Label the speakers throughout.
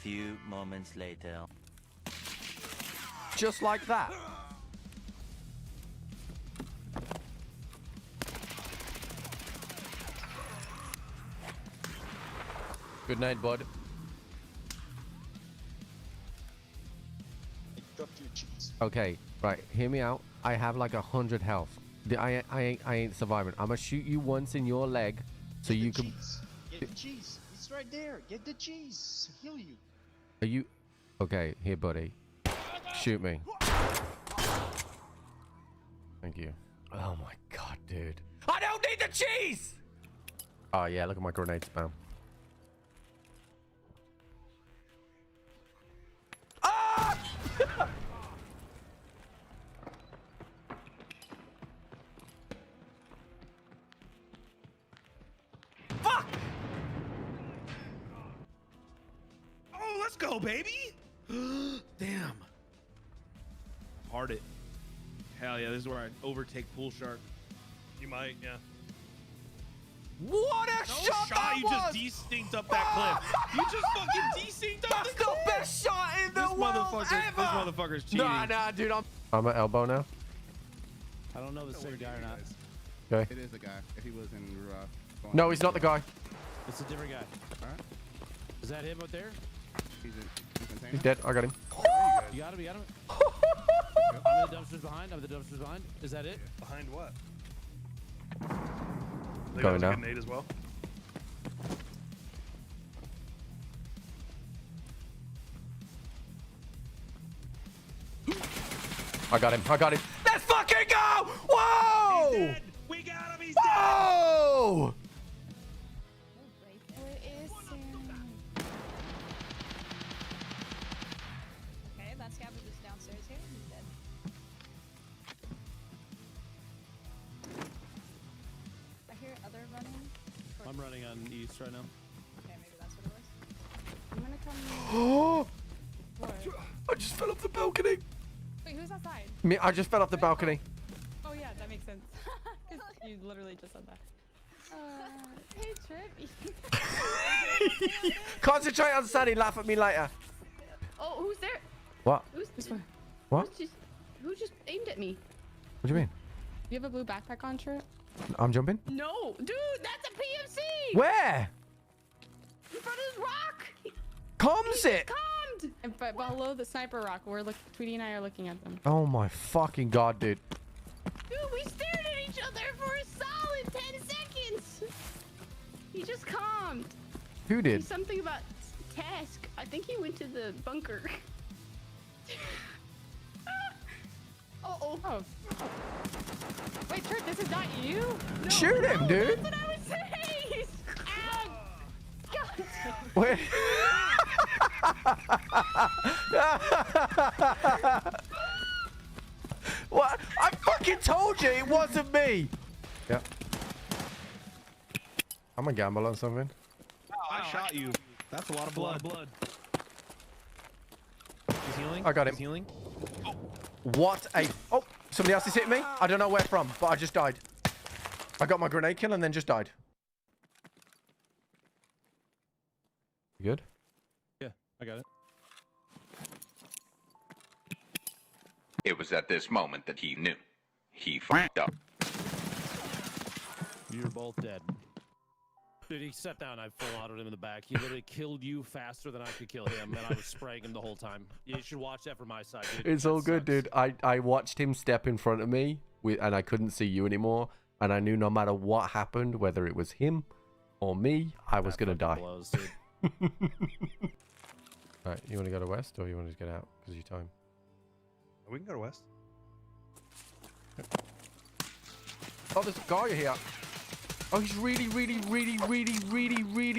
Speaker 1: few moments later.
Speaker 2: Just like that. Good night, bud. Okay, right. Hear me out. I have like 100 health. I ain't surviving. I'm gonna shoot you once in your leg, so you can.
Speaker 3: Get the cheese. It's right there. Get the cheese. Heal you.
Speaker 2: Are you? Okay, here, buddy. Shoot me. Thank you. Oh my god, dude. I don't need the cheese! Oh yeah, look at my grenade spam. Ah! Fuck!
Speaker 4: Oh, let's go, baby! Damn. Hard it. Hell yeah, this is where I overtake Pool Shark. You might, yeah.
Speaker 2: What a
Speaker 4: No
Speaker 2: shot
Speaker 4: shot,
Speaker 2: that
Speaker 4: you
Speaker 2: was!
Speaker 4: just de-synced up that cliff. You just fucking de-synced up
Speaker 2: That's
Speaker 4: the
Speaker 2: the
Speaker 4: cliff!
Speaker 2: best shot in the
Speaker 4: This
Speaker 2: world
Speaker 4: motherfucker,
Speaker 2: ever!
Speaker 4: this motherfucker's cheating.
Speaker 2: Nah, dude, I'm at elbow now.
Speaker 5: I don't know if it's the same guy or not.
Speaker 2: Okay.
Speaker 6: It is the guy. If he was in
Speaker 2: No, he's not the guy.
Speaker 5: It's a different guy.
Speaker 6: Alright.
Speaker 5: Is that him up there?
Speaker 6: He's in container.
Speaker 2: He's dead. I got him.
Speaker 5: You got him, you got him. I'm in the dumpsters behind. I'm in the dumpsters behind. Is that it?
Speaker 4: Behind what? They
Speaker 2: Going
Speaker 4: got
Speaker 2: now.
Speaker 4: a grenade as well.
Speaker 2: I got him. I got him. Let's fucking go! Whoa!
Speaker 4: He's dead. We got him. He's
Speaker 2: Whoa!
Speaker 7: Where is Sam? Okay, that scab was just downstairs here. He's dead. I hear other running.
Speaker 5: I'm running on east right now.
Speaker 7: Okay, maybe that's what it was. I'm gonna come.
Speaker 2: Oh!
Speaker 7: What?
Speaker 2: I just fell off the balcony.
Speaker 7: Wait, who's outside?
Speaker 2: Me, I just fell off the balcony.
Speaker 7: Oh yeah, that makes sense. 'Cause you literally just said that. Hey Trippy.
Speaker 2: Concentrate on Sunny. Laugh at me later.
Speaker 8: Oh, who's there?
Speaker 2: What?
Speaker 8: Who's this one?
Speaker 2: What?
Speaker 8: Who just aimed at me?
Speaker 2: What do you mean?
Speaker 7: You have a blue backpack on, Trip?
Speaker 2: I'm jumping.
Speaker 8: No, dude, that's a PMC.
Speaker 2: Where?
Speaker 8: In front of this rock.
Speaker 2: Comms it.
Speaker 8: Calmed.
Speaker 7: But below the sniper rock, Tweety and I are looking at them.
Speaker 2: Oh my fucking god, dude.
Speaker 8: Dude, we stared at each other for a solid 10 seconds. He just calmed.
Speaker 2: Who did?
Speaker 8: He's something about task. I think he went to the bunker. Uh-oh.
Speaker 7: Oh. Wait, Trip, this is not you?
Speaker 8: No,
Speaker 2: Shoot him, dude.
Speaker 8: That's what I was saying. Ow. God.
Speaker 2: Where? What? I fucking told you it wasn't me. Yeah. I'm gonna gamble on something.
Speaker 4: I shot you.
Speaker 5: That's a lot of blood.
Speaker 4: He's healing.
Speaker 2: I got him.
Speaker 4: He's healing.
Speaker 2: What a... Oh, somebody else is hitting me. I don't know where from, but I just died. I got my grenade kill and then just died. You good?
Speaker 5: Yeah, I got it.
Speaker 9: It was at this moment that he knew. He fucked up.
Speaker 5: You're both dead. Dude, he sat down. I full autoed him in the back. He literally killed you faster than I could kill him, and I was spraying him the whole time. You should watch that from my side, dude.
Speaker 2: It's all good, dude. I watched him step in front of me, and I couldn't see you anymore. And I knew no matter what happened, whether it was him or me, I was going to die.
Speaker 5: Blows, dude.
Speaker 2: Alright, you want to go to west or you want to get out because of your time?
Speaker 4: We can go to west.
Speaker 2: Oh, there's a guy here. Oh, he's really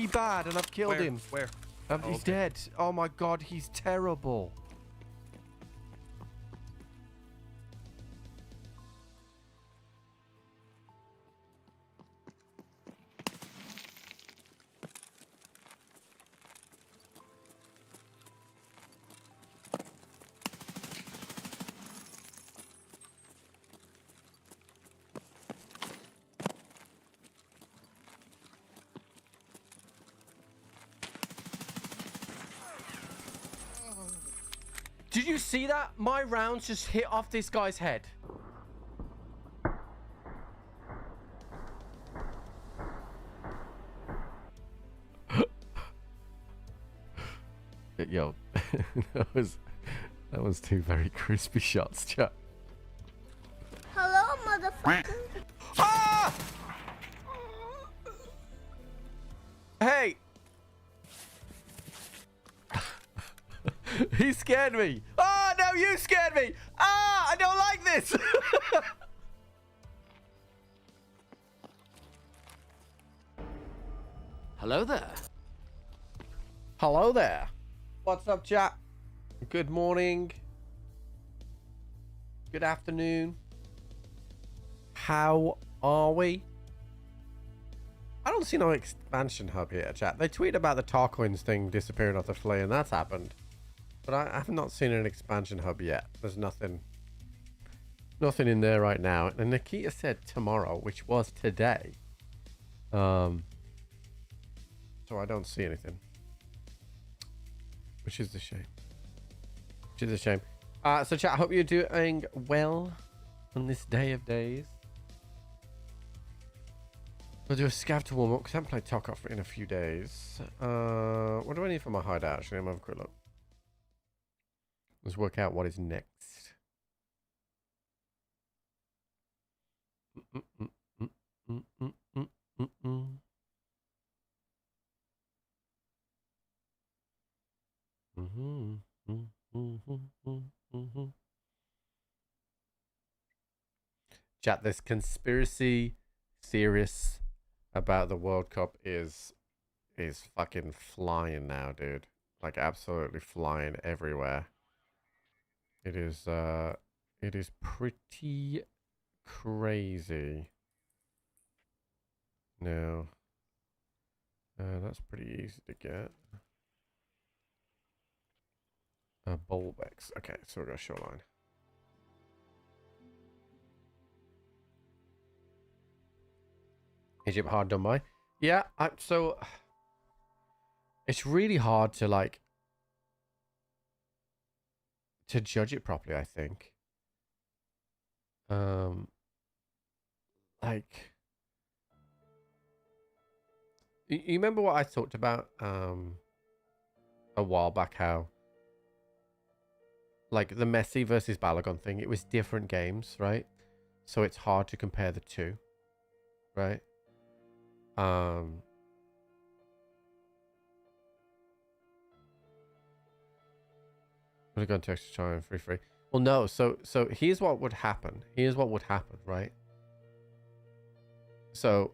Speaker 2: bad, and I've killed him.
Speaker 4: Where?
Speaker 2: He's dead. Oh my god, he's terrible. Did you see that? My rounds just hit off this guy's head. Yo, that was two very crispy shots, chat.
Speaker 8: Hello, motherfucker.
Speaker 2: Ah! Hey! He scared me. Ah, no, you scared me. Ah, I don't like this.
Speaker 1: Hello there.
Speaker 2: Hello there. What's up, chat? Good morning. Good afternoon. How are we? I don't see no expansion hub here, chat. They tweet about the Tarcoins thing disappearing off the flea, and that's happened. But I have not seen an expansion hub yet. There's nothing in there right now. And Nikita said tomorrow, which was today. So I don't see anything. Which is a shame. Which is a shame. So chat, I hope you're doing well on this day of days. We'll do a scav to warm up because I haven't played Tarkov in a few days. What do I need for my hideout? Actually, I'm gonna have a quick look. Let's work out what is next. Chat, this conspiracy theorists about the World Cup is fucking flying now, dude. Like absolutely flying everywhere. It is pretty crazy. No. That's pretty easy to get. Bulbex. Okay, so we've got shoreline. Egypt hard done by. Yeah, so it's really hard to like to judge it properly, I think. Like you remember what I talked about a while back, how like the Messi versus Balogun thing, it was different games, right? So it's hard to compare the two, right? I'm gonna go into extra time free. Well, no. So here's what would happen. Right? So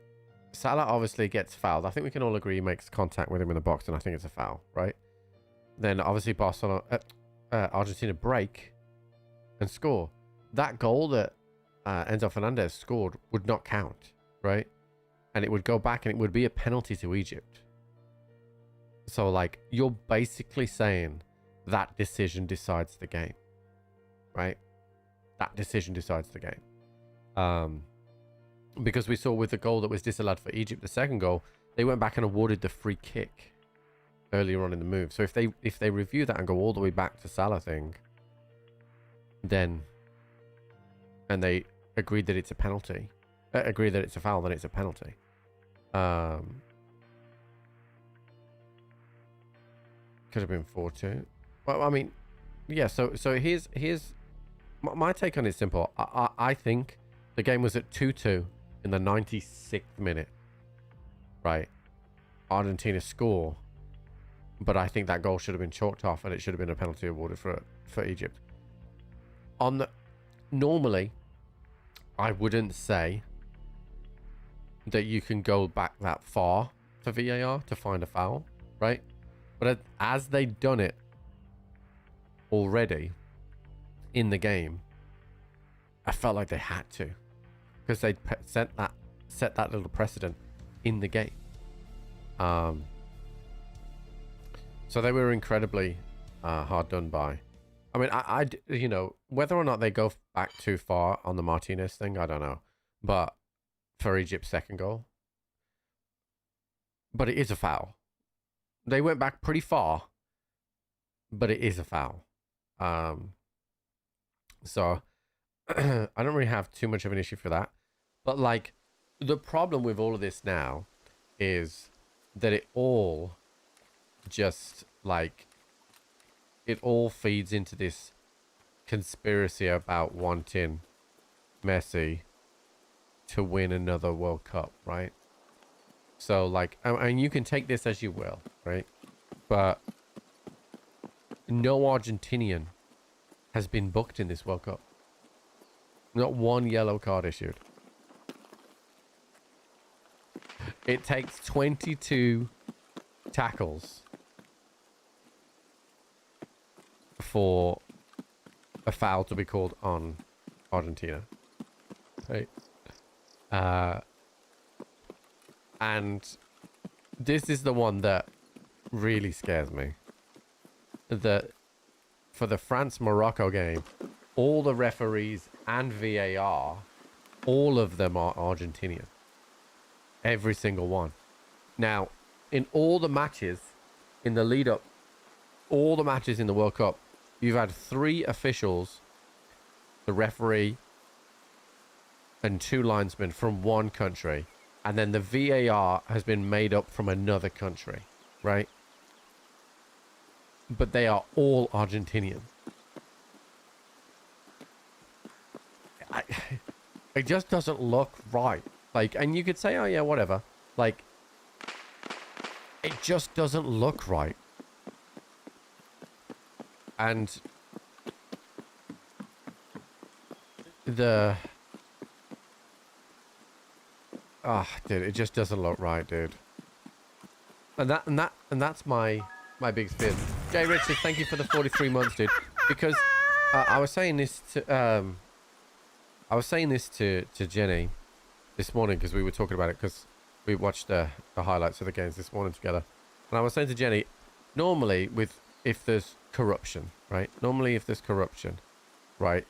Speaker 2: Salah obviously gets fouled. I think we can all agree he makes contact with him in the box, and I think it's a foul, right? Then obviously Barcelona, Argentina break and score. That goal that Enzo Fernandez scored would not count, right? And it would go back, and it would be a penalty to Egypt. So like you're basically saying that decision decides the game, right? That decision decides the game. Because we saw with the goal that was disallowed for Egypt, the second goal, they went back and awarded the free kick earlier on in the move. So if they review that and go all the way back to Salah thing, then and they agreed that it's a penalty, agree that it's a foul, then it's a penalty. Could have been 4-2. Well, I mean, yeah. So here's my take on it. Simple. I think the game was at 2-2 in the 96th minute. Right. Argentina score, but I think that goal should have been chalked off, and it should have been a penalty awarded for Egypt. Normally, I wouldn't say that you can go back that far for VAR to find a foul, right? But as they'd done it already in the game, I felt like they had to, because they'd set that little precedent in the game. So they were incredibly hard done by. I mean, I you know, whether or not they go back too far on the Martinez thing, I don't know. But for Egypt's second goal, but it is a foul. They went back pretty far, but it is a foul. So I don't really have too much of an issue for that. But like, the problem with all of this now is that it all just like, it all feeds into this conspiracy about wanting Messi to win another World Cup, right? So like, and you can take this as you will, right? But no Argentinian has been booked in this World Cup. Not one yellow card issued. It takes 22 tackles for a foul to be called on Argentina. Right? And this is the one that really scares me. That for the France-Morocco game, all the referees and VAR, all of them are Argentinian. Every single one. Now, in all the matches, in the lead up, all the matches in the World Cup, you've had 3 officials, the referee, and 2 linesmen from one country. And then the VAR has been made up from another country, right? But they are all Argentinian. It just doesn't look right. Like, and you could say, oh yeah, whatever. Like, it just doesn't look right. And dude, it just doesn't look right, dude. And that's my biggest fear. Jay Richard, thank you for the 43 months, dude. Because I was saying this to Jenny this morning, because we were talking about it, because we watched the highlights of the games this morning together. And I was saying to Jenny, normally if there's corruption, right? Normally if there's corruption, right?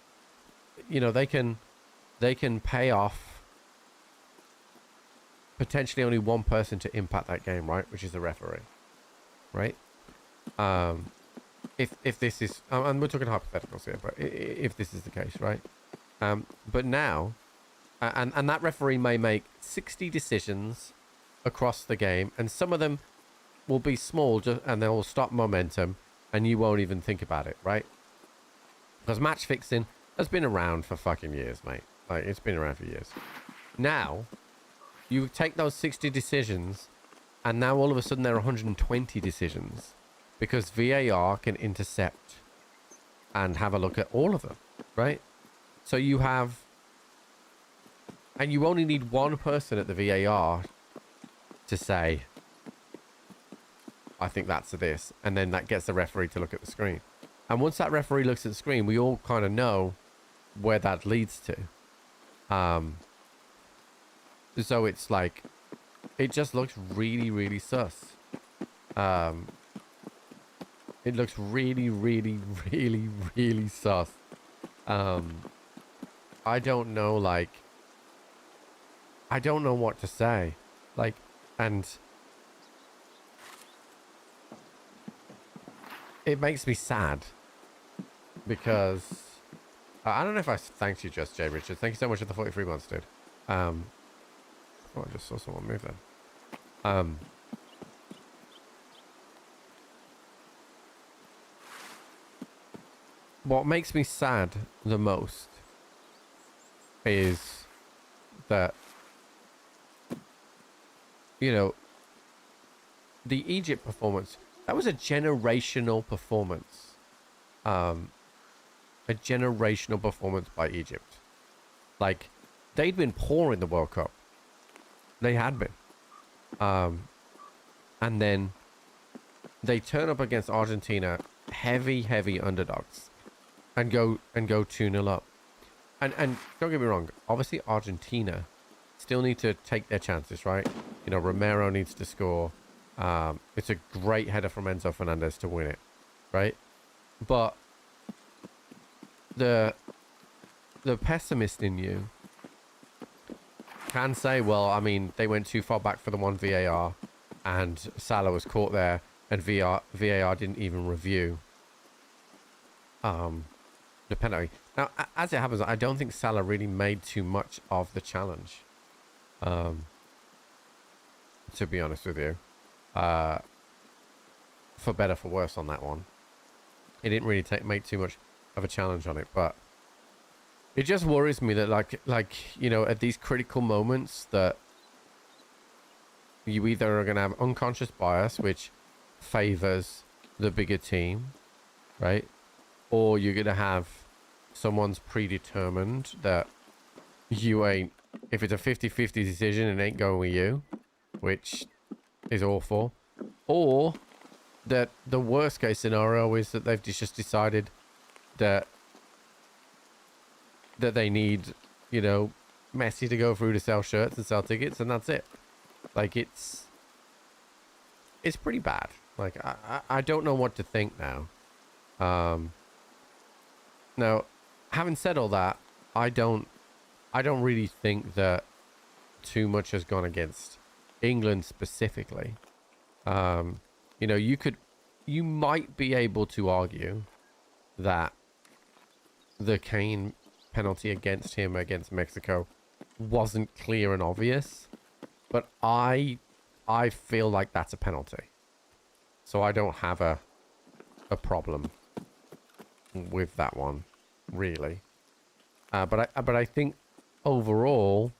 Speaker 2: You know, they can pay off potentially only one person to impact that game, right? Which is the referee, right? If this is, and we're talking hypotheticals here, but if this is the case, right? But now, and that referee may make 60 decisions across the game, and some of them will be small, and they'll stop momentum, and you won't even think about it, right? Because match fixing has been around for fucking years, mate. Like, it's been around for years. Now, you take those 60 decisions, and now all of a sudden there are 120 decisions, because VAR can intercept and have a look at all of them, right? So you have, and you only need one person at the VAR to say, I think that's this, and then that gets the referee to look at the screen. And once that referee looks at the screen, we all kind of know where that leads to. So it's like, it just looks really, really sus. It looks really, really, really, really sus. I don't know, like, I don't know what to say. Like, and it makes me sad because I don't know if I thanked you just, Jay Richard. Thank you so much for the 43 months, dude. Oh, I just saw someone move then. What makes me sad the most is that, you know, the Egypt performance, that was a generational performance. A generational performance by Egypt. Like, they'd been poor in the World Cup. They had been. And then they turn up against Argentina, heavy underdogs, and go 2-0 up. And don't get me wrong, obviously Argentina still need to take their chances, right? You know, Romero needs to score. It's a great header from Enzo Fernandez to win it, right? But the pessimist in you can say, well, I mean, they went too far back for the one VAR, and Salah was caught there, and VAR didn't even review the penalty. Now, as it happens, I don't think Salah really made too much of the challenge. To be honest with you, for better for worse on that one, he didn't really make too much of a challenge on it. But it just worries me that like you know, at these critical moments that you either are going to have unconscious bias, which favors the bigger team, right? Or you're going to have someone's predetermined that you ain't, if it's a 50-50 decision, it ain't going with you, which is awful. Or that the worst case scenario is that they've just decided that they need, you know, Messi to go through to sell shirts and sell tickets, and that's it. Like, it's pretty bad. Like, I don't know what to think now. Now, having said all that, I don't really think that too much has gone against England specifically. You know, you might be able to argue that the Kane penalty against him against Mexico wasn't clear and obvious, but I feel like that's a penalty, so I don't have a problem with that one, really. But I think overall,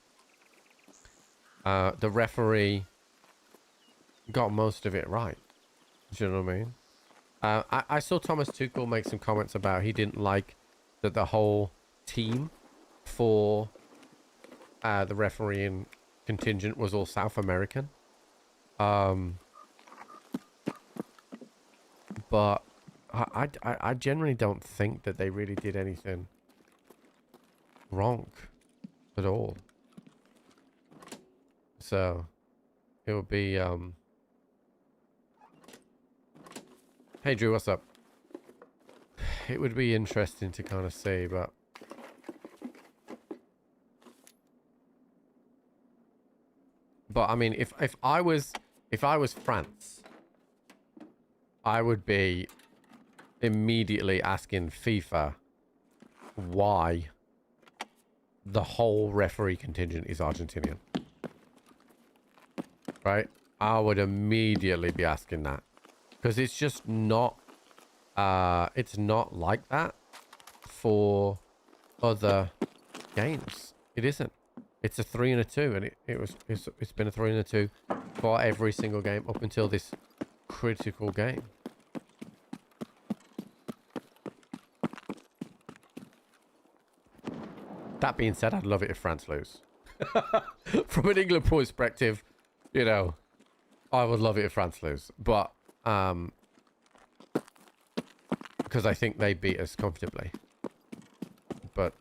Speaker 2: the referee got most of it right. Do you know what I mean? I saw Thomas Tuchel make some comments about he didn't like that the whole team for the refereeing contingent was all South American. But I generally don't think that they really did anything wrong at all. So it would be hey Drew, what's up? It would be interesting to kind of see, but I mean, if I was France, I would be immediately asking FIFA why the whole referee contingent is Argentinian. Right? I would immediately be asking that, because it's just not it's not like that for other games. It isn't. It's a 3 and a 2, and it's been a 3 and a 2 for every single game up until this critical game. That being said, I'd love it if France lose. From an England perspective, you know, I would love it if France lose, but because I think they beat us comfortably. But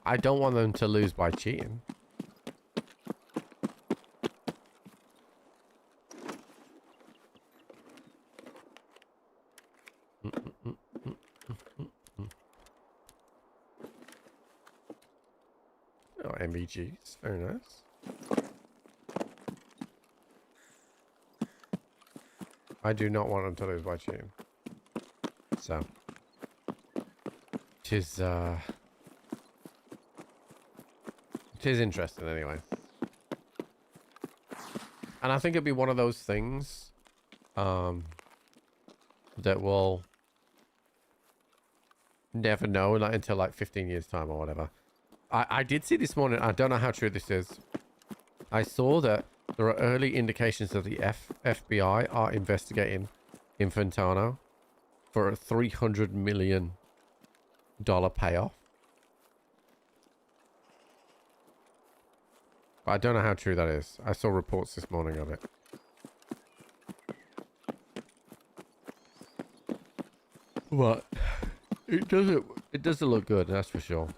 Speaker 2: I don't want them to lose by cheating. Oh, MVGs, very nice. I do not want them to lose by cheating. So, it is interesting anyway. And I think it'd be one of those things that we'll never know like until like 15 years time or whatever. I did see this morning, I don't know how true this is. I saw that there are early indications that the FBI are investigating Infantino for a $300 million payoff. I don't know how true that is. I saw reports this morning of it. But it doesn't look good, that's for sure.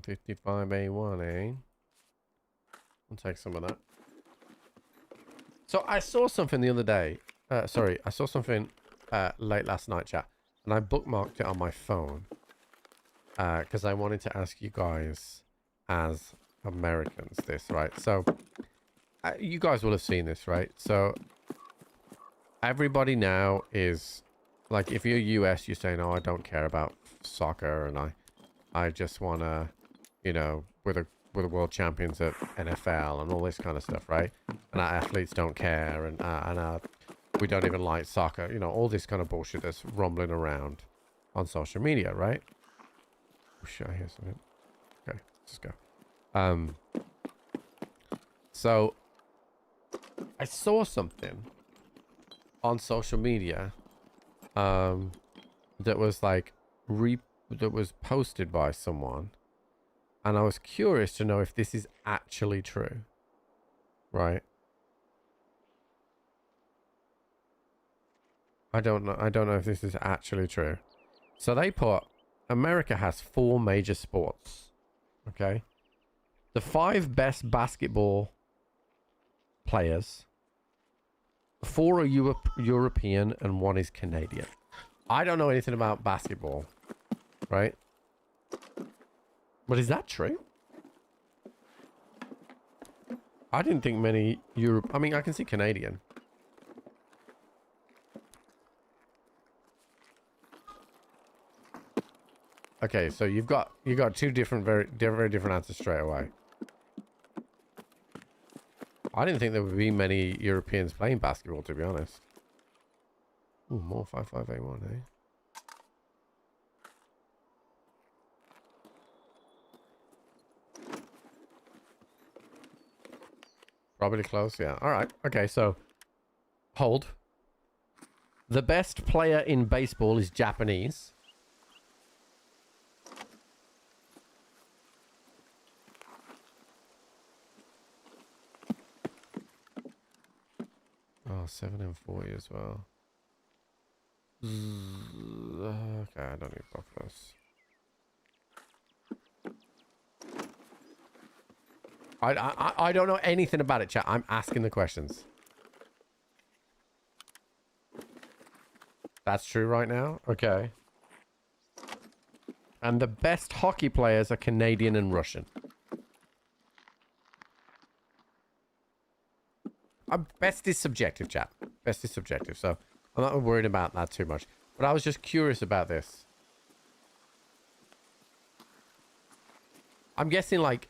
Speaker 2: 155A1, eh? I'll take some of that. So I saw something the other day. Sorry, I saw something late last night, chat. And I bookmarked it on my phone. Because I wanted to ask you guys as Americans this, right? So, you guys will have seen this, right? So, everybody now is, like, if you're US, you're saying, oh, I don't care about soccer, and I just want to, you know, we're the world champions at NFL and all this kind of stuff, right? And our athletes don't care, and we don't even like soccer, you know, all this kind of bullshit that's rumbling around on social media, right? Oh, shit, I hear something. Okay, let's go. So I saw something on social media that was like that was posted by someone, and I was curious to know if this is actually true, right? I don't know if this is actually true. So they put America has 4 major sports, okay? The 5 best basketball players, 4 are European and 1 is Canadian. I don't know anything about basketball, right? But is that true? I didn't think many I mean, I can see Canadian. Okay, so you got 2 very different answers straight away. I didn't think there would be many Europeans playing basketball, to be honest. Ooh, more 55A1, eh? Probably close, yeah. All right. Okay, so hold. The best player in baseball is Japanese. Oh, 7 and 40 as well. Okay, I don't need to block this. I don't know anything about it, chat. I'm asking the questions. That's true right now? Okay. And the best hockey players are Canadian and Russian. Best is subjective, chat. Best is subjective, so I'm not worried about that too much. But I was just curious about this. I'm guessing, like,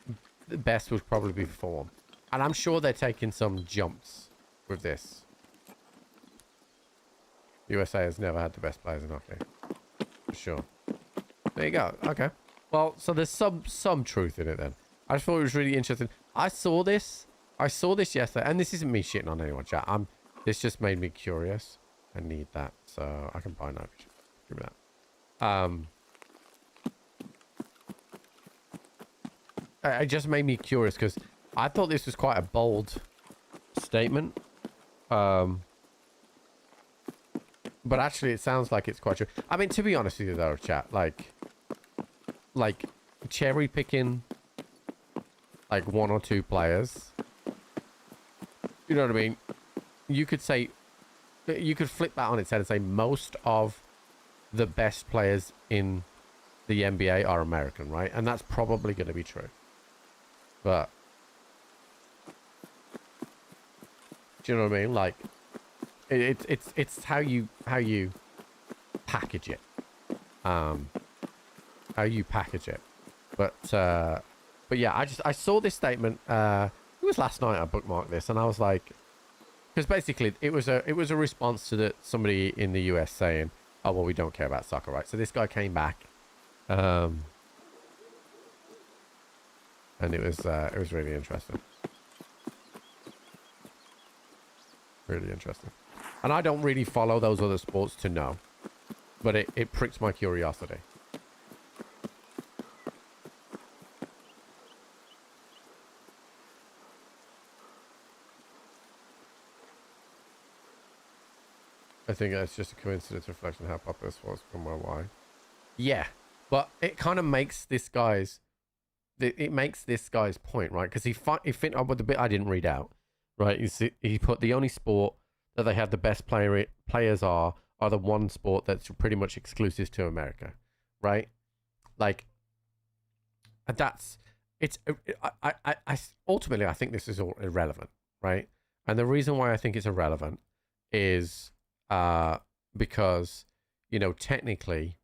Speaker 2: the best would probably be form. And I'm sure they're taking some jumps with this. USA has never had the best players in hockey. For sure. There you go. Okay. Well, so there's some truth in it then. I just thought it was really interesting. I saw this yesterday, and this isn't me shitting on anyone, chat. This just made me curious. I need that, so I can buy night vision. Give me that. It just made me curious because I thought this was quite a bold statement. But actually, it sounds like it's quite true. I mean, to be honest with you, though, chat, like cherry picking, like 1 or 2 players. You know what I mean? You could say, you could flip that on its head and say most of the best players in the NBA are American, right? And that's probably going to be true. But do you know what I mean? Like, it's how you package it. How you package it. But yeah, I saw this statement. It was last night I bookmarked this, and I was like, because basically it was a response to somebody in the US saying, oh well, we don't care about soccer, right? So this guy came back, and it was really interesting. Really interesting. And I don't really follow those other sports to know, but it pricks my curiosity. I think it's just a coincidence reflection of how popular this was from why. Yeah, but it kind of makes this guy's it makes this guy's point, right? Because he fit up with the bit I didn't read out, right? He put the only sport that they have the best players are the one sport that's pretty much exclusive to America, right? Like, I ultimately I think this is all irrelevant, right? And the reason why I think it's irrelevant is because, you know, technically,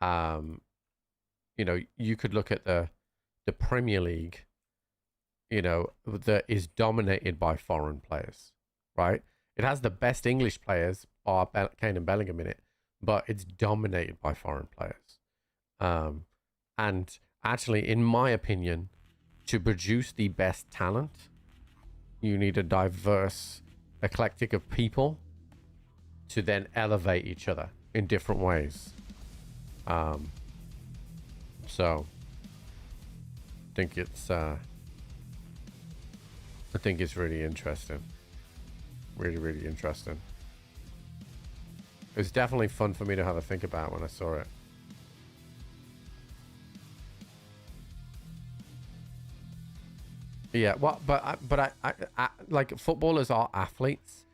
Speaker 2: you know, you could look at the Premier League, you know, that is dominated by foreign players, right? It has the best English players, bar Kane and Bellingham in it, but it's dominated by foreign players. And actually, in my opinion, to produce the best talent, you need a diverse eclectic of people to then elevate each other in different ways. So I think it's really interesting. Really, really interesting. It was definitely fun for me to have a think about when I saw it. Yeah, well, but I like, footballers are athletes,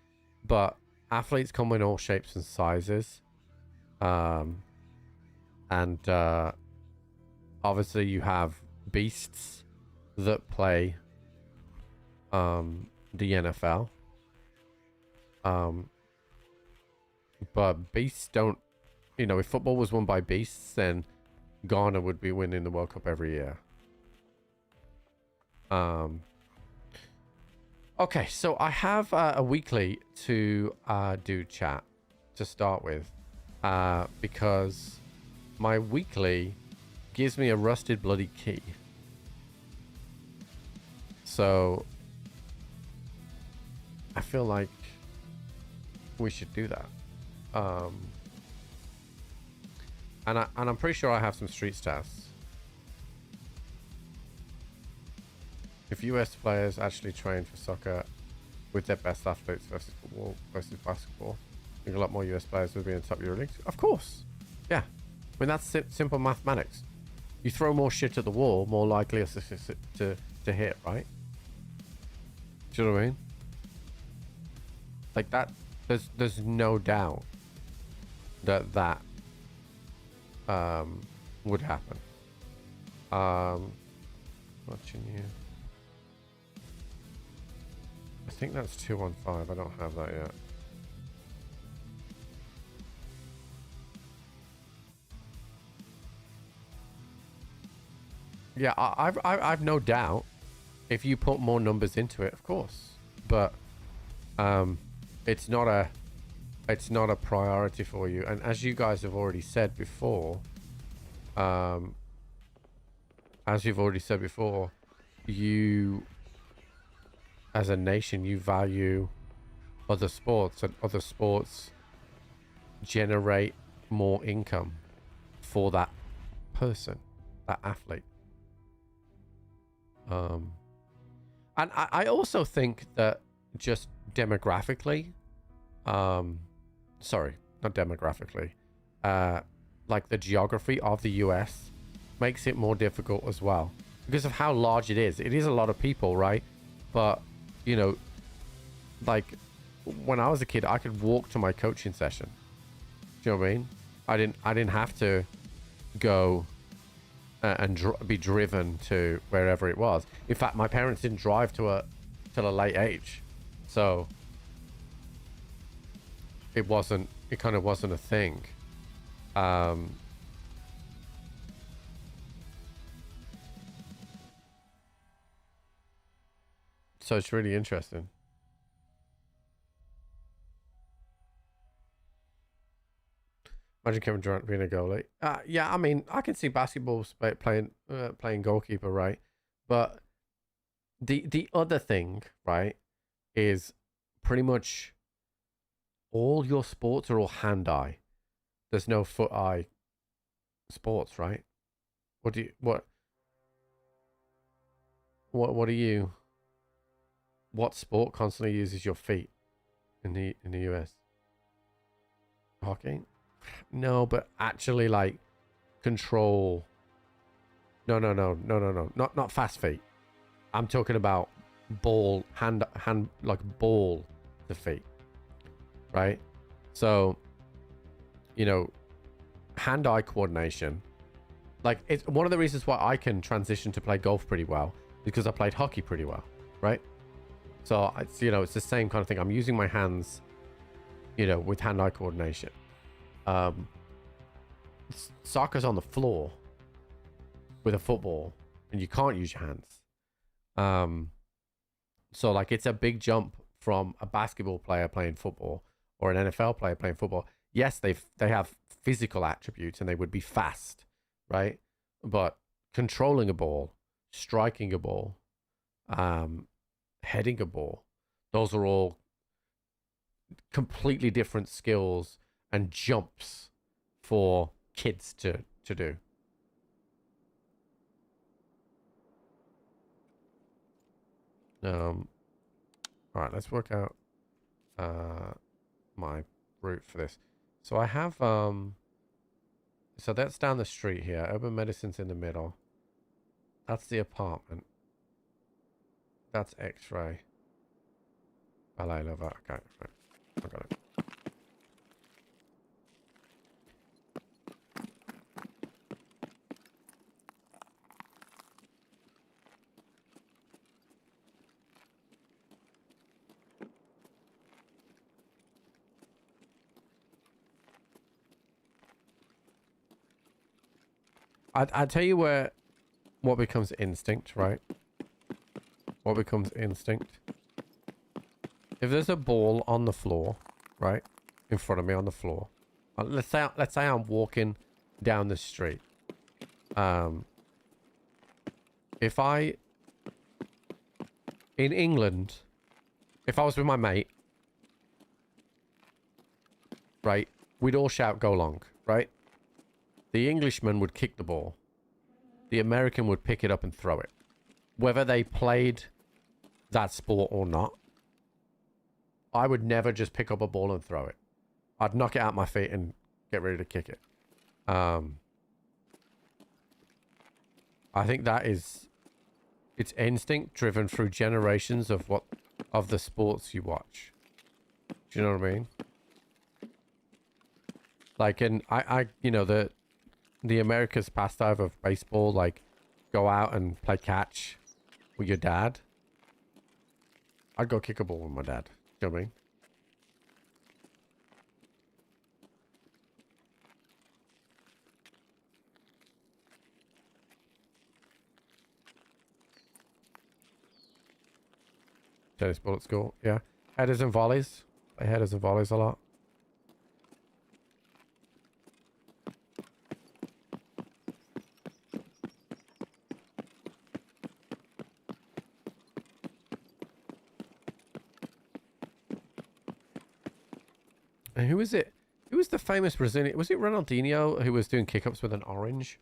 Speaker 2: but athletes come in all shapes and sizes. And obviously you have beasts that play the NFL. But beasts don't, you know, if football was won by beasts, then Ghana would be winning the World Cup every year. Okay, so I have a weekly to do chat to start with, because my weekly gives me a rusted bloody key. So I feel like we should do that. And I'm pretty sure I have some street stats. If US players actually train for soccer with their best athletes versus football versus basketball, I think a lot more US players would be in top Euro leagues. Of course. Yeah. I mean, that's simple mathematics. You throw more shit at the wall, more likely to hit, right? Do you know what I mean? Like that, there's no doubt that would happen. Watching you. I think that's 215. I don't have that yet. Yeah, I've no doubt if you put more numbers into it, of course. But it's not a priority for you. And as you guys have already said before, you as a nation, you value other sports, and other sports generate more income for that person, that athlete. And I also think that just demographically, sorry, not demographically, like the geography of the US makes it more difficult as well because of how large it is. It is a lot of people, right? But, you know, like when I was a kid, I could walk to my coaching session. Do you know what I mean? I didn't have to go and be driven to wherever it was. In fact, my parents didn't drive till a late age, so it kind of wasn't a thing. So it's really interesting. Imagine Kevin Durant being a goalie. Yeah, I mean, I can see basketball playing goalkeeper, right? But the other thing, right, is pretty much all your sports are all hand-eye. There's no foot-eye sports, right? What sport constantly uses your feet in the US? Hockey? No, but actually like control No. Not fast feet. I'm talking about ball, hand, like ball to feet, right? So, you know, hand-eye coordination. Like, it's one of the reasons why I can transition to play golf pretty well, because I played hockey pretty well, right? So, it's, you know, it's the same kind of thing. I'm using my hands, you know, with hand-eye coordination. Soccer's on the floor with a football, and you can't use your hands. So, like, it's a big jump from a basketball player playing football or an NFL player playing football. Yes, they have physical attributes and they would be fast, right? But controlling a ball, striking a ball, heading a ball, those are all completely different skills and jumps for kids to do. All right, let's work out my route for this. So I have so that's down the street here. Urban Medicine's in the middle. That's the apartment. That's X-ray. Ballet Lover. Okay, right. I got it. I'd tell you what becomes instinct, right? What becomes instinct? If there's a ball on the floor, right, in front of me on the floor, let's say I'm walking down the street. If I in England, if I was with my mate, right, we'd all shout "Go long," right? The Englishman would kick the ball. The American would pick it up and throw it. Whether they played that sport or not, I would never just pick up a ball and throw it. I'd knock it out my feet and get ready to kick it. I think that is... It's instinct driven through generations of the sports you watch. Do you know what I mean? Like, and I you know, the America's pastime of baseball, like, go out and play catch with your dad. I'd go kick a ball with my dad. You know what I mean? Tennis ball at school, yeah. Headers and volleys. Play headers and volleys a lot. And who is it? Who was the famous Brazilian? Was it Ronaldinho who was doing kick-ups with an orange?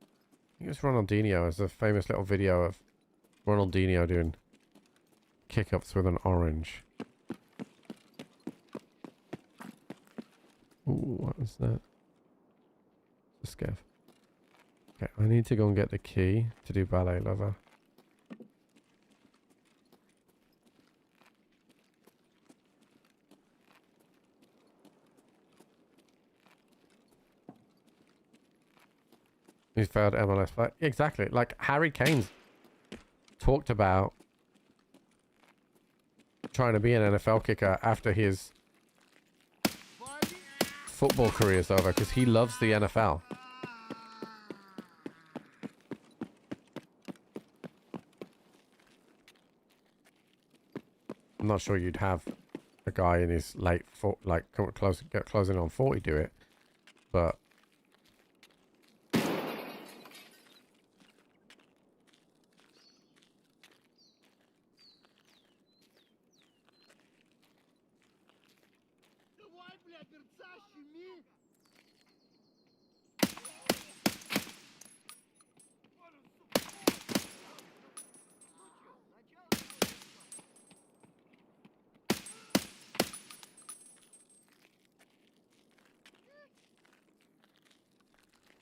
Speaker 2: I think it was Ronaldinho. There's a famous little video of Ronaldinho doing kick-ups with an orange. Ooh, what was that? It's a scav. Okay, I need to go and get the key to do Ballet Lover. He's failed MLS play. Exactly. Like Harry Kane's talked about trying to be an NFL kicker after his football career is over because he loves the NFL. I'm not sure you'd have a guy in his late closing on 40 do it, but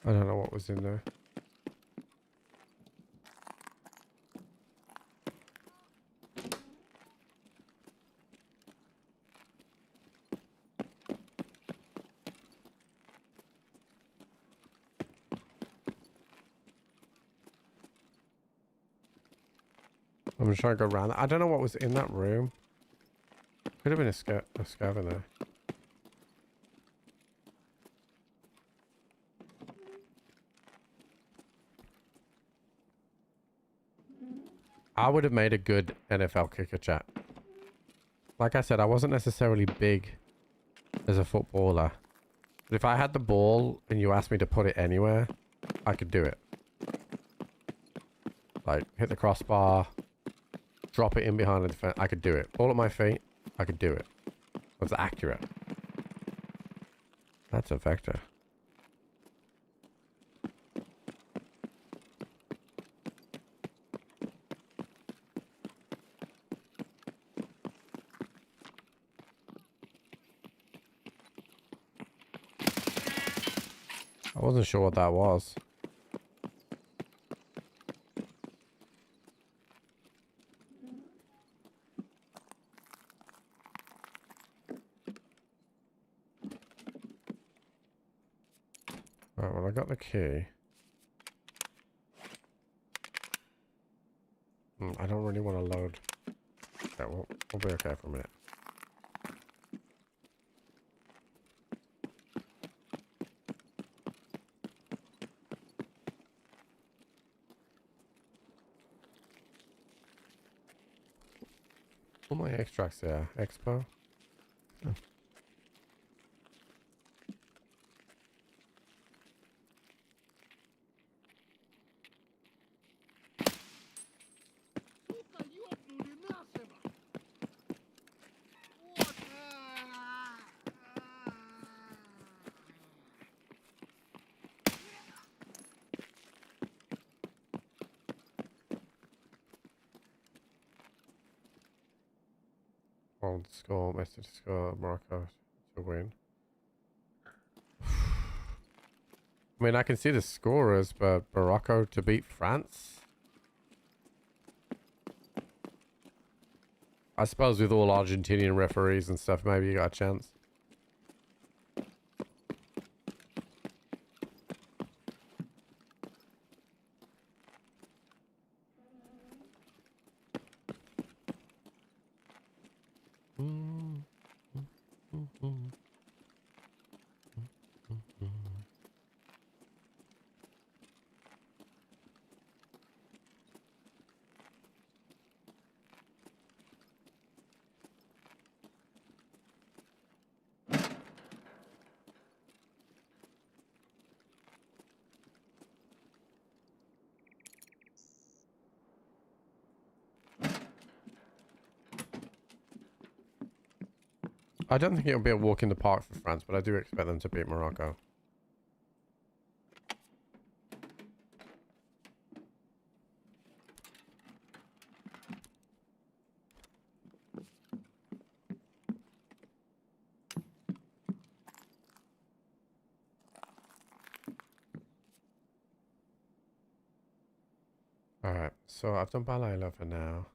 Speaker 2: I don't know what was in there. I'm just trying to go around. I don't know what was in that room. Could have been a scav in there. I would have made a good NFL kicker, chat. Like I said, I wasn't necessarily big as a footballer. But if I had the ball and you asked me to put it anywhere, I could do it. Like, hit the crossbar, drop it in behind the defense. I could do it. Ball at my feet, I could do it. That's accurate. That's a vector. I wasn't sure what that was. Alright, well I got the key. I don't really want to load. Okay, we'll be okay for a minute. All my extracts there. Expo. Oh. Hold score, message score, Morocco to win. I mean, I can see the scorers, but Morocco to beat France? I suppose with all Argentinian referees and stuff, maybe you got a chance. I don't think it'll be a walk in the park for France, but I do expect them to beat Morocco. Alright, so I've done Balayla for now.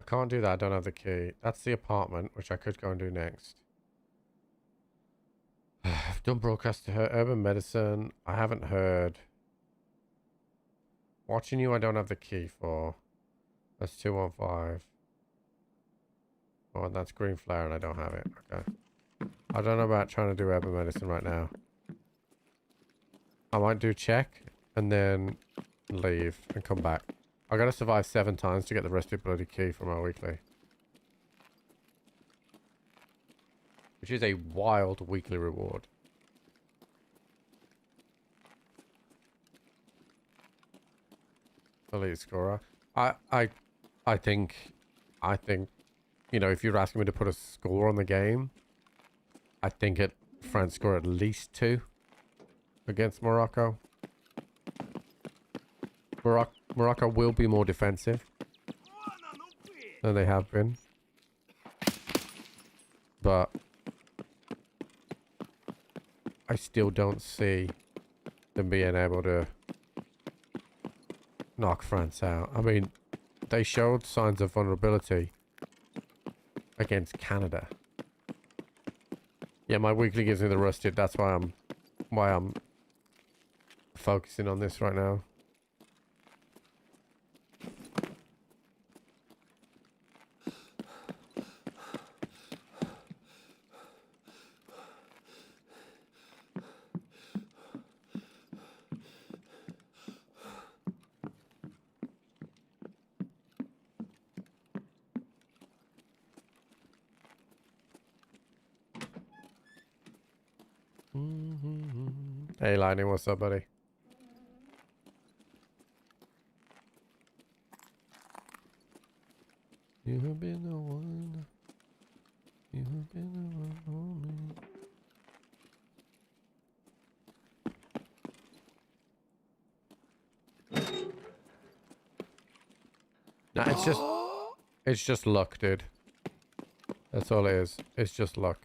Speaker 2: I can't do that, I don't have the key. That's the apartment, which I could go and do next. I've done broadcast to her. Urban medicine, I haven't heard. Watching you, I don't have the key for. That's 215. Oh, and that's green flare, and I don't have it. Okay. I don't know about trying to do urban medicine right now. I might do check, and then leave, and come back. I gotta survive 7 times to get the rusty bloody key from our weekly. Which is a wild weekly reward. Elite scorer. I think, you know, if you're asking me to put a score on the game, I think France score at least 2 against Morocco. Morocco will be more defensive than they have been. But I still don't see them being able to knock France out. I mean, they showed signs of vulnerability against Canada. Yeah, my weekly gives me the rusted. That's why I'm focusing on this right now. Hey, Lightning, what's up, buddy? You have been the one. You have been the one for me. No, it's just luck, dude. That's all it is. It's just luck.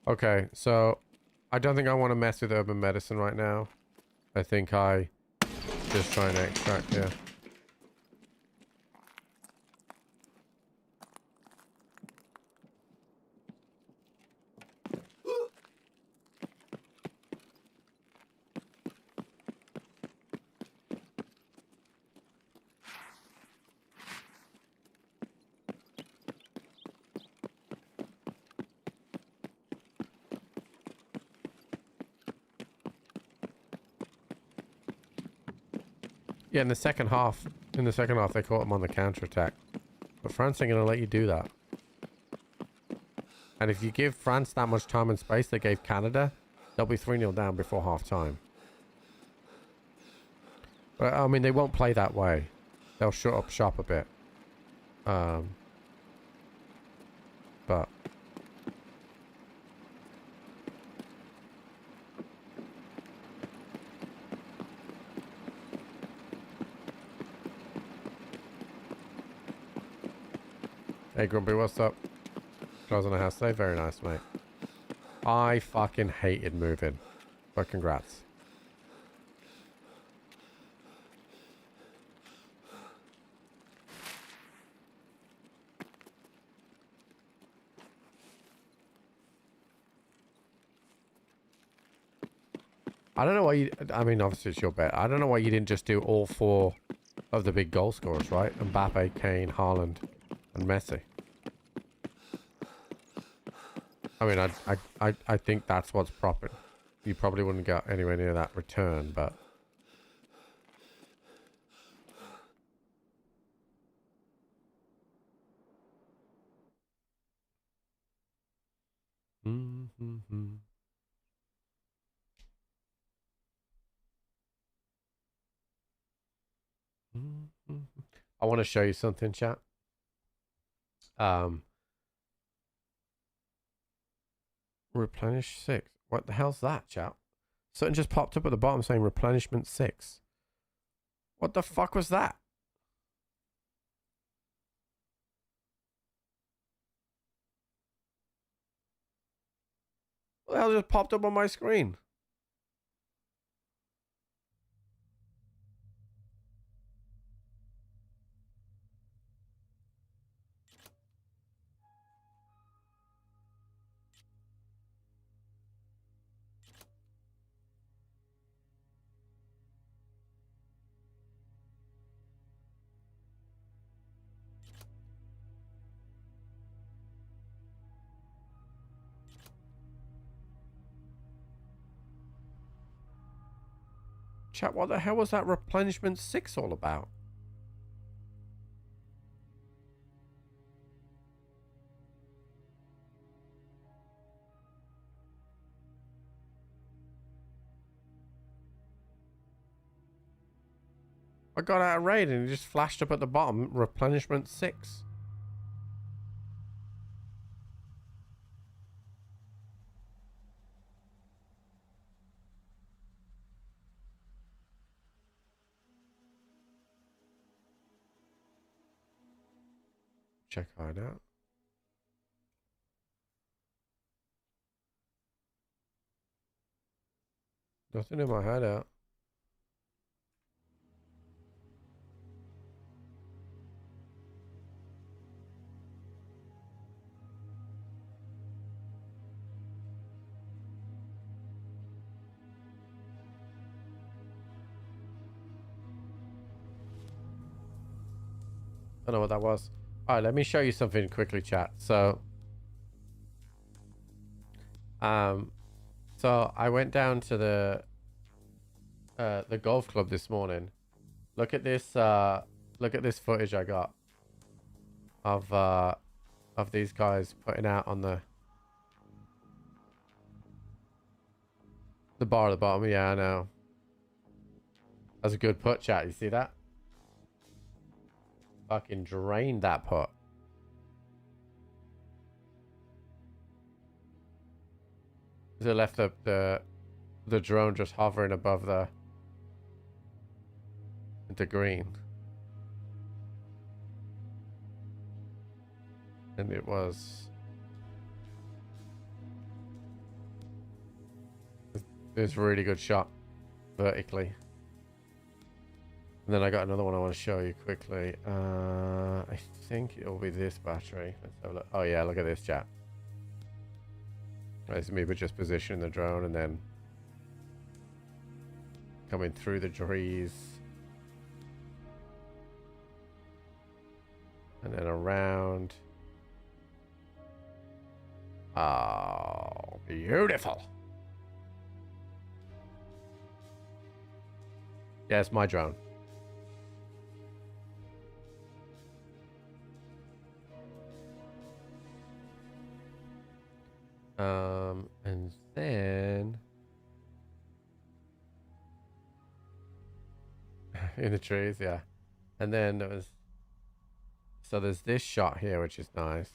Speaker 2: Okay, so I don't think I want to mess with urban medicine right now. I think I just try and extract here. Yeah, in the second half, they caught him on the counter-attack. But France ain't gonna let you do that. And if you give France that much time and space they gave Canada, they'll be 3-0 down before half-time. But, I mean, they won't play that way. They'll shut up shop a bit. But... Hey Grumpy, what's up? Closing the house today? Very nice, mate. I fucking hated moving. But congrats. I don't know why you... I mean, obviously it's your bet. I don't know why you didn't just do all 4 of the big goal scorers, right? Mbappe, Kane, Haaland, and Messi. I mean, I think that's what's proper. You probably wouldn't get anywhere near that return, but... I want to show you something, chat. Replenish 6. What the hell's that, chat? Something just popped up at the bottom saying replenishment 6. What the fuck was that? What the hell just popped up on my screen? Chat, what the hell was that replenishment 6 all about? I got out of raid and it just flashed up at the bottom, replenishment 6. Check that out. Nothing in my head out. I don't know what that was. Alright, let me show you something quickly, chat. So I went down to the golf club this morning. Look at this footage I got of these guys putting out on the The bar at the bottom, yeah, I know. That's a good putt, chat. You see that? Fucking drained that putt. They left the drone just hovering above the green. And it was... It's a really good shot vertically. And then I got another one I want to show you quickly. I think it'll be this battery. Let's have a look. Oh yeah, look at this, chat. It's me, but just positioning the drone and then coming through the trees. And then around. Oh, beautiful. Yeah, it's my drone. And then in the trees, yeah. And then there was, so there's this shot here, which is nice.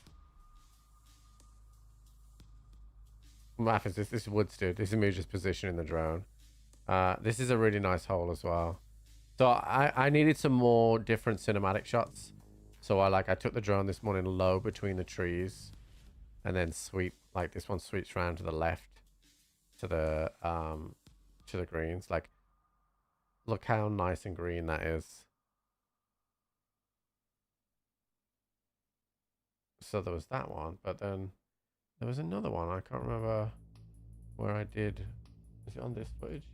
Speaker 2: What happens? This is woods, dude. This is me just positioning the drone. This is a really nice hole as well. So I needed some more different cinematic shots. So I took the drone this morning low between the trees, and then sweep, like this one sweeps around to the left, to the greens. Like, look how nice and green that is. So there was that one, but then there was another one. I can't remember where I did. Is it on this footage?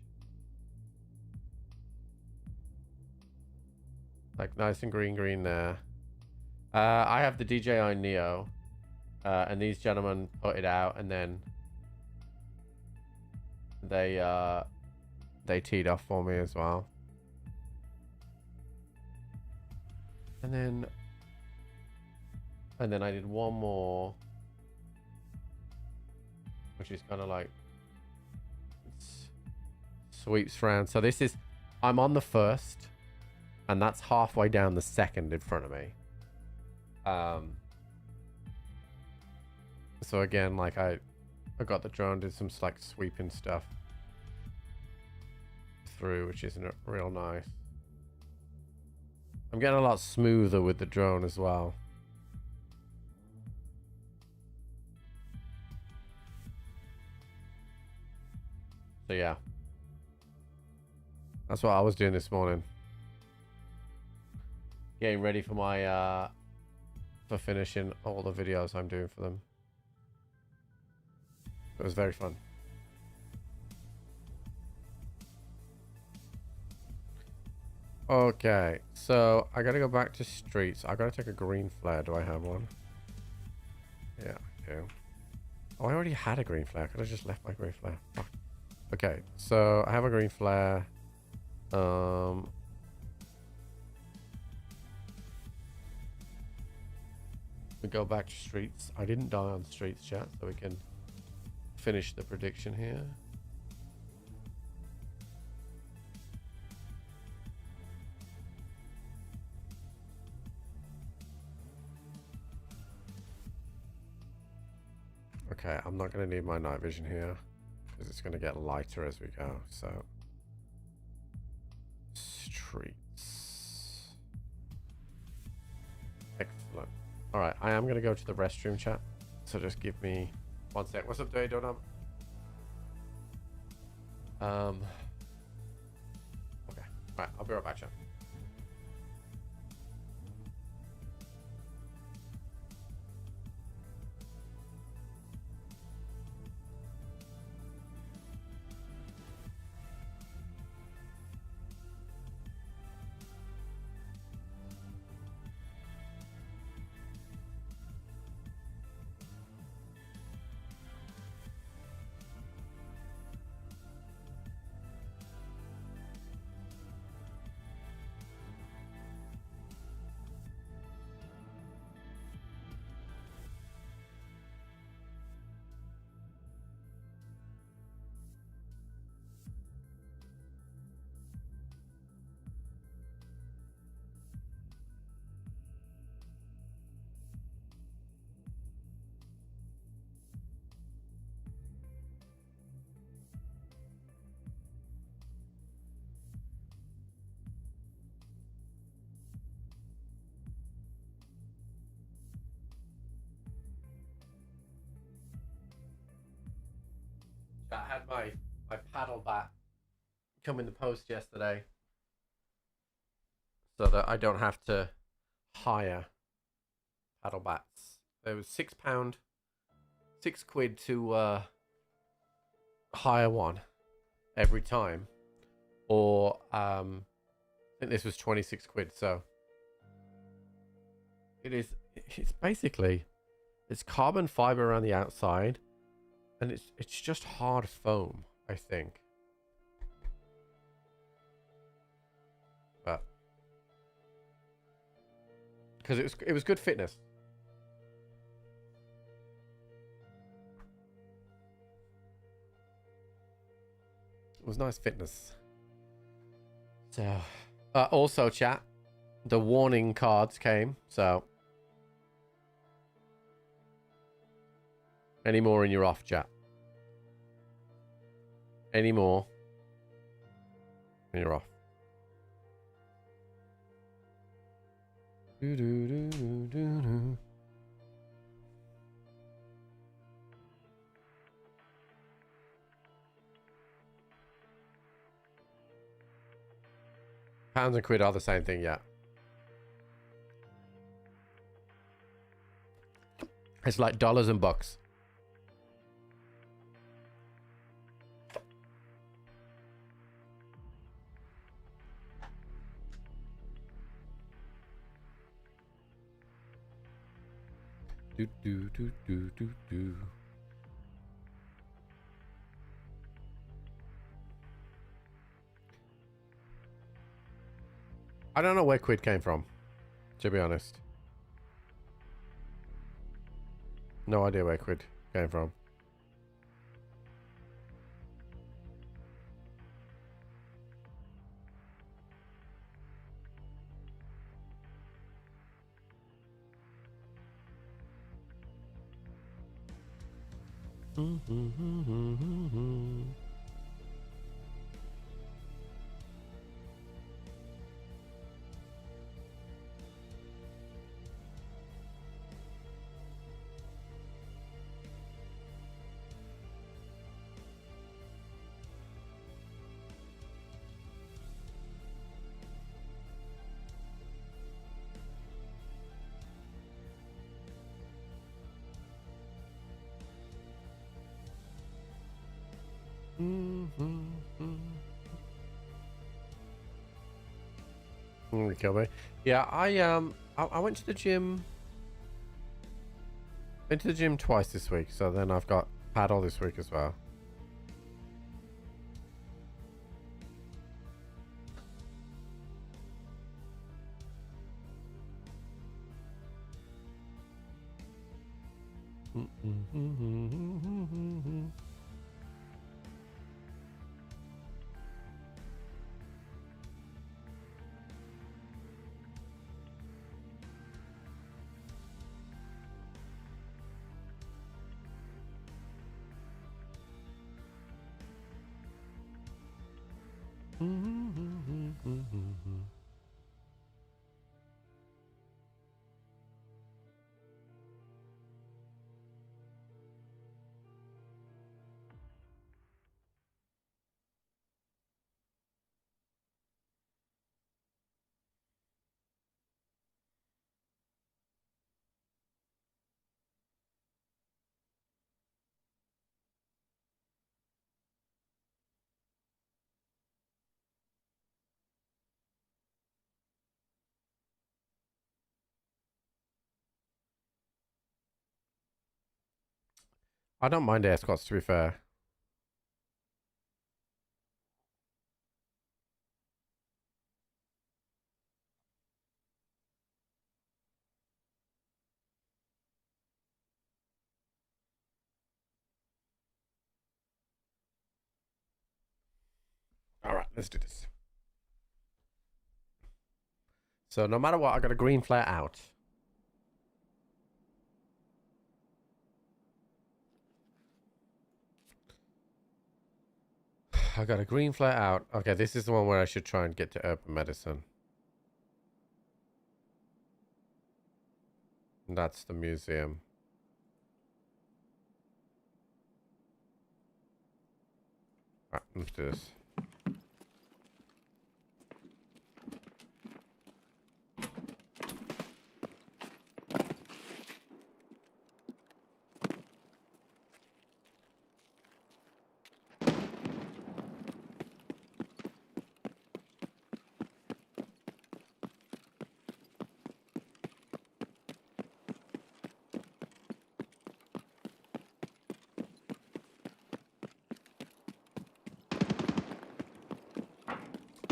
Speaker 2: Like nice and green there. I have the DJI Neo, and these gentlemen put it out, and then they teed off for me as well. And then I did one more, which is kind of like sweeps round. So this is, I'm on the first, and that's halfway down the second in front of me. So again, like I got the drone, did some like sweeping stuff through, which isn't real nice. I'm getting a lot smoother with the drone as well. So yeah, that's what I was doing this morning. Getting ready for my for finishing all the videos I'm doing for them. It was very fun. Okay, so I gotta go back to streets. I gotta take a green flare. Do I have one? Yeah, I do. Oh, I already had a green flare. Could I just left my green flare? Fuck. Okay, so I have a green flare. We go back to streets. I didn't die on streets, chat, so we can finish the prediction here. Okay, I'm not going to need my night vision here because it's going to get lighter as we go. So, streets. Excellent. All right, I am going to go to the restroom, chat. So just give me 1 sec. What's up, Day Donut? Okay. All right, I'll be right back, chat. I had my paddle bat come in the post yesterday, so that I don't have to hire paddle bats. It was £6, £6 to hire one every time, or I think this was 26 quid. So it's basically, it's carbon fiber around the outside, and it's just hard foam, I think. But because it was good fitness. It was nice fitness. So, also chat, the warning cards came. So, any more and you're off, chat. Any more and you're off. Do do do do do. Pounds and quid are the same thing, yeah. It's like dollars and bucks. Do do do do do do. I don't know where quid came from, to be honest. No idea where quid came from. Kill me. Yeah, I went to the gym. Went to the gym twice this week, so then I've got paddle this week as well. I don't mind air squats, to be fair. All right, let's do this. So no matter what, I got a green flare out. I got a green flare out. Okay, this is the one where I should try and get to urban medicine. And that's the museum. Right, let's do this.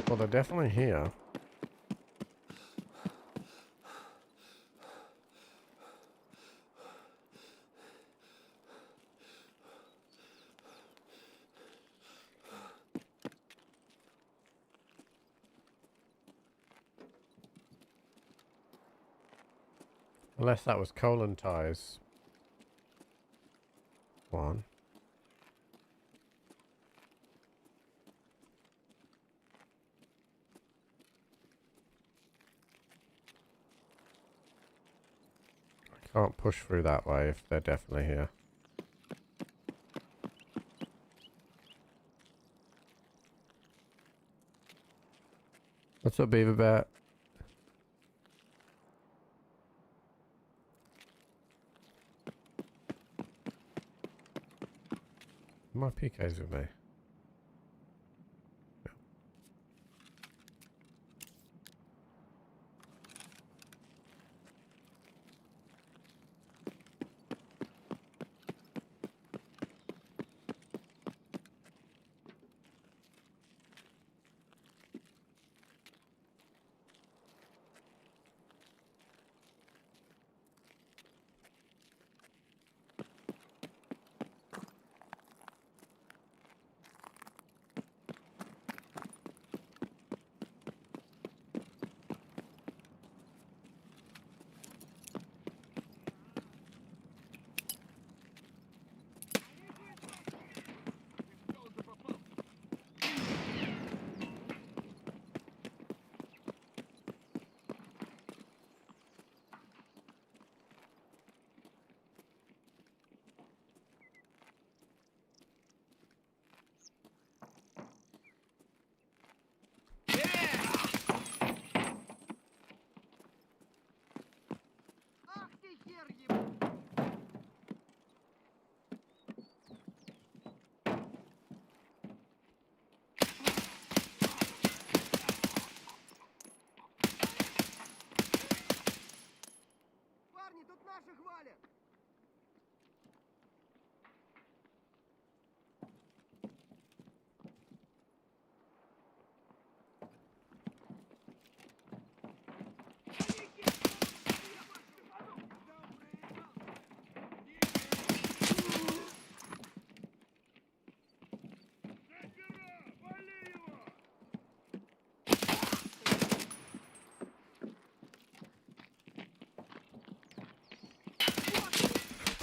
Speaker 2: Well, they're definitely here. Unless that was colon ties. One. I can't push through that way if they're definitely here. What's up, Beaver Bat? My PK's with me.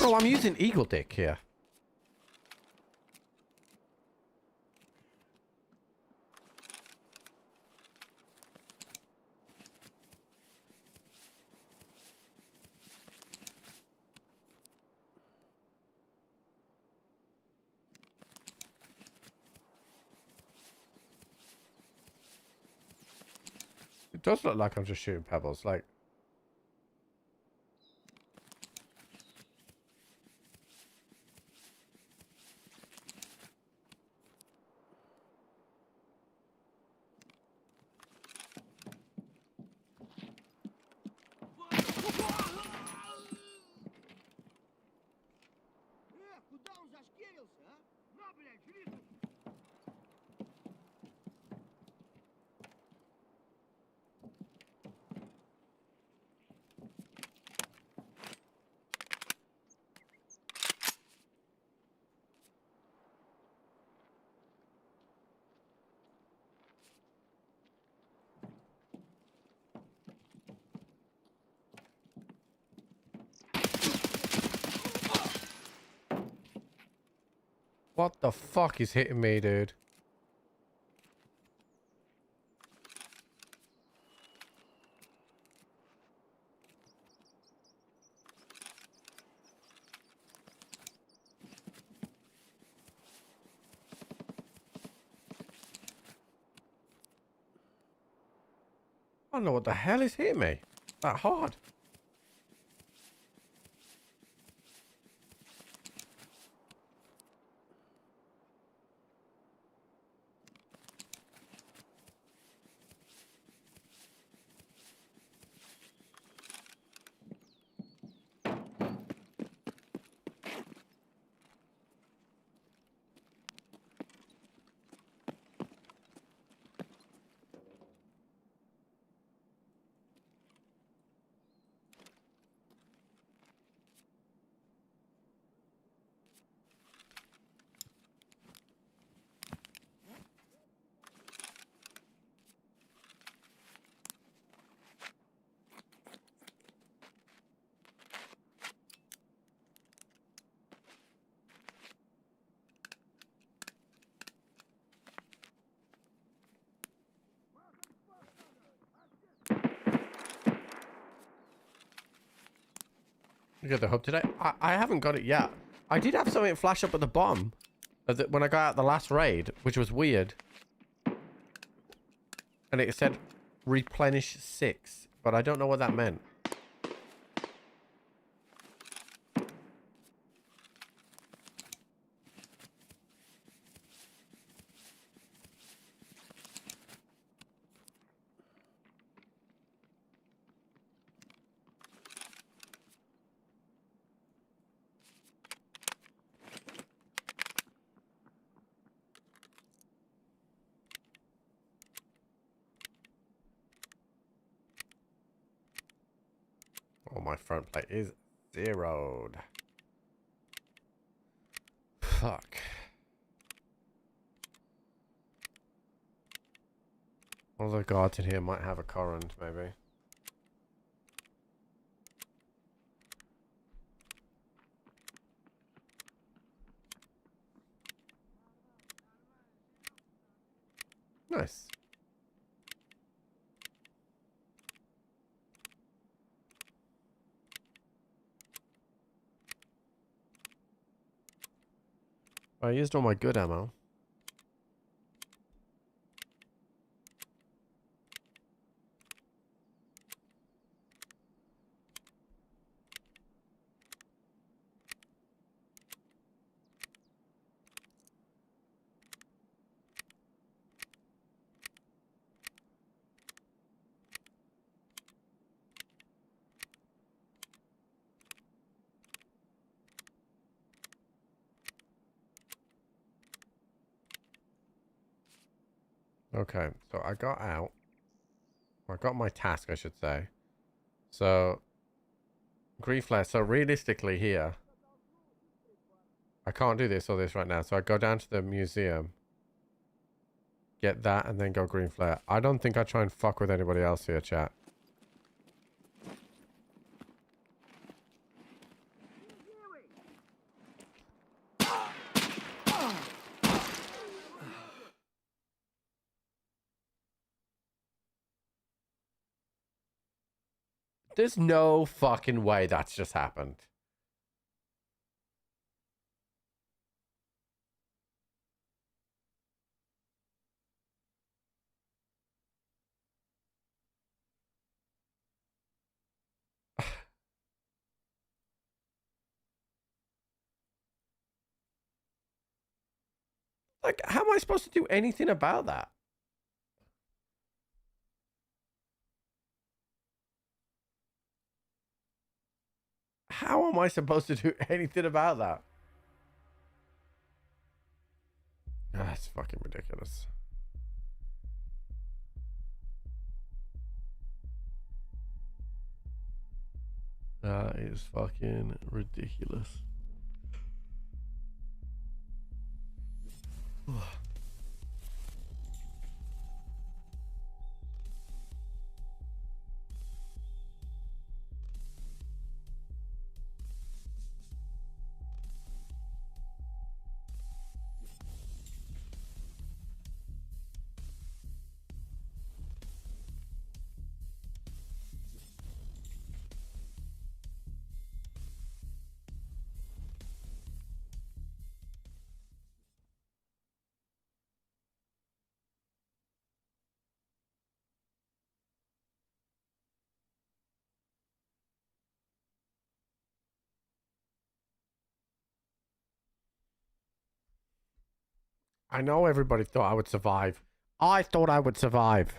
Speaker 2: Oh, I'm using Eagle Dick here. It does look like I'm just shooting pebbles, like... What the fuck is hitting me, dude? don't know what the hell is hitting me that hard. You got the hub today? I haven't got it yet. I did have something flash up at the bottom when I got out the last raid, which was weird. And it said replenish 6, but I don't know what that meant. Oh, my front plate is zeroed. Fuck. One of the guards in here might have a current, maybe. Nice. I used all my good ammo. Okay, so I got out. I got my task, I should say. So, green flare. So realistically here, I can't do this or this right now. So I go down to the museum, get that, and then go green flare. I don't think I try and fuck with anybody else here, chat. There's no fucking way that's just happened. Like, how am I supposed to do anything about that? How am I supposed to do anything about that? That's fucking ridiculous. That is fucking ridiculous. I know everybody thought I would survive. I thought I would survive.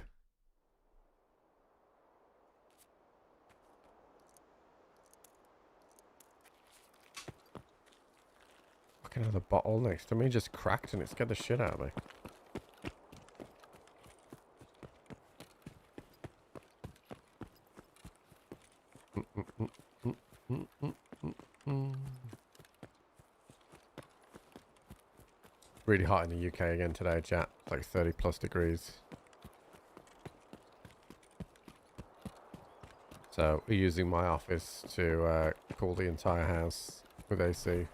Speaker 2: Fucking hell, the bottle next to me just cracked and it scared the shit out of me. Really hot in the UK again today, chat. Like 30 plus degrees. So we're using my office to cool the entire house with AC.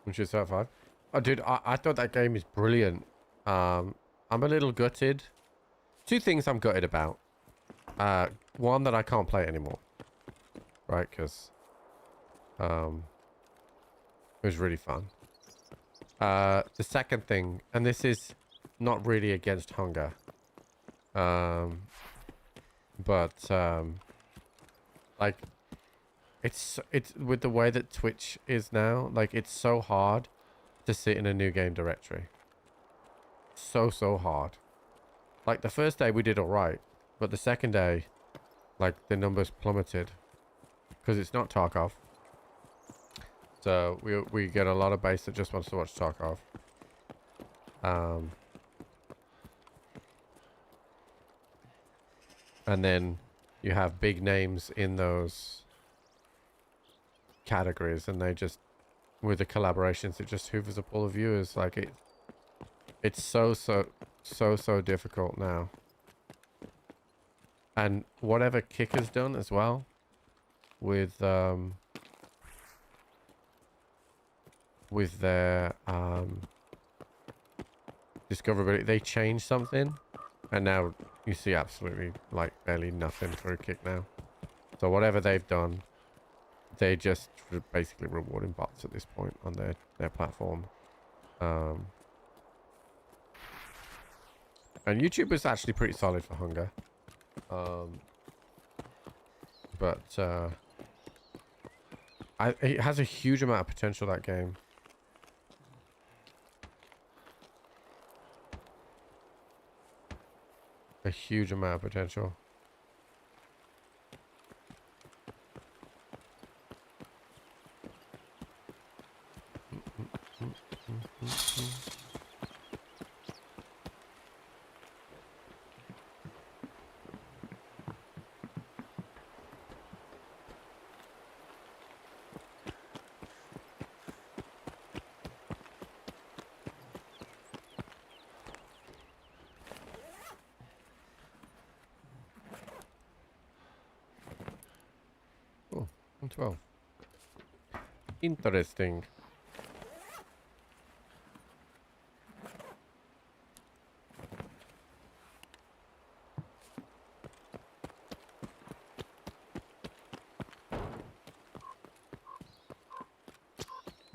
Speaker 2: Which is top 5. Oh, dude, I thought that game is brilliant. I'm a little gutted. Two things I'm gutted about. One, that I can't play it anymore. Right, because it was really fun. The second thing, and this is not really against hunger. Like, it's with the way that Twitch is now, like, it's so hard to sit in a new game directory. So hard. Like, the first day we did alright, but the second day, like, the numbers plummeted. Because it's not Tarkov. So we get a lot of base that just wants to watch Tarkov. And then you have big names in those categories, and they just, with the collaborations, it just hoovers up all the viewers. Like, it's so difficult now. And whatever Kick has done as well with their discoverability, they changed something, and now you see absolutely like barely nothing through Kick now. So whatever they've done, they just basically rewarding bots at this point on their platform. And YouTube is actually pretty solid for hunger. It has a huge amount of potential, that game. A huge amount of potential. Oh, 12. Interesting.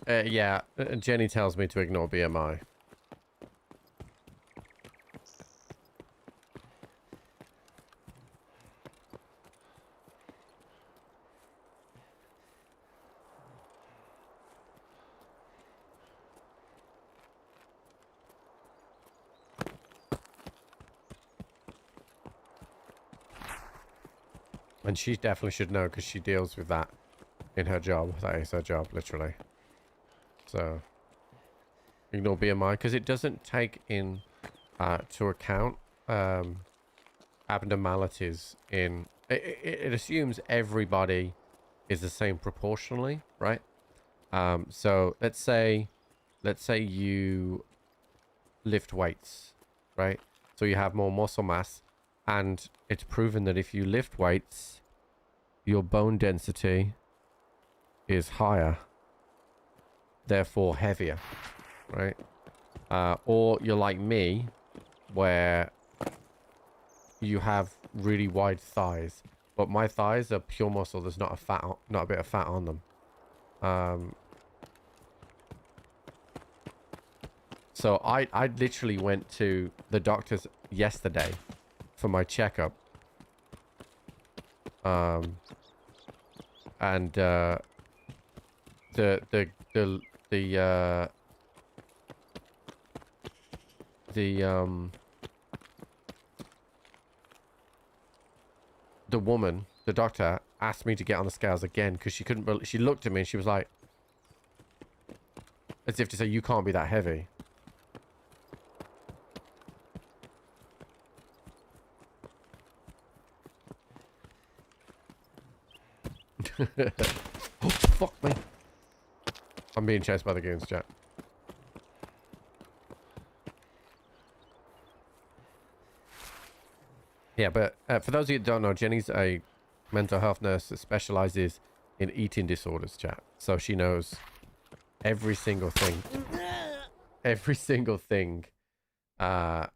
Speaker 2: Yeah, Jenny tells me to ignore BMI. And she definitely should know, because she deals with that in her job. That is her job, literally. So, ignore BMI, because it doesn't take in to account abnormalities in... It assumes everybody is the same proportionally, right? So, let's say you lift weights, right? So you have more muscle mass, and it's proven that if you lift weights, your bone density is higher, therefore heavier, right? Or you're like me, where you have really wide thighs, but my thighs are pure muscle. There's not a bit of fat on them. So I literally went to the doctor's yesterday for my checkup, And the woman, the doctor, asked me to get on the scales again because she couldn't believe, she looked at me and she was like, as if to say, you can't be that heavy. Oh, fuck me. I'm being chased by the goons, chat. Yeah, but for those of you that don't know, Jenny's a mental health nurse that specializes in eating disorders, chat. So she knows every single thing. Every single thing about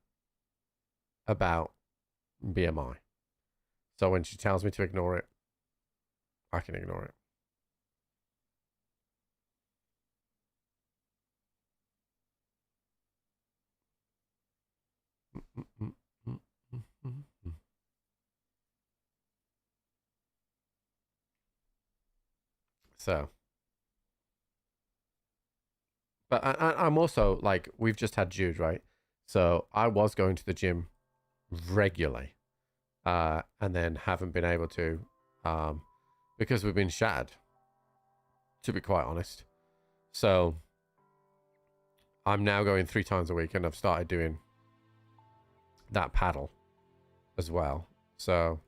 Speaker 2: BMI. So when she tells me to ignore it, I can ignore it. So, but I'm also like, we've just had Jude, right? So I was going to the gym regularly, and then haven't been able to, because we've been shattered, to be quite honest. So I'm now going 3 times a week, and I've started doing that paddle as well. So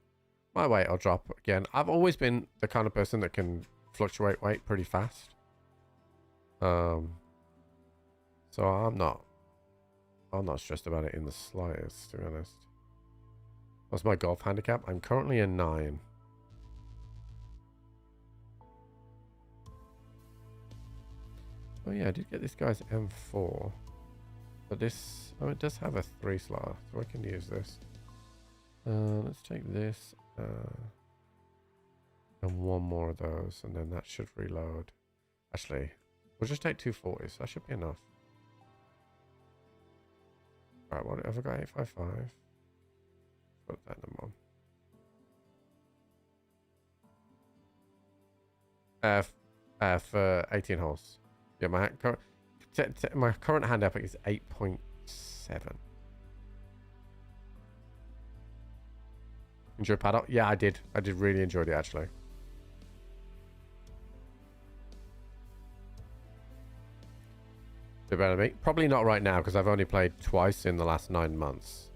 Speaker 2: my weight will drop again. I've always been the kind of person that can fluctuate weight pretty fast. So I'm not stressed about it in the slightest, to be honest. What's my golf handicap? I'm currently a 9. Oh yeah, I did get this guy's M4. But this, oh, it does have a 3 slot, so I can use this. Let's take this, and 1 more of those, and then that should reload. Actually, we'll just take 240s. That should be enough. Alright, what have I got? 855. Put that in the mod. For 18 holes. Yeah, my current hand epic is 8.7. Enjoy paddle? Yeah, I did. I did really enjoy it, actually. Do better than me? Probably not right now, because I've only played twice in the last 9 months.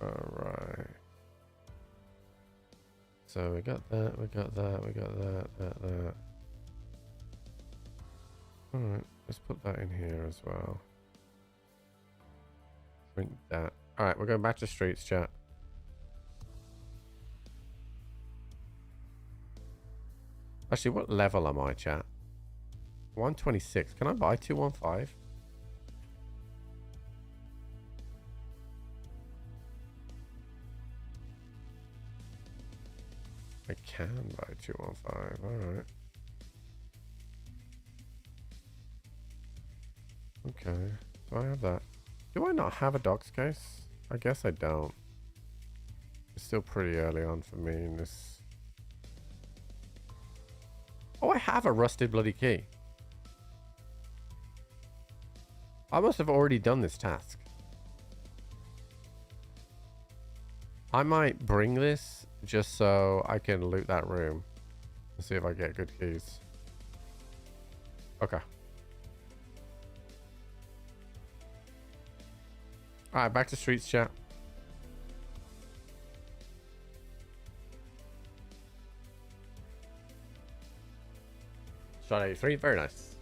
Speaker 2: Alright. So we got that, we got that, we got that. Alright, let's put that in here as well. Print that. Alright, we're going back to streets, chat. Actually, what level am I, chat? 126. Can I buy 215? I can buy 215. Alright. Okay. Do I have that? Do I not have a docs case? I guess I don't. It's still pretty early on for me in this. Oh, I have a rusted bloody key. I must have already done this task. I might bring this just so I can loot that room and see if I get good keys. Okay. Alright, back to streets, chat. Shot 83, very nice.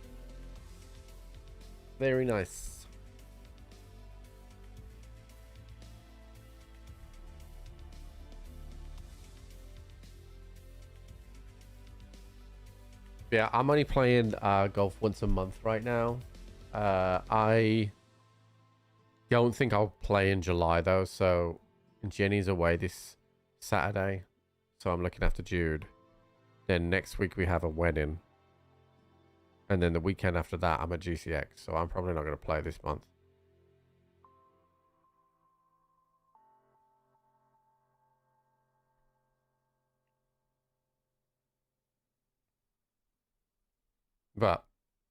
Speaker 2: Very nice. Yeah, I'm only playing golf once a month right now. I don't think I'll play in July though, so Jenny's away this Saturday, so I'm looking after Jude. Then next week we have a wedding, and then the weekend after that I'm at GCX, so I'm probably not going to play this month. But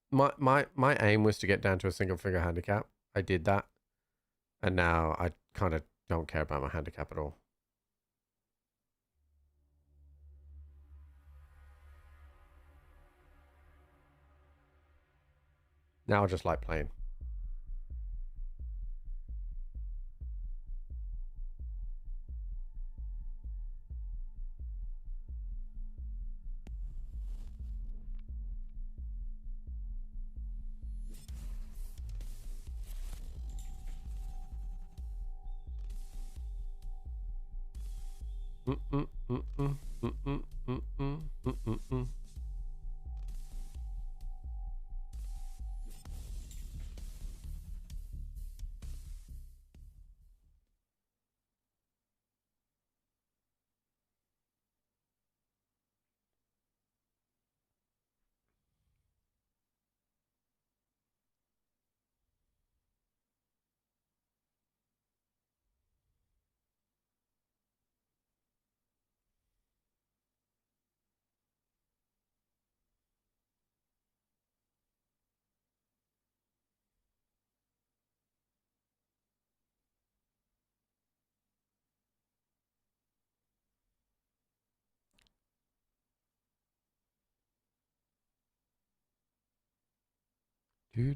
Speaker 2: my aim was to get down to a single figure handicap. I did that. And now I kind of don't care about my handicap at all. Now I just like playing. Let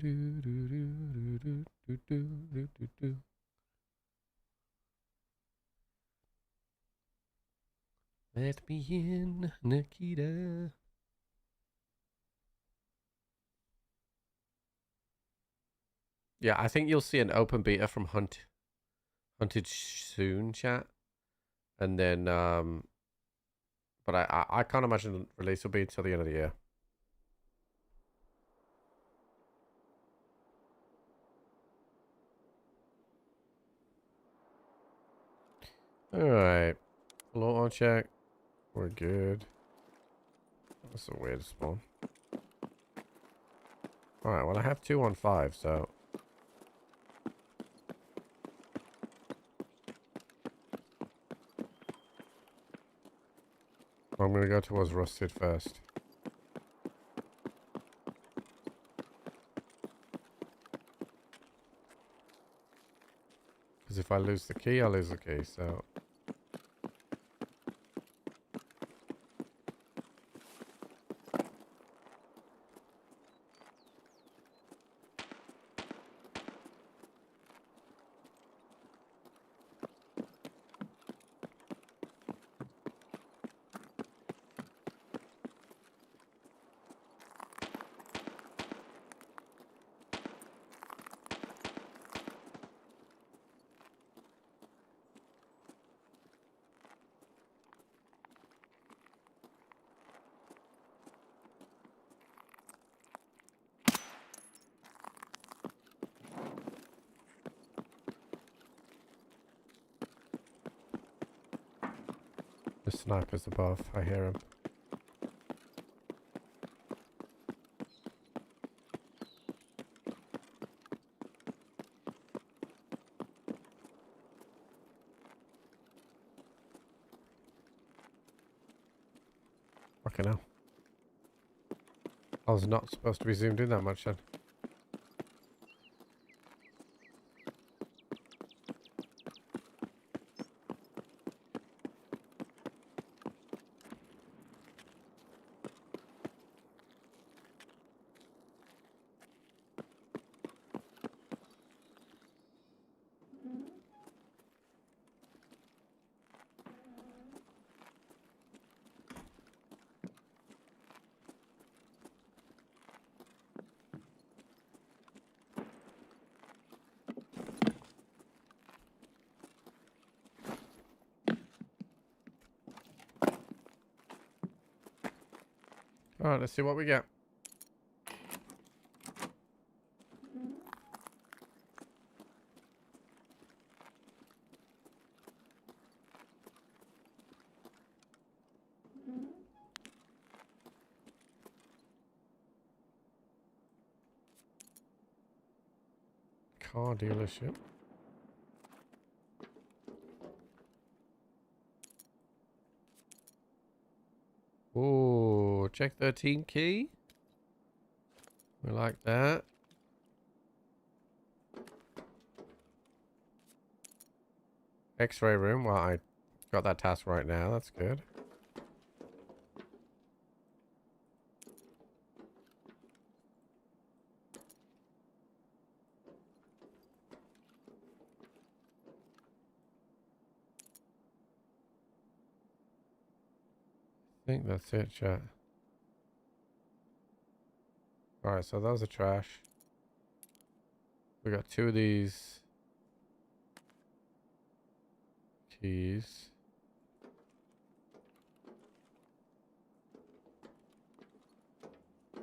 Speaker 2: me in, Nikita. Yeah, I think you'll see an open beta from Hunted soon, chat. And then, but I can't imagine the release will be until the end of the year. Alright. Low on check. We're good. That's a weird spawn. Alright, well I have 2 on 5, so... I'm gonna go towards Rusted first. Because if I lose the key, I lose the key, so... The sniper's above. I hear him. Okay, now. I was not supposed to be zoomed in that much then. Alright, let's see what we get. Car dealership. Oh, check 13 key. We like that. X-ray room. Well, I got that task right now. That's good. I think that's it, chat. Alright, so those are trash. We got 2 of these keys. I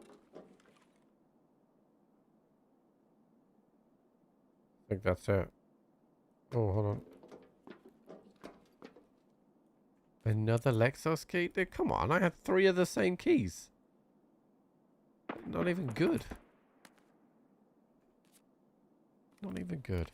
Speaker 2: think that's it. Oh, hold on. Another Lexos key? Dude, come on. I had 3 of the same keys. Not even good. Not even good.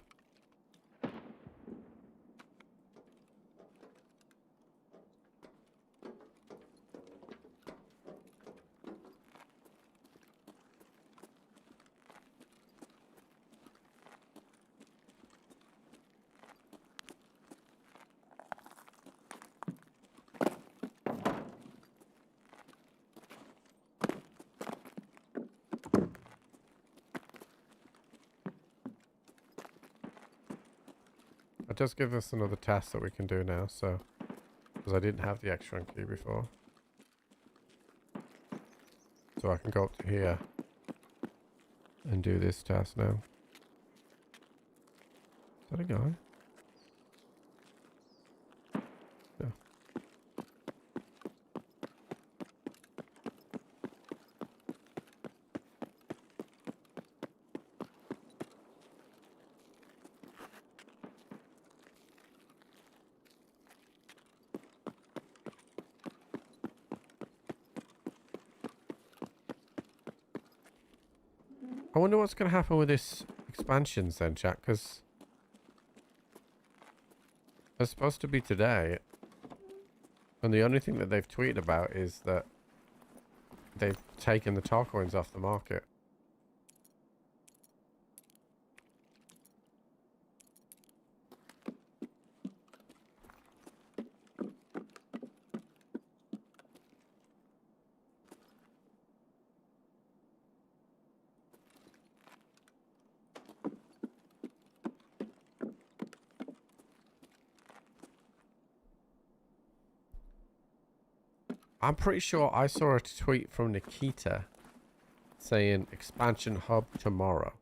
Speaker 2: It does give us another task that we can do now, so... Because I didn't have the extra key before. So I can go up to here and do this task now. Is that a guy? Yeah. I wonder what's going to happen with this expansions then, chat, because it's supposed to be today, and the only thing that they've tweeted about is that they've taken the tar coins off the market. I'm pretty sure I saw a tweet from Nikita saying expansion hub tomorrow.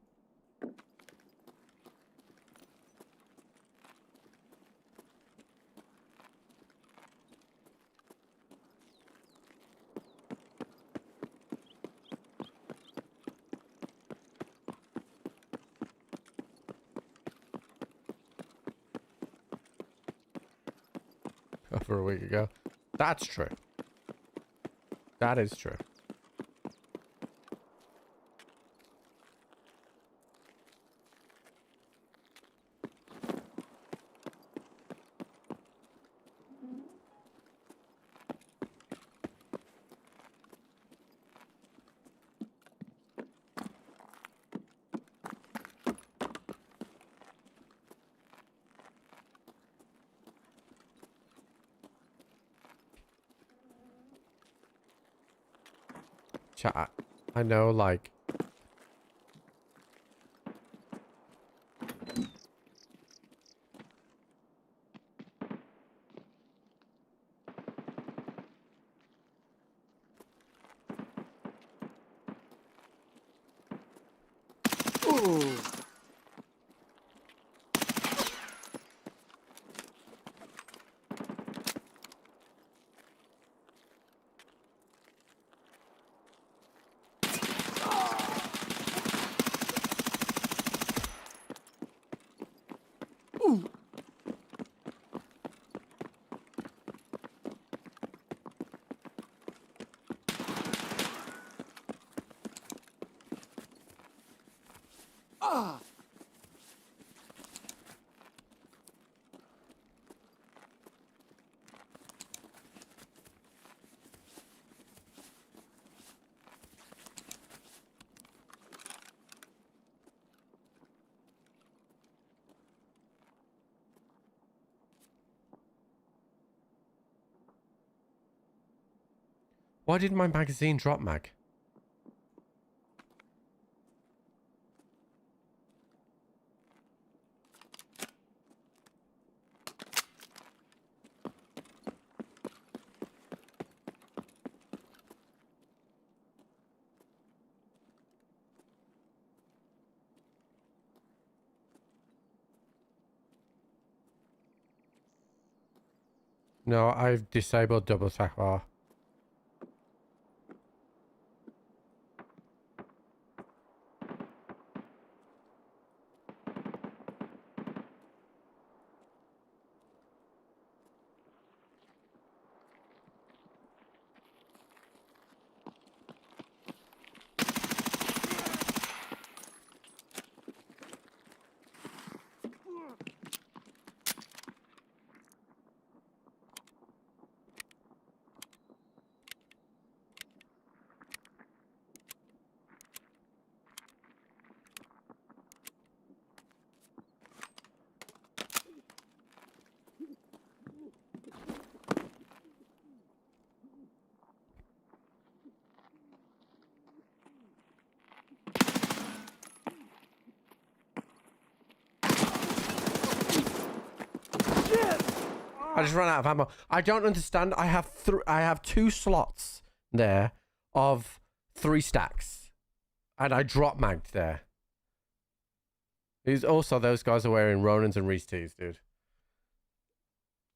Speaker 2: Over a week ago. That's true. That is true. Chat, I know, like... Why did my magazine drop mag? No, I've disabled double tack bar. I just ran out of ammo. I don't understand. I have 2 slots there of 3 stacks, and I drop magged there. Also, those guys are wearing Ronins and Reese tees, dude.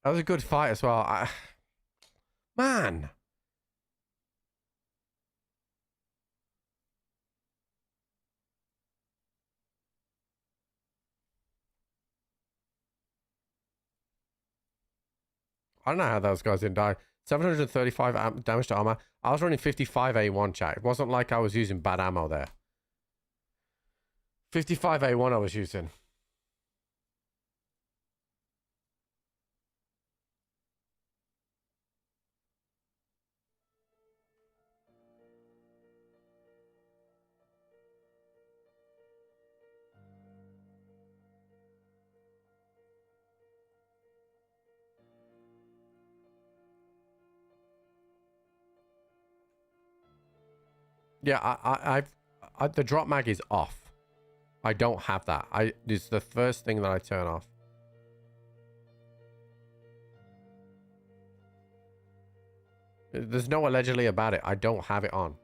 Speaker 2: That was a good fight as well. Man. I don't know how those guys didn't die. 735 damage to armor. I was running 55A1, chat. It wasn't like I was using bad ammo there. 55A1 I was using. Yeah, the drop mag is off. I don't have that. It's the first thing that I turn off. There's no allegedly about it. I don't have it on.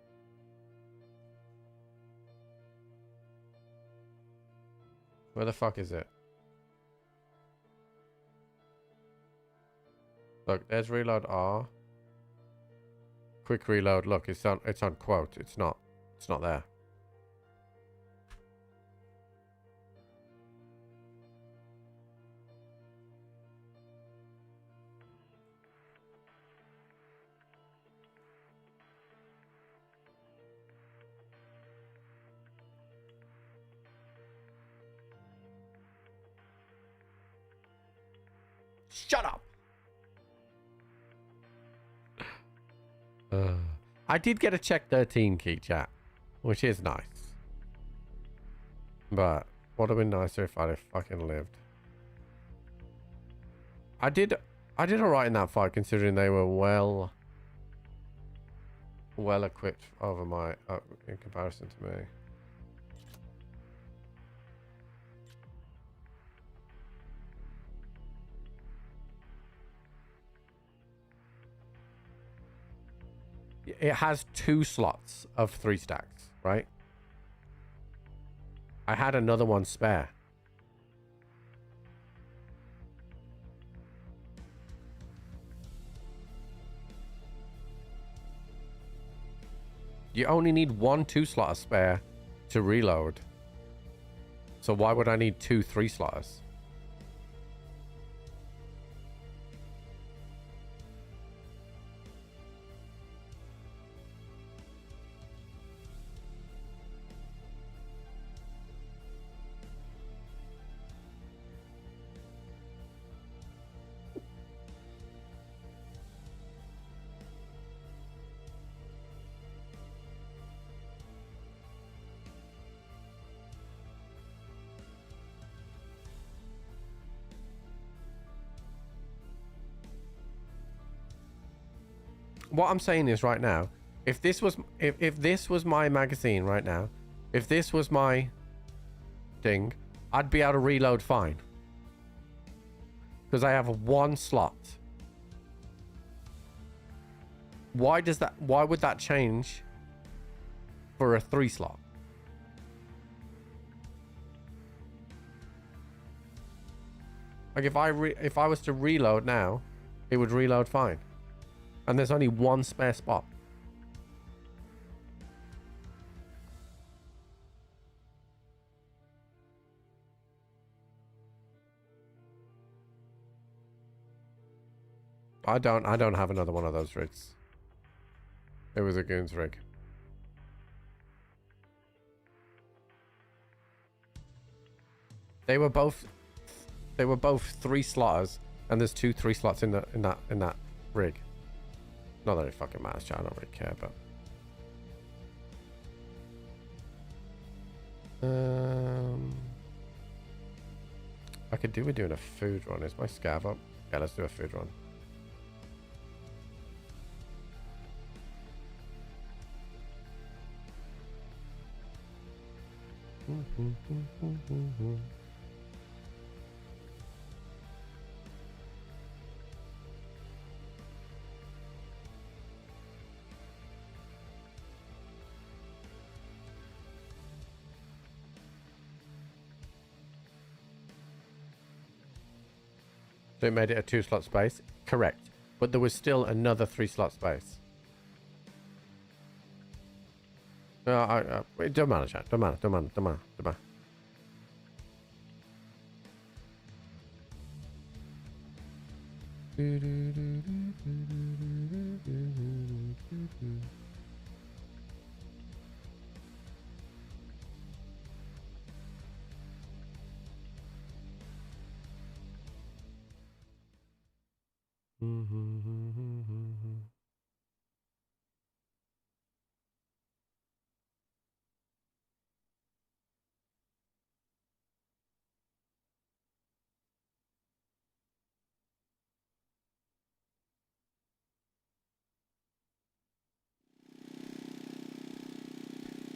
Speaker 2: Where the fuck is it? Look, there's reload R. Quick reload. Look, it's on quote. It's not there. Shut up. I did get a check 13 key, chat, which is nice. But would have been nicer if I'd have fucking lived. I did alright in that fight, considering they were well equipped over my in comparison to me. It has 2 slots of 3 stacks, right? I had another one spare. You only need 1 2-slotter spare to reload. So why would I need 2 3-slotters? What I'm saying is right now, if this was my magazine right now, if this was my thing, I'd be able to reload fine. Because I have one slot. Why would that change for a 3 slot? Like if I was to reload now, it would reload fine. And there's only one spare spot. I don't have another one of those rigs. It was a goons rig. They were both 3 slotters, and there's 2 3 slots in that rig. Not that it fucking matters, chat. I don't really care, but I could do with doing a food run. Is my scav up? Yeah, let's do a food run. So it made it a 2 slot space? Correct. But there was still another 3 slot space. No, it don't matter, chat. Don't matter.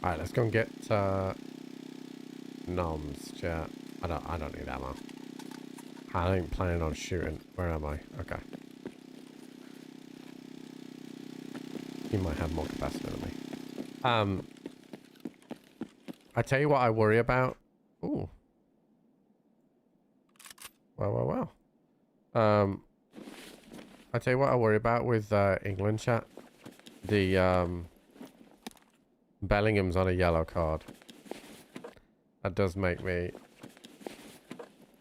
Speaker 2: Alright, let's go and get noms, chat. I don't need ammo. I ain't planning on shooting. Where am I? Okay. He might have more capacity than me. I tell you what I worry about. Ooh. Well. I tell you what I worry about with England, chat. The Bellingham's on a yellow card. That does make me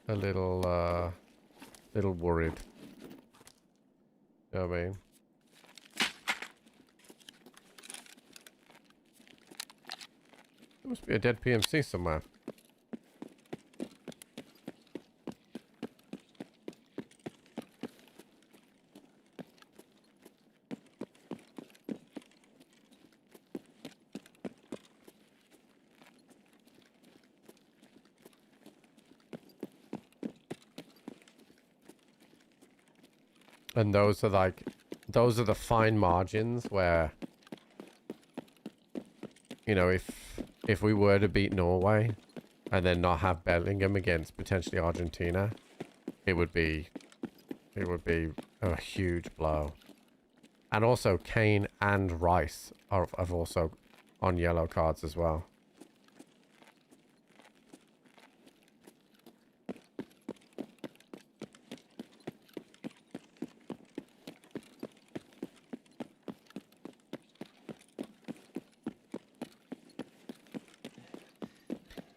Speaker 2: a little worried. You know what I mean? There must be a dead PMC somewhere. And those are the fine margins where, you know, if we were to beat Norway and then not have Bellingham against potentially Argentina, it would be a huge blow. And also Kane and Rice are also on yellow cards as well.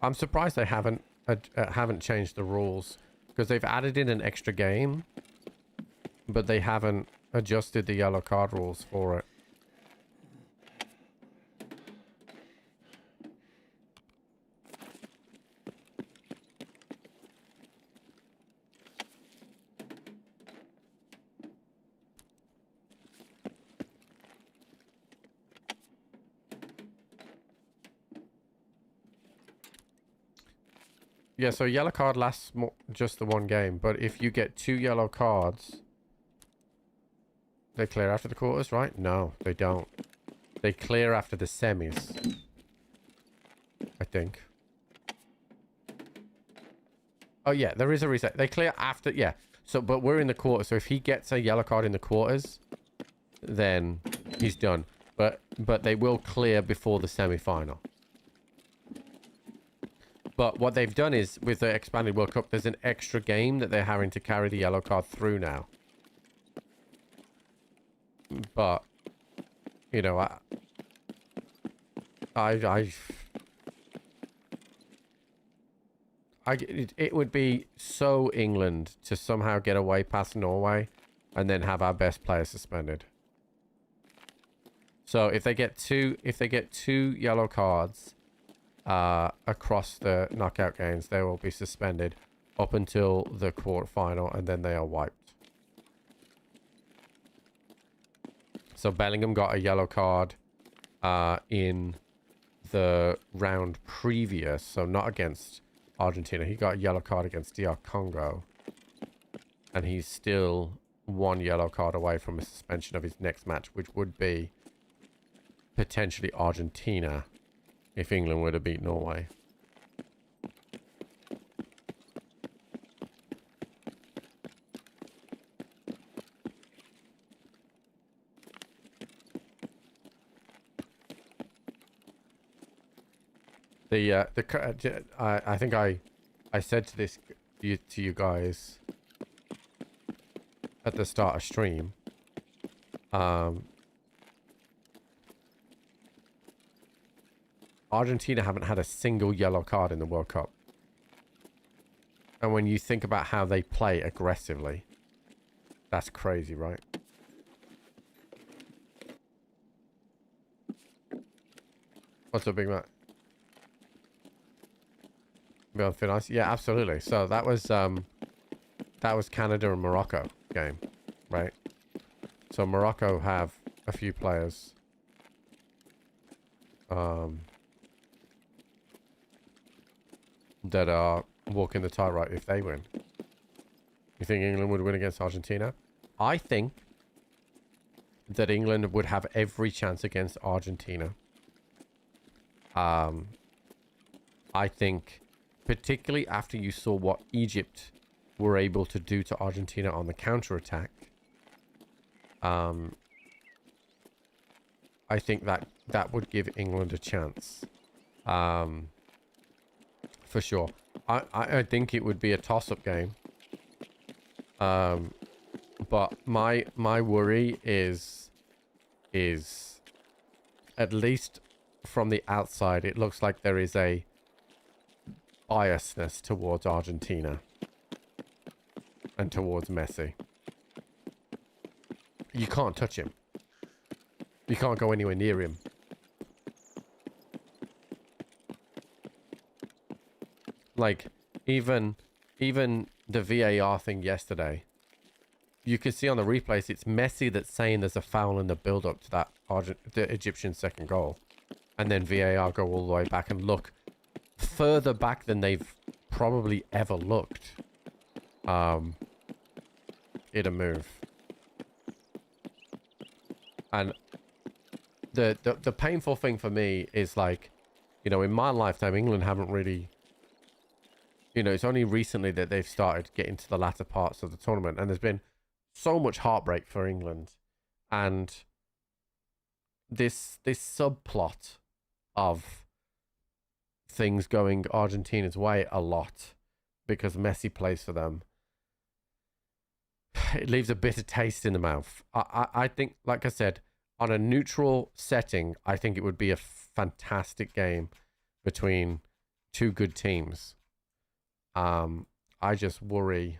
Speaker 2: I'm surprised they haven't changed the rules, because they've added in an extra game, but they haven't adjusted the yellow card rules for it. Yeah, so yellow card lasts just the 1 game, but if you get 2 yellow cards, they clear after the quarters, right? No, they don't. They clear after the semis, I think. Oh yeah, there is a reset. They clear after, yeah. So, but we're in the quarters. So if he gets a yellow card in the quarters, then he's done. But they will clear before the semi-final. But what they've done is, with the expanded World Cup, there's an extra game that they're having to carry the yellow card through now. But, you know, it would be so England to somehow get away past Norway and then have our best player suspended. So if they get two yellow cards across the knockout games, they will be suspended up until the quarterfinal, and then they are wiped. So Bellingham got a yellow card in the round previous, so not against Argentina. He got a yellow card against DR Congo, and he's still one yellow card away from a suspension of his next match, which would be potentially Argentina if England were to beat Norway. I think I said to you guys at the start of stream, Argentina haven't had a single yellow card in the World Cup. And when you think about how they play aggressively, that's crazy, right? What's up, Big Mac? Beyond Thin Ice? Yeah, absolutely. So that was Canada and Morocco game, right? So Morocco have a few players that are walking the tightrope if they win. You think England would win against Argentina? I think that England would have every chance against Argentina. I think, particularly after you saw what Egypt were able to do to Argentina on the counter-attack, I think that would give England a chance. For sure. I think it would be a toss-up game. But my worry is at least from the outside, it looks like there is a biasness towards Argentina and towards Messi. You can't touch him. You can't go anywhere near him. Like, even the VAR thing yesterday, you can see on the replays, it's Messi that's saying there's a foul in the build-up to that the Egyptian second goal. And then VAR go all the way back and look further back than they've probably ever looked. In a move. And the painful thing for me is, like, you know, in my lifetime, England haven't really... You know, it's only recently that they've started getting to the latter parts of the tournament. And there's been so much heartbreak for England. And this subplot of things going Argentina's way a lot because Messi plays for them, it leaves a bitter taste in the mouth. I think, like I said, on a neutral setting, I think it would be a fantastic game between two good teams. I just worry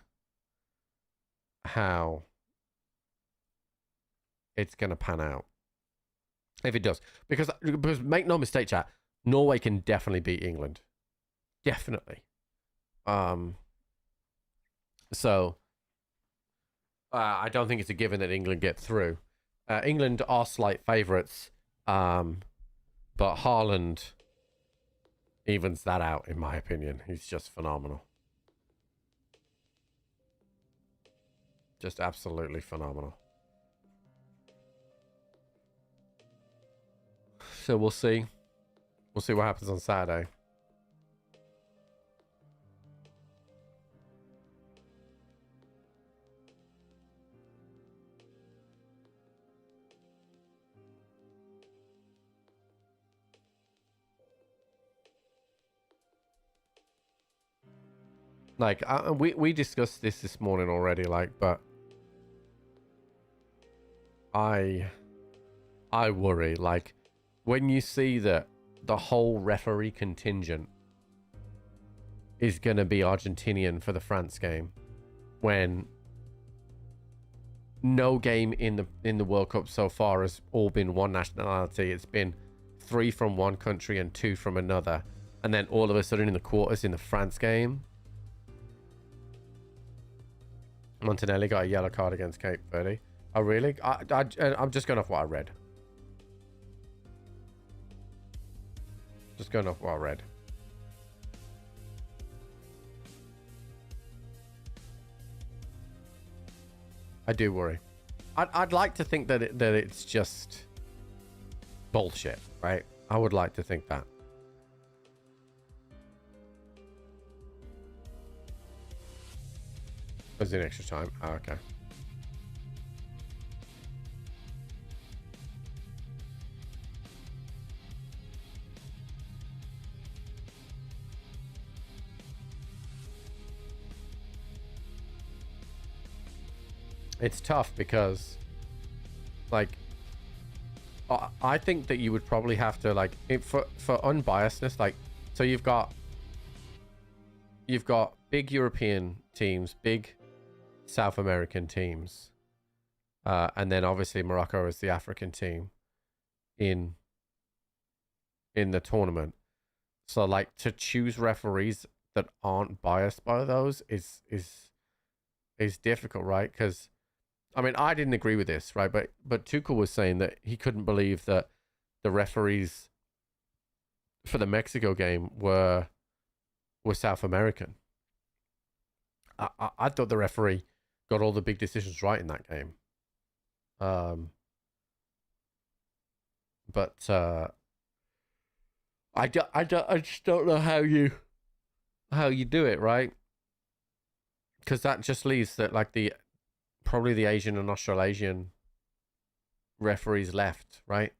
Speaker 2: how it's going to pan out. If it does. Because make no mistake, chat, Norway can definitely beat England. Definitely. So, I don't think it's a given that England get through. England are slight favourites. But Haaland evens that out, in my opinion. He's just phenomenal. Just absolutely phenomenal. So we'll see. We'll see what happens on Saturday. Like, we discussed this morning already, like, but I worry, like, when you see that the whole referee contingent is going to be Argentinian for the France game, when no game in the World Cup so far has all been one nationality. It's been 3 from one country and 2 from another, and then all of a sudden in the quarters in the France game, Montanelli got a yellow card against Cape Verde. Oh, really? I'm just going off what I read. Just going off what I read. I do worry. I'd like to think that it's just bullshit, right? I would like to think that. Was it extra time? Oh, okay. It's tough because, like, I think that you would probably have to, like, for unbiasedness, like, so you've got big European teams, big South American teams, and then obviously Morocco is the African team in the tournament. So, like, to choose referees that aren't biased by those is difficult, right? Because, I mean, I didn't agree with this, right? But Tuchel was saying that he couldn't believe that the referees for the Mexico game were South American. I thought the referee got all the big decisions right in that game. But I just don't know how you do it, right? Because that just leaves that, like, probably the Asian and Australasian referees left, right?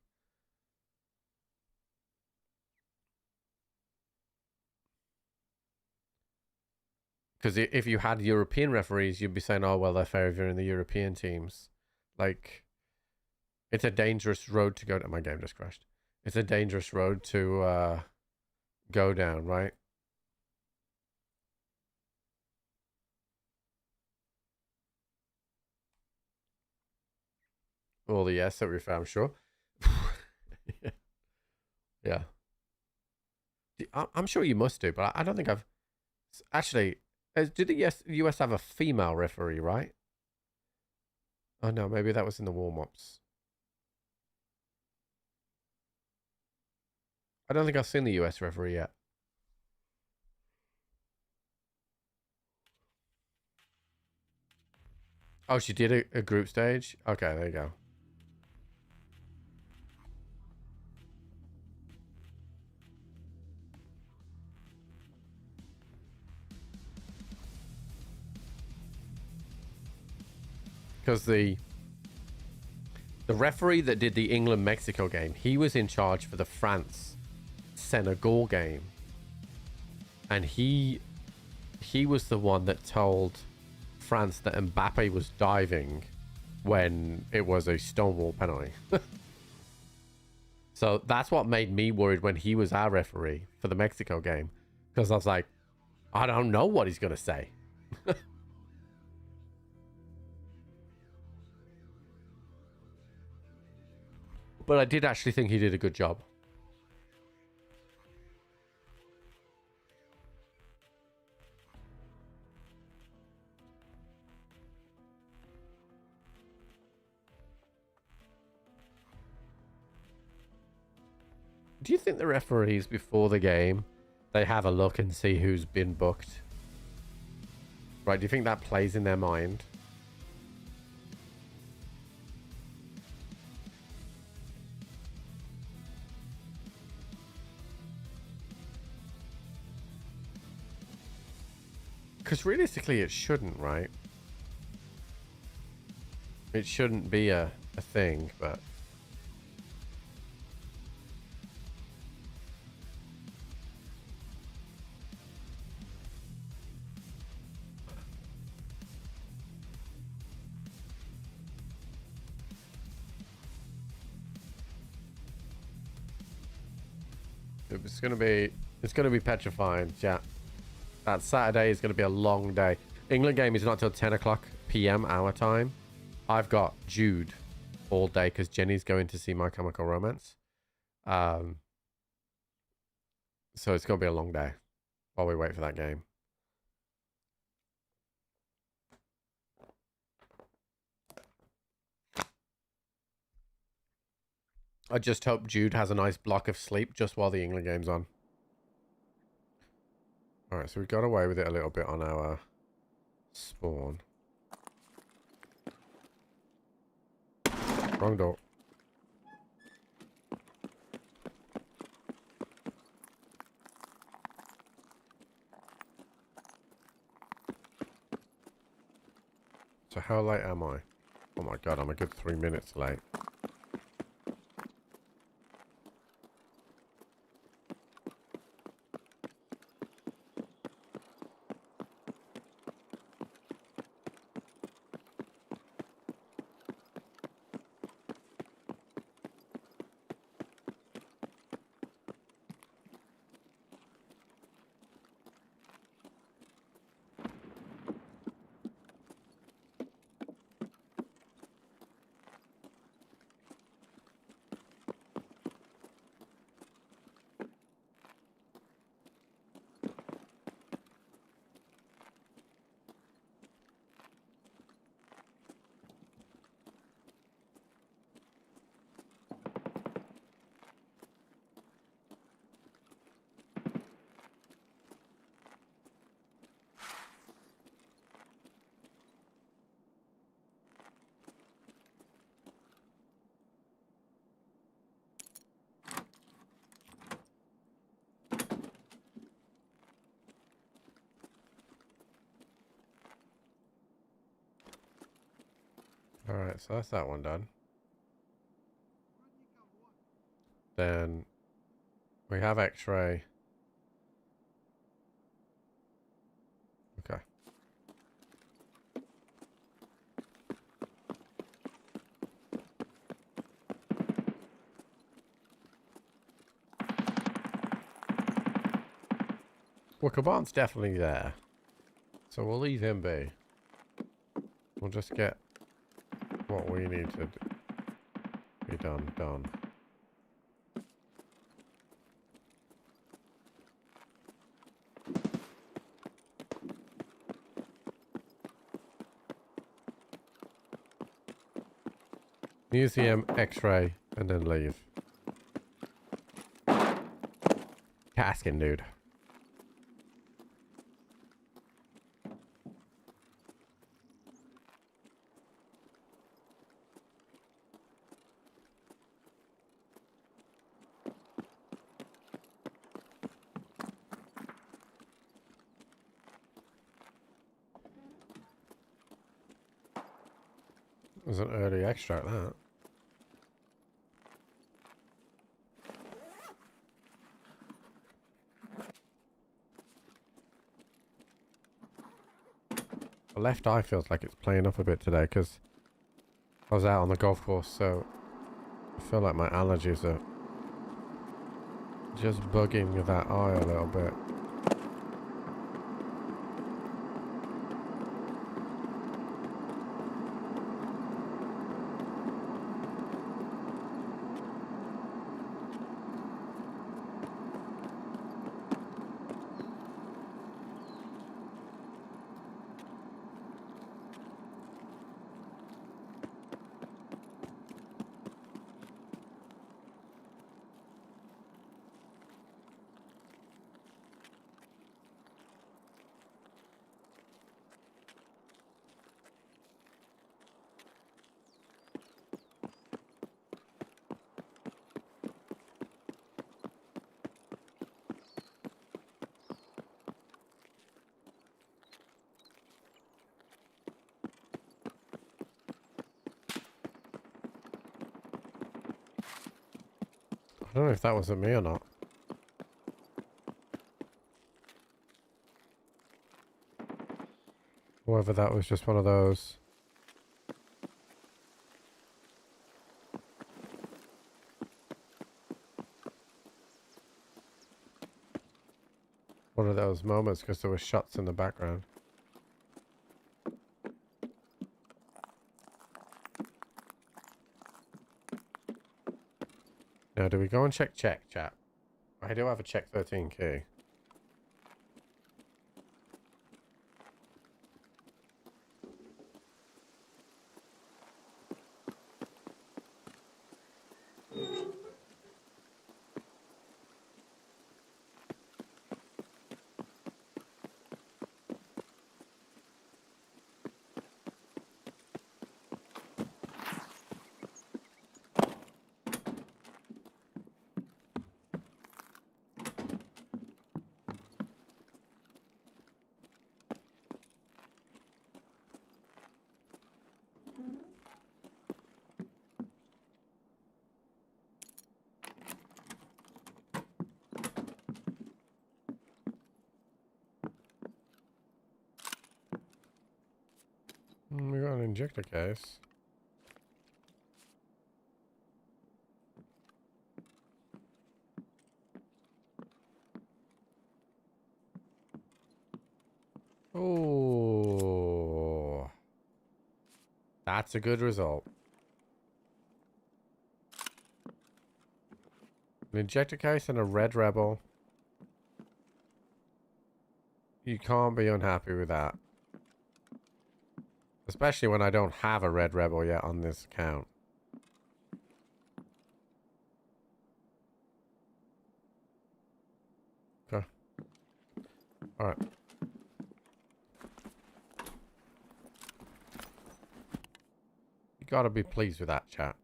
Speaker 2: Because if you had European referees, you'd be saying, oh, well, they're favoring the European teams. Like, it's a dangerous road to go down. My game just crashed. It's a dangerous road to go down, right? All the yes that we found, I'm sure. Yeah. I'm sure you must do, but I don't think I've... Actually, did the US have a female referee, right? Oh, no, maybe that was in the warm-ups. I don't think I've seen the US referee yet. Oh, she did a group stage? Okay, there you go. Because the referee that did the England-Mexico game, he was in charge for the France-Senegal game. And he was the one that told France that Mbappe was diving when it was a stonewall penalty. So that's what made me worried when he was our referee for the Mexico game. Because I was like, I don't know what he's going to say. But I did actually think he did a good job. Do you think the referees before the game, they have a look and see who's been booked? Right, do you think that plays in their mind? Because realistically, it shouldn't, right? It shouldn't be a thing, but... It's gonna be petrifying, chat. That Saturday is gonna be a long day. England game is not till 10 o'clock PM our time. I've got Jude all day because Jenny's going to see My Chemical Romance. So it's gonna be a long day while we wait for that game. I just hope Jude has a nice block of sleep just while the England game's on. Alright, so we got away with it a little bit on our spawn. Wrong door. So how late am I? Oh my god, I'm a good 3 minutes late. Alright, so that's that one done. Then we have X-ray. Okay. Well, Kaban's definitely there. So we'll leave him be. We'll just get what we need to be done. Museum, X-ray, and then leave. Tasking, dude. It was an early extract, that. The left eye feels like it's playing up a bit today because I was out on the golf course, so I feel like my allergies are just bugging that eye a little bit. I don't know if that was at me or not. Whether that was just one of those. One of those moments because there were shots in the background. Now, do we go and check chat? I do have a check 13 key. We got an injector case. Oh, that's a good result. An injector case and a red rebel. You can't be unhappy with that. Especially when I don't have a red rebel yet on this account. Okay. Alright. You gotta be pleased with that, chat.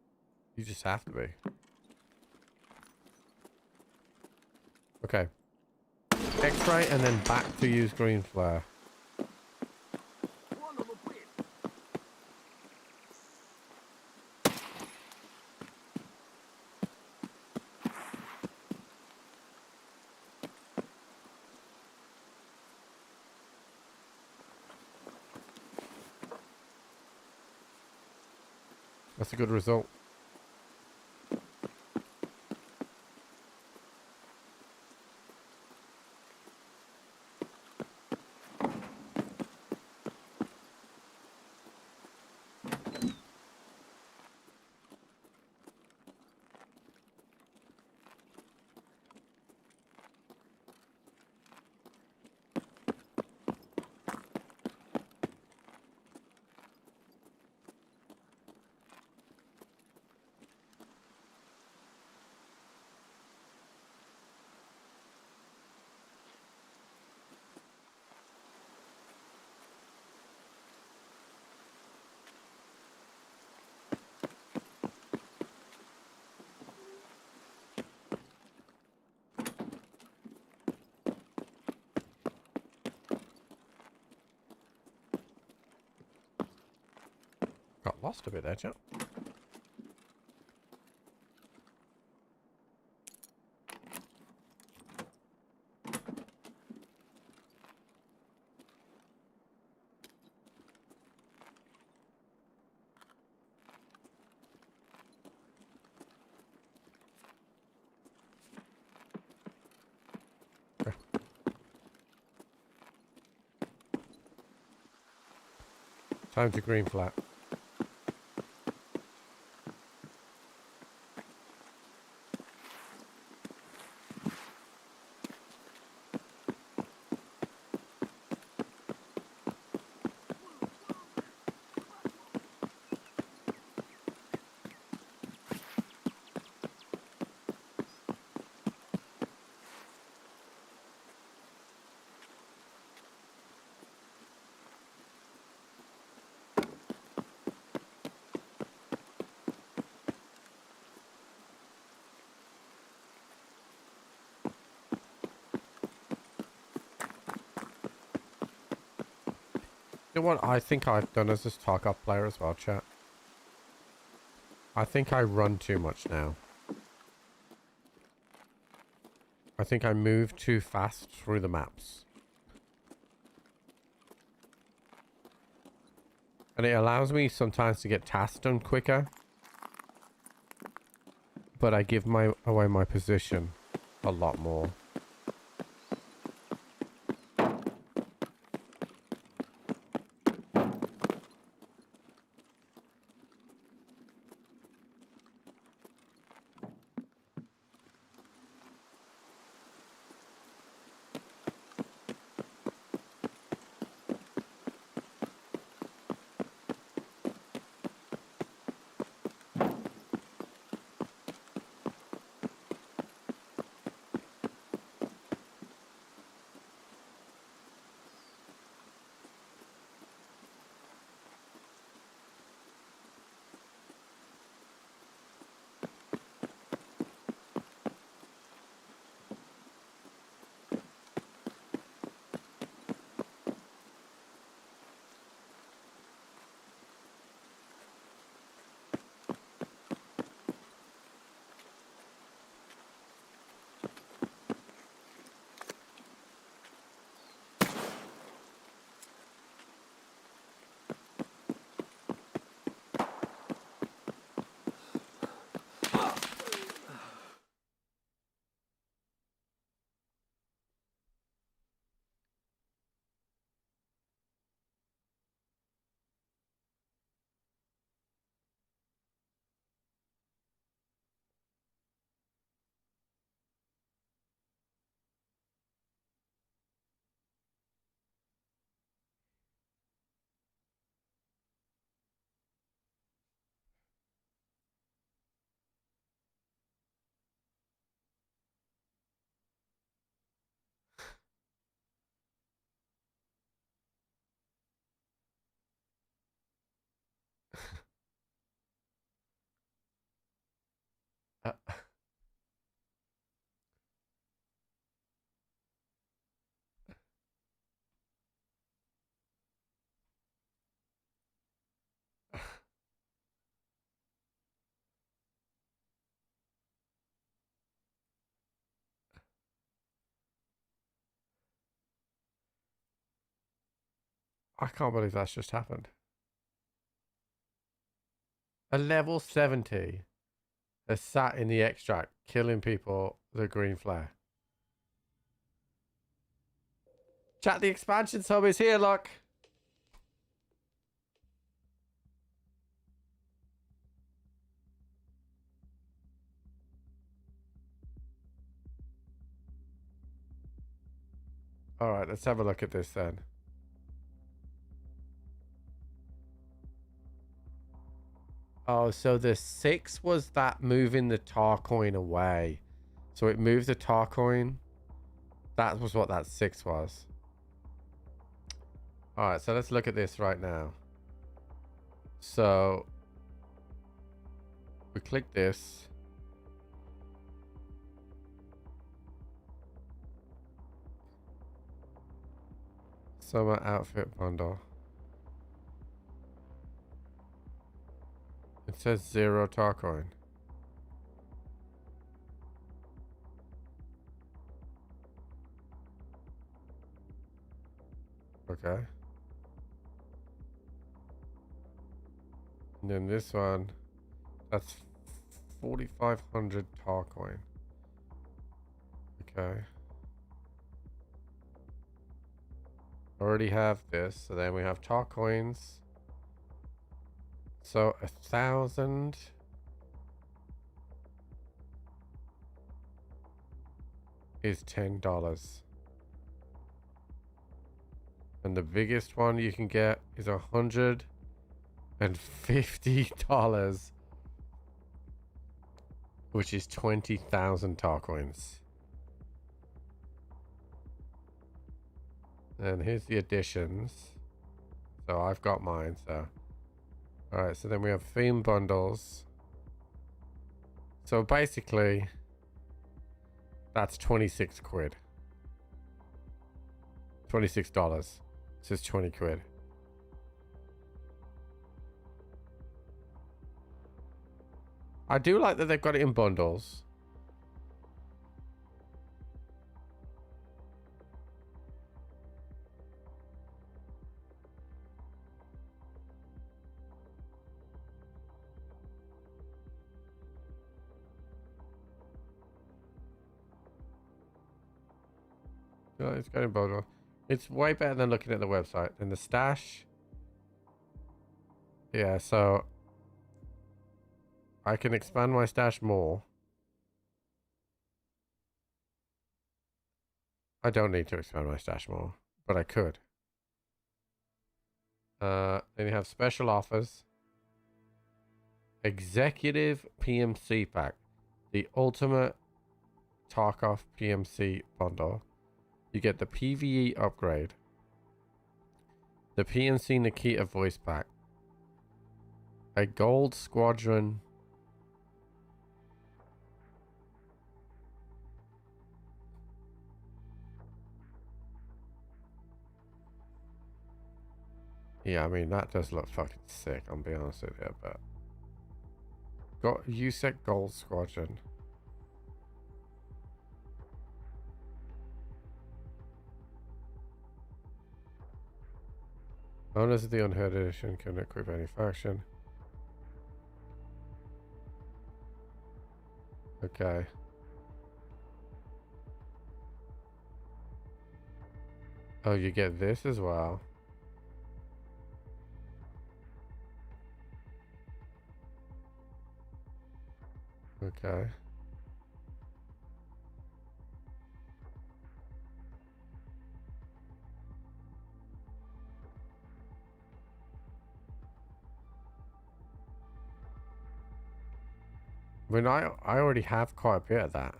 Speaker 2: You just have to be. Okay. X-ray and then back to use green flare. That's a good result. Got lost a bit there, chat. Okay. Time to green flat. You know what I think I've done as this Tarkov player as well, chat? I think I run too much now. I think I moved too fast through the maps. And it allows me sometimes to get tasks done quicker. But I give away my position a lot more. Uh, I can't believe that's just happened. A level 70 has sat in the extract, killing people with a green flare. Chat, the expansion sub is here, look. Alright, let's have a look at this then. Oh, so the 6 was that moving the tar coin away. So it moved the tar coin. That was what that 6 was. Alright, so let's look at this right now. So we click this. Summer outfit bundle. It says 0 tar coin. Okay. And then this one, that's 4,500 tar coin. Okay. Already have this, so then we have tar coins. So 1,000 is $10. And the biggest one you can get is $150, which is 20,000 tar coins. And here's the additions. So I've got mine, so. Alright, so then we have theme bundles. So basically, that's 26 quid. $26. It says 20 quid. I do like that they've got it in bundles. It's going both ways. It's way better than looking at the website. And the stash. Yeah, so I can expand my stash more. I don't need to expand my stash more, but I could. Then you have special offers. Executive PMC pack. The ultimate Tarkov PMC bundle. You get the PvE upgrade. The PMC Nikita voice pack. A gold squadron. Yeah, I mean, that does look fucking sick, I'll be honest with you, but... Got USEC Gold Squadron. Owners of the Unheard Edition can equip any faction. Okay. Oh, you get this as well. Okay. I mean, I already have quite a bit of that.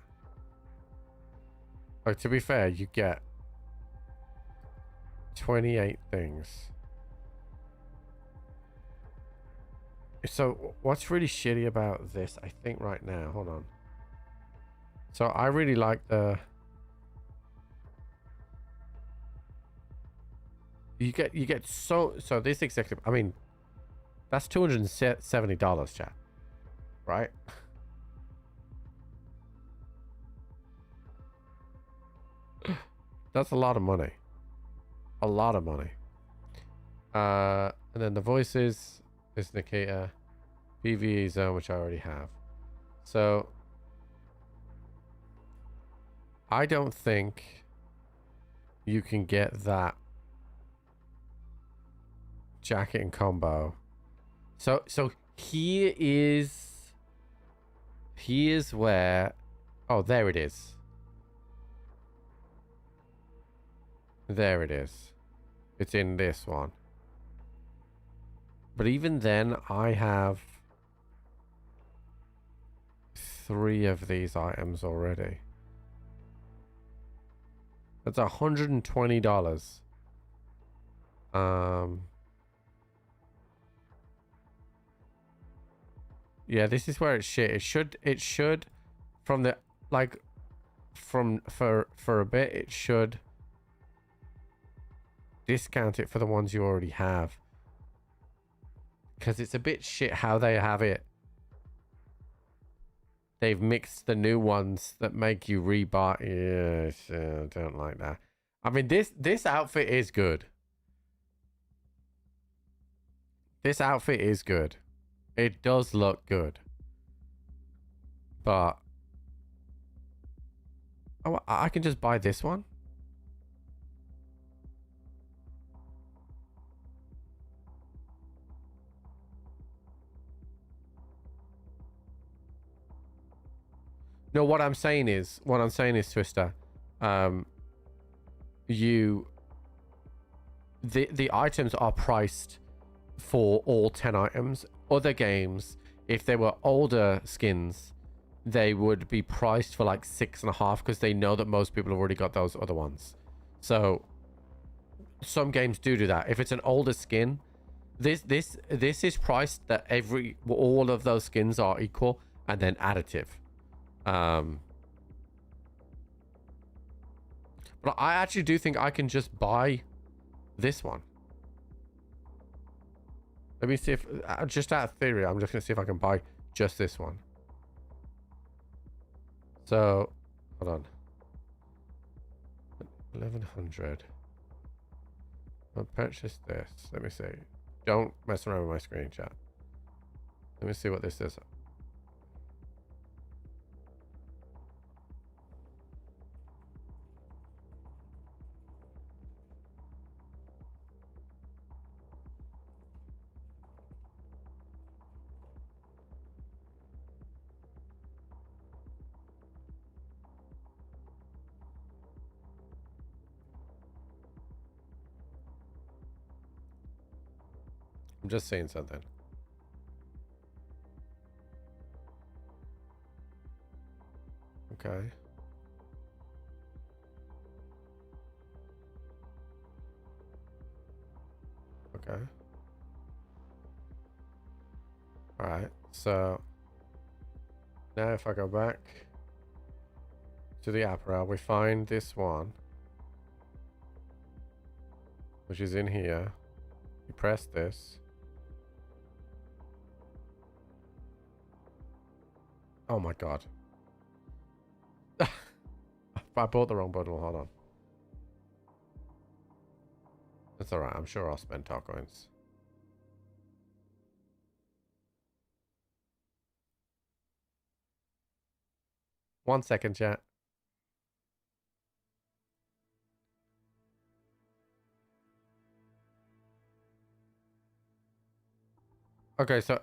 Speaker 2: Like, to be fair, you get 28 things. So, what's really shitty about this, I think, right now, hold on. So, I really like the... You get so this executive, I mean, that's $270, chat. Right? That's a lot of money. A lot of money. And then the voices is Nikita. PvE zone, which I already have. So I don't think you can get that jacket and combo. So here's where, oh, there it is. There it is. It's in this one. But even then, I have 3 of these items already. That's $120. Yeah, this is where it's shit. It should from the, like, for a bit, it should discount it for the ones you already have, because it's a bit shit how they have it. They've mixed the new ones that make you rebuy. Yes, I don't like that. I mean, this outfit is good. This outfit is good. It does look good. But oh, I can just buy this one. No, what I'm saying is, Twister, the items are priced for all 10 items. Other games, if they were older skins, they would be priced for like 6.5 because they know that most people have already got those other ones. So some games do that. If it's an older skin, this is priced that all of those skins are equal and then additive. But I actually do think I can just buy this one. Let me see if, just out of theory, I'm just gonna see if I can buy just this one. So, hold on. 1100. I'll purchase this. Let me see. Don't mess around with my screen, chat. Let me see what this is. I'm just seeing something. Okay. Okay. Alright, so now if I go back to the apparel, we find this one, which is in here. You press this. Oh my god. I bought the wrong bundle, hold on. That's alright, I'm sure I'll spend Tar coins. One second, chat. Okay, so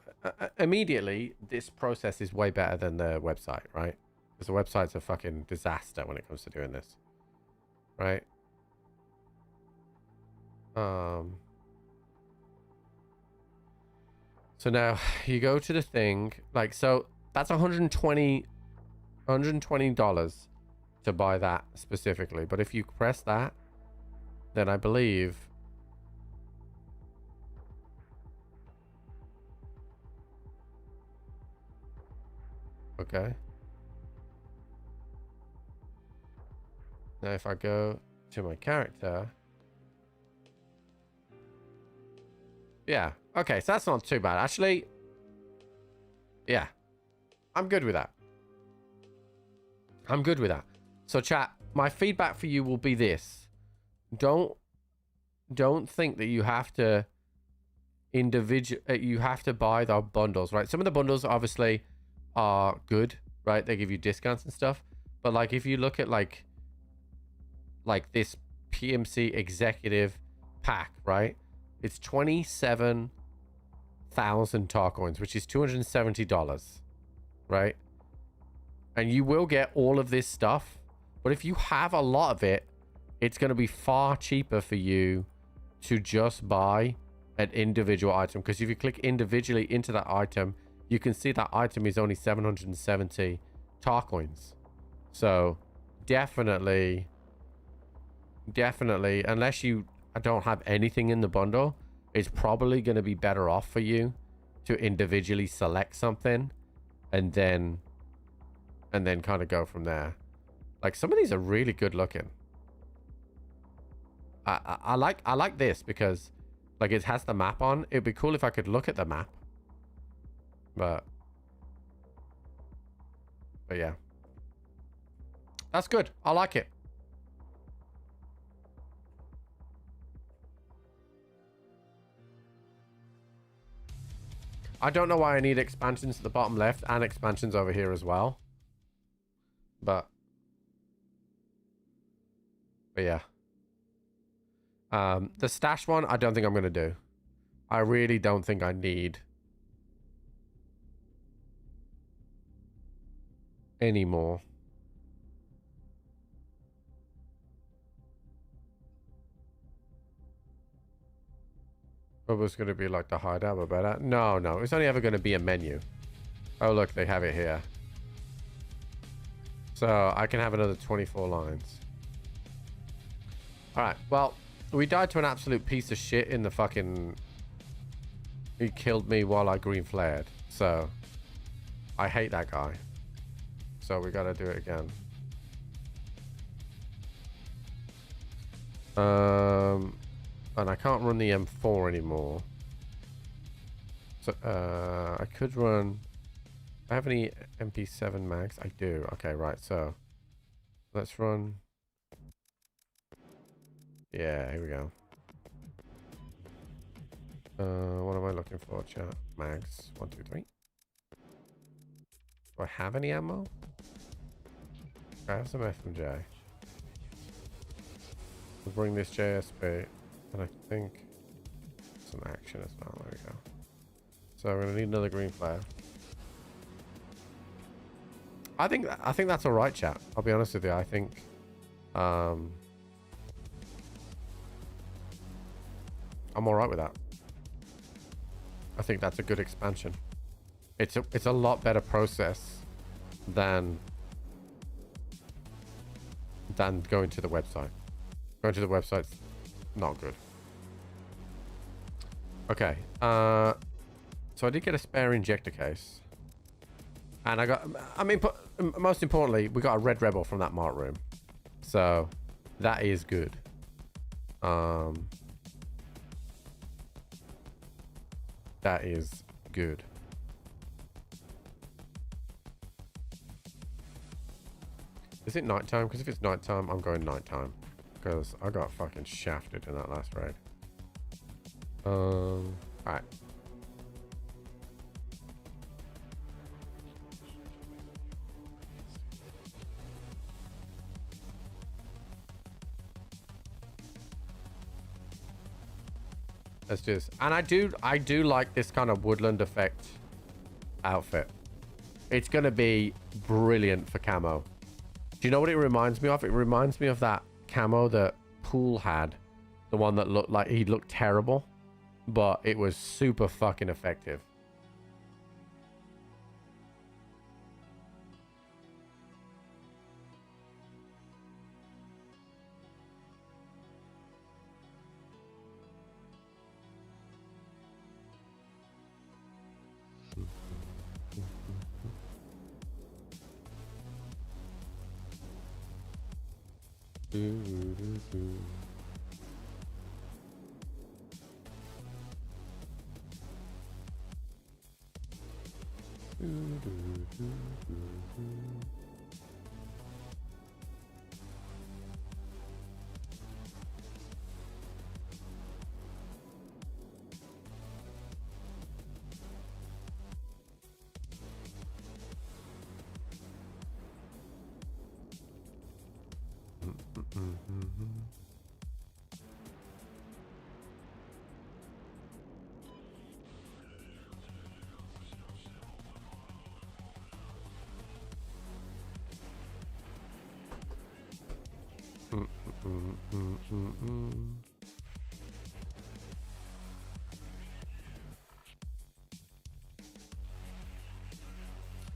Speaker 2: immediately, this process is way better than the website, right? Because the website's a fucking disaster when it comes to doing this, right? So now you go to the thing, like, so that's $120 to buy that specifically. But if you press that, then I believe okay. Now if I go to my character, yeah, okay, so that's not too bad actually. Yeah, I'm good with that. I'm good with that. So chat, my feedback for you will be this: don't think that you have to you have to buy the bundles, right? Some of the bundles obviously are good, right? They give you discounts and stuff, but like if you look at like this PMC executive pack, right? It's 27,000 tar coins, which is $270, right? And you will get all of this stuff, but if you have a lot of it, it's going to be far cheaper for you to just buy an individual item, because if you click individually into that item, you can see that item is only 770 tar coins. So definitely, unless you don't have anything in the bundle, it's probably going to be better off for you to individually select something and then kind of go from there. Like some of these are really good looking. I like this because like it has the map on. It'd be cool if I could look at the map, but yeah, that's good. I like it. I don't know why I need expansions at the bottom left and expansions over here as well. But yeah. The stash one, I don't think I'm going to do. I really don't think I need any more. It was going to be like the hideout, but better. No, it's only ever going to be a menu. Oh, look, they have it here. So I can have another 24 lines. All right, well, we died to an absolute piece of shit in the fucking... He killed me while I green flared. So I hate that guy. So we got to do it again. And I can't run the M4 anymore. So I could run... I have any MP7 mags? I do. Okay, right. So let's run... Yeah, here we go. What am I looking for, chat? Mags. 1, 2, 3. Do I have any ammo? I have some FMJ. We'll bring this JSP. And I think some action as well. There we go. So we're gonna need another green flare. I think that's all right, chat. I'll be honest with you. I think I'm all right with that. I think that's a good expansion. It's a lot better process than going to the website. Going to the website's not good. Okay. So I did get a spare injector case. And I got, I mean, most importantly, we got a red rebel from that mart room. So that is good. That is good. Is it nighttime? Because if it's nighttime, I'm going nighttime. Because I got fucking shafted in that last raid. Alright. Let's do this. And I do like this kind of woodland effect outfit. It's gonna be brilliant for camo. Do you know what it reminds me of? It reminds me of that camo that Pool had. The one that looked like he looked terrible, but it was super fucking effective.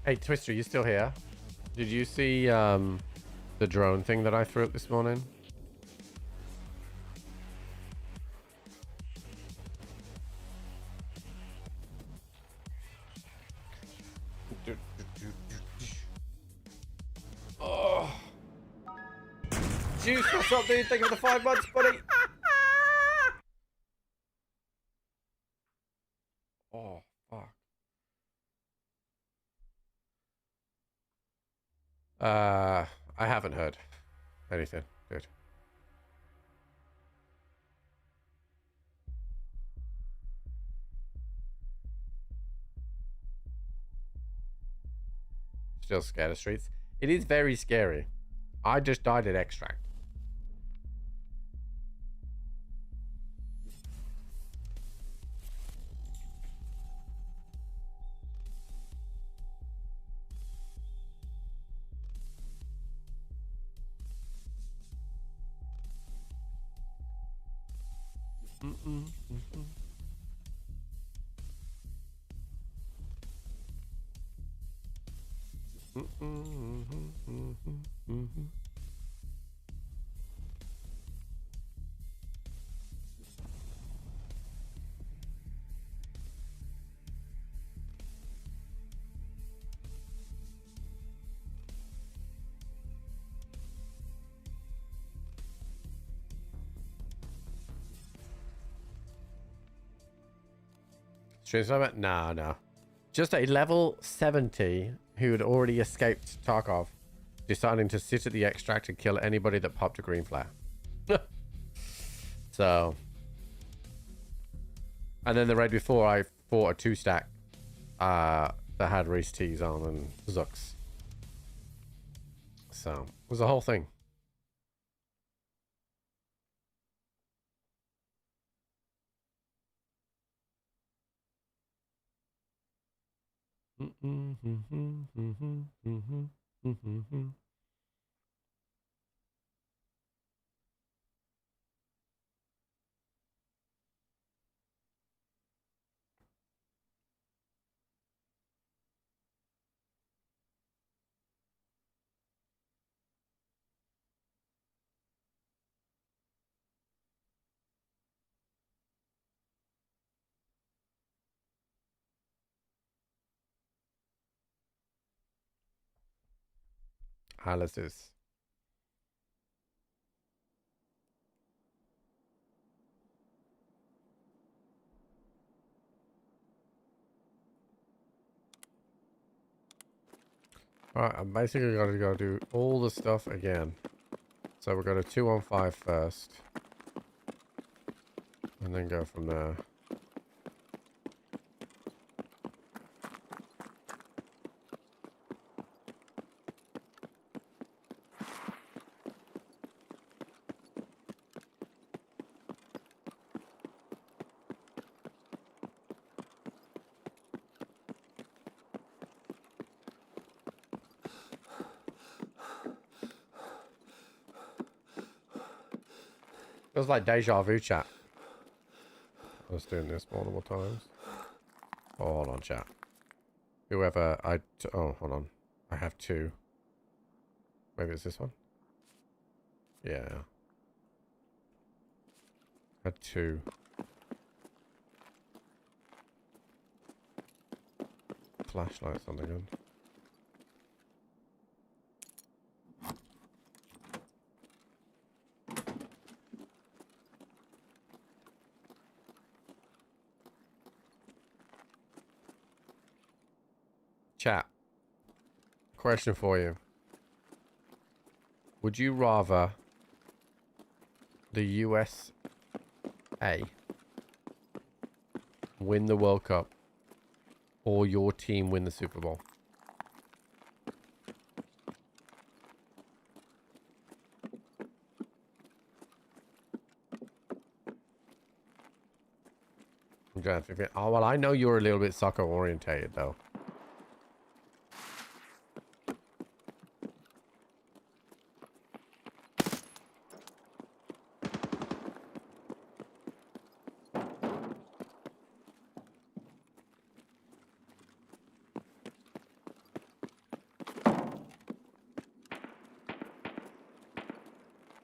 Speaker 2: Hey, Twister, you still here? Did you see the drone thing that I threw up this morning? Oh. Juice, what's up, dude? Thank you for the 5 months, buddy. Oh, fuck. I haven't heard anything. Good. Still scared of streets. It is very scary. I just died at extract. Stream Summit? No. Just a level 70 who had already escaped Tarkov, deciding to sit at the extract and kill anybody that popped a green flare. So, and then the raid before, I fought a 2-stack that had Reese T's on and Zooks. So, it was a whole thing. analysis. Alright, I'm basically got to go do all the stuff again. So we've got a 2-on-5 first. And then go from there. Feels like deja vu, chat. I was doing this multiple times. Oh, hold on, chat. Whoever oh, hold on. I have 2. Maybe it's this one? Yeah. I had 2. Flashlights on the gun. Chat. Question for you. Would you rather the USA win the World Cup or your team win the Super Bowl? Oh, well, I know you're a little bit soccer orientated though.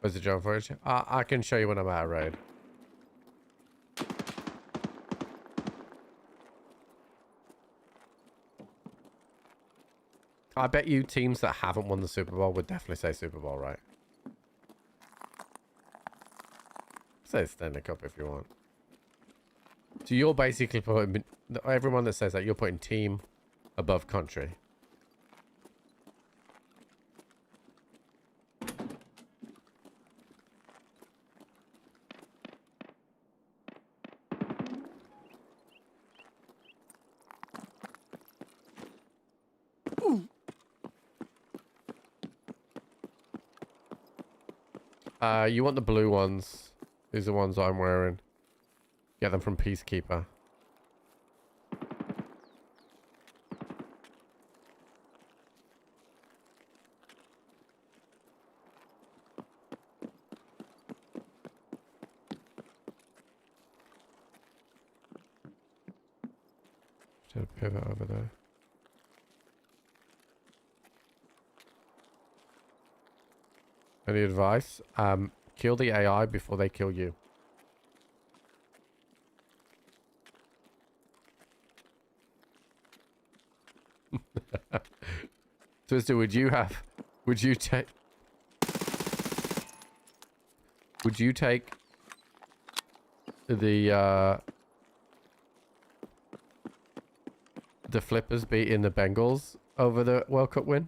Speaker 2: Where's the jump footage? I can show you when I'm out of raid. I bet you teams that haven't won the Super Bowl would definitely say Super Bowl, right? Say Stanley Cup if you want. So you're basically putting... Everyone that says that, you're putting team above country. You want the blue ones. These are the ones I'm wearing. Get them from Peacekeeper. Should I pivot over there? Any advice? Kill the AI before they kill you. Twister, would you take the Flippers beating the Bengals over the World Cup win?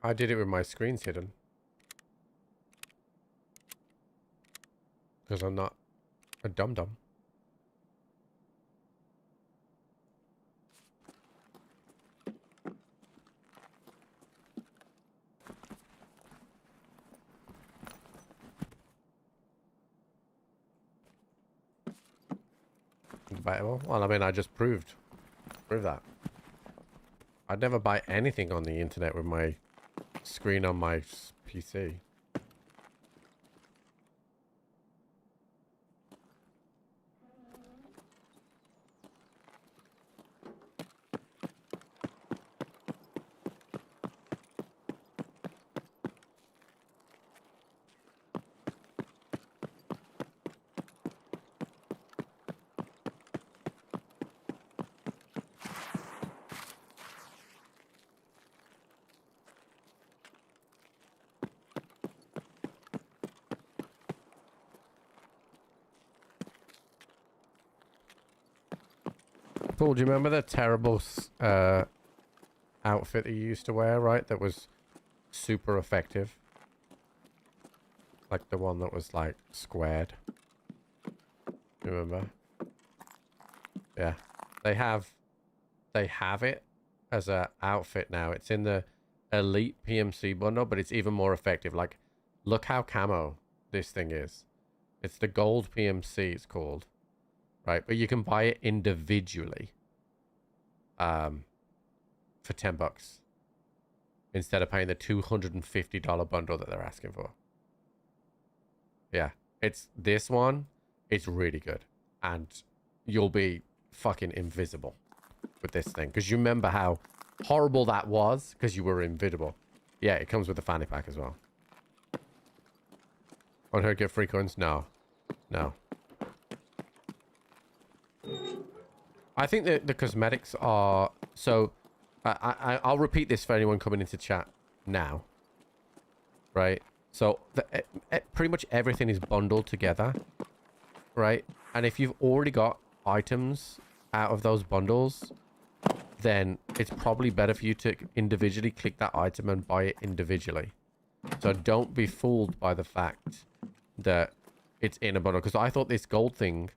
Speaker 2: I did it with my screens hidden. Because I'm not a dum-dum. Debatable. Well, I mean, I just proved that. I'd never buy anything on the internet with my screen on my PC. Paul, do you remember the terrible outfit that you used to wear, right? That was super effective. Like the one that was like squared. You remember? Yeah. They have it as a outfit now. It's in the Elite PMC bundle, but it's even more effective. Like, look how camo this thing is. It's the gold PMC, it's called. Right, but you can buy it individually for $10 instead of paying the $250 bundle that they're asking for. Yeah, it's this one. It's really good, and you'll be fucking invisible with this thing because you remember how horrible that was because you were invisible. Yeah, it comes with the fanny pack as well. On her get free coins? No, no. I think that the cosmetics are... So, I'll repeat this for anyone coming into chat now. Right? So, pretty much everything is bundled together. Right? And if you've already got items out of those bundles, then it's probably better for you to individually click that item and buy it individually. So, don't be fooled by the fact that it's in a bundle. Because I thought this gold thing...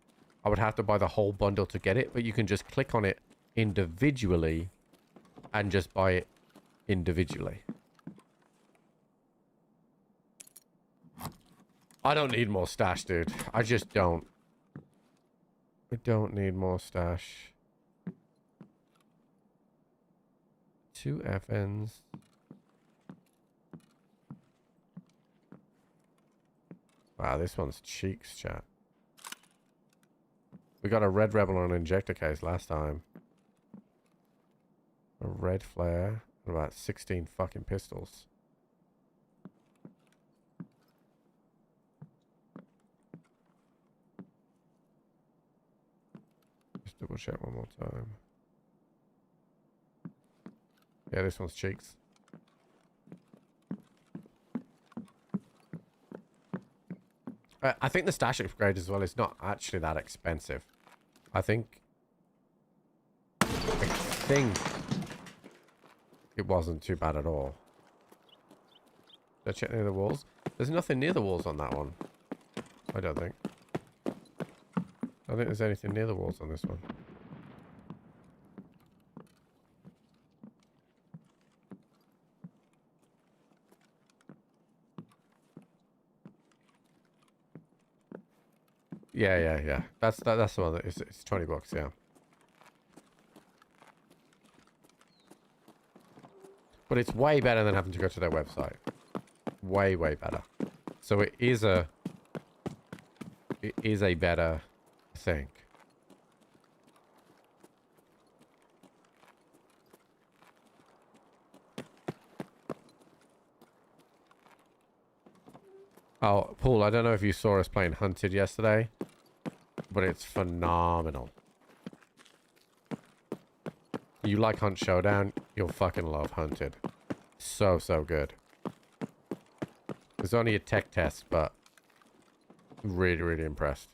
Speaker 2: I would have to buy the whole bundle to get it, but you can just click on it individually and just buy it individually. I don't need more stash, dude. I just don't. I don't need more stash. 2 FNs. Wow, this one's cheeks, chat. We got a red rebel on an injector case last time. A red flare. And about 16 fucking pistols. Just double check one more time. Yeah, this one's cheeks. I think the stash upgrade as well is not actually that expensive. I think it wasn't too bad at all. Did I check near the walls? There's nothing near the walls on that one. I don't think. I don't think there's anything near the walls on this one. Yeah. That's the one that is, it's $20, yeah. But it's way better than having to go to their website. Way better. So it is a better thing. Oh, Paul, I don't know if you saw us playing Hunted yesterday, but it's phenomenal. You like Hunt Showdown, you'll fucking love Hunted. So good. It's only a tech test, but really impressed.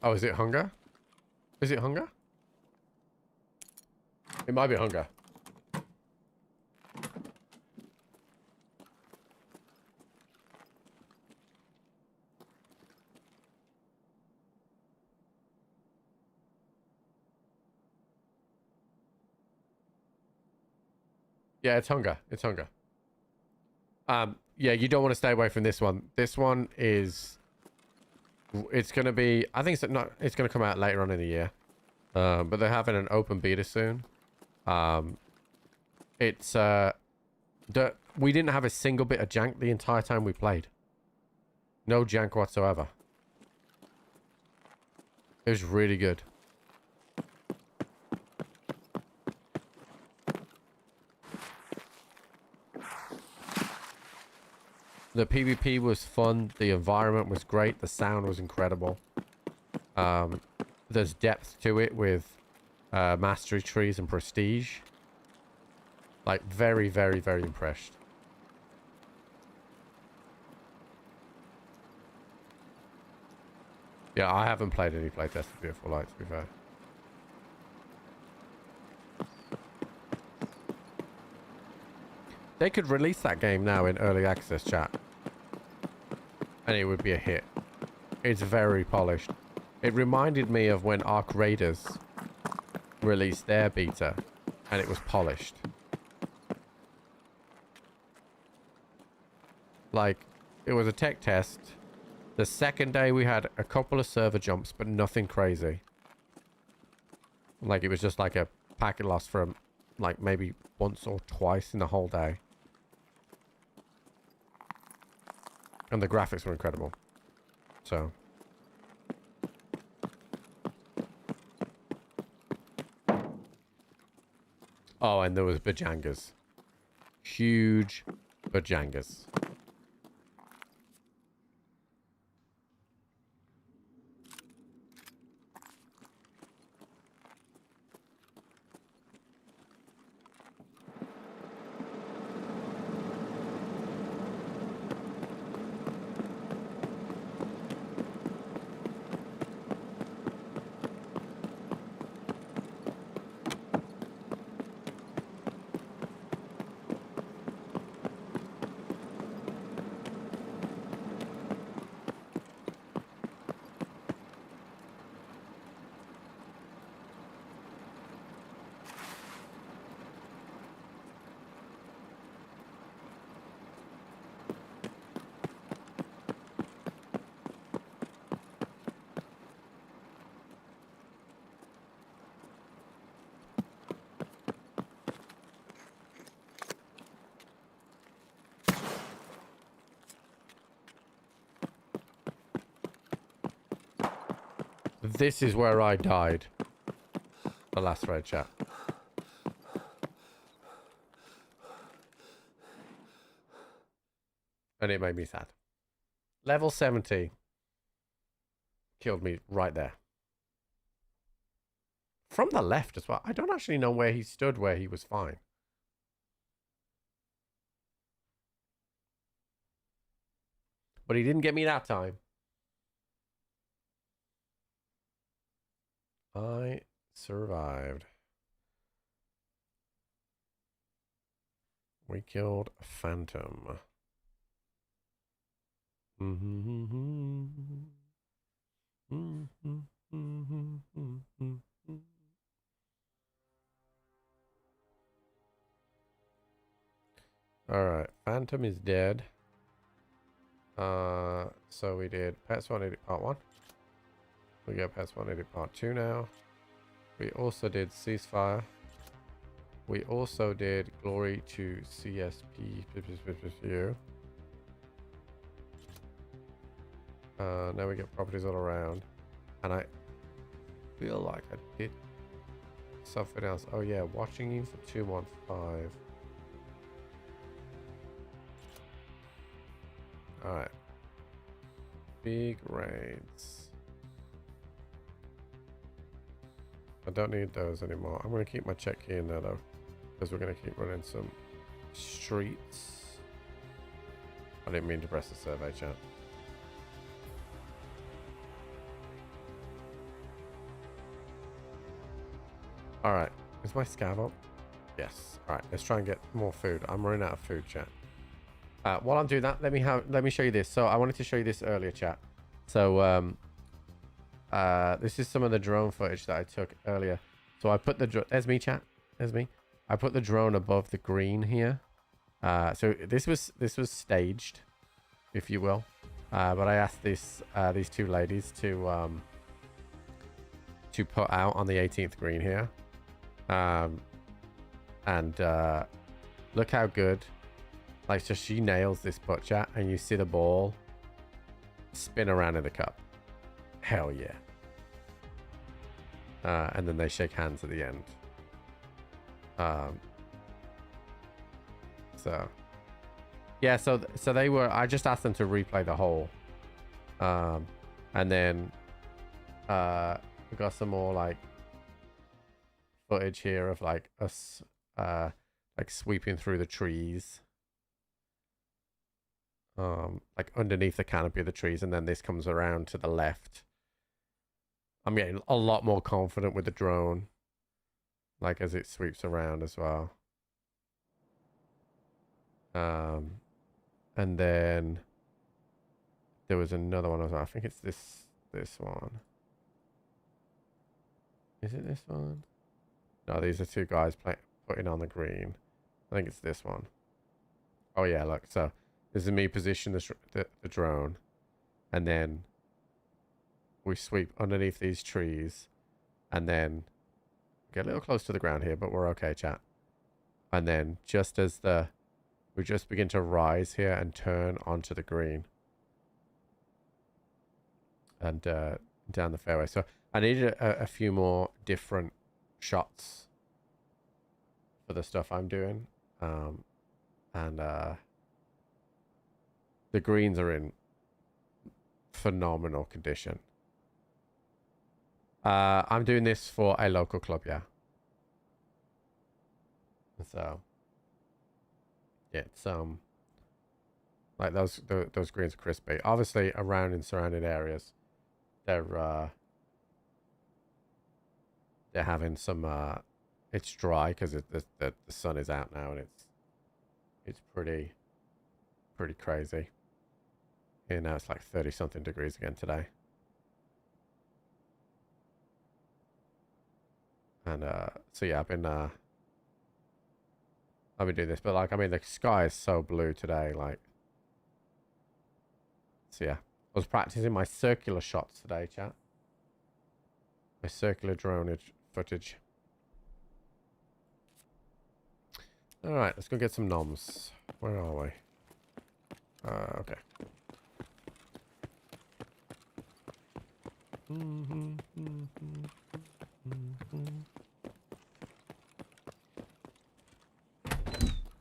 Speaker 2: Oh, is it hunger? Is it hunger? It might be hunger. Yeah, it's hunger. It's hunger. Yeah, you don't want to stay away from this one. This one is... It's going to be... I think it's not... It's going to come out later on in the year. But they're having an open beta soon. It's... we didn't have a single bit of jank the entire time we played. No jank whatsoever. It was really good. The PvP was fun. The environment was great. The sound was incredible. There's depth to it with mastery trees and prestige. Like, very, very, very impressed. Yeah, I haven't played any playtests of Beautiful Light, to be fair. They could release that game now in early access, chat. And it would be a hit. It's very polished. It reminded me of when Arc Raiders released their beta. And it was polished. Like, it was a tech test. The second day we had a couple of server jumps, but nothing crazy. Like, it was just like a packet loss from, like, maybe once or twice in the whole day. And the graphics were incredible. So. Oh, and there was bajangas. Huge bajangas. This is where I died. The last raid, chat. And it made me sad. Level 70 killed me right there. From the left as well. I don't actually know where he stood where he was fine. But he didn't get me that time. I survived. We killed Phantom. Alright, Phantom is dead. So we did Pets 180 Part 1. We got Pets 180 Part 2 now. We also did Ceasefire. We also did Glory to CSP. Now we get properties all around. And I feel like I did something else. Oh yeah, watching you for 215. Alright. Big raids. I don't need those anymore. I'm going to keep my check key in there though. Because we're going to keep running some streets. I didn't mean to press the survey chat. All right. Is my scav up? Yes. All right. Let's try and get more food. I'm running out of food, chat. While I'm doing that, let me show you this. So I wanted to show you this earlier, chat. So this is some of the drone footage that I took earlier. So I put the there's me, chat. There's me. I put the drone above the green here. So this was staged, if you will. But I asked these two ladies to put out on the 18th green here. And look how good. Like, so she nails this putt, chat, and you see the ball spin around in the cup. Hell yeah. And then they shake hands at the end. So yeah, so they were, I just asked them to replay the hole. And then we got some more like footage here of like us like sweeping through the trees. Like underneath the canopy of the trees, and then this comes around to the left. I'm getting a lot more confident with the drone, like as it sweeps around as well. And then there was another one as well. I think it's this one. Is it this one? No, these are two guys putting on the green. I think it's this one. Oh yeah, look. So this is me position the drone, and then we sweep underneath these trees, and then get a little close to the ground here, but we're okay, chat. And then just as we just begin to rise here and turn onto the green and down the fairway. So I needed a few more different shots for the stuff I'm doing. The greens are in phenomenal condition. I'm doing this for a local club, yeah. So yeah, it's like those greens are crispy. Obviously around in surrounding areas, they're having some it's dry because the sun is out now, and it's pretty crazy. Here now it's like 30 something degrees again today. And so yeah, I've been doing this, but like, I mean, the sky is so blue today, like. So yeah, I was practicing my circular shots today, chat. My circular drone footage. All right, let's go get some noms. Where are we? Okay.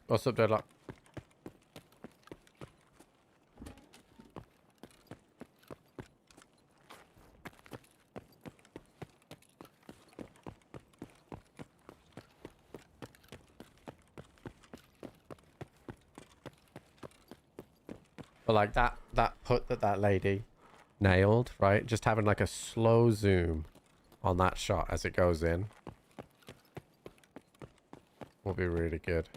Speaker 2: What's up, Deadlock? But like that putt that lady nailed, right? Just having like a slow zoom on that shot as it goes in will be really good.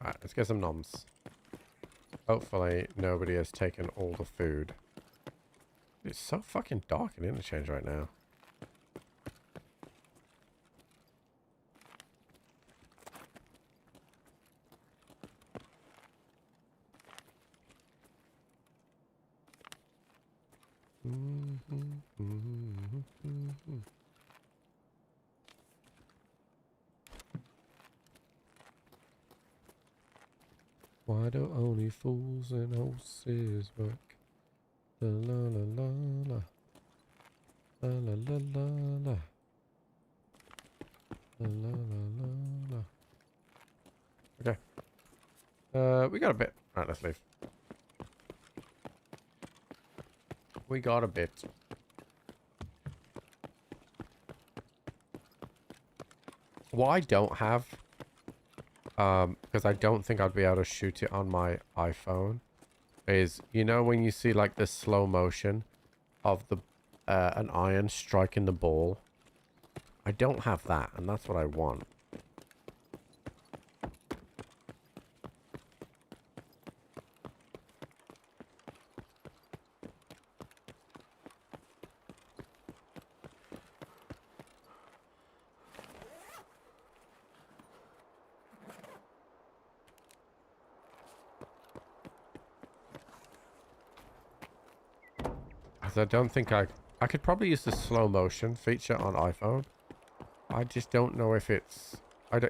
Speaker 2: Alright, let's get some noms. Hopefully nobody has taken all the food. It's so fucking dark in interchange right now. Why do only fools and horses work? La la la la la. La la la la la. La la la la la. We got a bit. Alright, let's leave. We got a bit. What I don't have, because I don't think I'd be able to shoot it on my iPhone, is, you know when you see like the slow motion of the an iron striking the ball? I don't have that, and that's what I want. I don't think I could probably use the slow motion feature on iPhone. I just don't know if it's...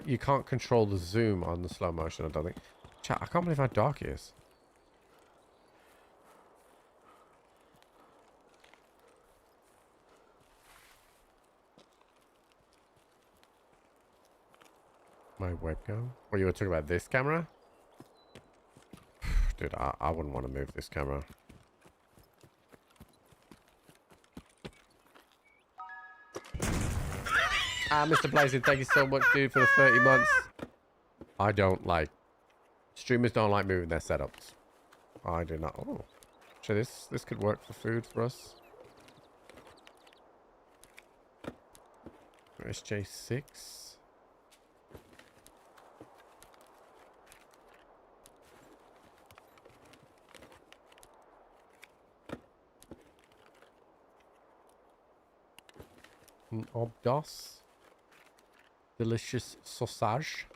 Speaker 2: you can't control the zoom on the slow motion, I don't think. Chat, I can't believe how dark it is. My webcam? What, you were talking about this camera? Dude, I wouldn't want to move this camera. Mr. Blazing, thank you so much, dude, for the 30 months. I don't like... Streamers don't like moving their setups. I do not. Oh. So this could work for food for us. SJ6. An obdos. Delicious sausage.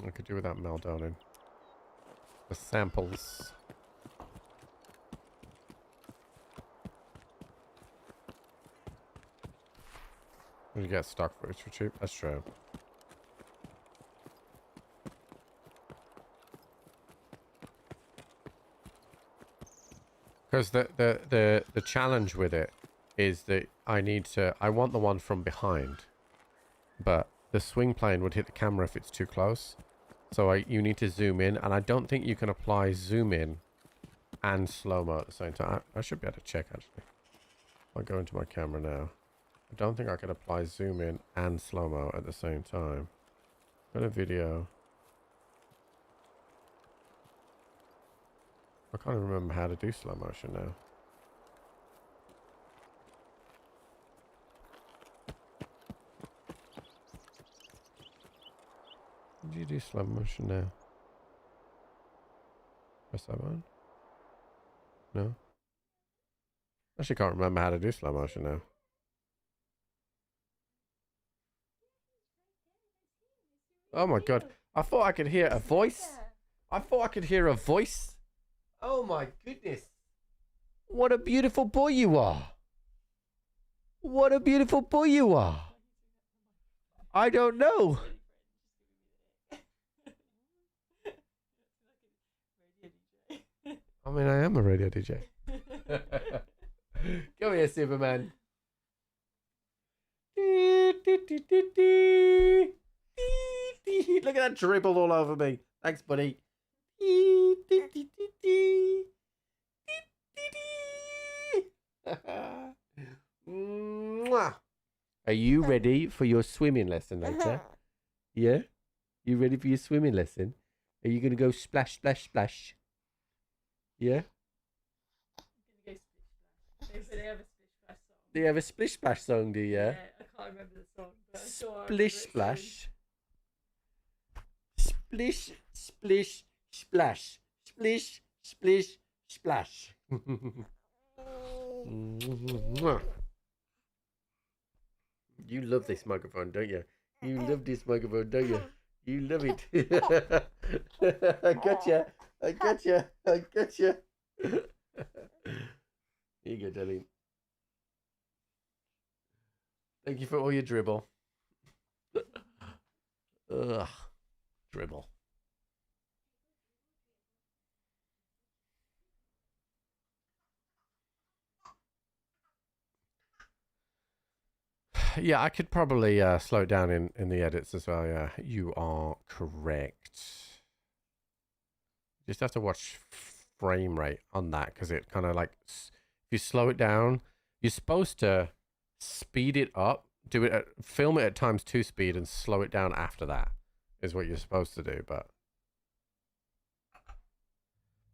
Speaker 2: I could do without meldowning. The samples. You get stock footage for cheap. That's true. Because the challenge with it is that I want the one from behind, but the swing plane would hit the camera if it's too close. So you need to zoom in, and I don't think you can apply zoom in and slow-mo at the same time. I should be able to check, actually. I'll go into my camera now. I don't think I could apply zoom in and slow-mo at the same time. Got a video. I can't even remember how to do slow motion now. How do you do slow motion now? Press that one? No? Actually can't remember how to do slow motion now. Oh my god. I thought I could hear a voice. I thought I could hear a voice. Oh my goodness. What a beautiful boy you are. What a beautiful boy you are. I don't know. I mean, I am a radio DJ. Come here, Superman. Look at that dribble all over me. Thanks, buddy. Are you ready for your swimming lesson later? Yeah? You ready for your swimming lesson? Are you going to go splash, splash, splash? Yeah? Do you have a splish splash song, do you?
Speaker 7: Yeah, I can't remember the song. But I'm sure I remember
Speaker 2: Splish
Speaker 7: it
Speaker 2: splash. Splish, splish, splash. Splish, splish, splash. You love this microphone, don't you? You love this microphone, don't you? You love it. I gotcha. I gotcha. I gotcha. Here you go, darling. Thank you for all your dribble. Ugh. Dribble. Yeah, I could probably slow it down in the edits as well. Yeah, you are correct. Just have to watch frame rate on that because it kind of like, if you slow it down, you're supposed to speed it up, do it, film it at ×2 speed and slow it down after that is what you're supposed to do. But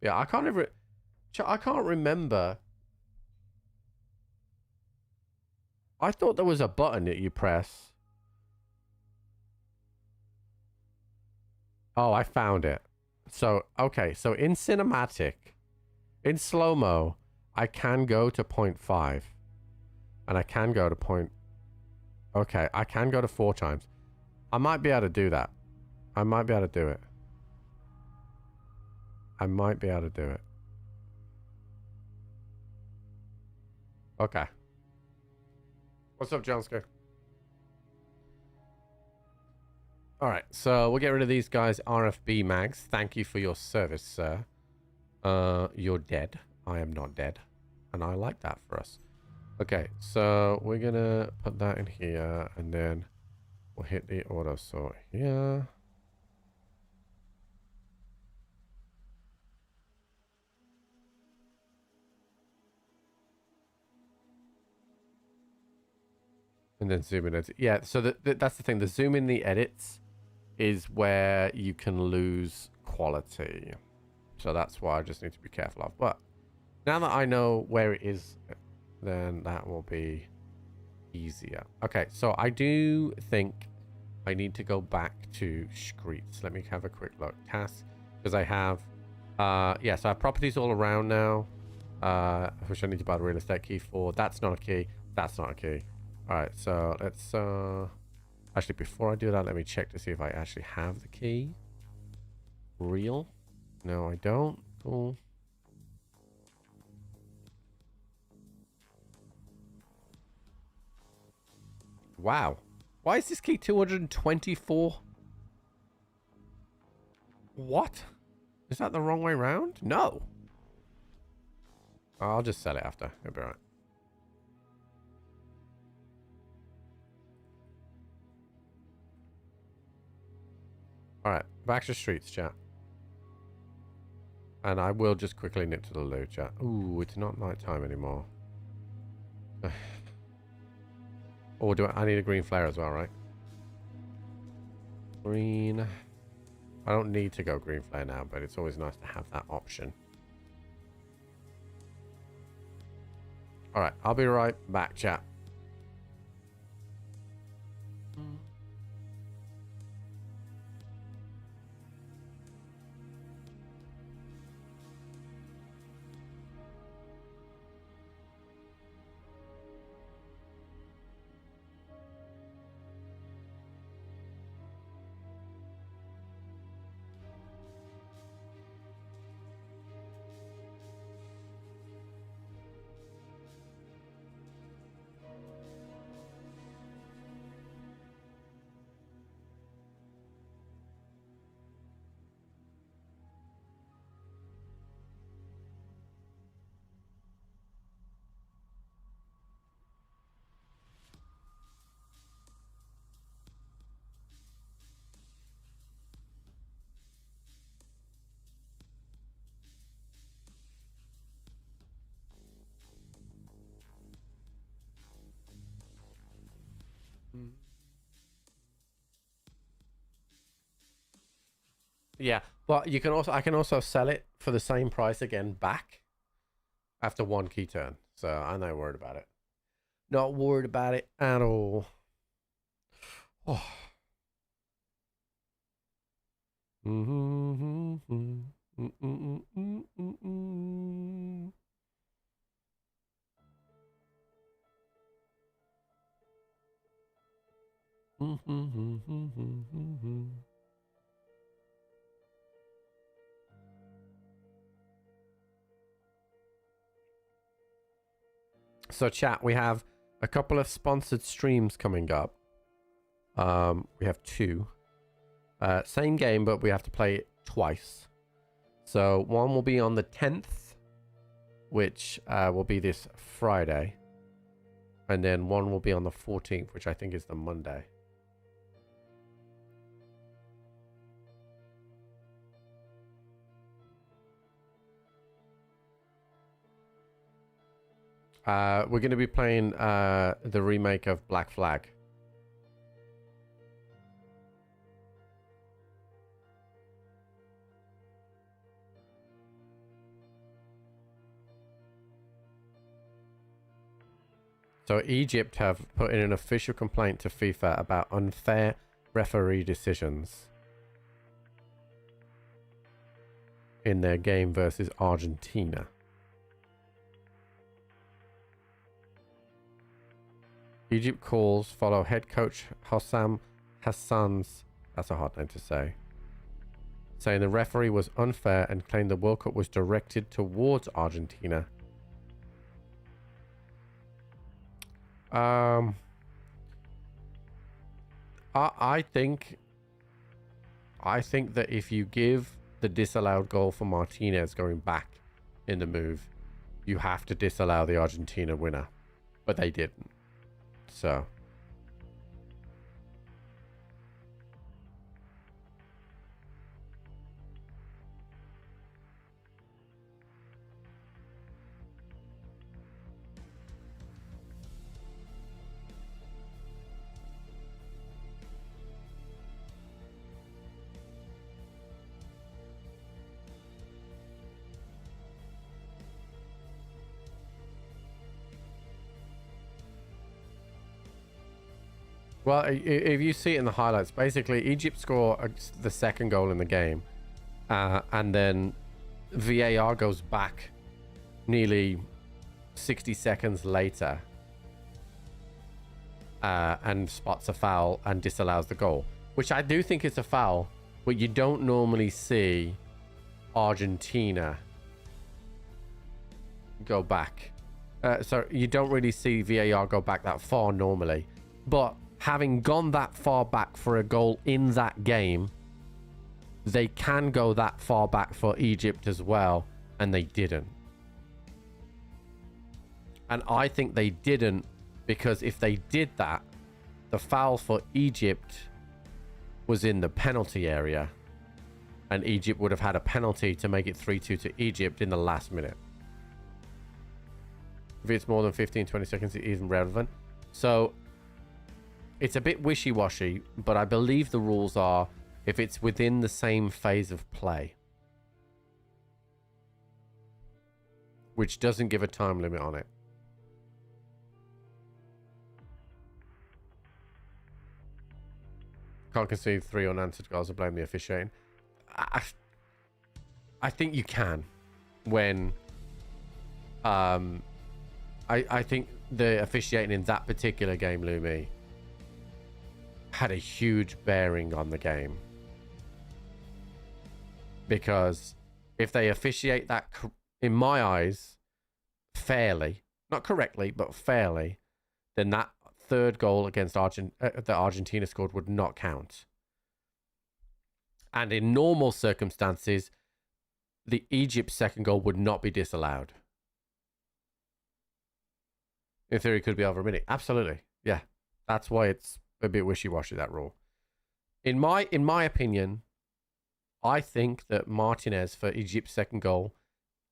Speaker 2: yeah, I can't remember. I thought there was a button that you press. Oh, I found it. So, okay. So in cinematic, in slow-mo, I can go to 0.5. And I can go to point... Okay, I can go to 4 times. I might be able to do that. I might be able to do it. I might be able to do it. Okay. What's up, Johnsko? Alright, so we'll get rid of these guys' RFB mags. Thank you for your service, sir. You're dead. I am not dead. And I like that for us. Okay, so we're gonna put that in here, and then we'll hit the auto sort here. And then zoom in. Yeah, so that's the thing. The zoom in the edits is where you can lose quality. So that's why I just need to be careful of. But now that I know where it is, then that will be easier. Okay, so I do think I need to go back to streets. Let me have a quick look. Tasks, because I have, yeah, so I have properties all around now, which I need to buy the real estate key for. That's not a key. That's not a key. All right, so let's, actually, before I do that, let me check to see if I actually have the key. Real? No, I don't. Cool. Wow. Why is this key 224? What? Is that the wrong way around? No. I'll just sell it after. It'll be alright. Alright, back to streets, chat. And I will just quickly nip to the loot, chat. Ooh, it's not night time anymore. Or do I need a green flare as well, right? Green. I don't need to go green flare now, but it's always nice to have that option. Alright, I'll be right back, chat. Yeah, but you can also, I can also sell it for the same price again back after 1 key turn. So I'm not worried about it. Not worried about it at all. Oh. So chat, we have a couple of sponsored streams coming up. We have 2. Same game, but we have to play it twice. So one will be on the 10th, which will be this Friday. And then one will be on the 14th, which I think is the Monday. We're going to be playing the remake of Black Flag. So Egypt have put in an official complaint to FIFA about unfair referee decisions in their game versus Argentina. Egypt calls follow head coach Hossam Hassan's, that's a hard name to say, saying the referee was unfair and claimed the World Cup was directed towards Argentina. I think that if you give the disallowed goal for Martinez going back in the move, you have to disallow the Argentina winner, but they didn't. So well, if you see it in the highlights, basically Egypt score the second goal in the game, and then VAR goes back nearly 60 seconds later and spots a foul and disallows the goal, which I do think is a foul, but you don't normally see Argentina go back. So you don't really see VAR go back that far normally, but having gone that far back for a goal in that game, they can go that far back for Egypt as well, and they didn't. And I think they didn't because if they did that, the foul for Egypt was in the penalty area, and Egypt would have had a penalty to make it 3-2 to Egypt in the last minute. If it's more than 15-20 seconds, it isn't relevant. So it's a bit wishy-washy, but I believe the rules are if it's within the same phase of play, which doesn't give a time limit on it. Can't concede 3 unanswered goals and blame the officiating. I think you can when I think the officiating in that particular game, Lumi, had a huge bearing on the game, because if they officiate that, in my eyes, fairly, not correctly, but fairly, then that third goal against that Argentina scored would not count. And in normal circumstances, the Egypt second goal would not be disallowed. In theory, it could be over a minute. Absolutely. Yeah. That's why it's a bit wishy-washy, that rule. In my opinion, I think that Martinez for Egypt's second goal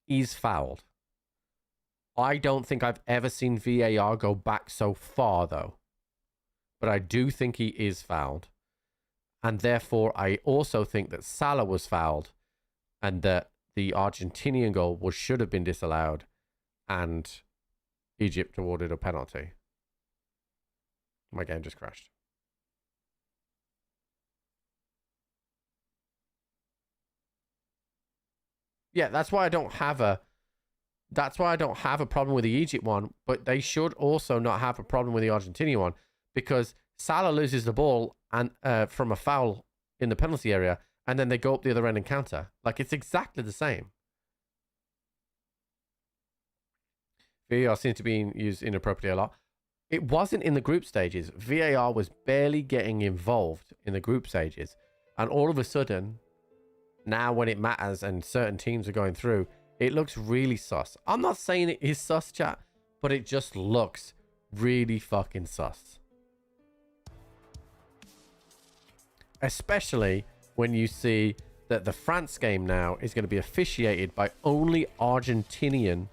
Speaker 2: is fouled. I don't think I've ever seen VAR go back so far, though. But I do think he is fouled. And therefore, I also think that Salah was fouled and that the Argentinian goal should have been disallowed and Egypt awarded a penalty. My game just crashed. Yeah, that's why I don't have a problem with the Egypt one, but they should also not have a problem with the Argentinian one, because Salah loses the ball and from a foul in the penalty area, and then they go up the other end and counter. Like, it's exactly the same. VAR seems to be used inappropriately a lot. It wasn't in the group stages. VAR was barely getting involved in the group stages. And all of a sudden, now when it matters and certain teams are going through, it looks really sus. I'm not saying it is sus, chat, but it just looks really fucking sus. Especially when you see that the France game now is going to be officiated by only Argentinian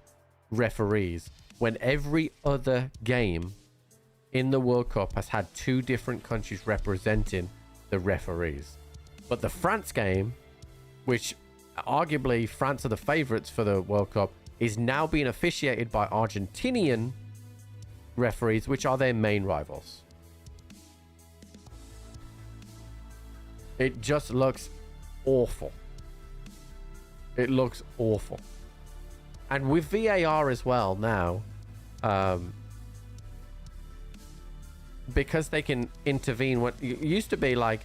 Speaker 2: referees, when every other game in the World Cup has had 2 different countries representing the referees. But the France game, which arguably France are the favorites for the World Cup, is now being officiated by Argentinian referees, which are their main rivals. It just looks awful. It looks awful. And with VAR as well now, because they can intervene. What it used to be like,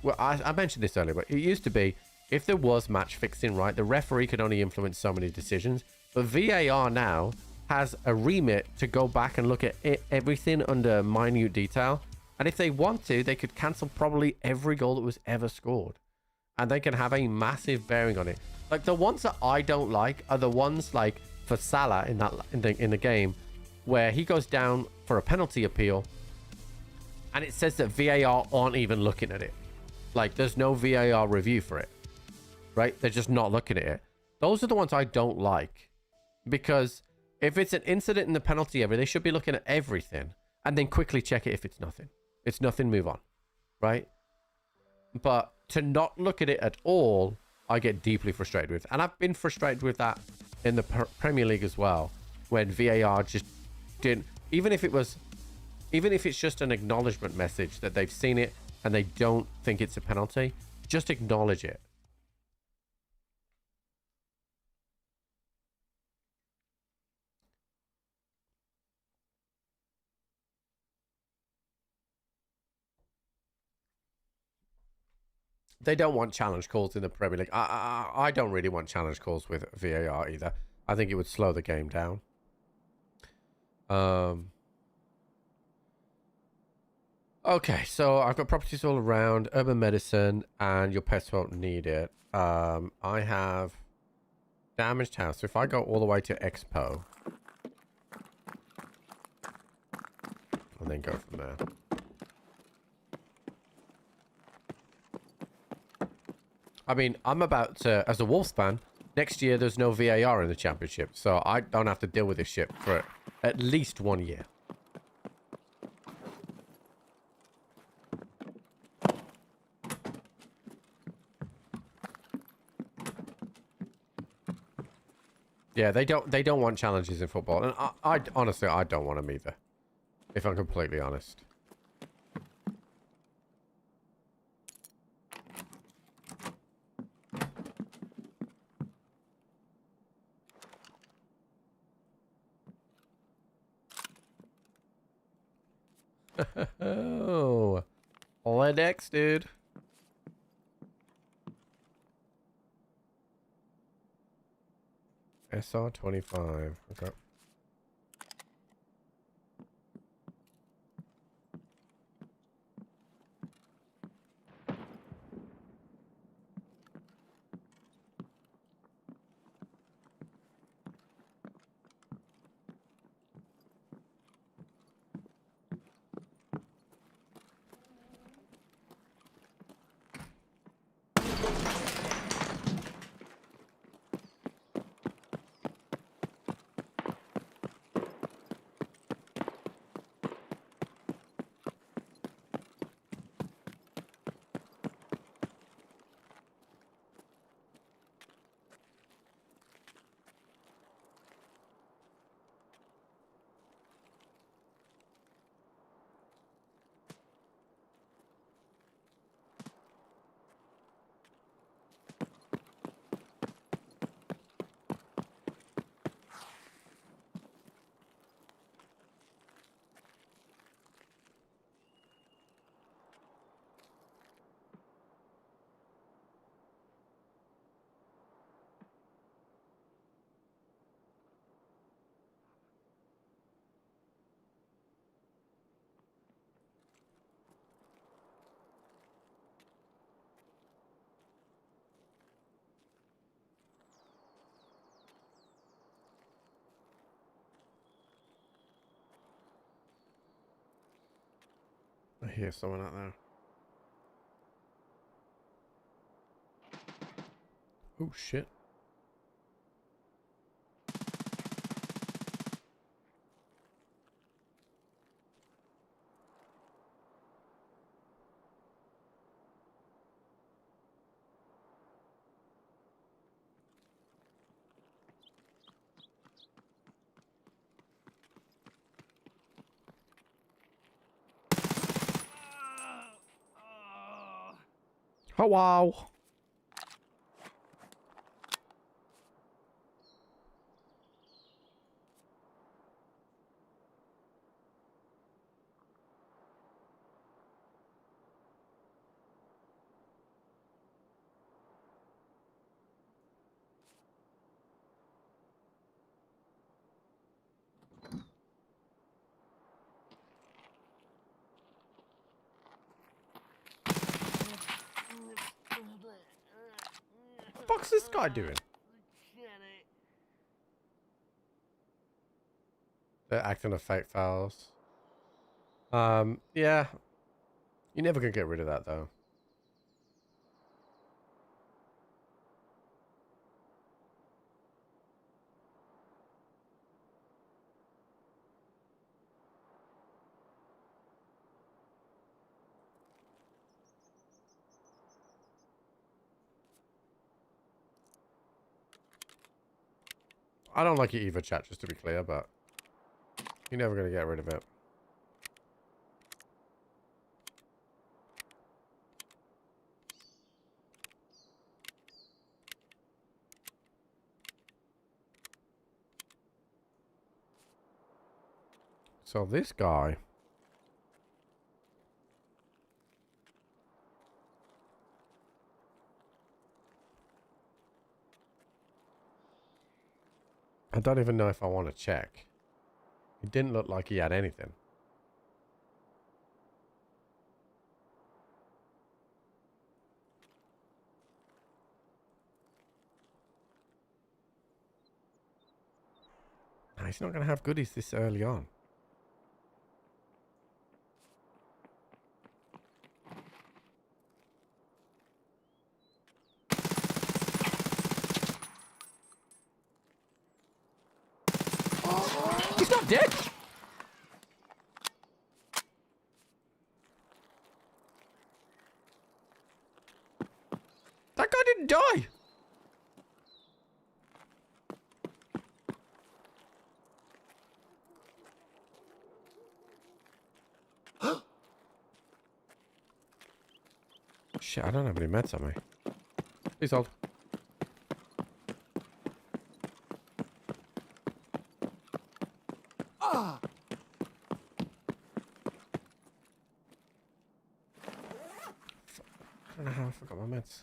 Speaker 2: well, I mentioned this earlier, but it used to be if there was match fixing, right, the referee could only influence so many decisions. But VAR now has a remit to go back and look at everything under minute detail. And if they want to, they could cancel probably every goal that was ever scored. And they can have a massive bearing on it. Like the ones that I don't like are the ones like for Salah in the game where he goes down for a penalty appeal and it says that VAR aren't even looking at it. Like there's no VAR review for it. Right? They're just not looking at it. Those are the ones I don't like. Because if it's an incident in the penalty area, they should be looking at everything and then quickly check it if it's nothing. It's nothing, move on. Right? But to not look at it at all, I get deeply frustrated with. And I've been frustrated with that in the Premier League as well. When VAR just didn't... Even if it's just an acknowledgement message that they've seen it and they don't think it's a penalty, just acknowledge it. They don't want challenge calls in the Premier League. I don't really want challenge calls with VAR either. I think it would slow the game down. Okay, so I've got properties all around, urban medicine, and your pets won't need it. I have damaged house. So if I go all the way to Expo, and then go from there. I mean, I'm about to, as a Wolves fan, next year there's no VAR in the championship, so I don't have to deal with this shit for at least 1 year. Yeah, they don't want challenges in football, and I honestly I don't want them either, if I'm completely honest. Oh, Ledex, dude. SR25. Okay. I hear someone out there. Oh shit. Oh wow. What's this guy doing? They're acting of fake fouls. Yeah. You're never gonna get rid of that though. I don't like it either, chat, just to be clear, but you're never gonna get rid of it. So this guy. I don't even know if I want to check. It didn't look like he had anything. No, he's not going to have goodies this early on. He's not dead. That guy didn't die. Shit, I don't have any meds on me. Please hold. I don't know how I forgot my meds.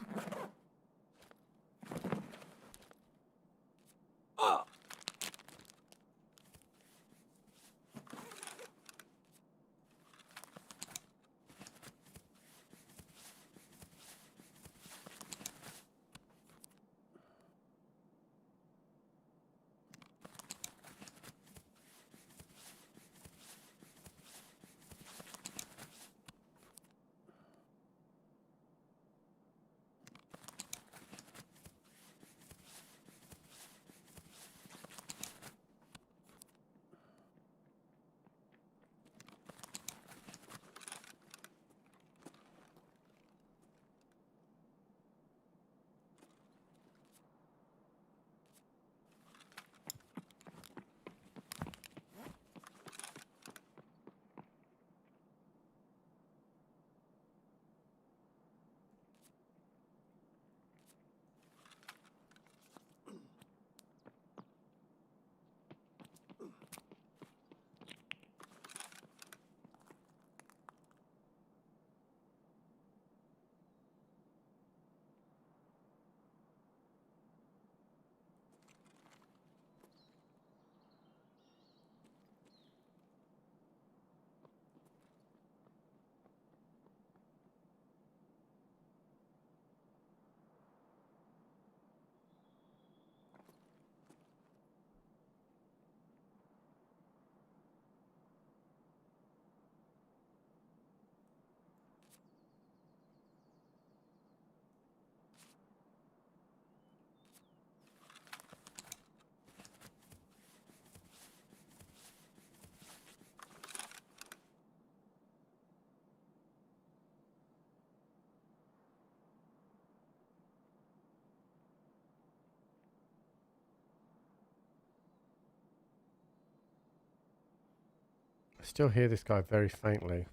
Speaker 2: I still hear this guy very faintly.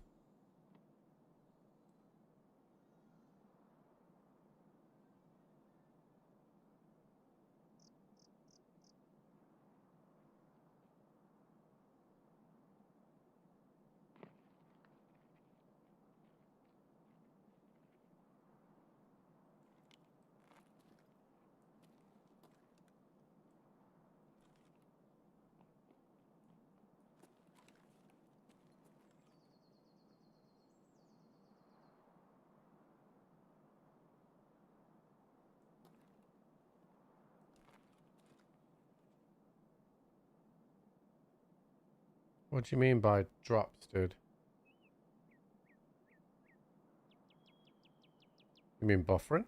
Speaker 2: What do you mean by drops, dude? You mean buffering?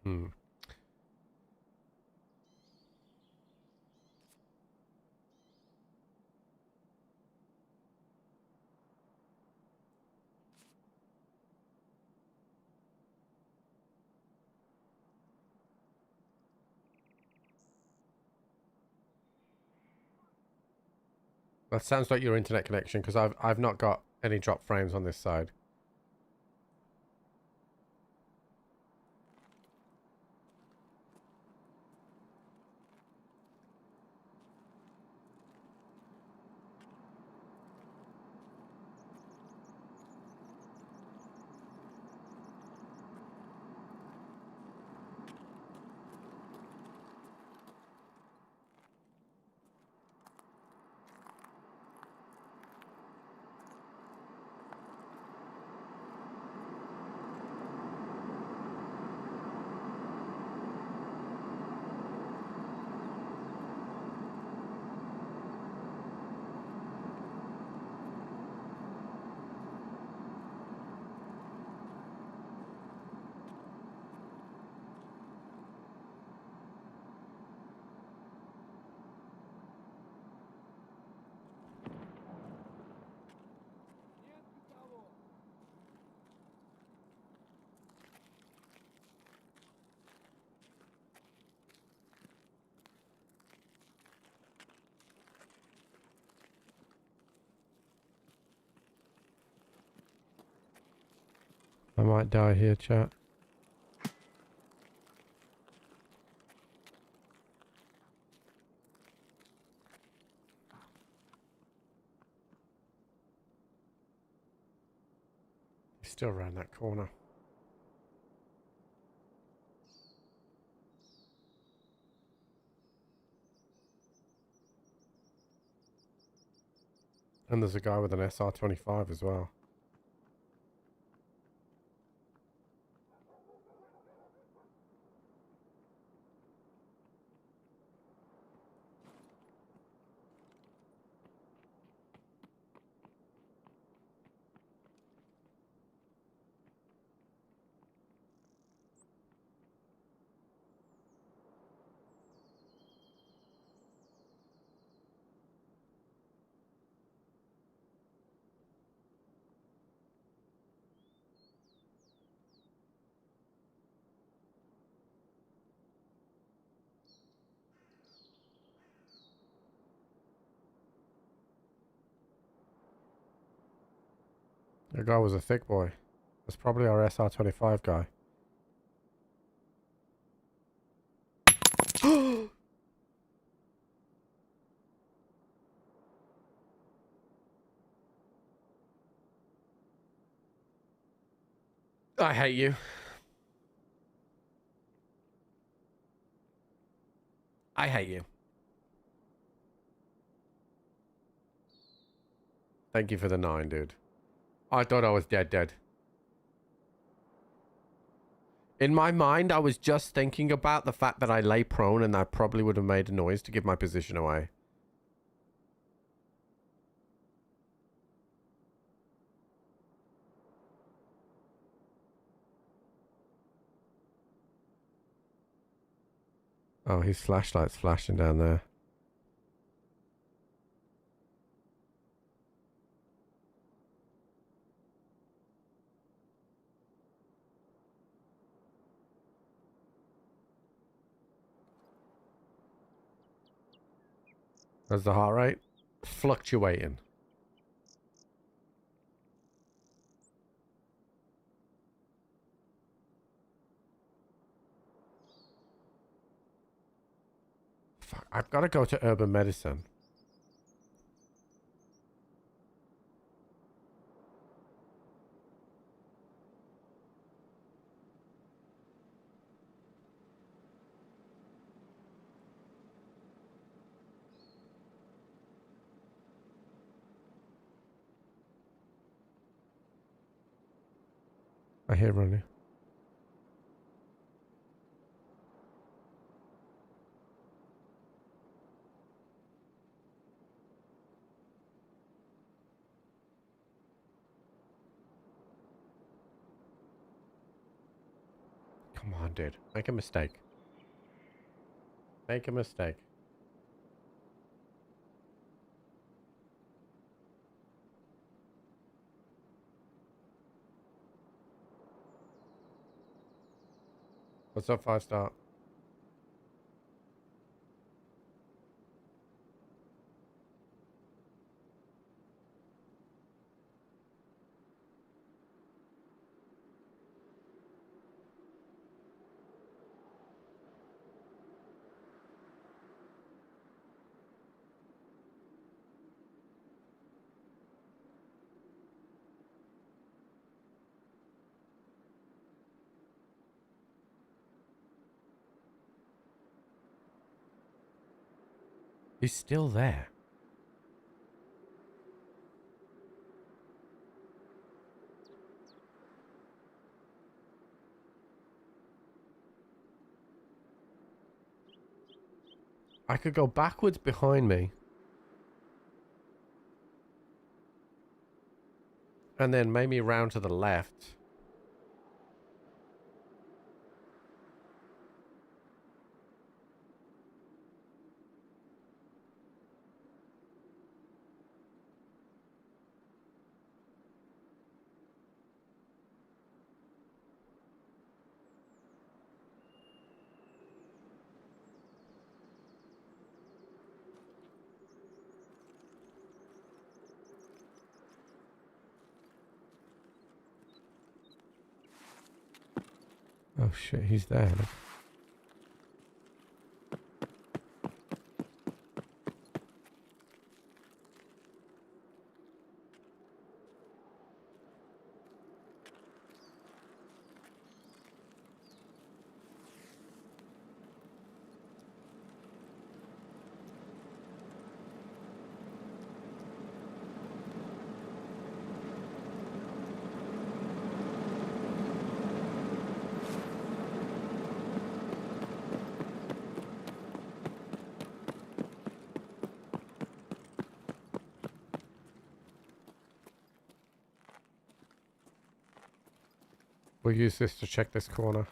Speaker 2: Hmm. That sounds like your internet connection, because I've not got any drop frames on this side. I might die here, chat. He's still around that corner. And there's a guy with an SR-25 as well. That guy was a thick boy. That's probably our SR-25 guy. I hate you. I hate you. Thank you for the 9, dude. I thought I was dead. In my mind, I was just thinking about the fact that I lay prone and I probably would have made a noise to give my position away. Oh, his flashlight's flashing down there. How's the heart rate? Fluctuating. Fuck, I've got to go to urban medicine. I hear running. Come on, dude. Make a mistake. Make a mistake. What's up, 5-star? He's still there. I could go backwards behind me. And then maybe round to the left. Oh shit, he's there. We'll use this to check this corner.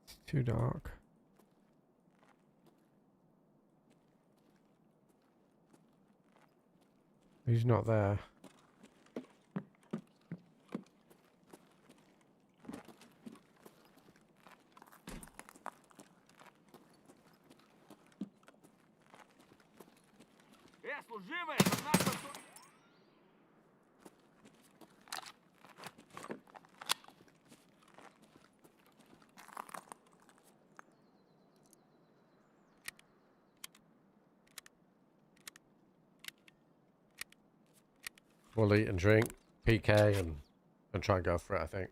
Speaker 2: It's too dark. He's not there. We'll eat and drink, PK, and try and go for it, I think.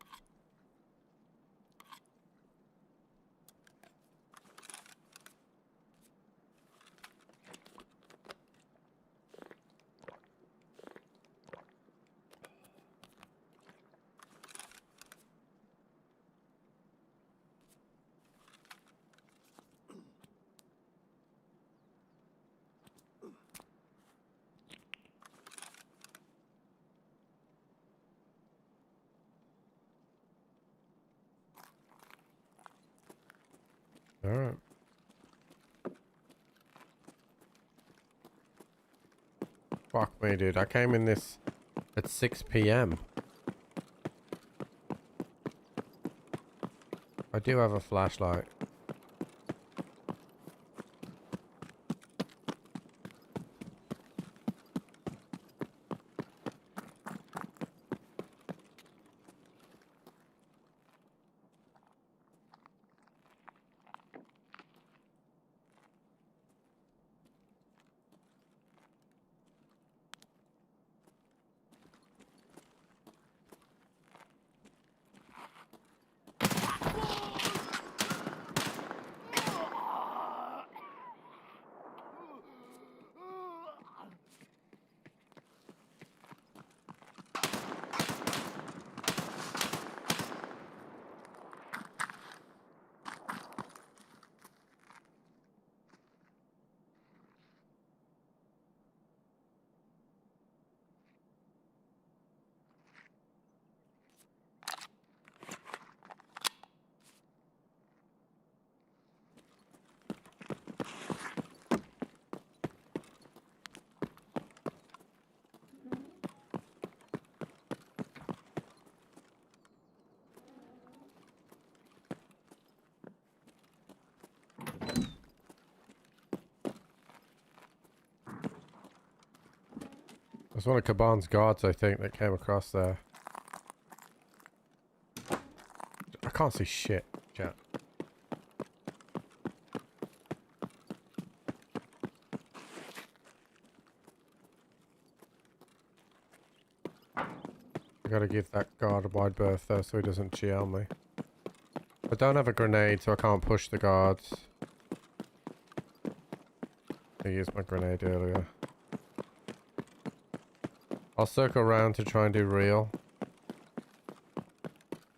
Speaker 2: Fuck me, dude. I came in this at 6 p.m. I do have a flashlight. There's one of Kaban's guards, I think, that came across there. I can't see shit, chat. I gotta give that guard a wide berth though, so he doesn't GL me. I don't have a grenade, so I can't push the guards. I used my grenade earlier. I'll circle around to try and do real.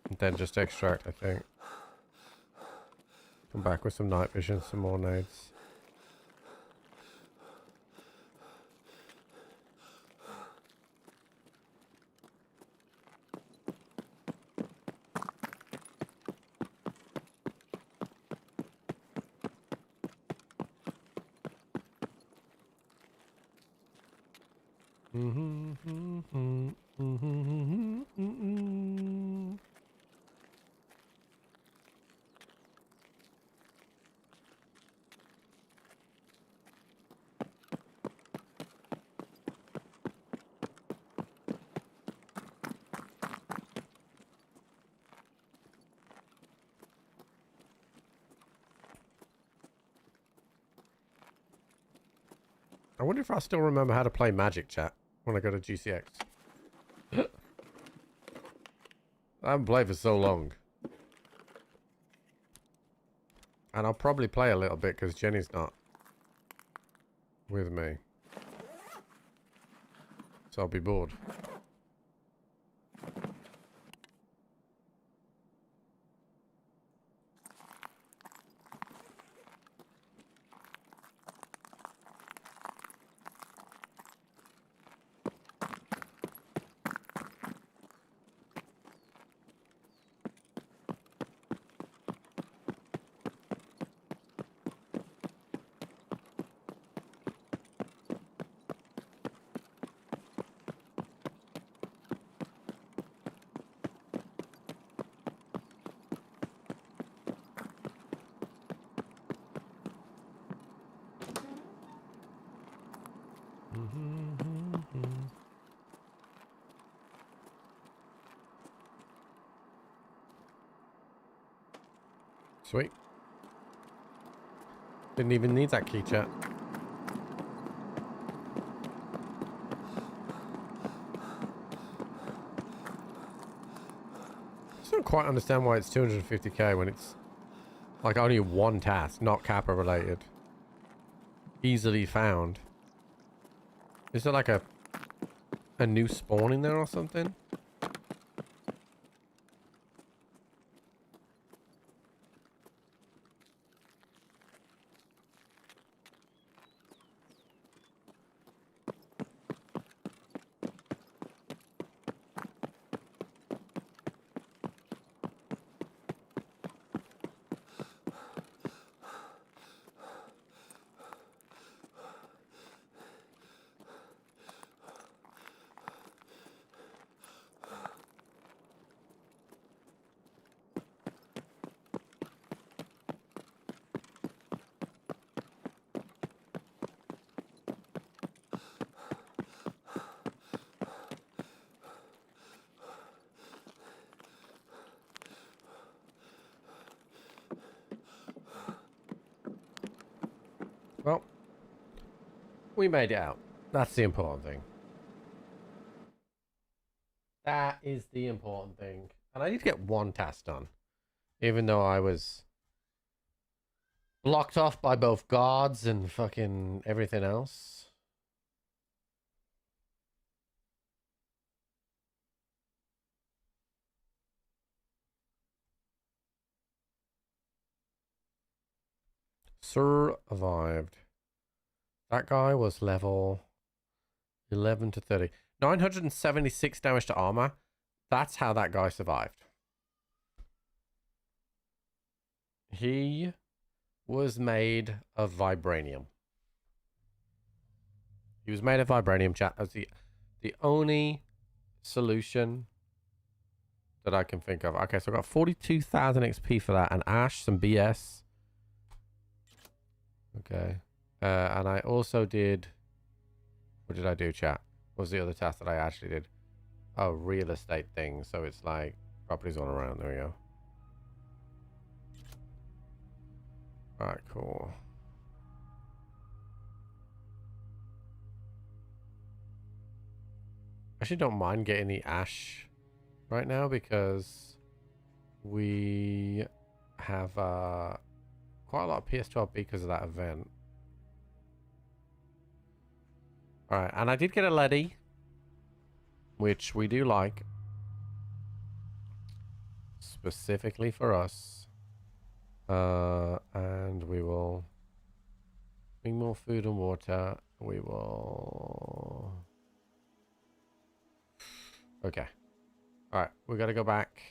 Speaker 2: And then just extract, I think. Come back with some night vision, some more nades. I wonder if I still remember how to play Magic, chat, when I go to GCX. I haven't played for so long. And I'll probably play a little bit because Jenny's not with me. So I'll be bored. Sweet. Didn't even need that key, chat. I don't quite understand why it's 250k when it's like only one task, not Kappa related. Easily found. Is there like a new spawn in there or something? we made it out. That's the important thing. That is the important thing. And I did get one task done. Even though I was blocked off by both guards and fucking everything else. Survived. That guy was level 11 to 30. 976 damage to armor. That's how that guy survived. He was made of vibranium. He was made of vibranium, chat. That's the only solution that I can think of. Okay, so I got 42,000 XP for that. And Ash, some BS. Okay. And I also did... What did I do, chat? What was the other task that I actually did? Oh, real estate thing. So it's like properties all around. There we go. Alright, cool. I actually don't mind getting the Ash right now because we have quite a lot of PS12 because of that event. Alright, and I did get a Letty, which we do like. Specifically for us. And we will bring more food and water. We will... Okay. Alright, we gotta go back.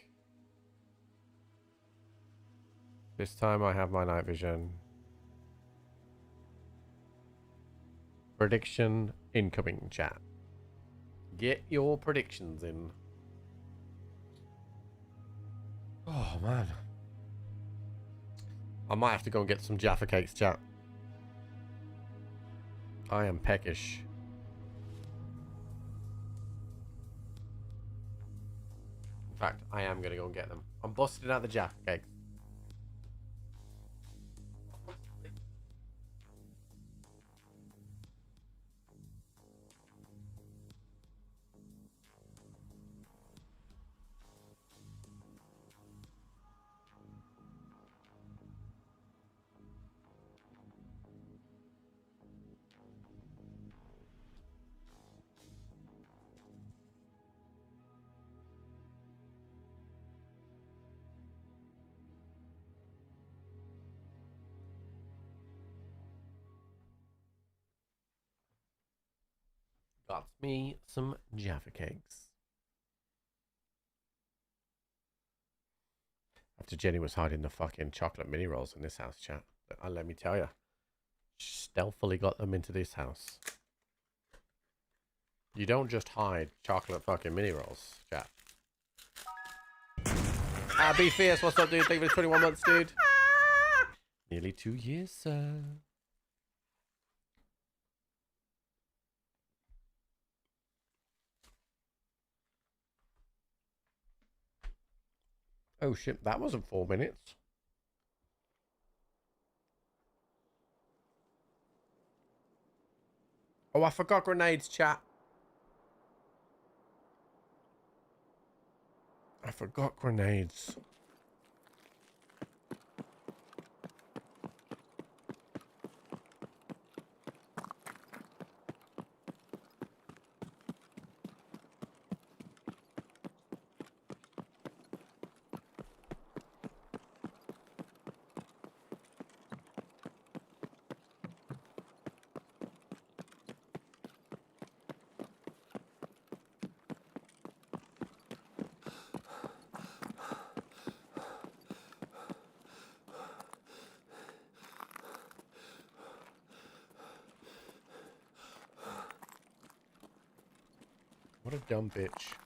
Speaker 2: This time I have my night vision. Prediction incoming, chat. Get your predictions in. Oh, man. I might have to go and get some Jaffa cakes, chat. I am peckish. In fact, I am going to go and get them. I'm busting out the Jaffa cakes. Got me some Jaffa cakes. After Jenny was hiding the fucking chocolate mini rolls in this house, chat. Let me tell you. She stealthily got them into this house. You don't just hide chocolate fucking mini rolls, chat. Be fierce, what's up, dude? Thank you for 21 months, dude. Nearly 2 years, sir. Oh shit, that wasn't 4 minutes. Oh, I forgot grenades, chat. I forgot grenades. What a dumb bitch.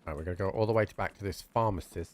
Speaker 2: Right, we're going to go all the way back to this pharmacist.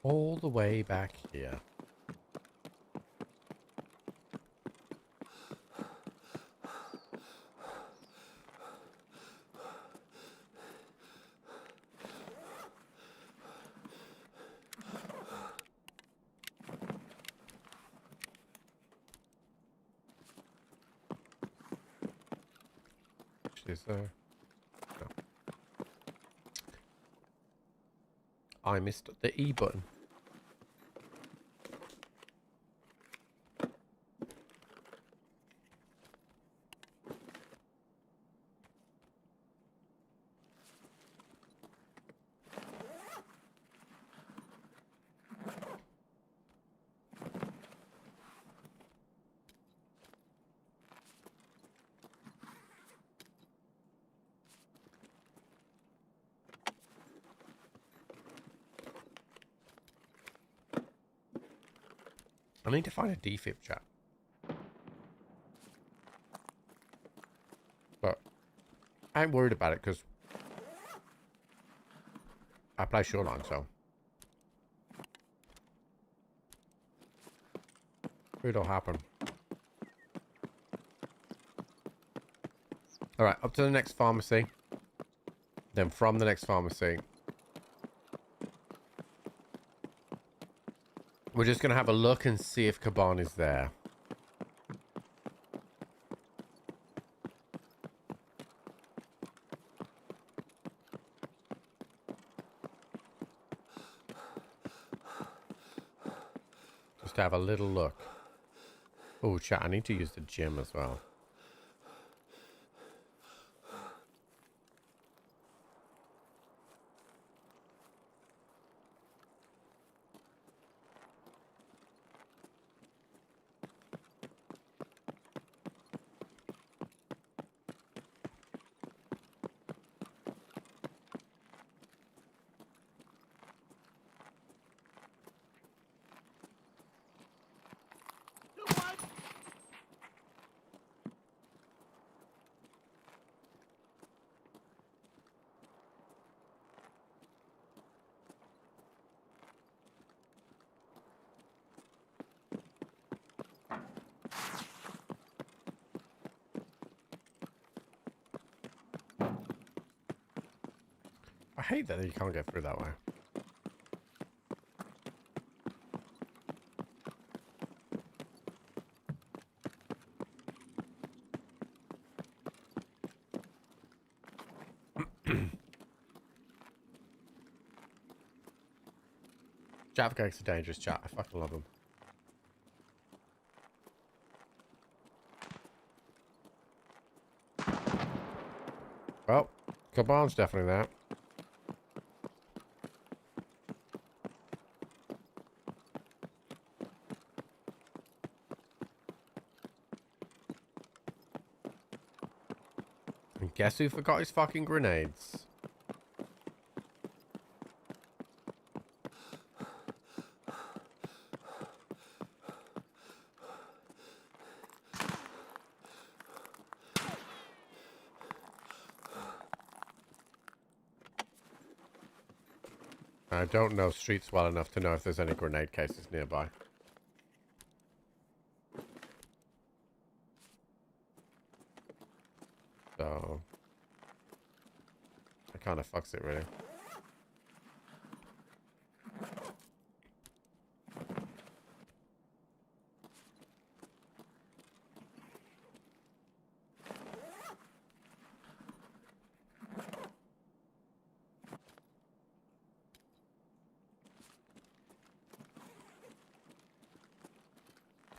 Speaker 2: All the way back here. Is there? No. I missed the E button. I need to find a defib chat. But I ain't worried about it because I play Shoreline, so it'll happen. Alright, up to the next pharmacy. Then from the next pharmacy, we're just going to have a look and see if Kaban is there. Just have a little look. Oh, chat, I need to use the gym as well. I hate that you can't get through that way. Javgake's a dangerous chat. I fucking love him. Well, Kaban's definitely there. And guess who forgot his fucking grenades? I don't know streets well enough to know if there's any grenade cases nearby. So... it kind of fucks it, really.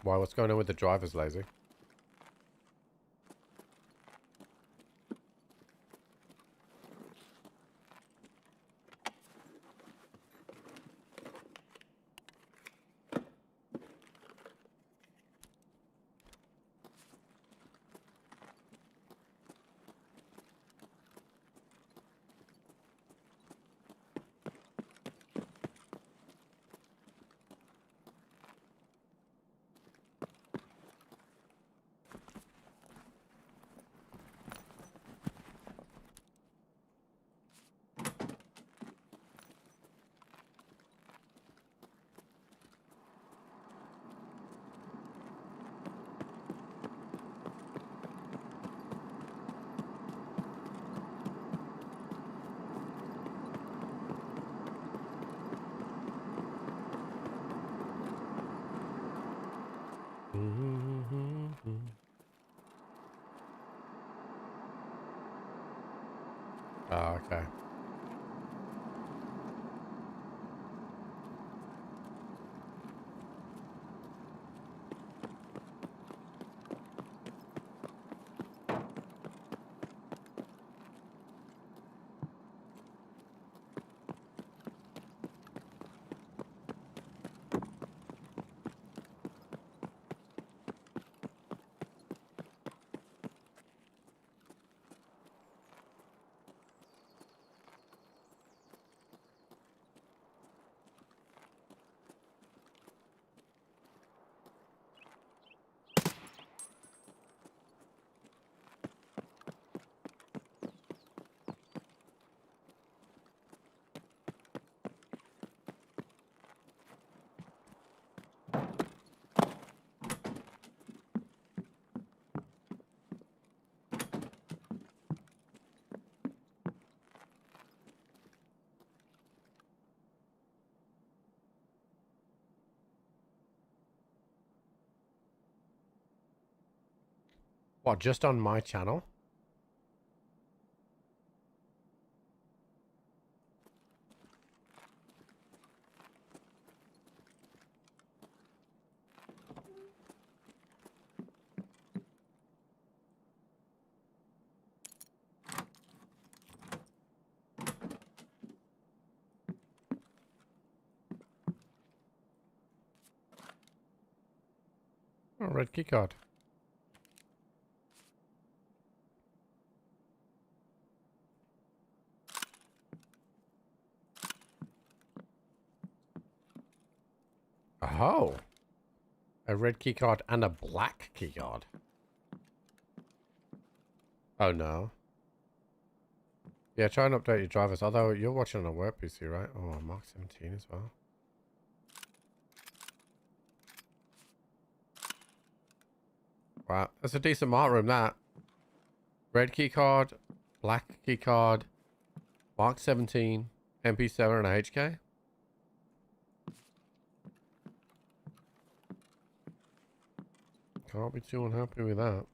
Speaker 2: Why, what's going on with the drivers, Lazy? Oh, okay. What, just on my channel? Oh, red key card. Oh. A red key card and a black key card. Oh no. Yeah, try and update your drivers. Although you're watching on a work PC, right? Oh, Mark 17 as well. Wow, that's a decent mark room, that. Red key card, black key card, Mark 17, MP7 and a HK. Can't be too unhappy with that.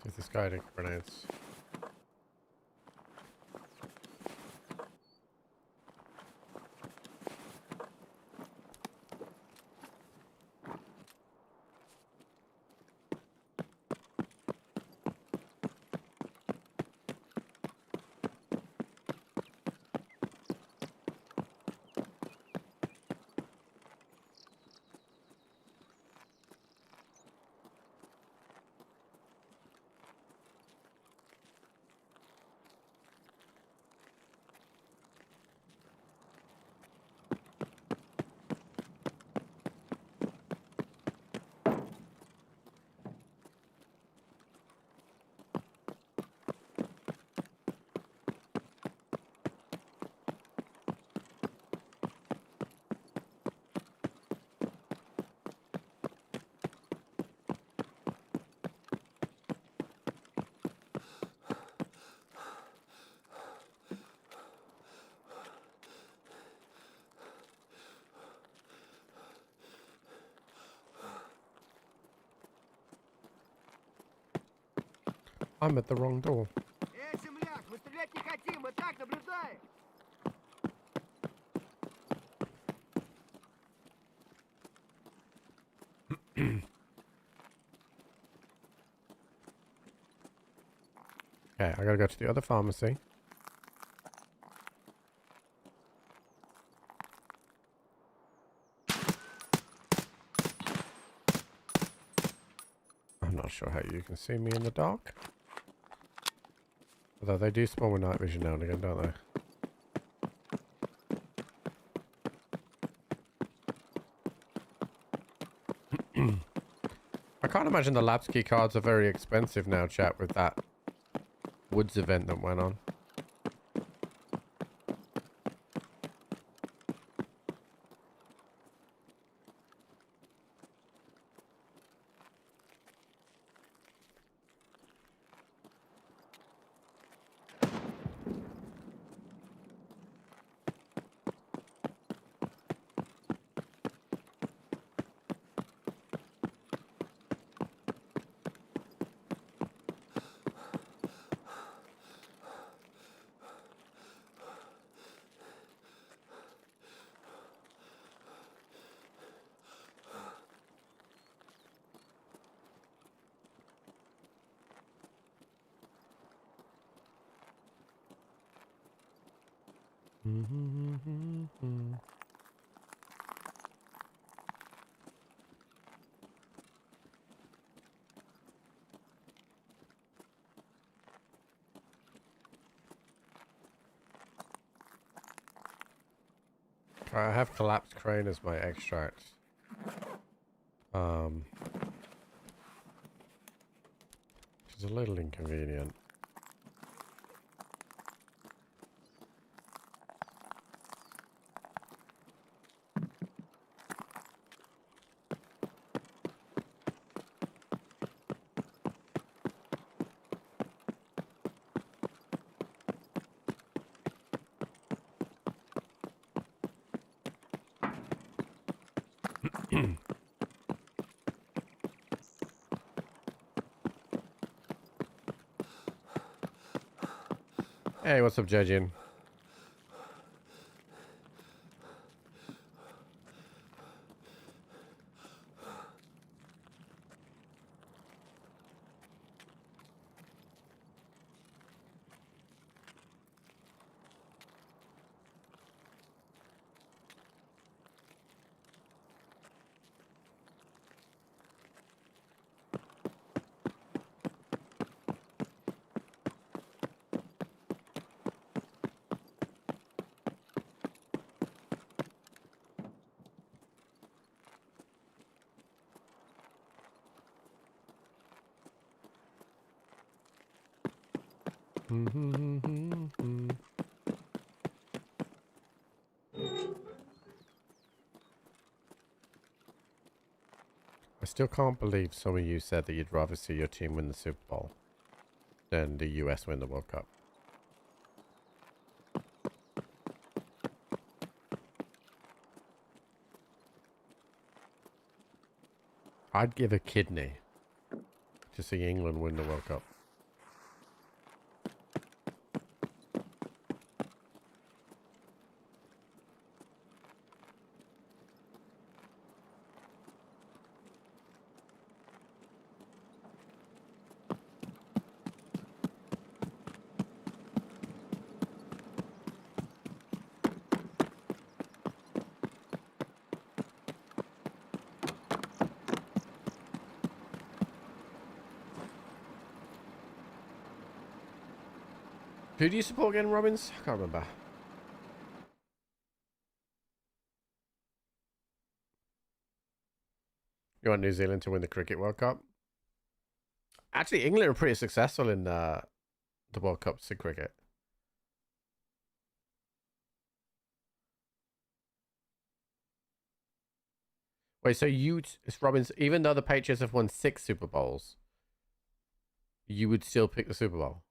Speaker 2: Is this guy to grenades? I'm at the wrong door. Okay, I gotta go to the other pharmacy. I'm not sure how you can see me in the dark. Although they do spawn with night vision now and again, don't they? I can't imagine the labs key cards are very expensive now, chat, with that Woods event that went on. I have collapsed crane as my extract. Which is a little inconvenient. Hey, what's up, Jejin? I still can't believe some of you said that you'd rather see your team win the Super Bowl than the US win the World Cup. I'd give a kidney to see England win the World Cup. Who do you support again, Robbins? I can't remember. You want New Zealand to win the Cricket World Cup? Actually, England are pretty successful in the World Cups in cricket. Wait, so Robbins, even though the Patriots have won 6 Super Bowls, you would still pick the Super Bowl?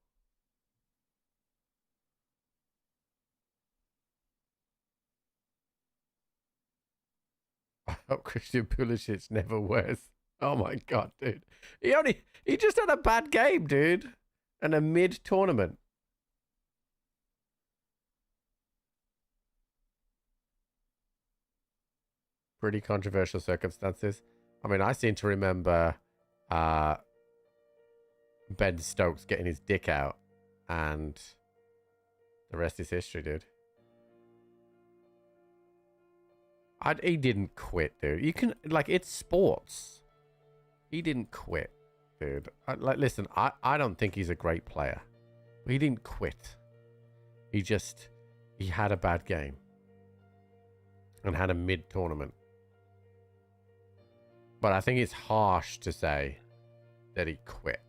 Speaker 2: I hope Christian Pulisic never wears. Oh my god, dude. He just had a bad game, dude. And a mid-tournament. Pretty controversial circumstances. I mean, I seem to remember Ben Stokes getting his dick out, and the rest is history, dude. He didn't quit, dude. You can, like, it's sports. He didn't quit, dude. Listen, I don't think he's a great player. He didn't quit. He had a bad game. And had a mid-tournament. But I think it's harsh to say that he quit.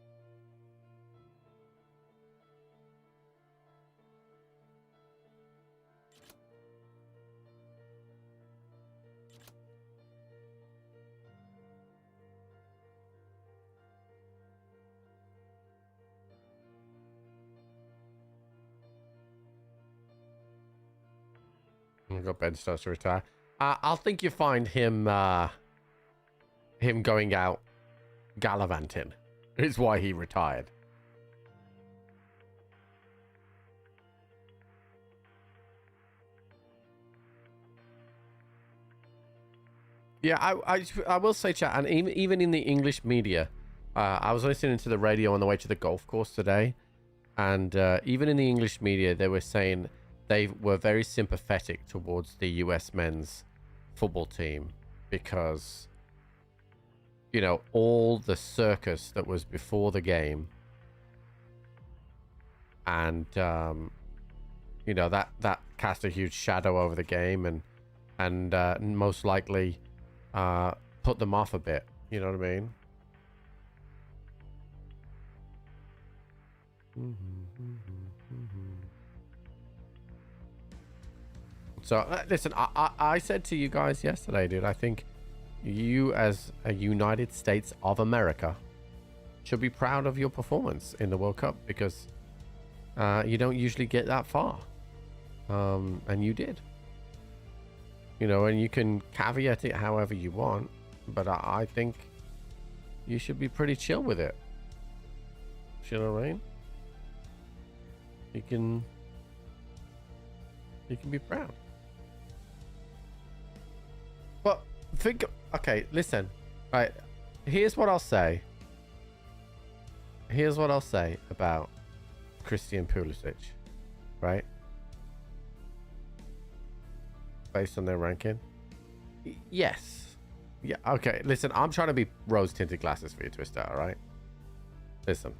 Speaker 2: I've got Ben starts to retire. I'll think you find him going out gallivanting is why he retired. Yeah, I will say, chat, and even in the English media, I was listening to the radio on the way to the golf course today, and even in the English media, they were saying they were very sympathetic towards the US men's football team because, you know, all the circus that was before the game, and you know, that cast a huge shadow over the game, and most likely put them off a bit. You know what I mean? So listen, I said to you guys yesterday, dude, I think you as a United States of America should be proud of your performance in the World Cup, because you don't usually get that far, and you did. You know, and you can caveat it however you want, but I think you should be pretty chill with it. You know what I mean? You can be proud. But think, okay, listen. Right, here's what I'll say. Here's what I'll say about Christian Pulisic, right? Based on their ranking. Yes. Yeah, okay. Listen, I'm trying to be rose-tinted glasses for you, Twister, all right? Listen.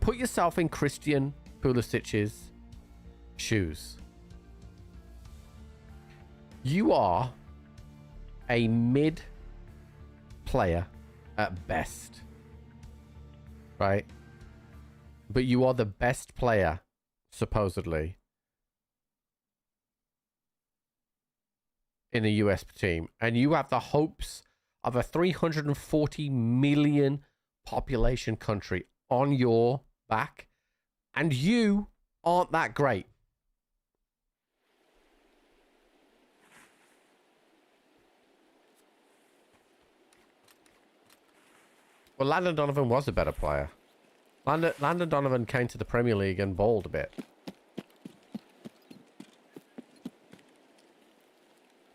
Speaker 2: Put yourself in Christian Pulisic's shoes. You are a mid player at best, right? But you are the best player, supposedly, in a US team, and you have the hopes of a 340 million population country on your back, and you aren't that great. Well, Landon Donovan was a better player. Landon Donovan came to the Premier League and balled a bit.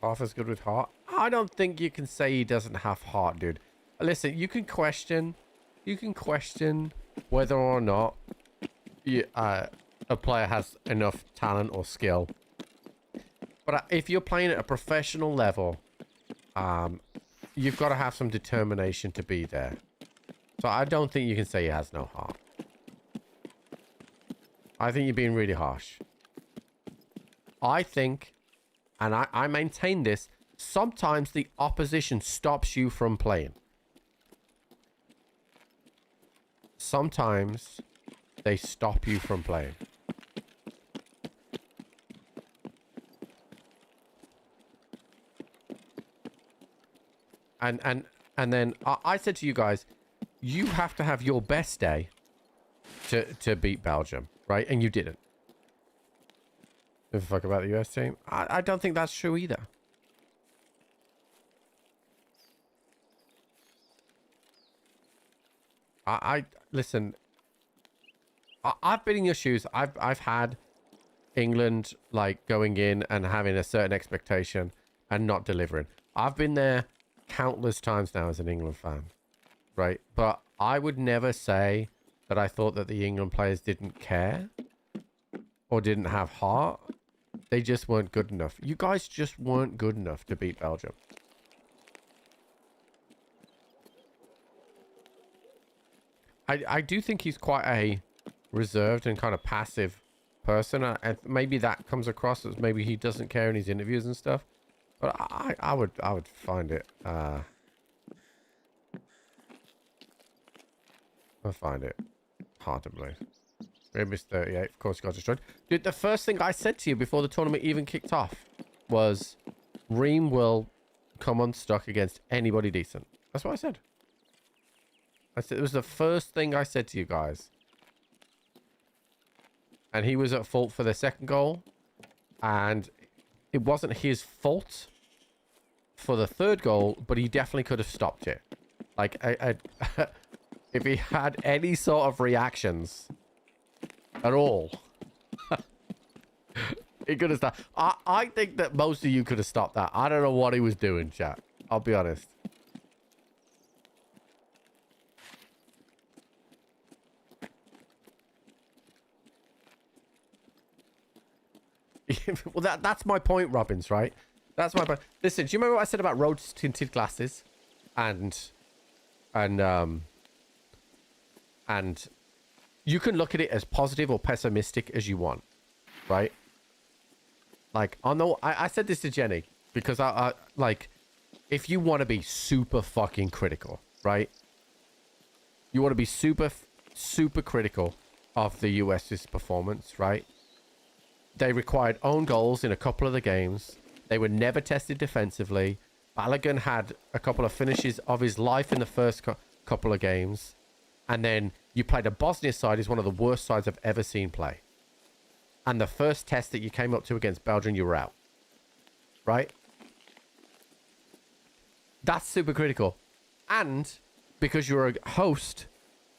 Speaker 2: Half as good with heart. I don't think you can say he doesn't have heart, dude. Listen, you can question whether or not a player has enough talent or skill. But if you're playing at a professional level, you've got to have some determination to be there. So I don't think you can say he has no heart. I think you're being really harsh. I think, and I maintain this, sometimes the opposition stops you from playing. Sometimes they stop you from playing. And then I said to you guys, you have to have your best day to beat Belgium, right? And you didn't. Give a fuck about the US team? I don't think that's true either. I listen, I've been in your shoes. I've had England like going in and having a certain expectation and not delivering. I've been there countless times now as an England fan, right? But I would never say that I thought that the England players didn't care or didn't have heart. They just weren't good enough. You guys just weren't good enough to beat Belgium. I do think he's quite a reserved and kind of passive person. And maybe that comes across as maybe he doesn't care in his interviews and stuff. But I would find it I find it hard to believe. We missed 38. Of course, got destroyed. Dude, the first thing I said to you before the tournament even kicked off was Reem will come unstuck against anybody decent. That's what I said. I said it was the first thing I said to you guys. And he was at fault for the second goal. And it wasn't his fault for the third goal, but he definitely could have stopped it. Like, if he had any sort of reactions at all, he could have stopped. I think that most of you could have stopped that. I don't know what he was doing, chat. I'll be honest. Well, that's my point, Robbins, right? That's my point. Listen, do you remember what I said about rose-tinted glasses? And you can look at it as positive or pessimistic as you want, right? Like, I said this to Jenny because I like, if you want to be super fucking critical, right? You want to be super critical of the US's performance, right? They required own goals in a couple of the games. They were never tested defensively. Balogun had a couple of finishes of his life in the first couple of games. And then you played a Bosnia side, is one of the worst sides I've ever seen play. And the first test that you came up to against Belgium, you were out. Right? That's super critical. And because you're a host,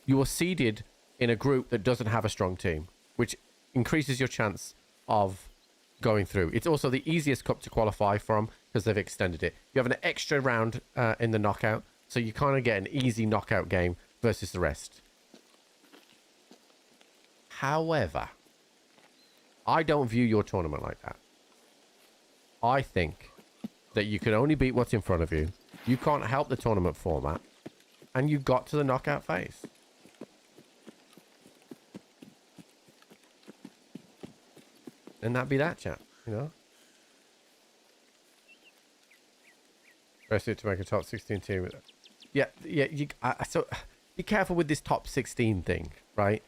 Speaker 2: you are seeded in a group that doesn't have a strong team, which increases your chance of going through. It's also the easiest cup to qualify from because they've extended it. You have an extra round in the knockout, so you kind of get an easy knockout game versus the rest. However, I don't view your tournament like that. I think that you can only beat what's in front of you. You can't help the tournament format, and you got to the knockout phase. And that'd be that, chat, you know? Best it to make a top 16 team. Yeah. So be careful with this top 16 thing, right?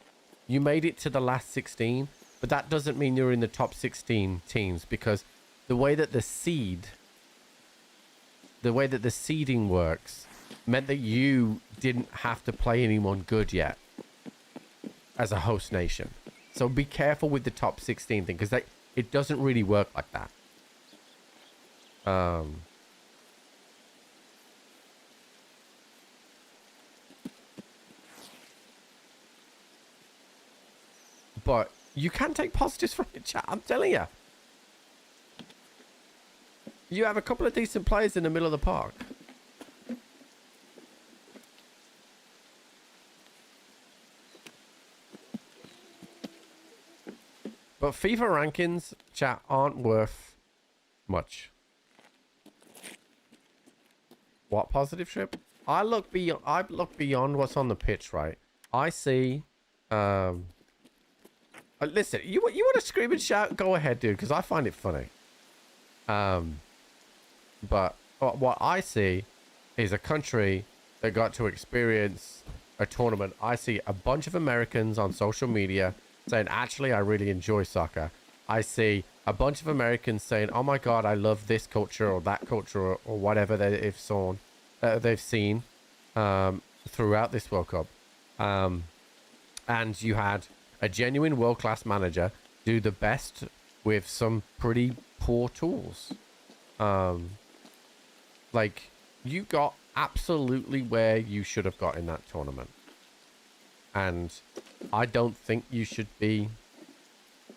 Speaker 2: You made it to the last 16, but that doesn't mean you're in the top 16 teams because the way that the seeding works meant that you didn't have to play anyone good yet as a host nation. So be careful with the top 16 thing, because it doesn't really work like that. But you can take positives from it, chat. I'm telling you. You have a couple of decent players in the middle of the park. But FIFA rankings, chat, aren't worth much. What positive trip? I look beyond what's on the pitch, right? I see. Listen, you want to scream and shout? Go ahead, dude, because I find it funny. But what I see is a country that got to experience a tournament. I see a bunch of Americans on social media saying, actually, I really enjoy soccer. I see a bunch of Americans saying, oh my God, I love this culture or that culture or whatever they've seen throughout this World Cup. And you had a genuine world-class manager do the best with some pretty poor tools. Like, you got absolutely where you should have got in that tournament. And I don't think you should be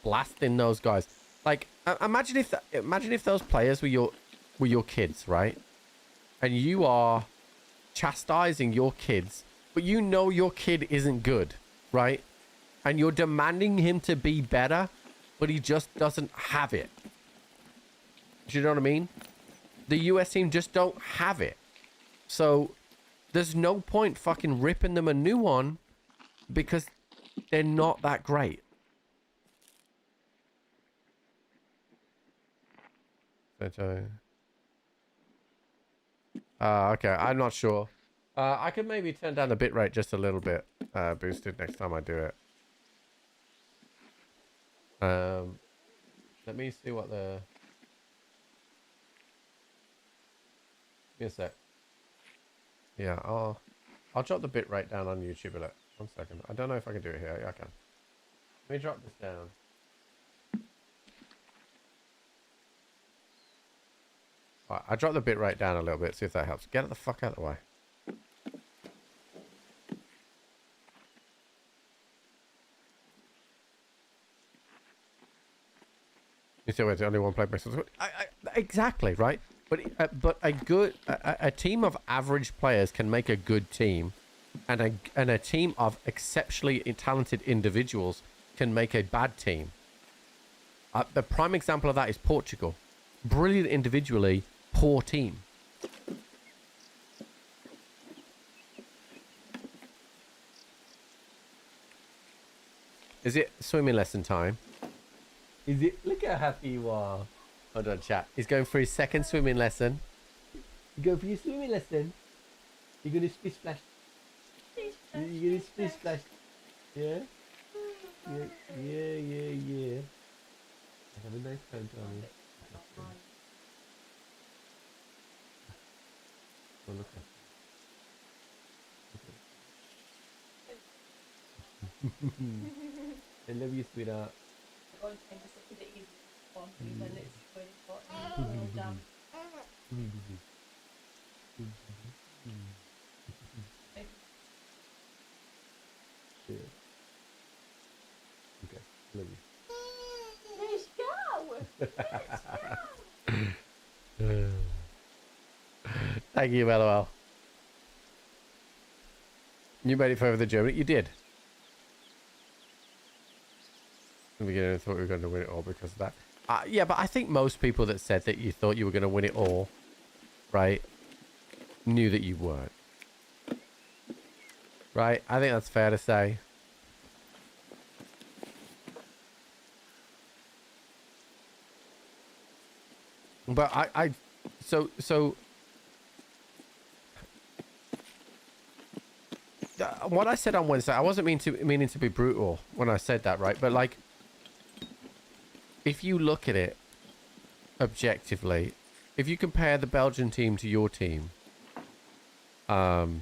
Speaker 2: blasting those guys. Like, imagine if those players were your kids, right? And you are chastising your kids, but you know your kid isn't good, right? And you're demanding him to be better, but he just doesn't have it. Do you know what I mean? The US team just don't have it. So there's no point fucking ripping them a new one because they're not that great. Okay, I'm not sure. I could maybe turn down the bitrate just a little bit, boosted next time I do it. Let me see what the... Give me a sec. Yeah, I'll drop the bitrate down on YouTube a little. 1 second. I don't know if I can do it here. Yeah, I can. Let me drop this down. Right, I dropped the bitrate down a little bit, see if that helps. Get it the fuck out of the way. You see, there's only one player makes sense. Exactly, right? But a team of average players can make a good team, and a team of exceptionally talented individuals can make a bad team. The prime example of that is Portugal. Brilliant individually, poor team. Is it swimming lesson time? Is it? Look how happy you are. Hold on, chat. He's going for his second swimming lesson. You go for your swimming lesson. You're going to splish splash. You're going to splish splash. Yeah? Yeah. Have a nice time, Tommy. Oh, look at I love you, sweetheart. Okay, love you. Thank you, LOL. You made it for the Germany. You did. In the beginning, I thought we were going to win it all because of that. Yeah, but I think most people that said that you thought you were going to win it all, right, knew that you weren't. Right? I think that's fair to say. But so what I said on Wednesday, I wasn't meaning to be brutal when I said that, right? But like, if you look at it objectively, if you compare the Belgian team to your team, who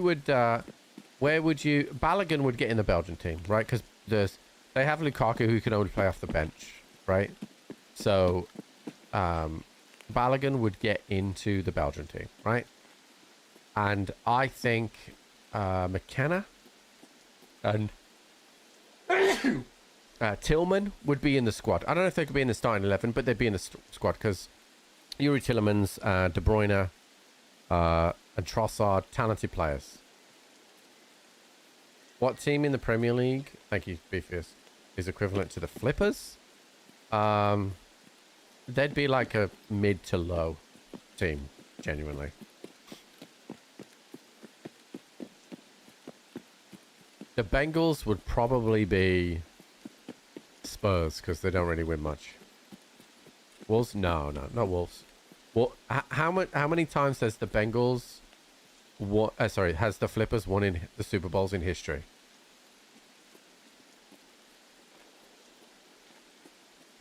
Speaker 2: would, where would you, Balogun would get in the Belgian team, right? Because they have Lukaku who can only play off the bench, right? So, Balogun would get into the Belgian team, right? And I think McKenna and Tillman would be in the squad. I don't know if they could be in the starting 11, but they'd be in the squad because Yuri Tillemans, De Bruyne, and Trossard, talented players. What team in the Premier League, thank you, Beefius, is equivalent to the Flippers? They'd be like a mid to low team, genuinely. The Bengals would probably be Spurs because they don't really win much. Wolves? No, not Wolves. Well, how many times has the Bengals? Has the Flippers won in the Super Bowls in history?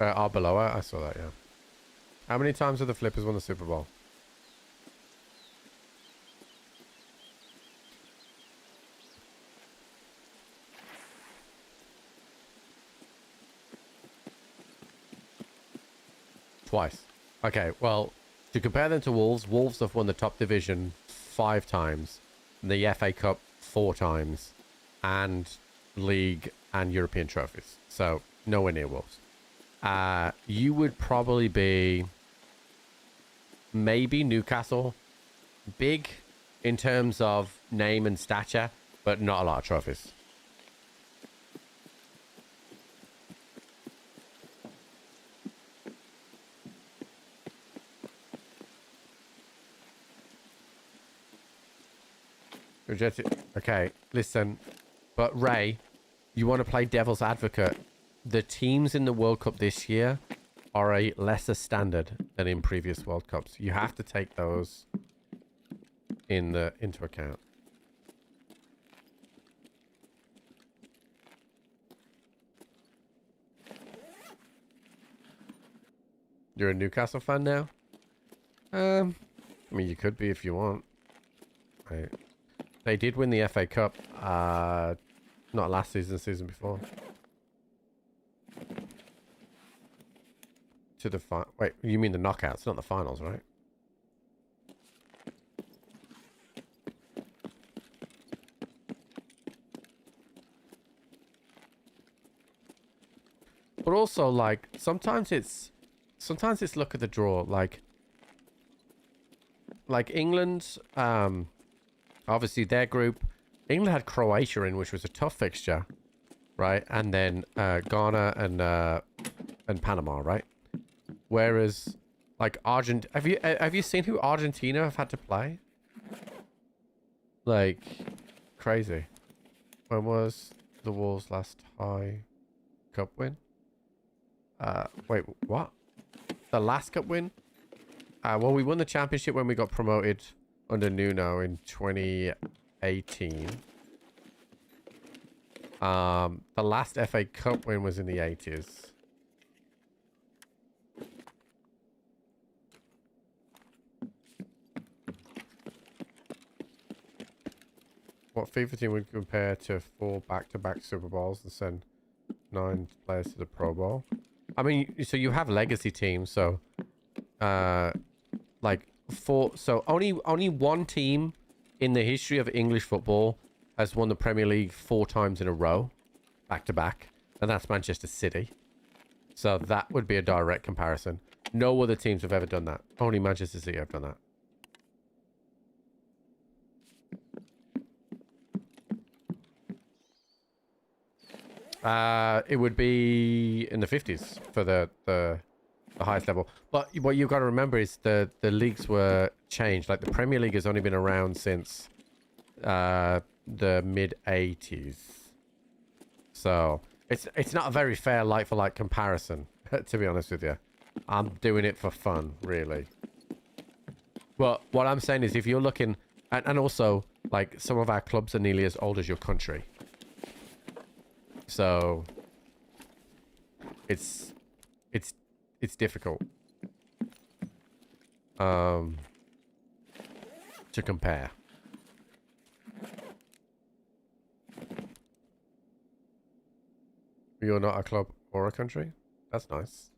Speaker 2: Arbeloa, I saw that. Yeah. How many times have the Flippers won the Super Bowl? Twice. Okay, well, To compare them to Wolves, Wolves have won the top division 5 times, the FA Cup 4 times, and League and European trophies. So nowhere near Wolves. You would probably be maybe Newcastle. Big in terms of name and stature, but not a lot of trophies. Rejected. Okay, listen. But Ray, you want to play devil's advocate. The teams in the World Cup this year are a lesser standard than in previous World Cups. You have to take those into account. You're a Newcastle fan now? I mean, you could be if you want. Right. They did win the FA Cup. Not last season, the season before. To the wait, you mean the knockouts, not the finals, right? But also, like, sometimes it's look at the draw, like England, obviously their group, England had Croatia in, which was a tough fixture, right? And then Ghana and Panama, right? Whereas, like, have you seen who Argentina have had to play? Like, crazy. When was the Wolves' last high cup win? Wait, what? The last cup win? Well, we won the championship when we got promoted under Nuno in 2018. The last FA Cup win was in the 80s. What FIFA team would compare to 4 back-to-back Super Bowls and send 9 players to the Pro Bowl? I mean, so you have legacy teams, so like only one team in the history of English football has won the Premier League 4 times in a row, back to back, and that's Manchester City. So that would be a direct comparison. No other teams have ever done that. Only Manchester City have done that. It would be in the 50s for the highest level. But what you've got to remember is the leagues were changed. Like, the Premier League has only been around since the mid 80s. So it's not a very fair like-for-like comparison, to be honest with you. I'm doing it for fun, really. But what I'm saying is, if you're looking, and also, like, some of our clubs are nearly as old as your country. So it's difficult to compare. You're not a club or a country? That's nice.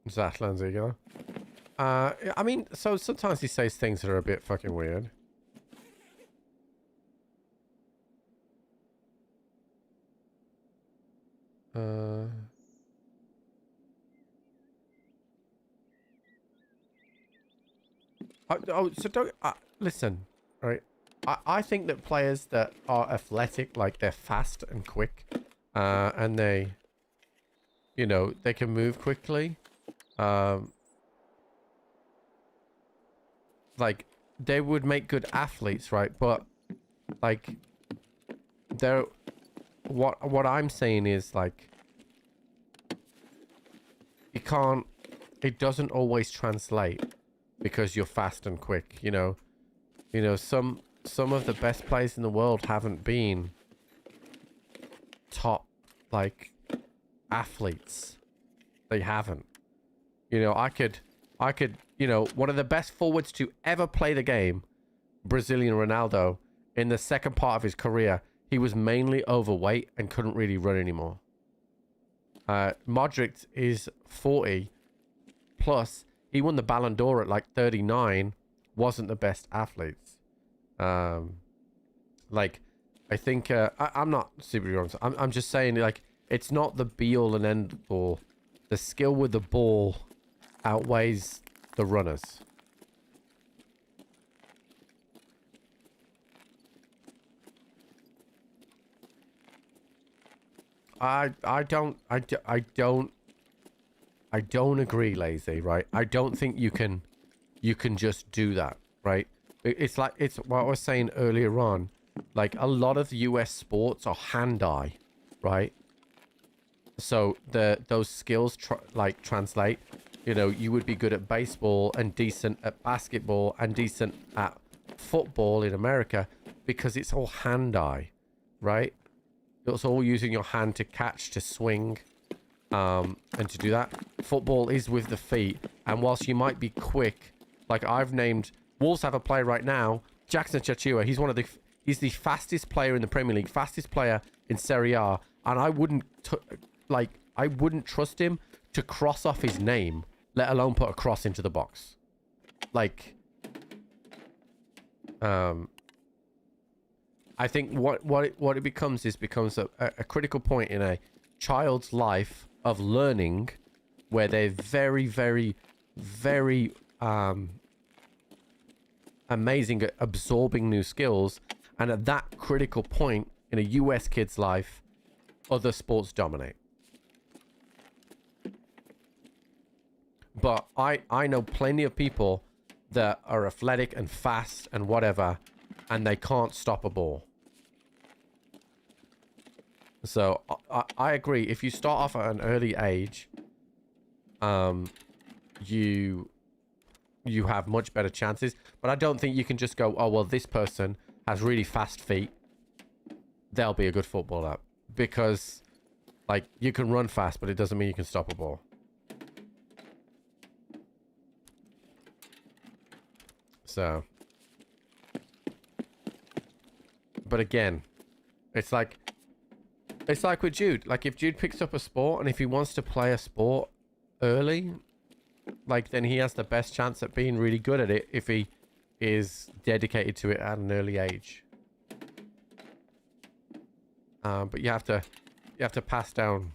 Speaker 2: Zatlan's ego. I mean, so sometimes he says things that are a bit fucking weird. So don't listen, right? I think that players that are athletic, like they're fast and quick, and they, you know, they can move quickly. Like, they would make good athletes, right? But like, they're what I'm saying is, like, you can't. It doesn't always translate because you're fast and quick. You know, some of the best players in the world haven't been top, like, athletes. They haven't. You know, I could I could, you know, one of the best forwards to ever play the game, Brazilian Ronaldo, in the second part of his career, he was mainly overweight and couldn't really run anymore. Modric is 40 plus. He won the Ballon d'Or at like 39. Wasn't the best athletes. Like, I think I'm not super wrong. I'm just saying, like, it's not the be all and end all. The skill with the ball outweighs the runners. I don't agree, Lazy, right? I don't think you can just do that, right? It's like, it's what I was saying earlier on, like a lot of US sports are hand-eye, right? So those skills translate. You know, you would be good at baseball and decent at basketball and decent at football in America because it's all hand-eye, right? It's all using your hand to catch, to swing, and to do that. Football is with the feet, and whilst you might be quick, like I've named, Wolves have a player right now, Jackson Chachua. He's the fastest player in the Premier League, fastest player in Serie A, and I wouldn't trust him to cross off his name, let alone put a cross into the box. Like, I think what it becomes a critical point in a child's life of learning, where they're very, very, very amazing at absorbing new skills, and at that critical point in a US kid's life, other sports dominate. But I know plenty of people that are athletic and fast and whatever, and they can't stop a ball. So I agree. If you start off at an early age, you have much better chances. But I don't think you can just go, oh, well, this person has really fast feet, they'll be a good footballer. Because, like, you can run fast, but it doesn't mean you can stop a ball. So, but again, it's like with Jude. Like, if Jude picks up a sport, and if he wants to play a sport early, like, then he has the best chance at being really good at it if he is dedicated to it at an early age. But you have to pass down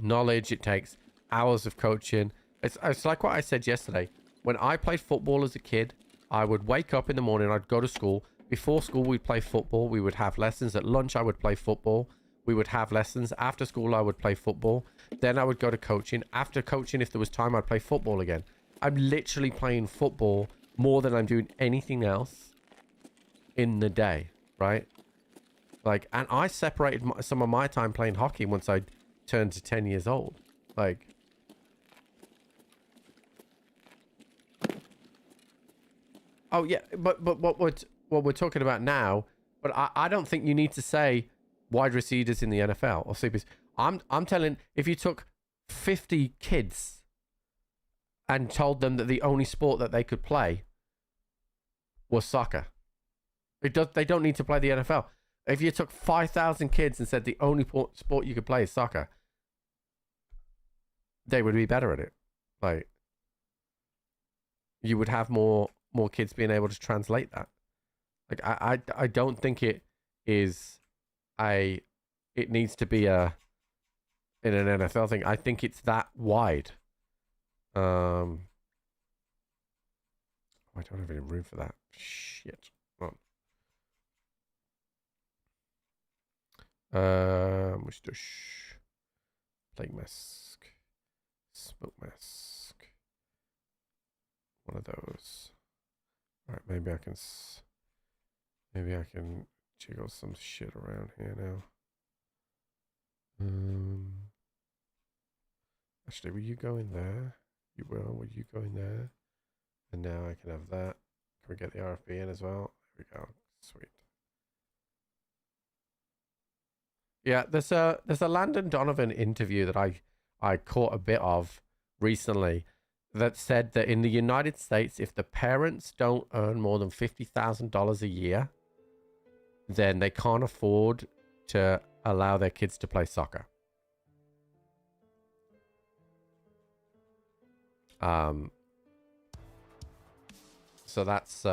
Speaker 2: knowledge. It takes hours of coaching. It's like what I said yesterday. When I played football as a kid, I would wake up in the morning, I'd go to school. Before school, we'd play football. We would have lessons. At lunch, I would play football. We would have lessons. After school, I would play football. Then I would go to coaching. After coaching, if there was time, I'd play football again. I'm literally playing football more than I'm doing anything else in the day, right? Like, and I separated some of my time playing hockey once I turned to 10 years old. Like, oh yeah, but what we're talking about now, but I don't think you need to say wide receivers in the NFL or sleepers. I'm telling, if you took 50 kids and told them that the only sport that they could play was soccer, they don't need to play the NFL. If you took 5,000 kids and said the only sport you could play is soccer, they would be better at it. Like, you would have more kids being able to translate that. Like, I don't think it needs to be in an NFL thing. I think it's that wide. I don't have any room for that. Shit. Mustache, plague mask, smoke mask, one of those. All right, maybe I can jiggle some shit around here now. Actually, will you go in there? You will. Will you go in there? And now I can have that. Can we get the RFB in as well? There we go. Sweet. Yeah, there's a Landon Donovan interview that I caught a bit of recently that said that in the United States, if the parents don't earn more than $50,000 a year, then they can't afford to allow their kids to play soccer. So that's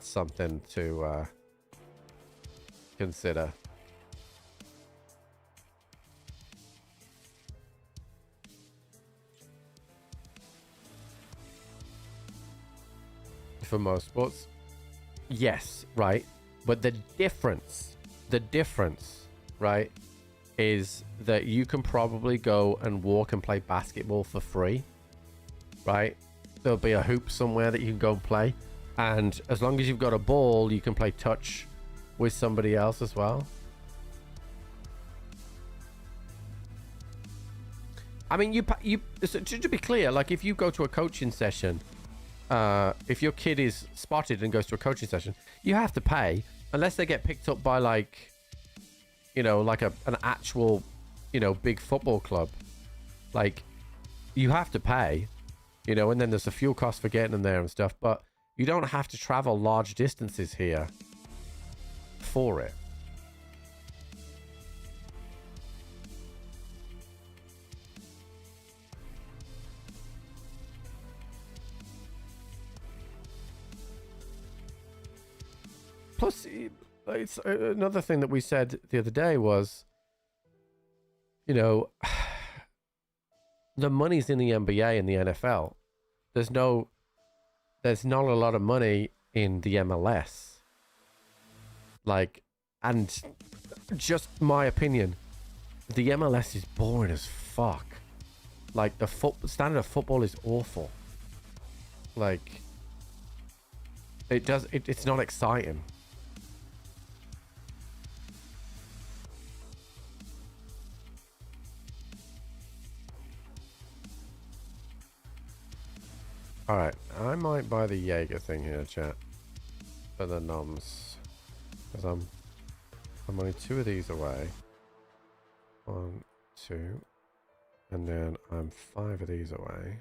Speaker 2: something to consider. For most sports, yes, right. But the difference, right, is that you can probably go and walk and play basketball for free, right? There'll be a hoop somewhere that you can go and play, and as long as you've got a ball, you can play touch with somebody else as well. I mean, to be clear, like if you go to a coaching session, if your kid is spotted and goes to a coaching session, you have to pay unless they get picked up by like, you know, like an actual, you know, big football club. Like you have to pay, you know, and then there's the fuel cost for getting them there and stuff, but you don't have to travel large distances here for it. Plus, it's another thing that we said the other day was, you know, the money's in the NBA and the NFL. There's not a lot of money in the MLS. Like, and just my opinion, the MLS is boring as fuck. Like the standard of football is awful. Like, it's not exciting. Alright, I might buy the Jaeger thing here, chat. For the noms. Because I'm only 2 of these away. 1, 2. And then I'm 5 of these away.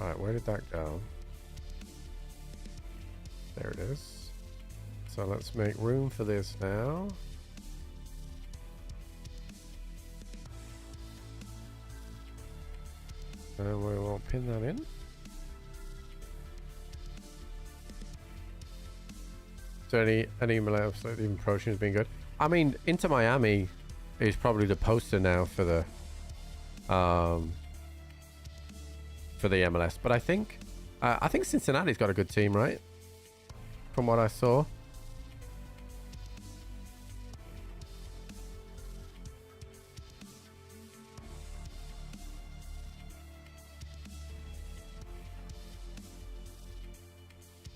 Speaker 2: Alright, where did that go? There it is. So let's make room for this now. And we will pin that in. Is there any maps that even promotion has been good? I mean, Inter Miami is probably the poster now for the MLS. But I think Cincinnati's got a good team, right? From what I saw.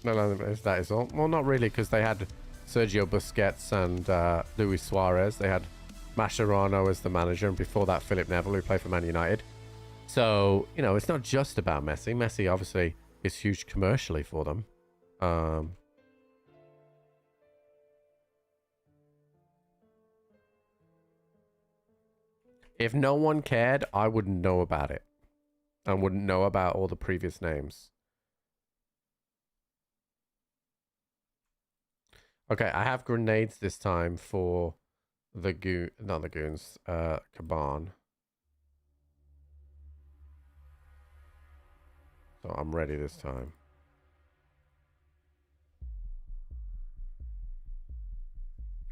Speaker 2: No, that is all. Well, not really, because they had Sergio Busquets and Luis Suarez. They had Mascherano as the manager, and before that, Philip Neville, who played for Man United. So, you know, it's not just about Messi. Messi, obviously, is huge commercially for them. If no one cared, I wouldn't know about it. And wouldn't know about all the previous names. Okay, I have grenades this time for the goons, Kaban. So I'm ready this time.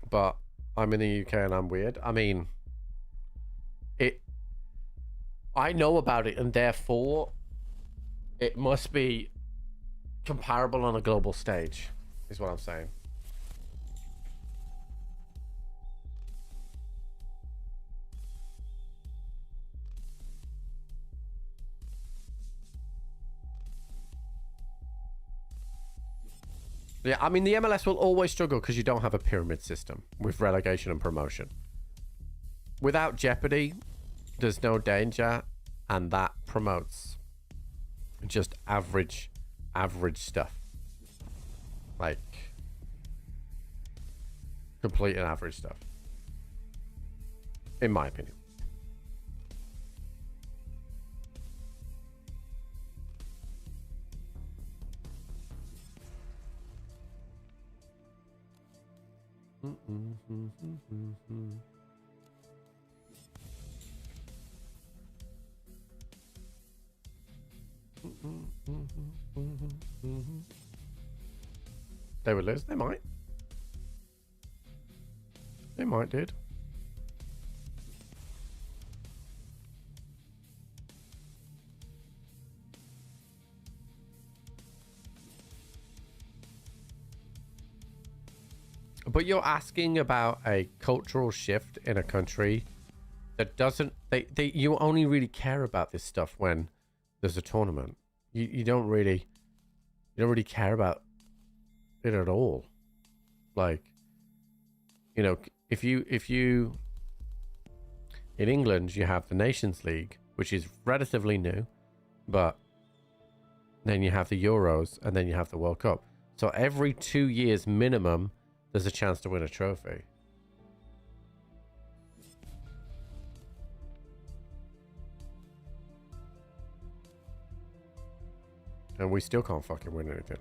Speaker 2: But I'm in the UK and I'm weird. I mean, I know about it, and therefore it must be comparable on a global stage, is what I'm saying. Yeah, I mean, the MLS will always struggle because you don't have a pyramid system with relegation and promotion. Without jeopardy, there's no danger, and that promotes just average stuff. Like, complete and average stuff. In my opinion. They would lose. They might. They might, dude. But you're asking about a cultural shift in a country that doesn't. You only really care about this stuff when there's a tournament. You don't really care about it at all. Like, you know, if you in England you have the Nations League, which is relatively new, but then you have the Euros and then you have the World Cup. So every 2 years minimum, there's a chance to win a trophy. And we still can't fucking win anything.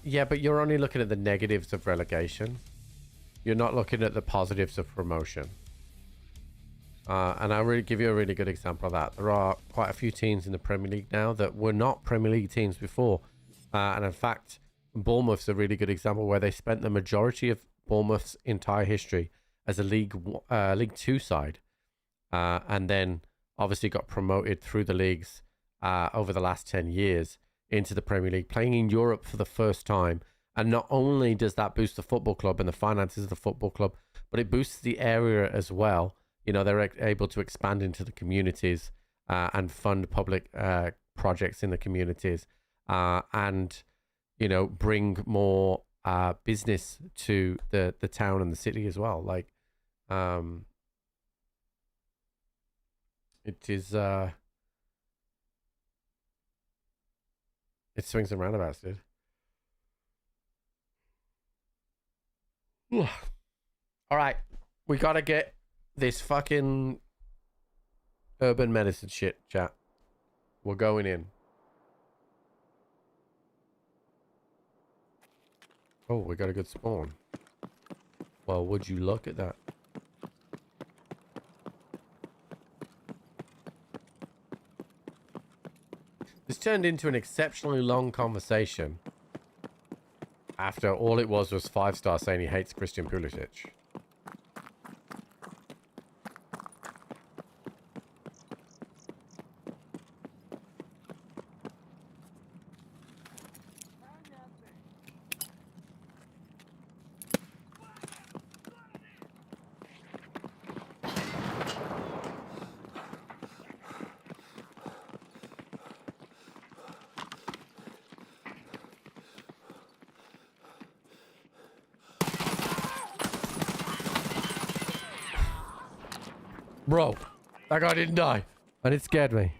Speaker 2: Yeah, but you're only looking at the negatives of relegation. You're not looking at the positives of promotion. And I'll really give you a really good example of that. There are quite a few teams in the Premier League now that were not Premier League teams before. And in fact, Bournemouth's a really good example where they spent the majority of Bournemouth's entire history as a League 2 side. And then obviously got promoted through the leagues over the last 10 years into the Premier League, playing in Europe for the first time. And not only does that boost the football club and the finances of the football club, but it boosts the area as well. You know, they're able to expand into the communities and fund public projects in the communities and, you know, bring more business to the town and the city as well. Like, it is... It swings and roundabouts, dude. All right, we gotta get this fucking urban medicine shit, chat. We're going in. Oh, we got a good spawn. Well, would you look at that? This turned into an exceptionally long conversation after all it was 5-star saying he hates Christian Pulisic. Bro, that guy didn't die, and it scared me.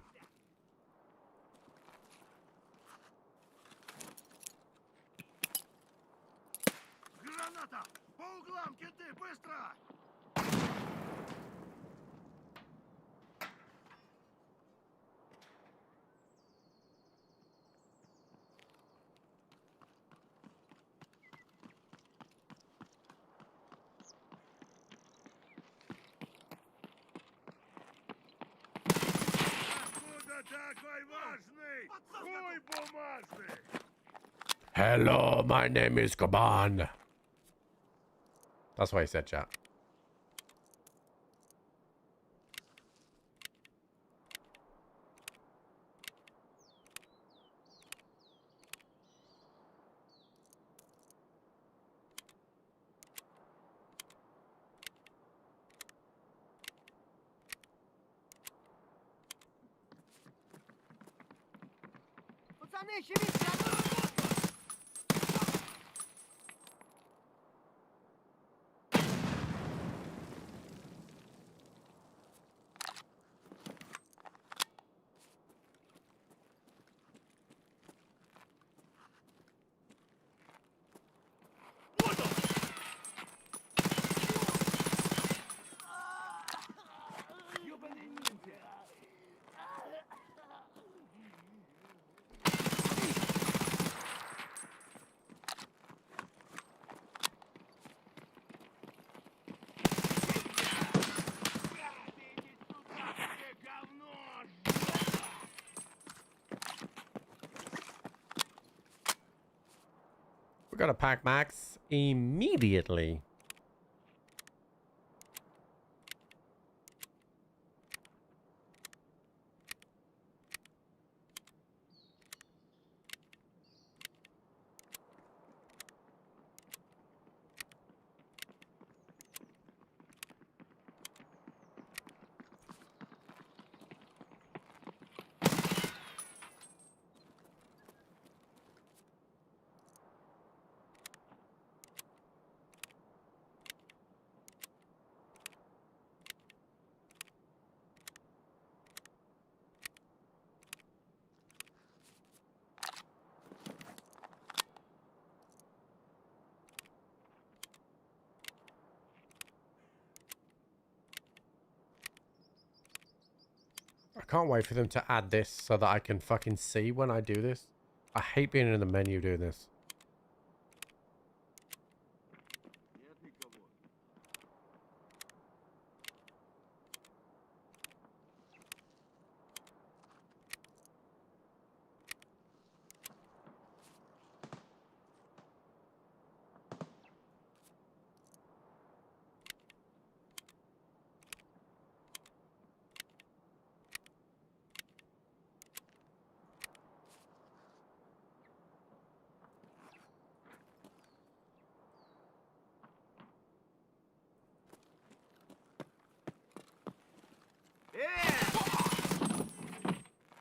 Speaker 2: Hello, my name is Kaban. That's why he said chat. We gotta pack Max immediately. I can't wait for them to add this so that I can fucking see when I do this. I hate being in the menu doing this.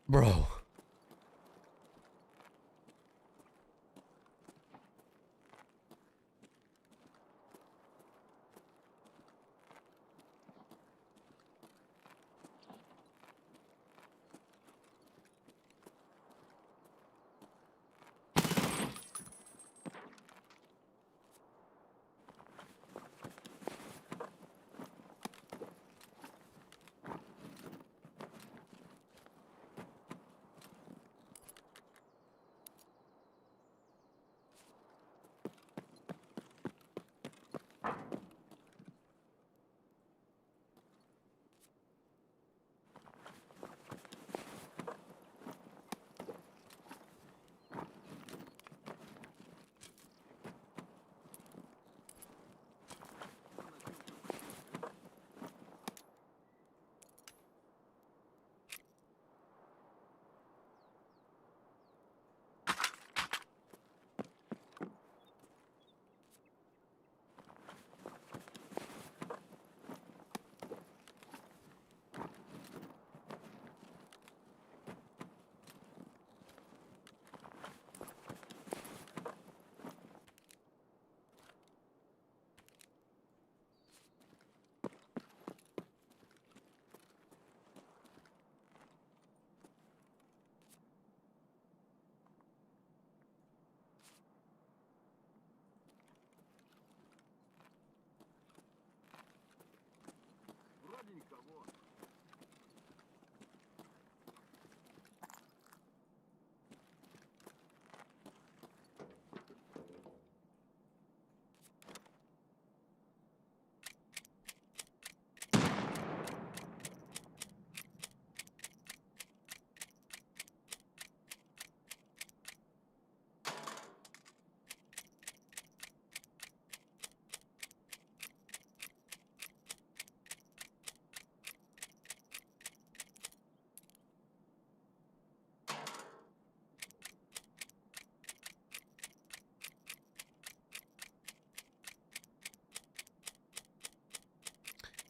Speaker 2: Bro.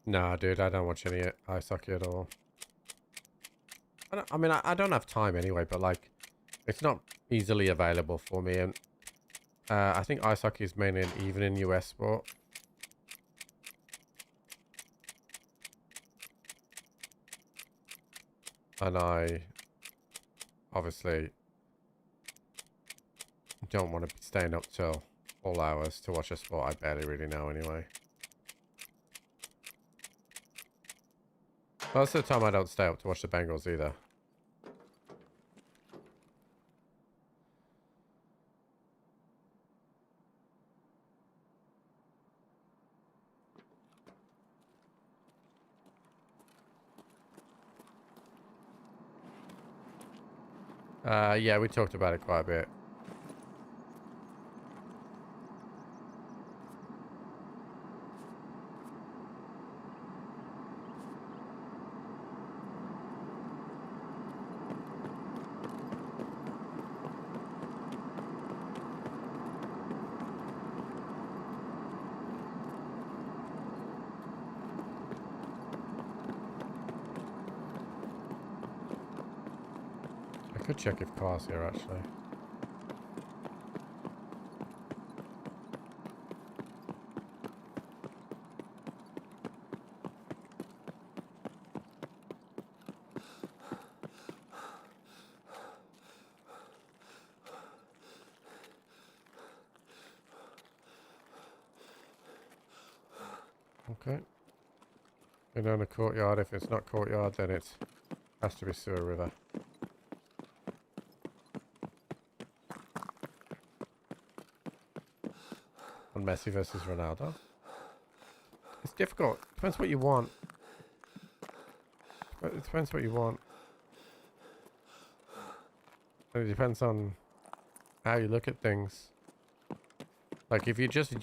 Speaker 2: Nah, dude, I don't watch any ice hockey at all. I don't have time anyway, but like, it's not easily available for me, and I think ice hockey is mainly an evening US sport. And I obviously don't want to be staying up till all hours to watch a sport I barely really know anyway. Most of the time I don't stay up to watch the Bengals either. Yeah, we talked about it quite a bit. I could check if cars here actually. Okay. Go down the courtyard. If it's not courtyard, then it has to be sewer river. On Messi versus Ronaldo. It's difficult. Depends what you want. It depends what you want. And it depends on how you look at things. Like, if you're just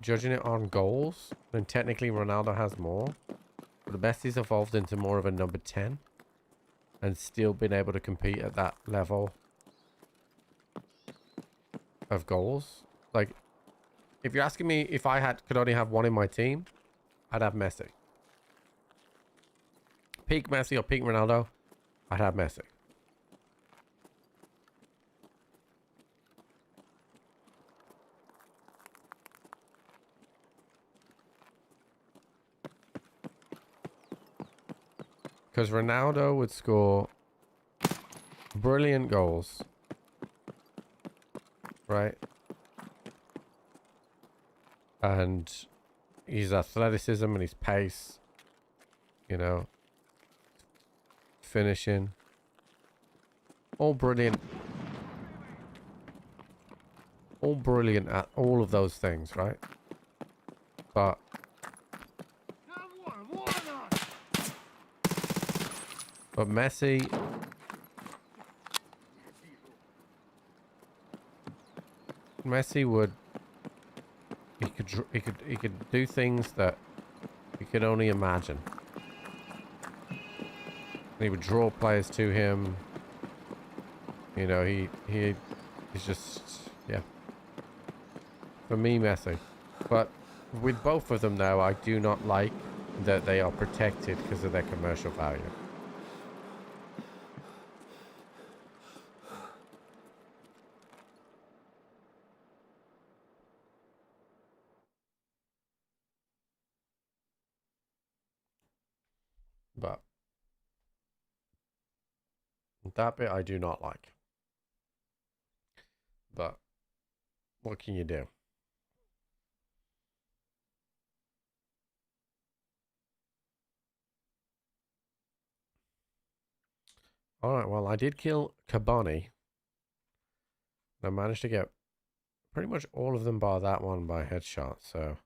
Speaker 2: judging it on goals, then technically Ronaldo has more. But Messi's evolved into more of a number 10. And still been able to compete at that level of goals. Like, if you're asking me if I could only have one in my team, I'd have Messi. Peak Messi or peak Ronaldo, I'd have Messi. Because Ronaldo would score brilliant goals. Right? And his athleticism and his pace, you know, finishing, all brilliant at all of those things, right? But Messi would he could do things that you could only imagine. He would draw players to him. You know, he's just, yeah. For me, Messi. But with both of them now, I do not like that they are protected because of their commercial value. But that bit I do not like. But what can you do? Alright, well, I did kill Kabani. I managed to get pretty much all of them bar that one by headshot, so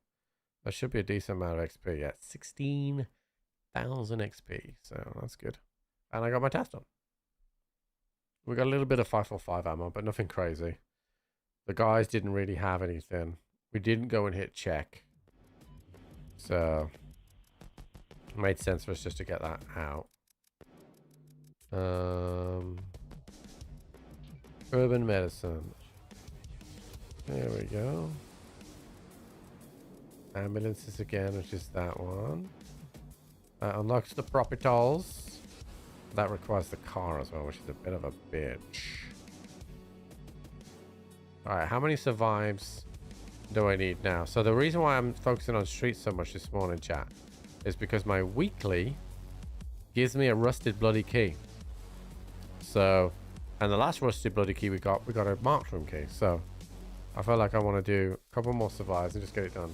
Speaker 2: that should be a decent amount of XP. Yeah, 16,000 XP, so that's good. And I got my test on. We got a little bit of 545 ammo, but nothing crazy. The guys didn't really have anything. We didn't go and hit check. So it made sense for us just to get that out. Urban medicine. There we go. Ambulances again, which is that one. Unlocks the properties. That requires the car as well, which is a bit of a bitch. Alright, how many survives do I need now? So the reason why I'm focusing on streets so much this morning, chat, is because my weekly gives me a rusted bloody key. So, and the last rusted bloody key we got a marked room key. So I feel like I want to do a couple more survives and just get it done.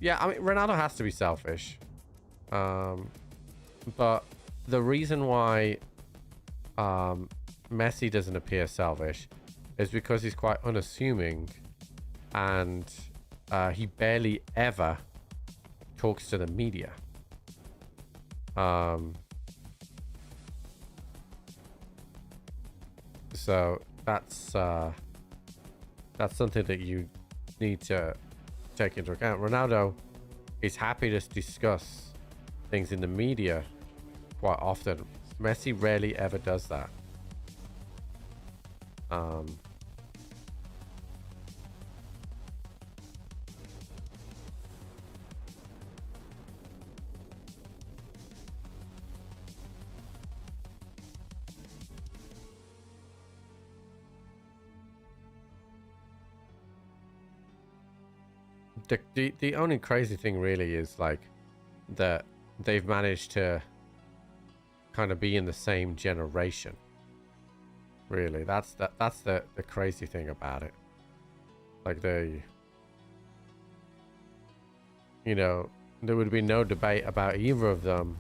Speaker 2: Yeah, I mean, Ronaldo has to be selfish. But the reason why Messi doesn't appear selfish is because he's quite unassuming, and he barely ever talks to the media. So that's something that you need to take into account. Ronaldo is happy to discuss things in the media quite often. Messi rarely ever does that. The only crazy thing really is like that they've managed to kind of be in the same generation. Really, that's the crazy thing about it. Like you know, there would be no debate about either of them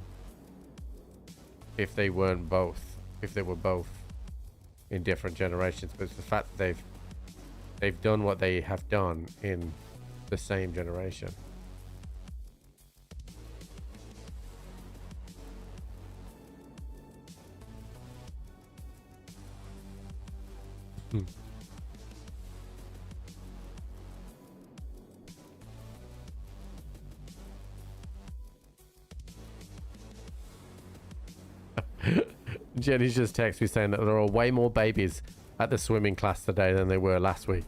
Speaker 2: if they weren't both, if they were both in different generations. But it's the fact that they've done what they have done in the same generation. Jenny's just texted me saying that there are way more babies at the swimming class today than they were last week.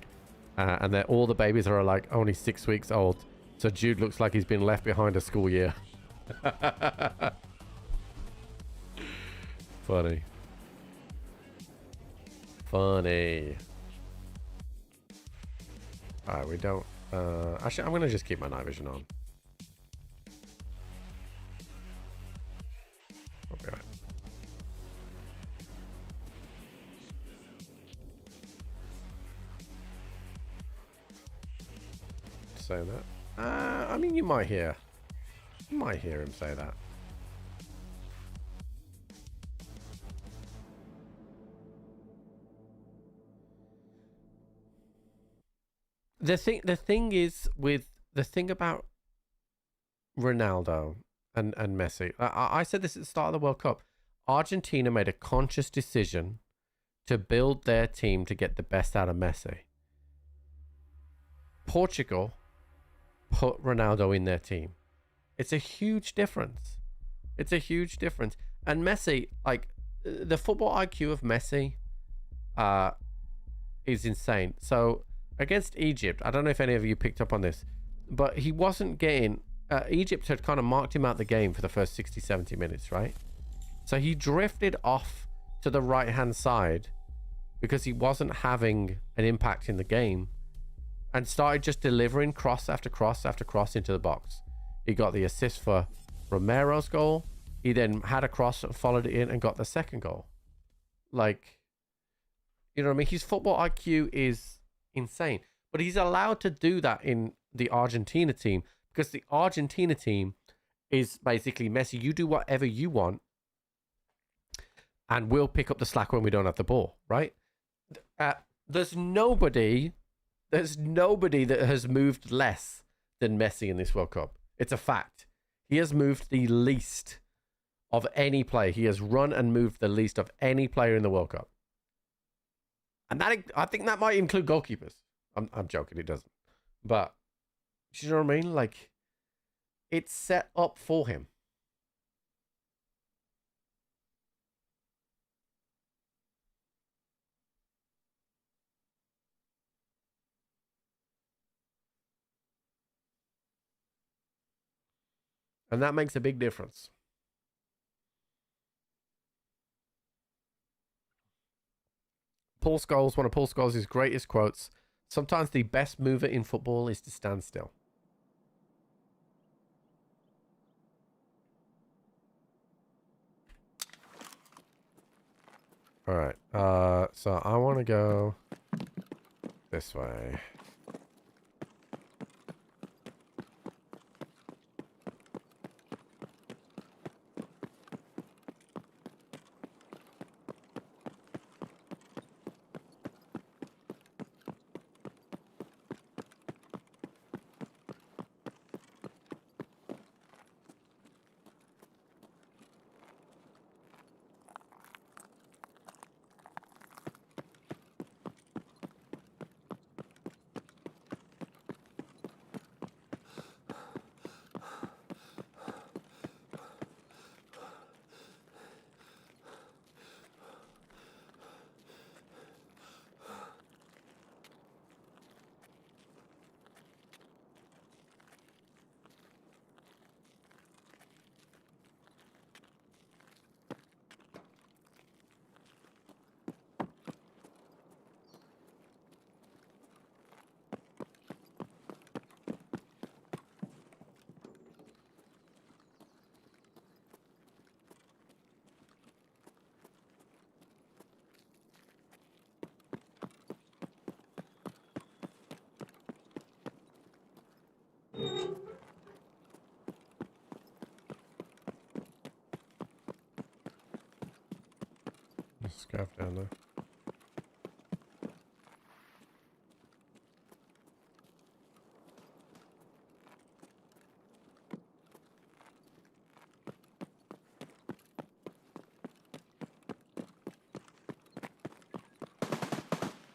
Speaker 2: And that all the babies are like only 6 weeks old. So Jude looks like he's been left behind a school year. Funny. Funny. Alright, we don't... actually, I'm going to just keep my night vision on. I'll be right. Say that. I mean, you might hear him say that. The thing is with the thing about Ronaldo and Messi. I said this at the start of the World Cup. Argentina made a conscious decision to build their team to get the best out of Messi. Portugal put Ronaldo in their team. It's a huge difference. It's a huge difference. And Messi, like, the football IQ of Messi is insane. So against Egypt, I don't know if any of you picked up on this, but he wasn't getting... Egypt had kind of marked him out the game for the first 60, 70 minutes, right? So he drifted off to the right-hand side because he wasn't having an impact in the game, and started just delivering cross after cross after cross into the box. He got the assist for Romero's goal. He then had a cross and followed it in and got the second goal. Like, you know what I mean? His football IQ is insane. But he's allowed to do that in the Argentina team because the Argentina team is basically Messi. You do whatever you want and we'll pick up the slack when we don't have the ball, right? There's nobody that has moved less than Messi in this World Cup. It's a fact. He has moved the least of any player. He has run and moved the least of any player in the World Cup. And that, I think that might include goalkeepers. I'm joking, it doesn't. But, you know what I mean? Like, it's set up for him. And that makes a big difference. Paul Scholes, one of Paul Scholes' greatest quotes, sometimes the best mover in football is to stand still. All right. So I want to go this way. Scarf down there.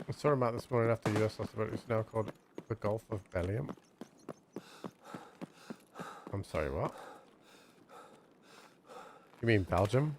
Speaker 2: I saw him out this morning after US lost, but it's now called the Gulf of Belgium. I'm sorry, what? You mean Belgium?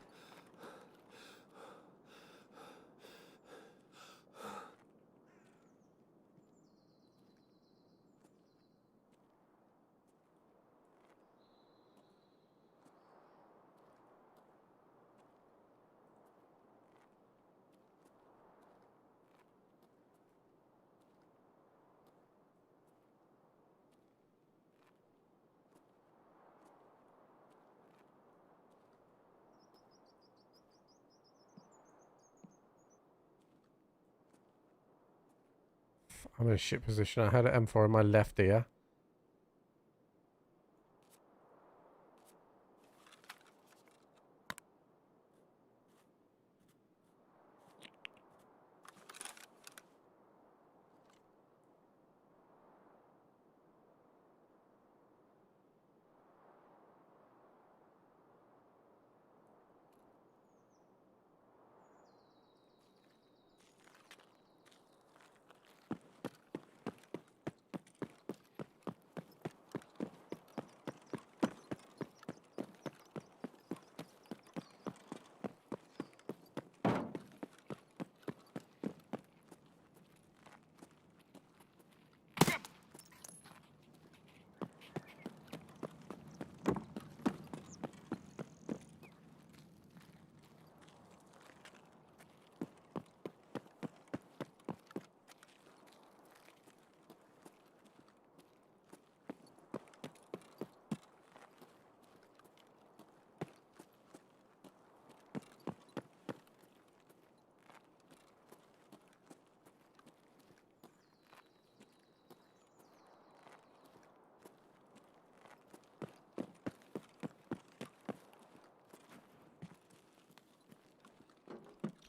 Speaker 2: I'm in a shit position. I had an M4 in my left ear.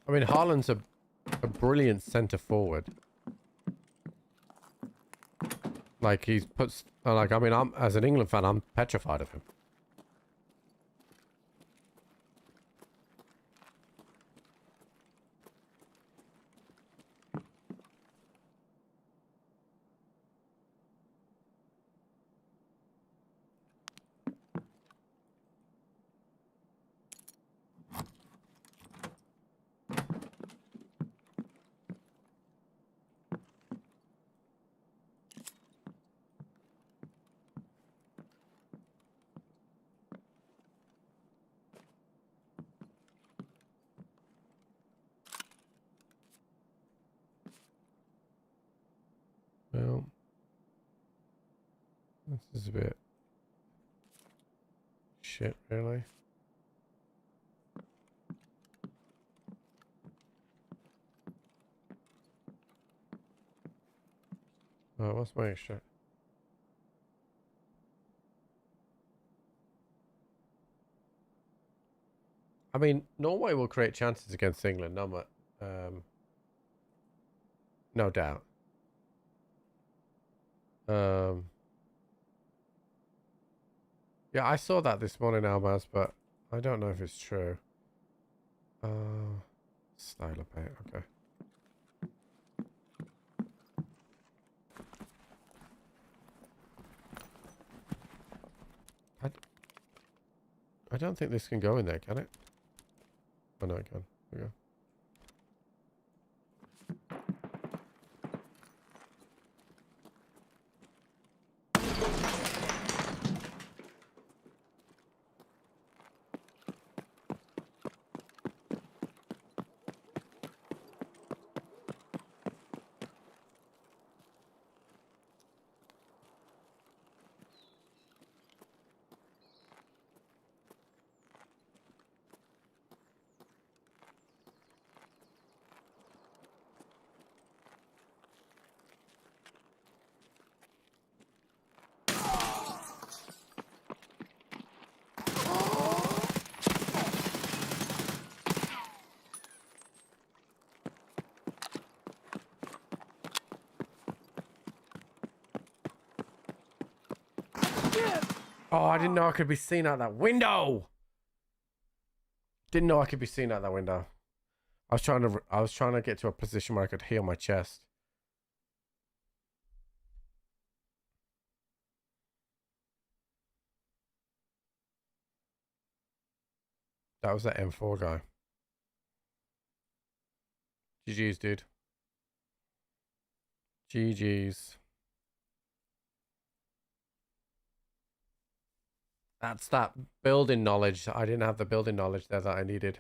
Speaker 2: I mean, Haaland's a brilliant centre forward. Like, he's puts... Like, I mean, as an England fan, I'm petrified of him. This is a bit shit, really. Oh, what's my extra? I mean, Norway will create chances against England, no doubt. Yeah, I saw that this morning, Almaz, but I don't know if it's true. Style of paint, okay. I don't think this can go in there, can it? Oh no, it can. There we go. Oh, I didn't know I could be seen out that window. Didn't know I could be seen out that window. I was trying to get to a position where I could heal my chest. That was that M4 guy. GG's, dude. GG's. That's that building knowledge. I didn't have the building knowledge there that I needed.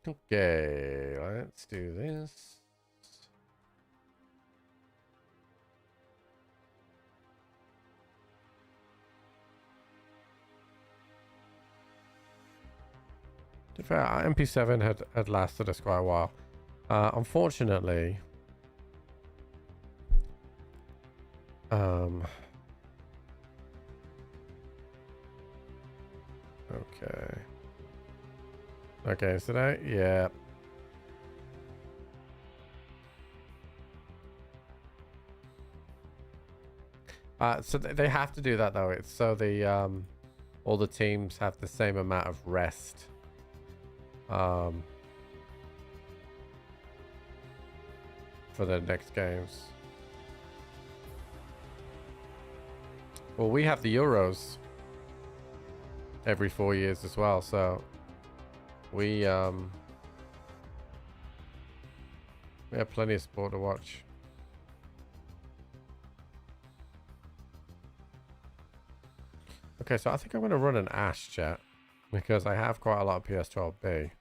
Speaker 2: Okay, let's do this. To be fair, MP7 had lasted us quite a while. Unfortunately, okay. Okay, so that, yeah. So they have to do that though. It's so the all the teams have the same amount of rest. For the next games. Well, we have the Euros every 4 years as well, so we have plenty of sport to watch. Okay, so I think I'm going to run an Ash, chat, because I have quite a lot of PS12B.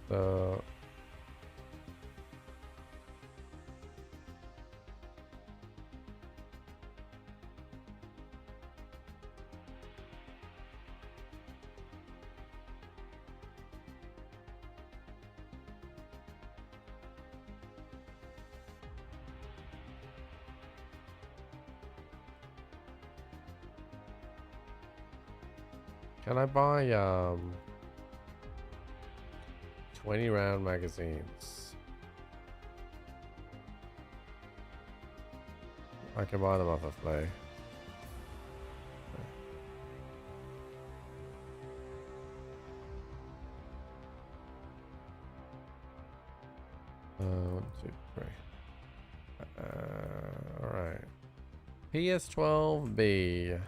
Speaker 2: So can I buy 20 round magazines? I can buy them off of Play. One, two, three. All right. PS12B.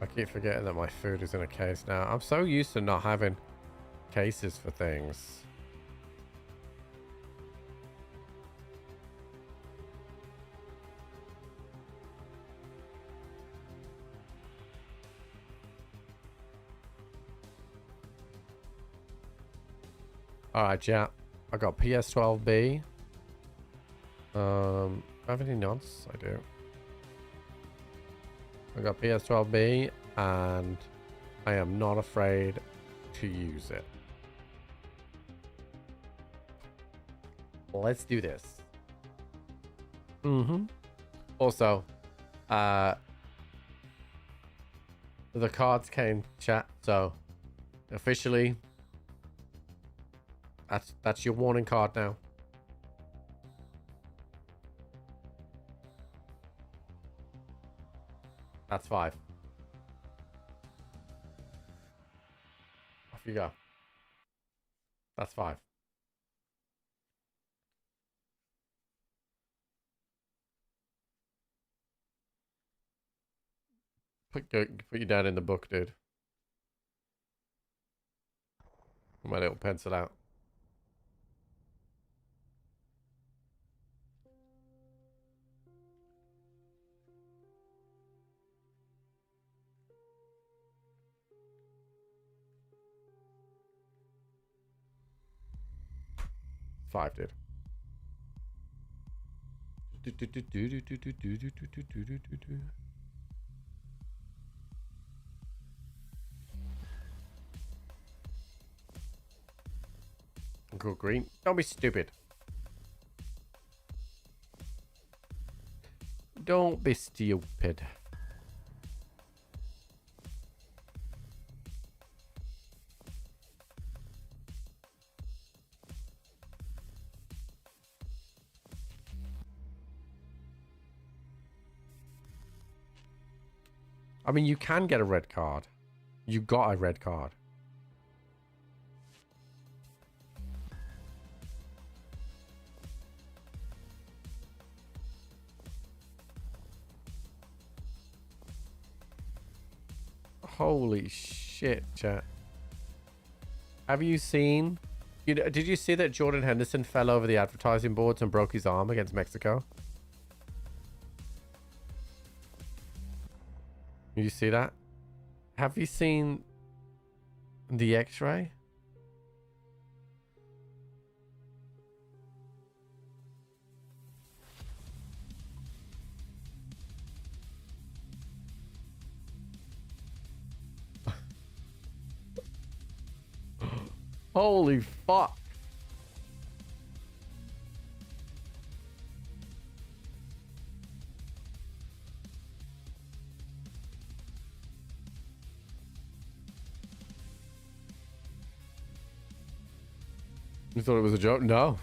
Speaker 2: I keep forgetting that my food is in a case now. I'm so used to not having cases for things. Alright, yeah. I got PS12B. Do I have any nods? I do. I got PS12B and I am not afraid to use it. Let's do this. Also, the cards came, chat, so officially that's your warning card now. That's 5. Off you go. That's 5. Put you down in the book, dude. My little pencil out. Five, dude. Go green. Don't be stupid. Don't be stupid. I mean, you can get a red card. You got a red card. Holy shit, chat. Have you seen... did you see that Jordan Henderson fell over the advertising boards and broke his arm against Mexico? You see that? Have you seen the X-ray? Holy fuck. You thought it was a joke? No.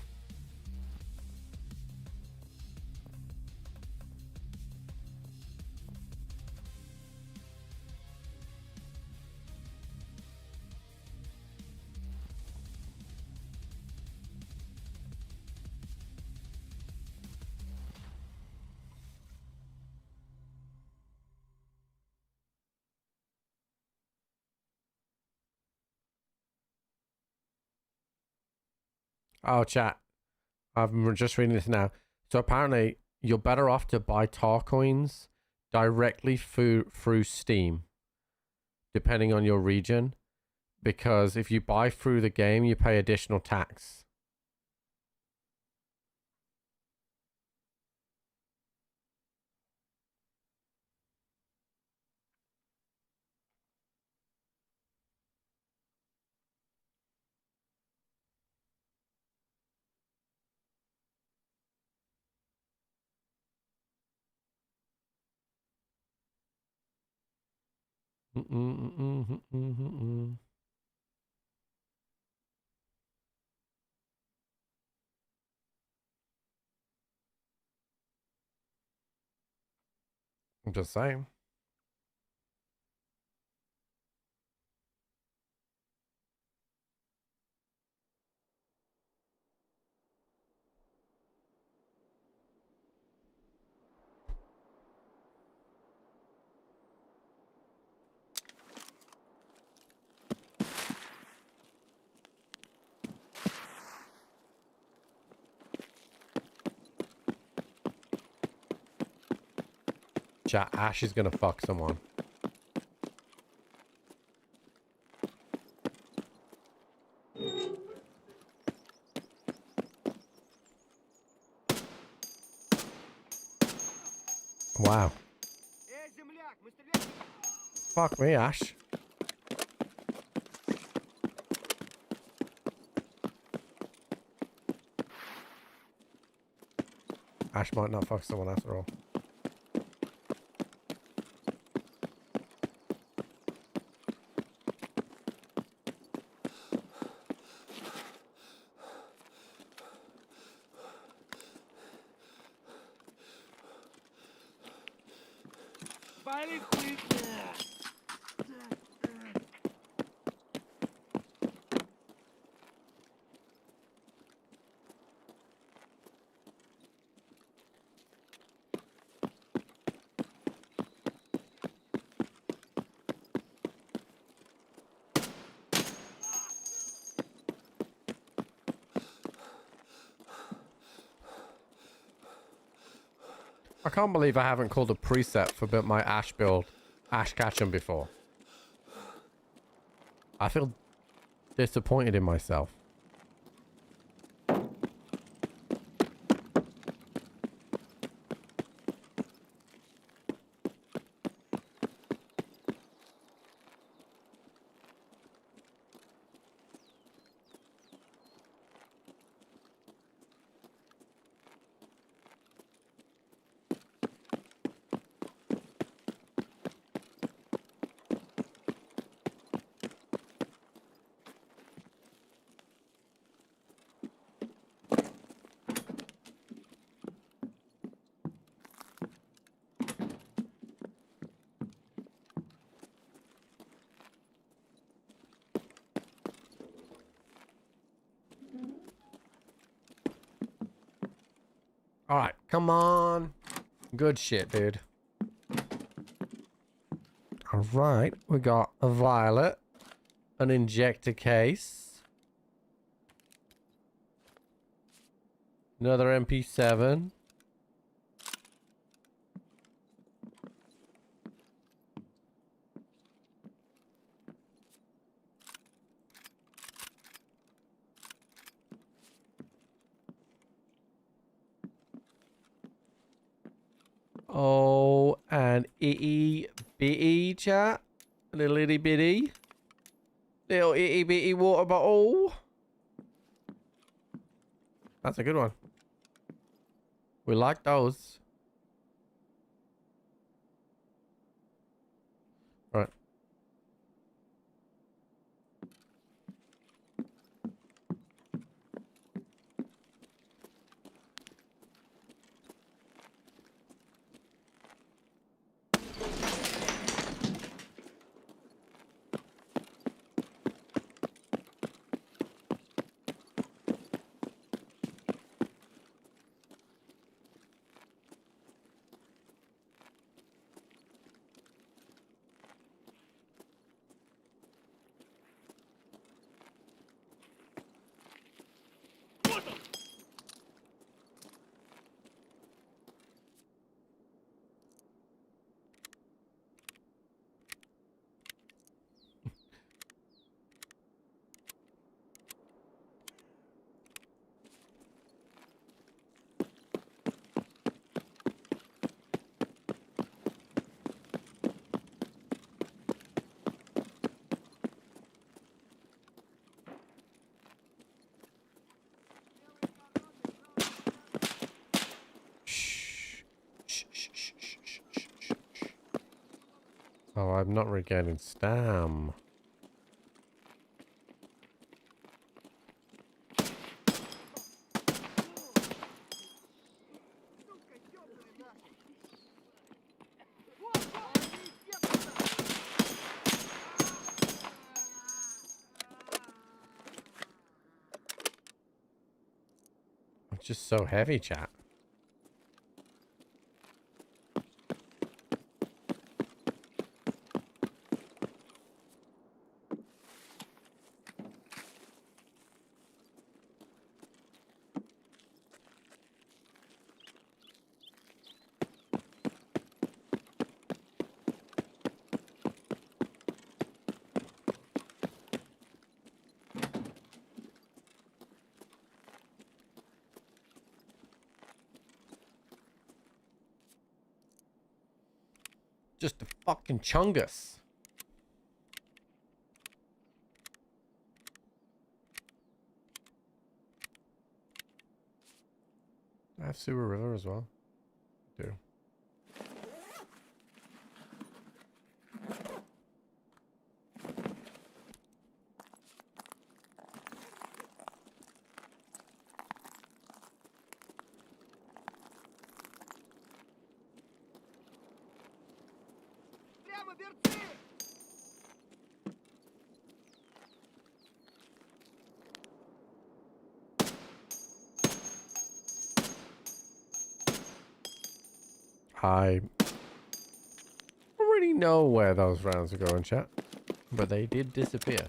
Speaker 2: Oh, chat. I'm just reading this now. So apparently, you're better off to buy tar coins directly through Steam, depending on your region, because if you buy through the game, you pay additional tax. I'm just saying. Chat, Ash is gonna fuck someone. Wow. Fuck me, Ash. Ash might not fuck someone after all. I can't believe I haven't called a preset for my Ash build, Ash Ketchum, before. I feel disappointed in myself. Alright, come on. Good shit, dude. Alright, we got a violet, an injector case, another MP7. Oh, and itty bitty chat. A little itty bitty. Little itty bitty water bottle. That's a good one. We like those. All right. Oh, I'm not regaining stam. It's just so heavy, chat. Just a fucking chungus. I have Sewer River as well. I do. I already know where those rounds are going, chat, but they did disappear.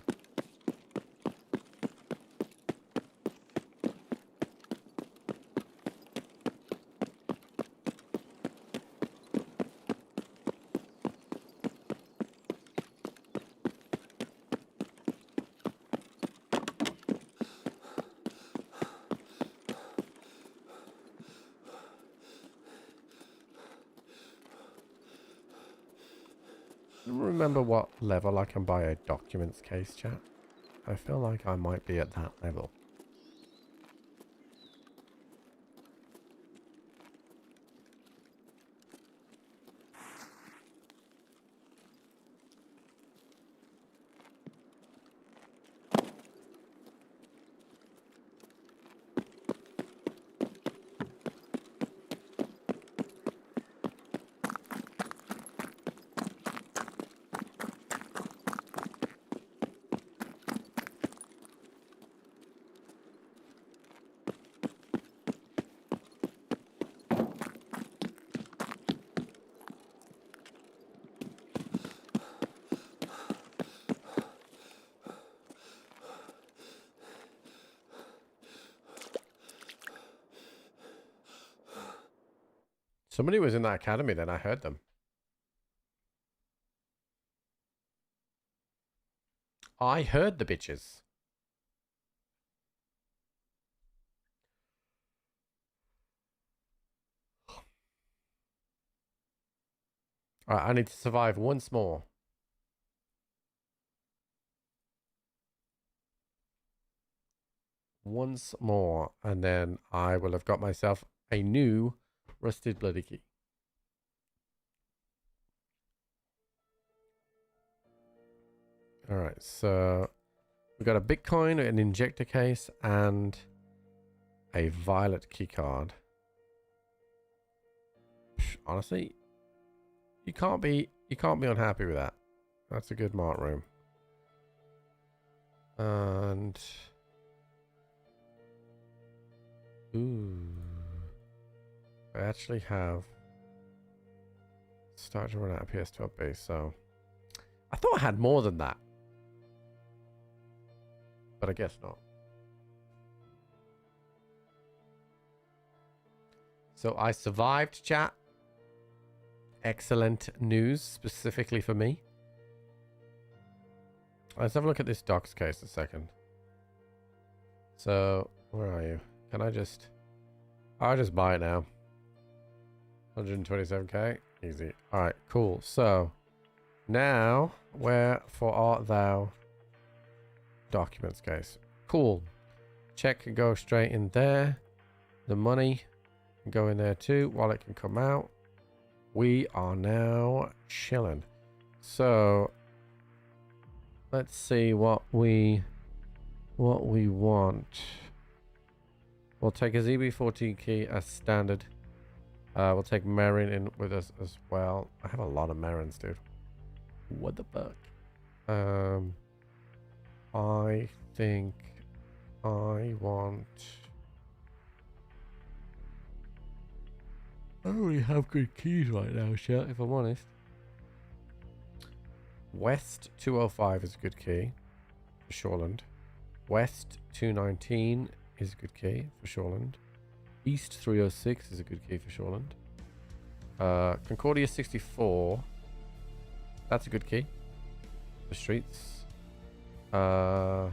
Speaker 2: Remember what level I can buy a documents case, chat? I feel like I might be at that level. Somebody was in that academy then, I heard them. I heard the bitches. Alright, I need to survive once more. Once more, and then I will have got myself a new rusted bloody key. Alright, so we got a Bitcoin, an injector case, and a violet key card. Honestly, you can't be unhappy with that. That's a good mark room. And ooh, I actually have started to run out of PS12 base, so I thought I had more than that, but I guess not. So I survived, chat. Excellent news, specifically for me. Let's have a look at this docs case a second. So, where are you? Can I just... I'll just buy it now. 127k. Easy. Alright, cool. So, now, wherefore art thou? Documents case. Cool. Check can go straight in there. The money can go in there too. Wallet can come out. We are now chilling. So, let's see what we want. We'll take a ZB14 key as standard. We'll take Marin in with us as well. I have a lot of Marins, dude. What the fuck? I think I want... I don't really have good keys right now, chat, if I'm honest. West 205 is a good key for Shoreland. West 219 is a good key for Shoreland. East 306 is a good key for Shoreland. Concordia 64. That's a good key for streets. And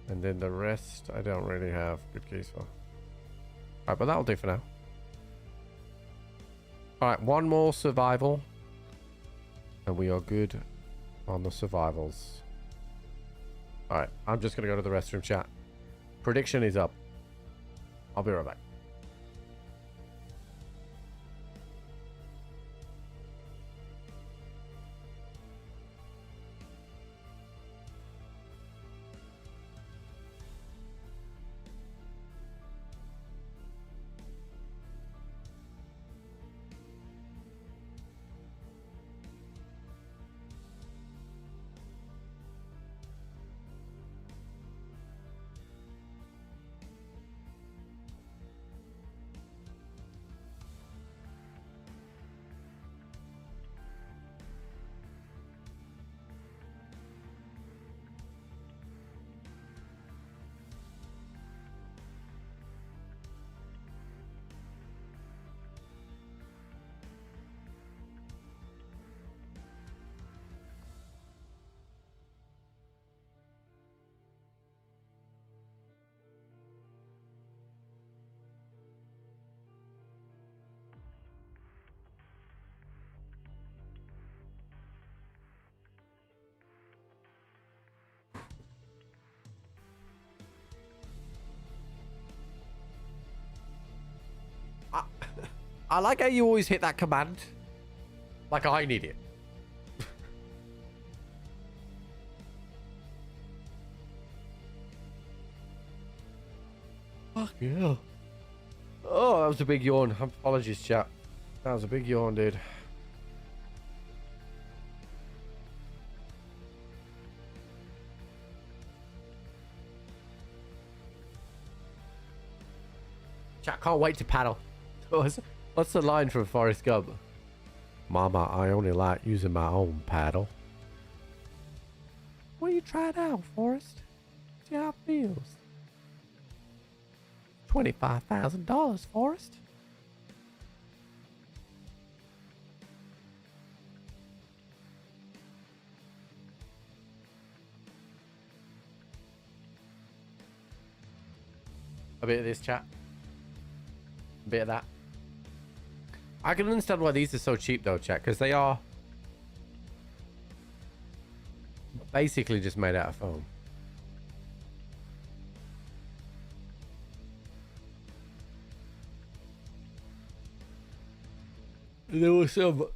Speaker 2: then the rest I don't really have good keys for. Alright, but that'll do for now. All right, one more survival. And we are good on the survivals. All right, I'm just going to go to the restroom chat. Prediction is up. I'll be right back. I like how you always hit that command. Like I need it. Fuck yeah. Oh, that was a big yawn. Apologies, chat. That was a big yawn, dude. Chat, can't wait to paddle. What's the line from Forrest Gump? Mama, I only like using my own paddle. Well, you try it out, Forrest. See how it feels. $25,000, Forrest. A bit of this, chat. A bit of that. I can understand why these are so cheap though, chat, because they are basically just made out of foam. There were some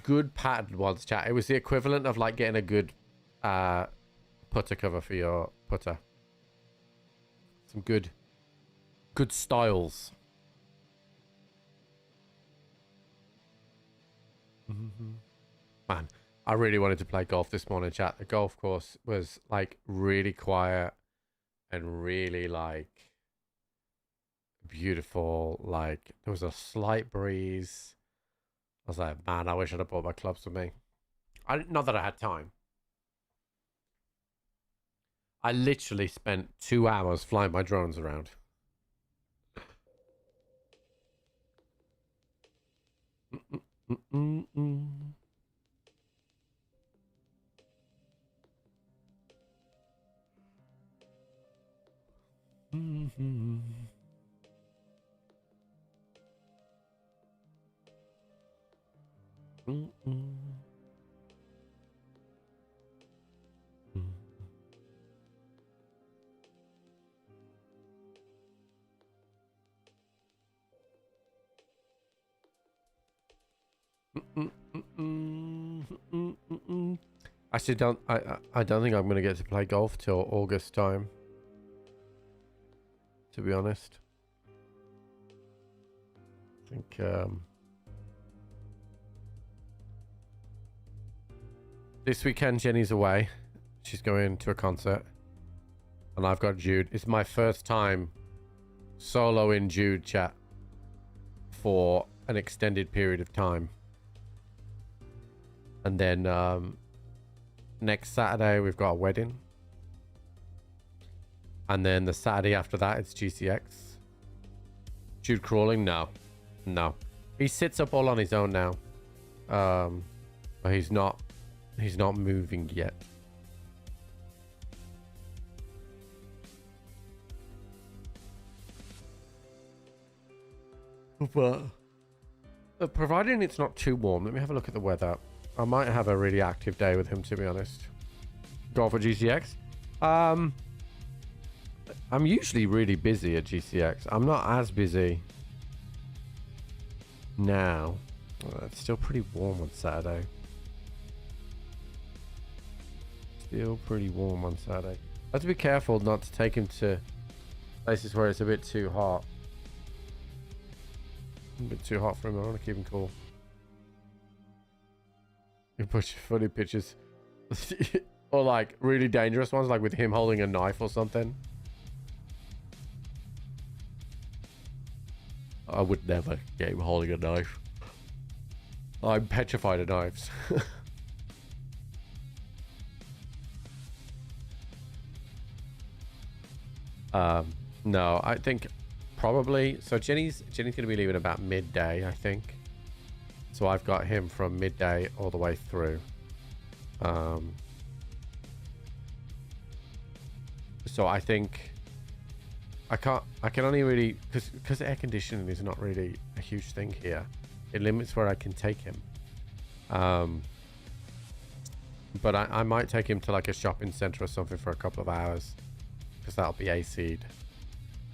Speaker 2: good patterned ones, chat. It was the equivalent of like getting a good putter cover for your putter. Some good styles. Man, I really wanted to play golf this morning, chat. The golf course was like really quiet and really like beautiful. Like there was a slight breeze. I was like, man, I wish I'd have brought my clubs with me. Not that I had time. I literally spent 2 hours flying my drones around. Actually, I don't think I'm gonna get to play golf till August time. To be honest, I think this weekend Jenny's away. She's going to a concert, and I've got Jude. It's my first time solo in Jude, chat, for an extended period of time. And then next Saturday we've got a wedding, and then the Saturday after that it's GCX. Jude crawling? No, he sits up all on his own now, but he's not moving yet. But providing it's not too warm. Let me have a look at the weather. I might have a really active day with him, to be honest. Go for GCX. I'm usually really busy at GCX. I'm not as busy now. It's still pretty warm on Saturday. Still pretty warm on Saturday. I have to be careful not to take him to places where it's a bit too hot. A bit too hot for him. I want to keep him cool. You push funny pictures. Or like really dangerous ones, like with him holding a knife or something. I would never get him holding a knife. I'm petrified of knives. No, I think probably. So Jenny's gonna be leaving about midday, I think. So I've got him from midday all the way through. So I think I can only really, because air conditioning is not really a huge thing here. It limits where I can take him. But I might take him to like a shopping center or something for a couple of hours, because that'll be AC'd, and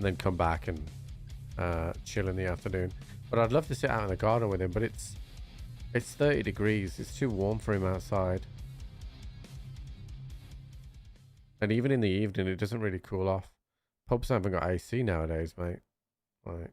Speaker 2: then come back and chill in the afternoon. But I'd love to sit out in the garden with him, but it's 30 degrees. It's too warm for him outside. And even in the evening, it doesn't really cool off. Pubs haven't got AC nowadays, mate. Like,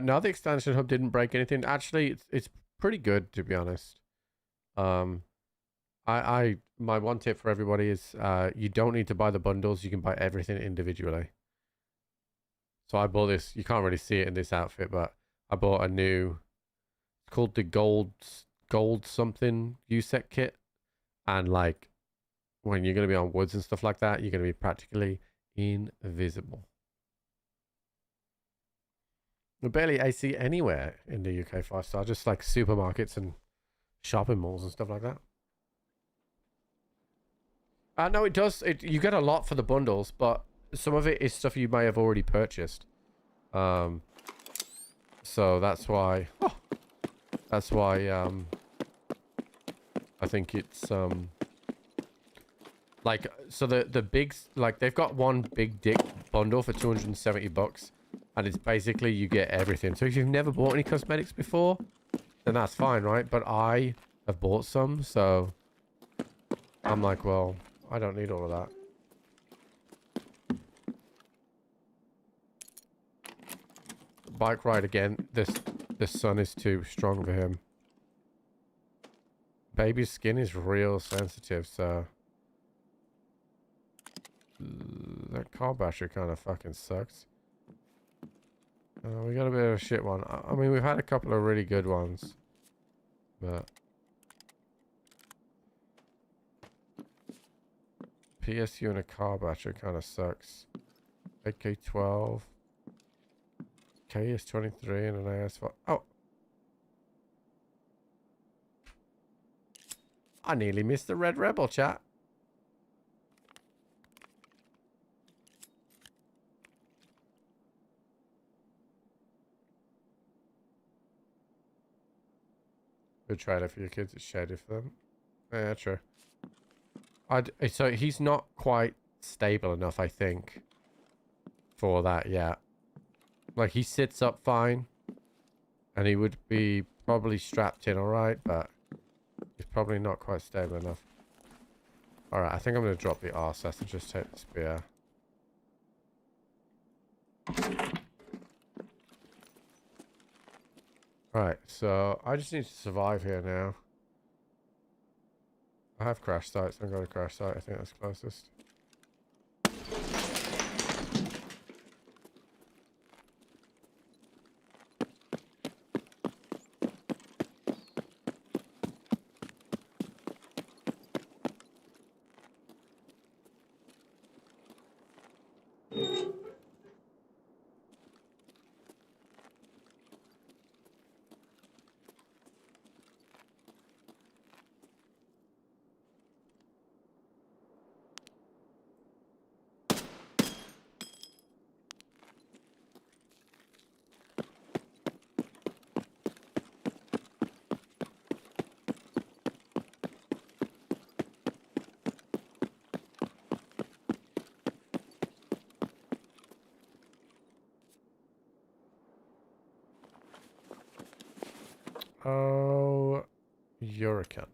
Speaker 2: no, the extension hub didn't break anything. Actually, it's pretty good, to be honest. My one tip for everybody is you don't need to buy the bundles. You can buy everything individually. So I bought this. You can't really see it in this outfit, but I bought a new. It's called the gold something USEC kit, and like when you're gonna be on woods and stuff like that, you're gonna be practically invisible. We're barely AC anywhere in the UK 5-star, just like supermarkets and shopping malls and stuff like that. No, it does. You get a lot for the bundles, but some of it is stuff you may have already purchased. So that's why. I think it's like, so the big, like they've got one big dick bundle for $270, and it's basically you get everything. So if you've never bought any cosmetics before, then that's fine, right? But I have bought some, so I'm like, well, I don't need all of that. Bike ride again. This sun is too strong for him. Baby's skin is real sensitive, so that car battery kind of fucking sucks. We got a bit of a shit one. I mean, we've had a couple of really good ones, but PSU and a car battery kind of sucks. AK-12. KS-23 and an AS-4. Oh! I nearly missed the Red Rebel, chat. Good trailer for your kids. It's shady for them. Yeah, true. So he's not quite stable enough, I think, for that yet. Like, he sits up fine, and he would be probably strapped in all right, but he's probably not quite stable enough. All right, I think I'm going to drop the RSS and just take the spear. All right, so I just need to survive here now. I have crash sites. I'm going to crash site. I think that's closest. You're a cunt.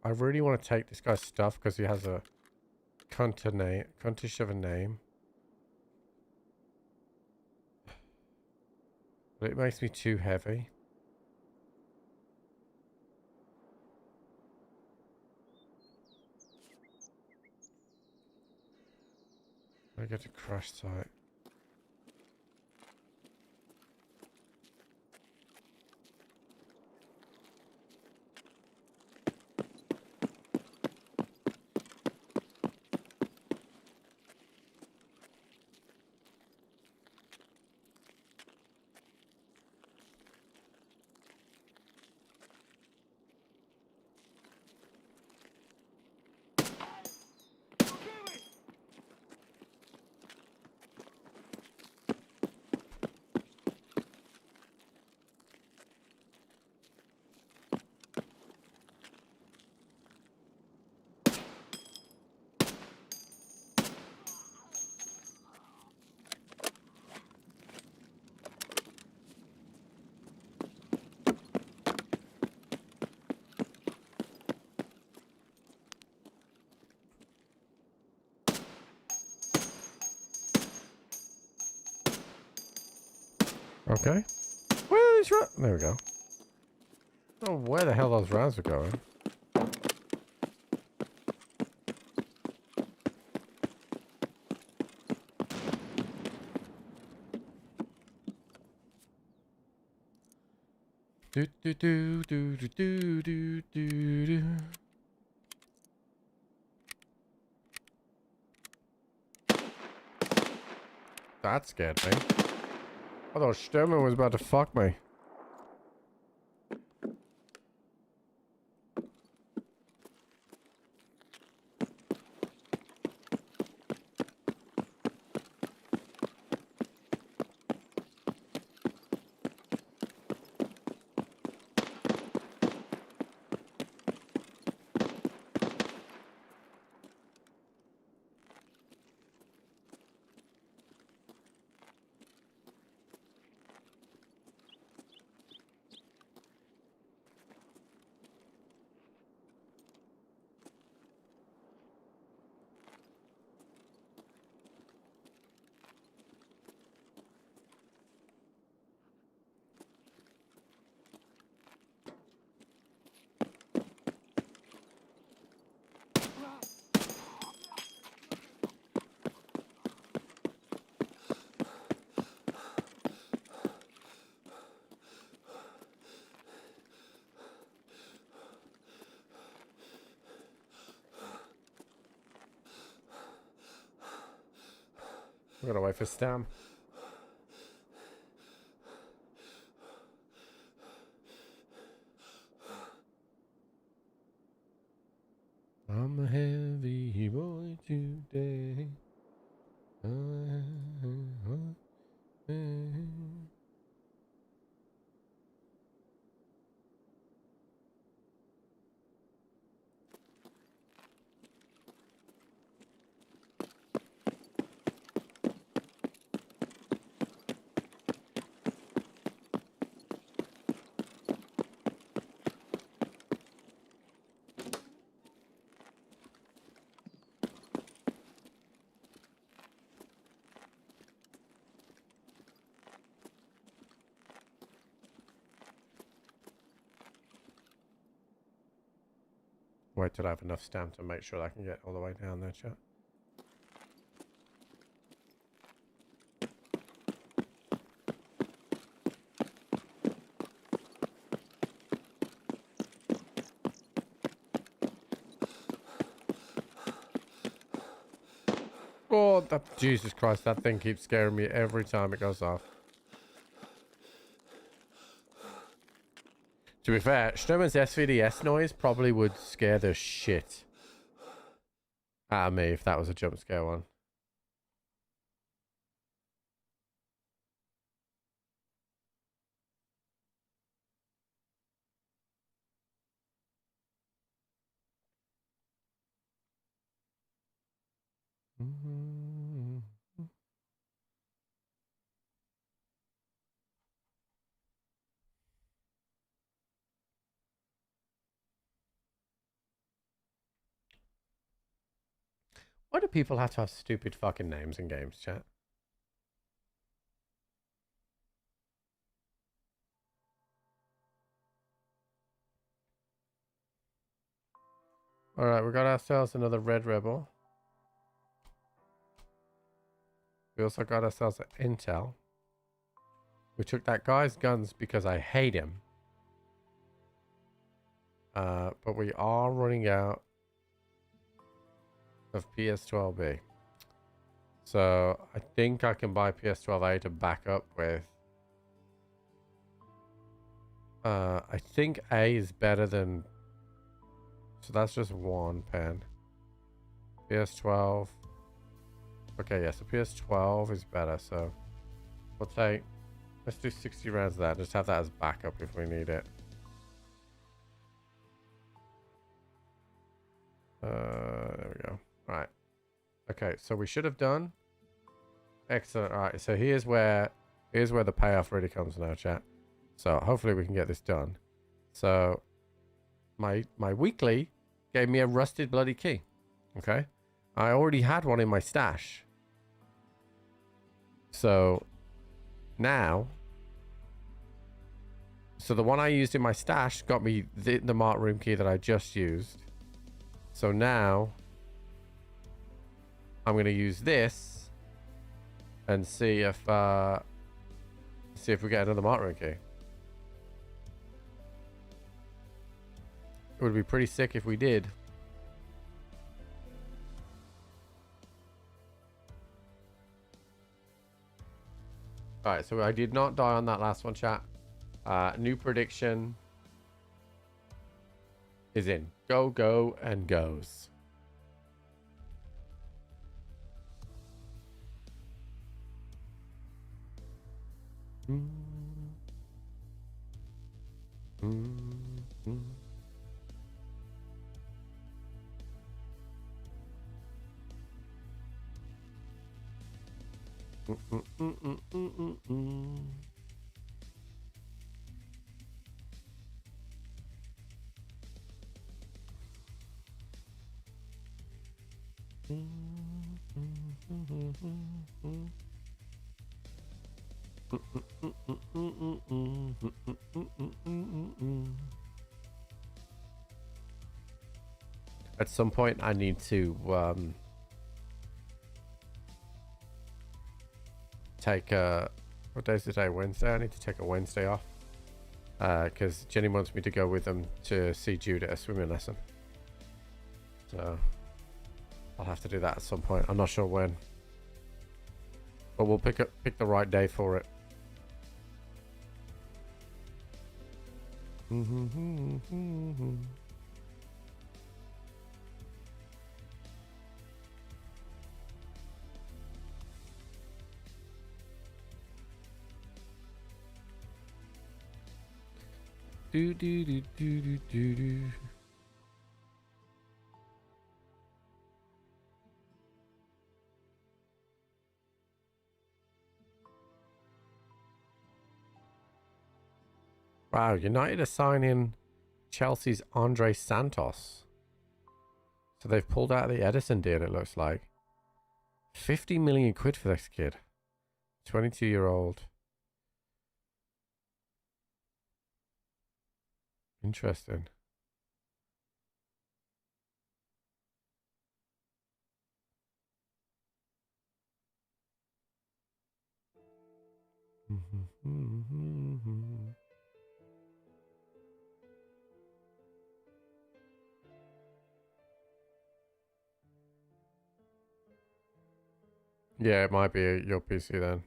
Speaker 2: I really want to take this guy's stuff because he has a cuntish of a name. But it makes me too heavy. I get to crash site. Okay. Where are these rounds? There we go. I don't know where the hell those rounds are going. Do do do do do do do do do. That scared me. I thought Sturman was about to fuck me. I'm gonna wait for Stam. I'm a heavy boy today. Wait till I have enough stamp to make sure I can get all the way down there, chat. Oh, that, Jesus Christ, that thing keeps scaring me every time it goes off. To be fair, Sturman's SVDS noise probably would scare the shit out of me if that was a jump scare one. Why do people have to have stupid fucking names in games, chat? Alright, we got ourselves another Red Rebel. We also got ourselves an Intel. We took that guy's guns because I hate him. But we are running out of PS12B. So I think I can buy PS12A to back up with. I think A is better than. So that's just one pen. PS12. Okay, yeah, so PS12 is better. So we'll take. Let's do 60 rounds of that. Just have that as backup if we need it. There we go. All right. Okay, so we should have done. Excellent. All right, so here's where the payoff really comes now, chat. So hopefully we can get this done. So my weekly gave me a rusted bloody key. Okay, I already had one in my stash. So now, so the one I used in my stash got me the marked room key that I just used. So now I'm going to use this and see if we get another marked room key. It would be pretty sick if we did. Alright, so I did not die on that last one, chat. New prediction is in. Go, go, and goes. At some point, I need to take what day is today? Wednesday. I need to take a Wednesday off because Jenny wants me to go with them to see Jude at a swimming lesson. So I'll have to do that at some point. I'm not sure when, but we'll pick the right day for it. Do do do do do do do. Wow, United are signing Chelsea's Andre Santos. So they've pulled out the Edison deal, it looks like. 50 million quid for this kid. 22-year-old. Interesting. Yeah, it might be your PC then.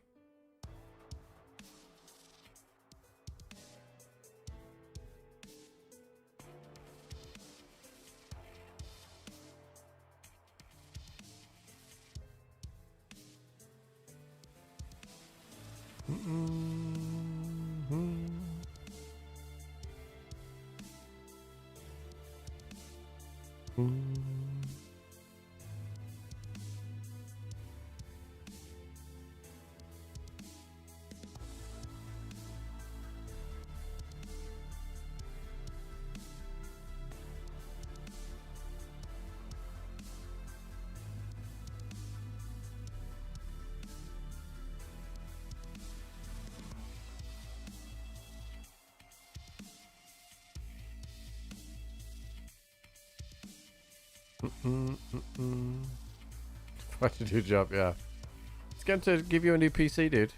Speaker 2: Why did you jump? Yeah. It's going to give you a new PC, dude.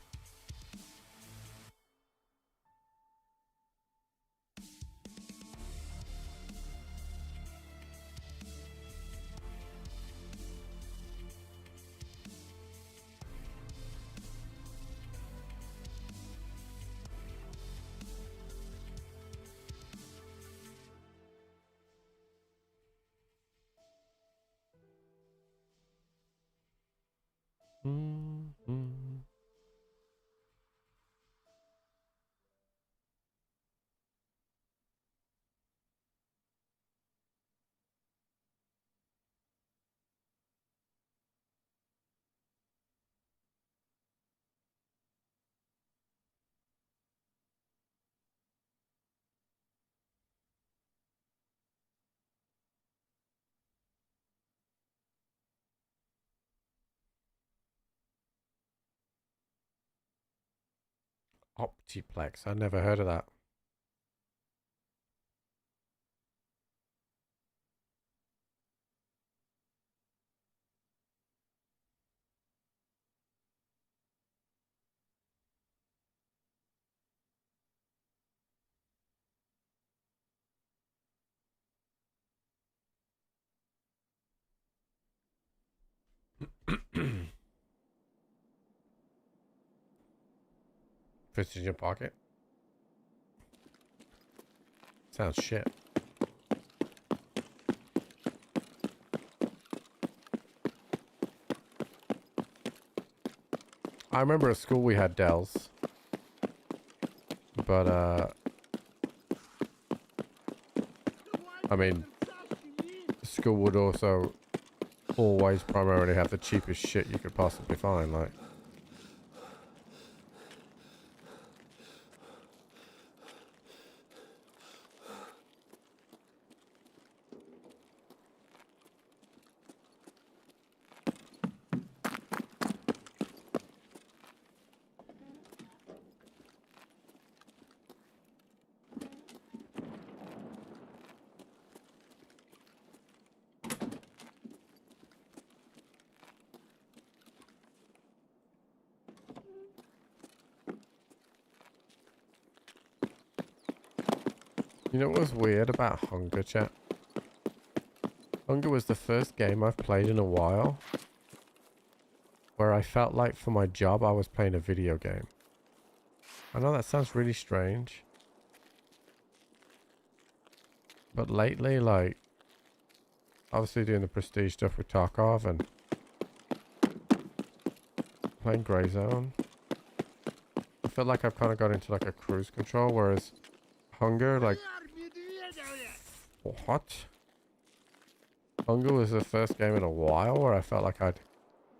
Speaker 2: Optiplex. I never heard of that. Fits in your pocket. Sounds shit. I remember at school we had Dells. But, I mean, school would also always primarily have the cheapest shit you could possibly find, like. You know what was weird about Hunger, chat? Hunger was the first game I've played in a while where I felt like for my job I was playing a video game. I know that sounds really strange. But lately, like, obviously doing the prestige stuff with Tarkov and playing Grey Zone, I feel like I've kind of got into like a cruise control, whereas Hunger, like, what? Hunger was the first game in a while where I felt like I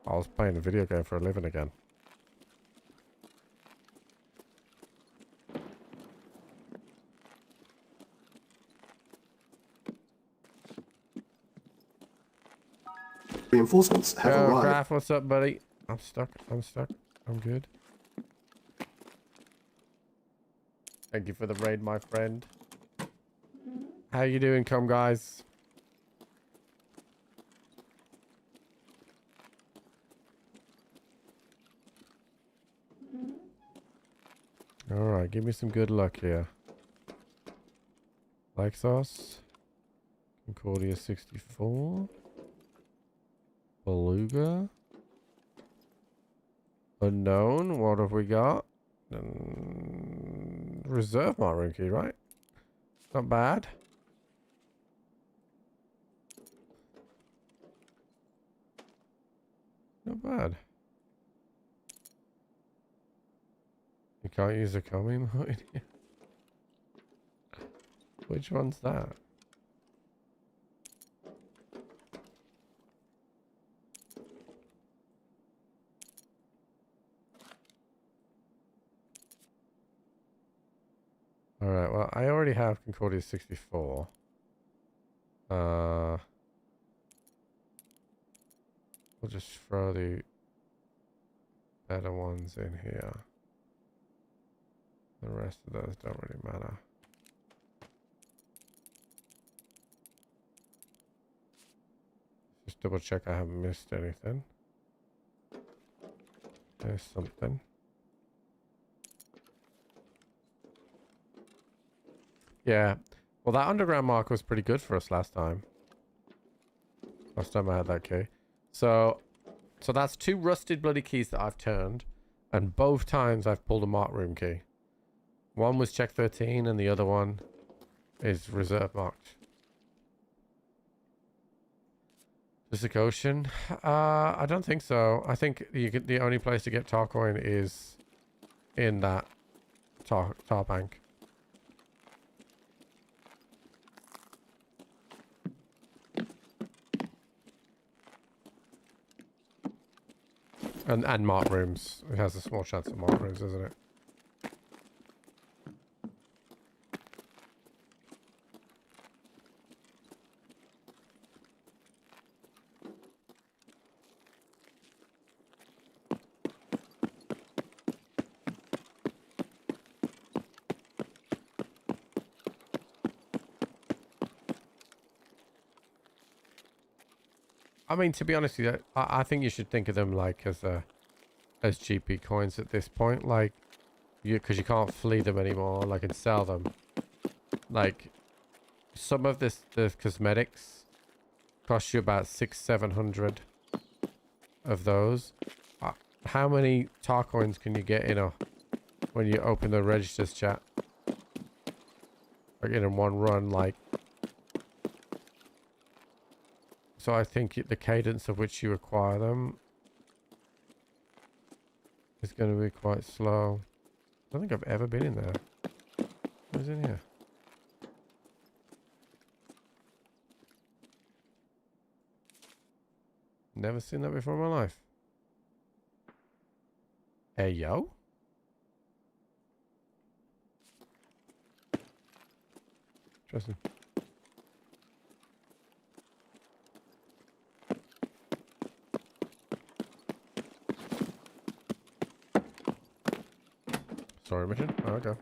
Speaker 2: was playing a video game for a living again.
Speaker 1: Reinforcements have
Speaker 2: Yo,
Speaker 1: arrived.
Speaker 2: Graf, what's up, buddy? I'm stuck. I'm good. Thank you for the raid, my friend. How you doing, guys? Alright, give me some good luck here. Lexos. Concordia 64. Beluga. Unknown. What have we got? Reserve my key, right? Not bad. Not bad. You can't use a coming mode. Which one's that? Alright, well, I already have Concordia 64. We'll just throw the better ones in here. The rest of those don't really matter. just double check I haven't missed anything. There's something. Yeah. Well, that underground mark was pretty good for us last time. Last time I had that key. So that's 2 rusted bloody keys that I've turned. And both times I've pulled a marked room key. One was check 13 and the other one is reserve marked. Pacific Ocean? I don't think so. I think the only place to get tar coin is in that tar bank. And marked rooms. It has a small chance of marked rooms, doesn't it? I mean, to be honest with you, I think you should think of them like as GP coins at this point, like because you can't flee them anymore, like, and sell them. Like some of the cosmetics cost you about 600-700 of those. How many tar coins can you get in when you open the registers, chat? Like in one run, like. So I think the cadence of which you acquire them is going to be quite slow. I don't think I've ever been in there. Who's in here? Never seen that before in my life. Hey, yo. Interesting. Story mission? Oh, okay.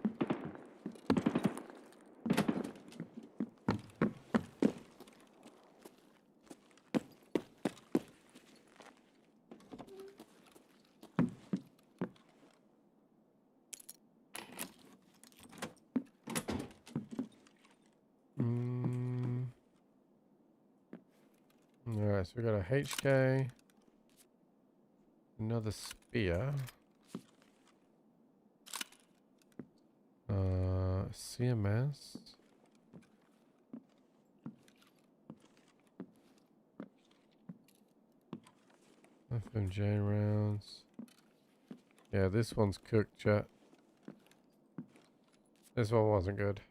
Speaker 2: Alright, so we got a HK. Another spear. CMS. FMJ rounds. Yeah, this one's cooked, chat. This one wasn't good.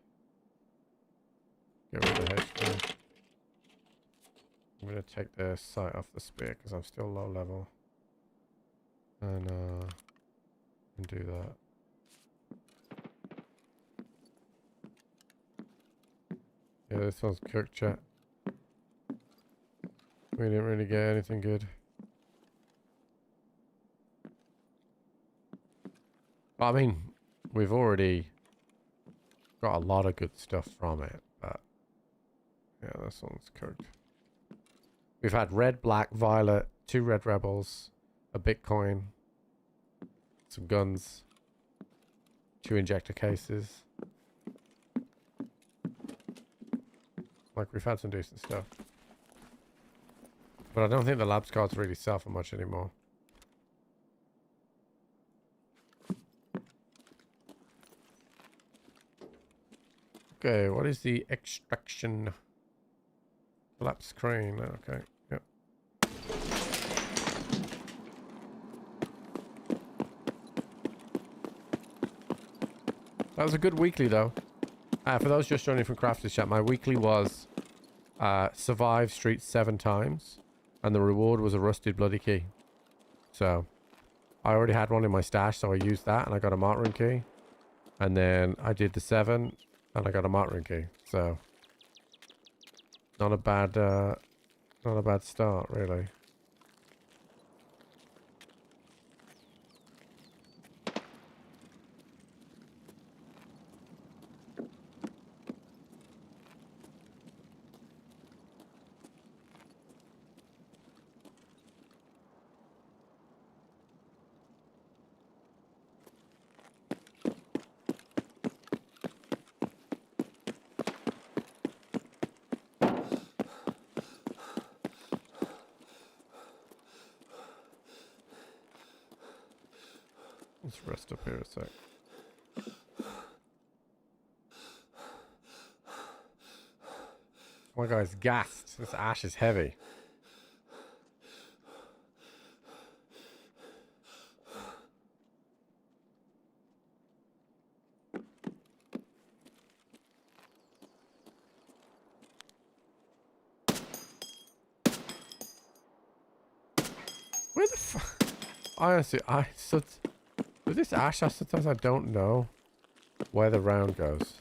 Speaker 2: Get rid of the HP. I'm gonna take the sight off the spear because I'm still low level. And do that. Yeah, this one's cooked, chat. We didn't really get anything good. I mean, we've already got a lot of good stuff from it, but yeah, this one's cooked. We've had red, black, violet, 2 red rebels, a Bitcoin, some guns, 2 injector cases. Like, we've had some decent stuff. But I don't think the labs cards really sell for much anymore. Okay, what is the extraction? Collapse crane, okay. Yep. That was a good weekly, though. For those just joining from Crafters Chat, my weekly was survive street 7 times, and the reward was a rusted bloody key. So I already had one in my stash, so I used that, and I got a mark room key. And then I did the 7, and I got a mark room key. So not a bad start, really. Let's rest up here a sec. My guy's gassed. This ash is heavy. Where the fuck? Honestly, with this ash, sometimes I don't know where the round goes.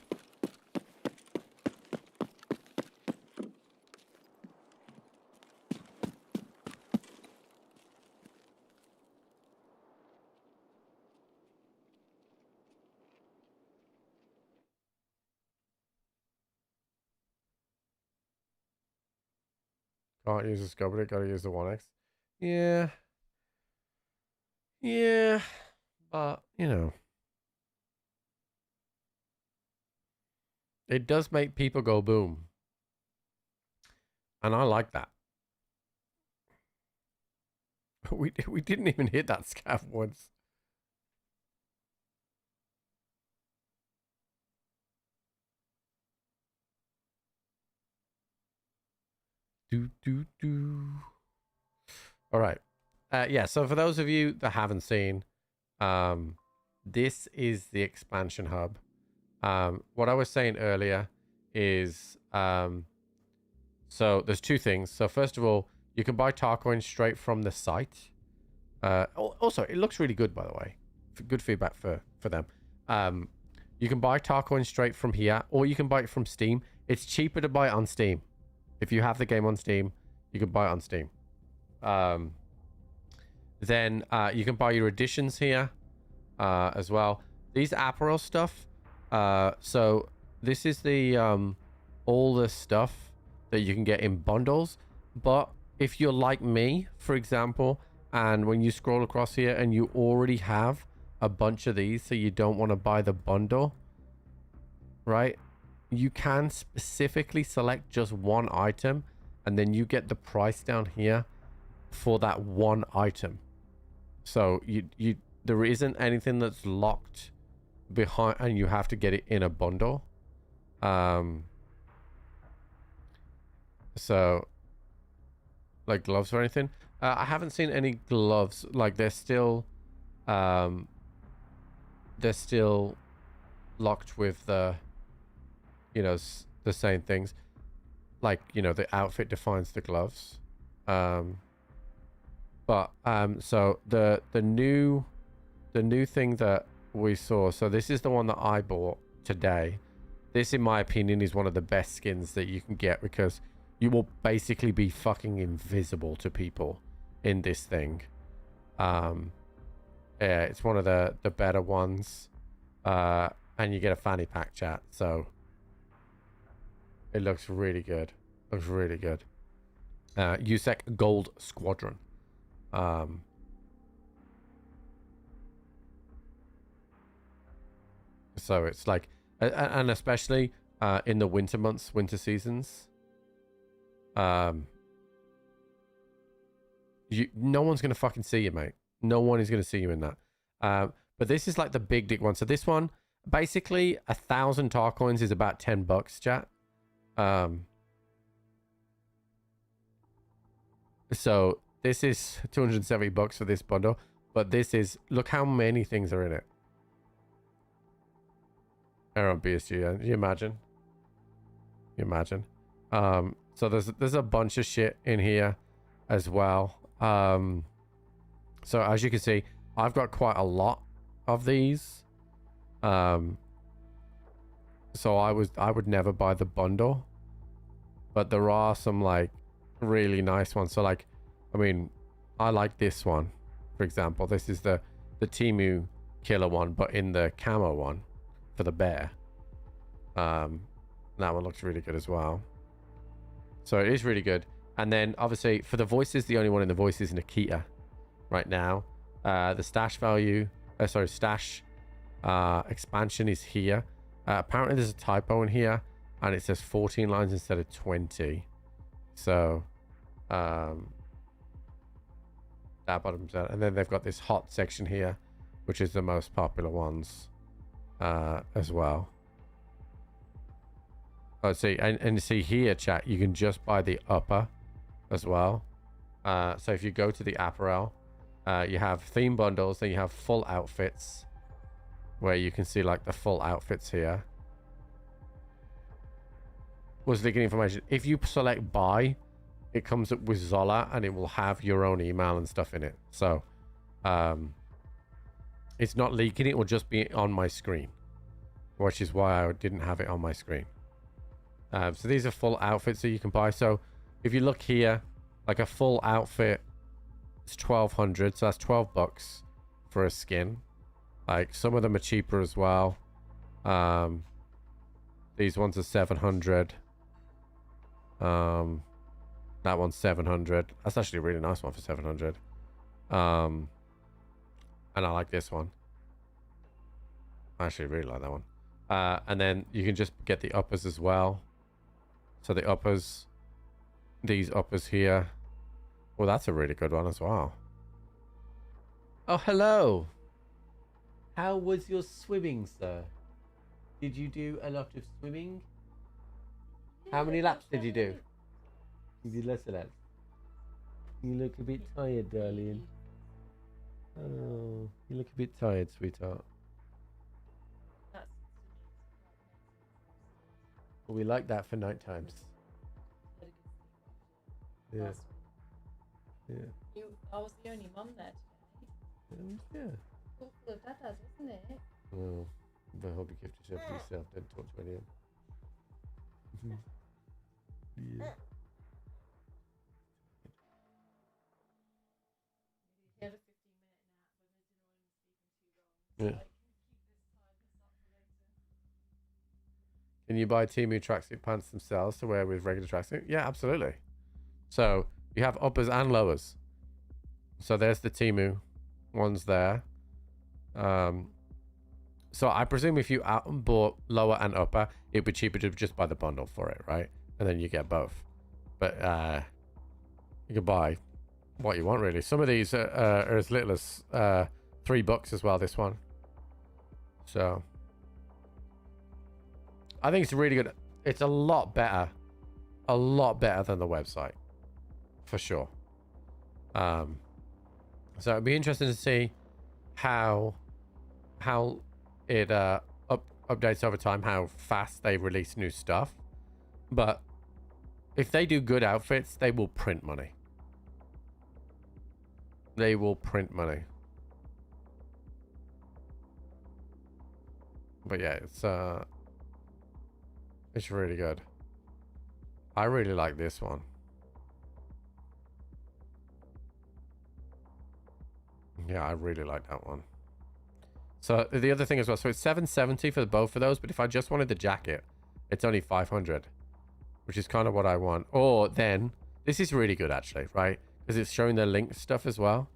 Speaker 2: Can't use the scope, but gotta use the 1x. Yeah. Yeah. But, you know. It does make people go boom. And I like that. We didn't even hit that scav once. All right. Yeah, so for those of you that haven't seen, this is the expansion hub. What I was saying earlier is, so there's two things. So first of all, you can buy Tarcoin straight from the site. Also, it looks really good, by the way. Good feedback for them. You can buy Tarcoin straight from here, or you can buy it from Steam. It's cheaper to buy it on Steam. If you have the game on Steam, you can buy it on Steam. Then you can buy your editions here as well. These apparel stuff. So this is the all the stuff that you can get in bundles. But if you're like me, for example, and when you scroll across here and you already have a bunch of these, so you don't want to buy the bundle, right? You can specifically select just one item, and then you get the price down here for that one item. So there isn't anything that's locked behind, and you have to get it in a bundle. So like gloves or anything, I haven't seen any gloves. Like they're still locked with the, you know, the same things. Like, you know, the outfit defines the gloves. But so the new thing that we saw, so this is the one that I bought today. This, in my opinion, is one of the best skins that you can get, because you will basically be fucking invisible to people in this thing. Yeah, it's one of the better ones. And you get a fanny pack, chat, so it looks really good. Looks really good. USEC Gold Squadron. So it's like, and especially in the winter months, winter seasons, no one's gonna fucking see you, mate. No one is gonna see you in that. But this is like the big dick one. So this one, basically 1,000 Tarcoins is about $10, chat. So this is $270 for this bundle, but this is, look how many things are in it. Aaron BSG, yeah. You imagine? You imagine? So there's a bunch of shit in here as well. So as you can see, I've got quite a lot of these. So I would never buy the bundle, but there are some like really nice ones. So like, I mean, I like this one, for example. This is the Temu killer one, but in the camo one for the bear. That one looks really good as well. So it is really good. And then obviously for the voices, the only one in the voice is Nikita right now. The stash value, stash expansion is here. Apparently there's a typo in here and it says 14 lines instead of 20. So that bottoms out. And then they've got this hot section here which is the most popular ones as well. Oh, see, and see here, chat, you can just buy the upper as well. So if you go to the apparel, you have theme bundles, then you have full outfits, where you can see like the full outfits here. Was leaking information. If you select buy, it comes up with Zola, and it will have your own email and stuff in it. So it's not leaking, it will just be on my screen, which is why I didn't have it on my screen. So these are full outfits that you can buy. So if you look here, like a full outfit is 1,200, so that's 12 bucks for a skin. Like some of them are cheaper as well. These ones are 700. That one's 700. That's actually a really nice one for 700. And I like this one. I actually really like that one. And then you can just get the uppers as well. So the uppers, these uppers here. Well, that's a really good one as well. Oh, hello. How was your swimming, sir? Did you do a lot of swimming? How many laps did you do? You did less of that. You look a bit tired, darling. Oh, you look a bit tired, sweetheart. Well, we like that for night times. Yeah. Yeah.
Speaker 7: I was the only mum there today.
Speaker 2: Yeah.
Speaker 7: Full of dadas, wasn't it?
Speaker 2: Well, I hope you kept yourself to yourself. Don't talk to anyone. Yeah.
Speaker 7: He had a 15-minute nap,
Speaker 2: Yeah.
Speaker 7: but I didn't want him sleeping too long.
Speaker 2: Can you buy Temu tracksuit pants themselves to wear with regular tracksuit? Yeah, absolutely. So you have uppers and lowers. So there's the Temu ones there. So I presume if you bought lower and upper, it'd be cheaper to just buy the bundle for it, right? And then you get both. But you can buy what you want, really. Some of these are as little as $3 as well, this one. So I think it's really good. It's a lot better than the website, for sure. So it'd be interesting to see how it updates over time, how fast they release new stuff. But if they do good outfits, they will print money. They will print money. But yeah, it's really good. I really like this one. Yeah, I really like that one. So the other thing as well, so it's $770 for both of those, but if I just wanted the jacket, it's only $500, which is kind of what I want. Or then, this is really good actually, right? Because it's showing the link stuff as well.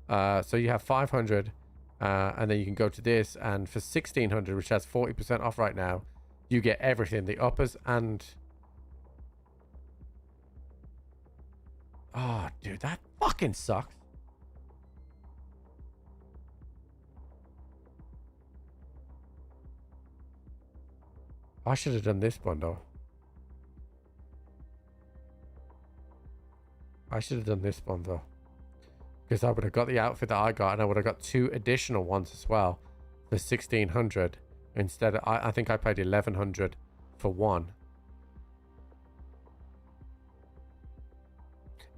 Speaker 2: So you have $500, and then you can go to this, and for $1,600, which has 40% off right now, you get everything, the uppers and... Oh, dude, that fucking sucks. I should have done this bundle. I should have done this bundle. Because I would have got the outfit that I got, and I would have got 2 additional ones as well. For 1,600. Instead of, I think I paid 1,100 for one.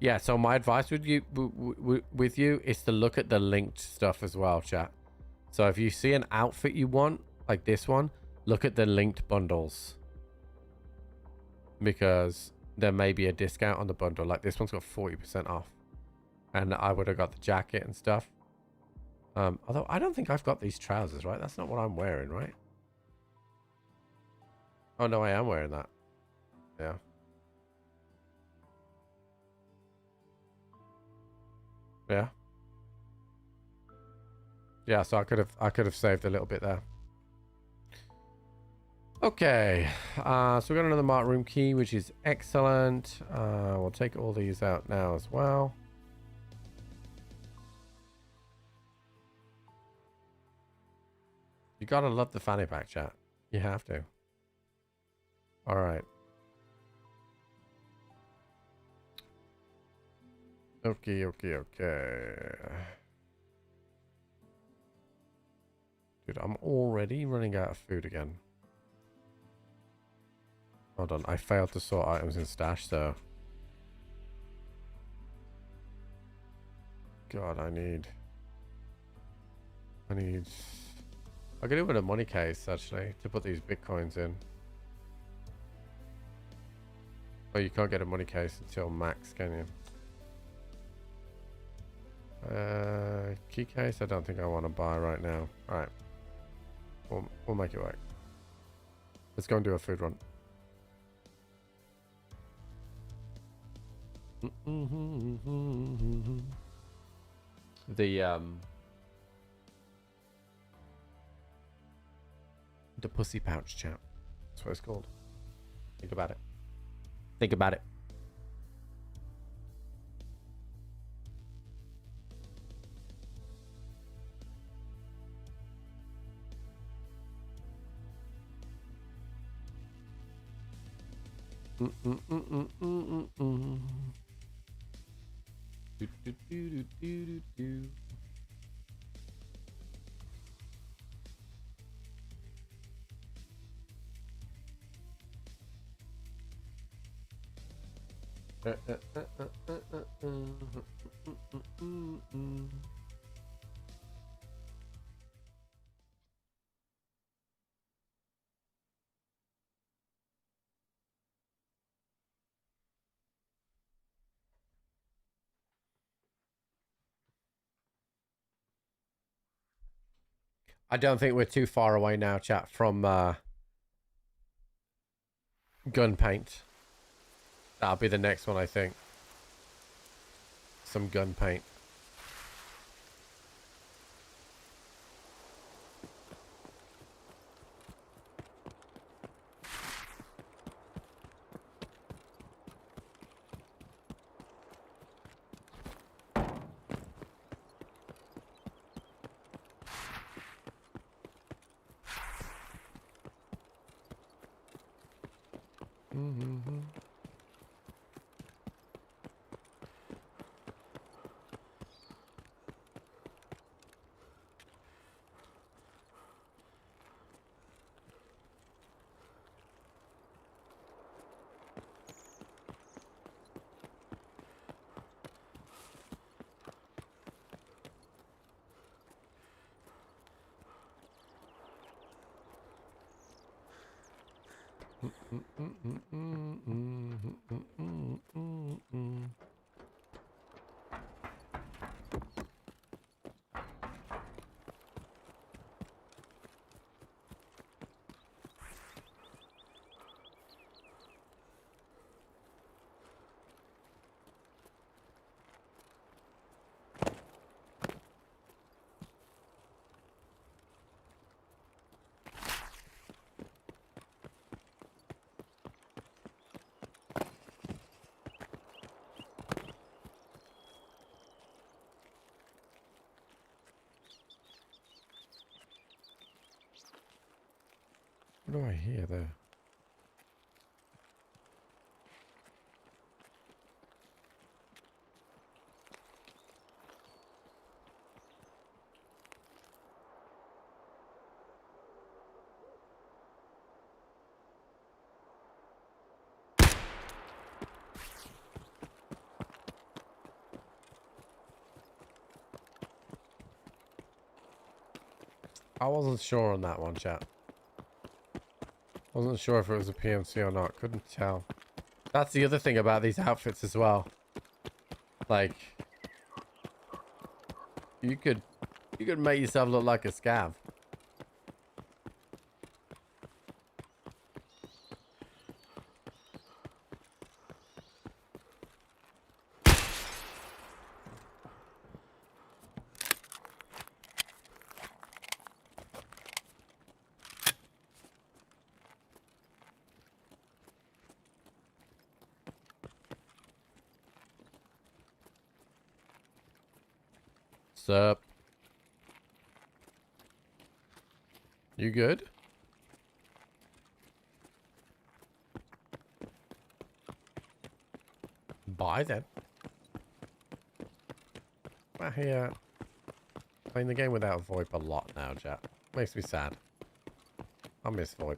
Speaker 2: Yeah, so my advice with you is to look at the linked stuff as well, chat. So if you see an outfit you want, like this one, look at the linked bundles. Because there may be a discount on the bundle. Like this one's got 40% off. And I would have got the jacket and stuff. Although I don't think I've got these trousers, right? That's not what I'm wearing, right? Oh, no, I am wearing that. Yeah. Yeah. Yeah, so I could have saved a little bit there. Okay. So we got another mark room key, which is excellent. We'll take all these out now as well. gotta love the fanny pack, chat. You have to. All right. Okay. Dude, I'm already running out of food again. Hold on, I failed to sort items in stash, so... God, I need... I could do with a money case, actually, to put these bitcoins in. Oh, you can't get a money case until max, can you? Key case, I don't think I want to buy right now. Alright. We'll make it work. Let's go and do a food run. The pussy pouch chat. That's what it's called. Think about it. Think about it. Do. I don't think we're too far away now, chat, from gun paint. That'll be the next one, I think. Some gun paint. What do I hear there? I wasn't sure on that one, chat. Wasn't sure if it was a PMC or not. Couldn't tell. That's the other thing about these outfits as well. Like, you could make yourself look like a scav. Sup? You good? Bye then. We're here playing the game without VoIP a lot now, chat. Makes me sad. I miss VoIP.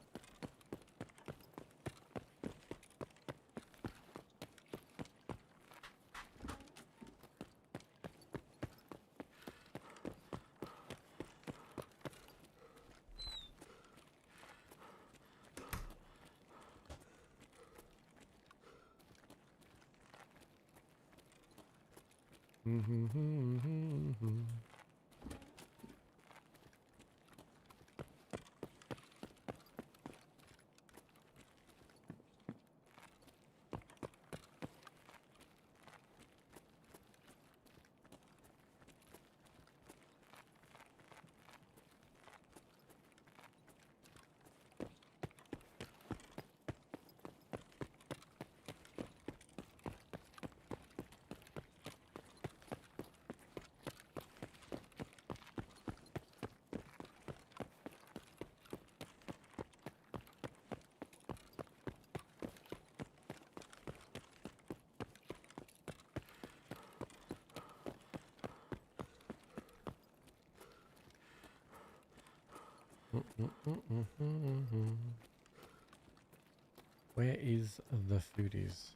Speaker 2: Where is the foodies?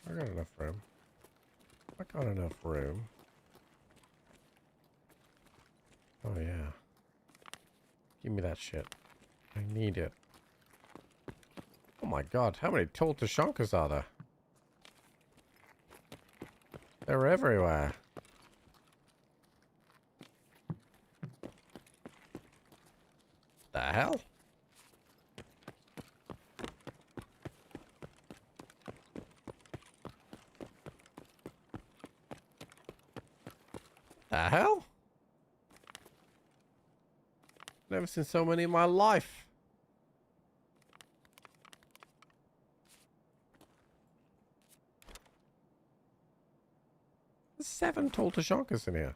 Speaker 2: I got enough room. I got enough room. Oh yeah. Give me that shit. I need it. Oh my god, how many tall Tashankas are there? They're everywhere. The hell? The hell? Never seen so many in my life. There's 7 tall Tashankas in here.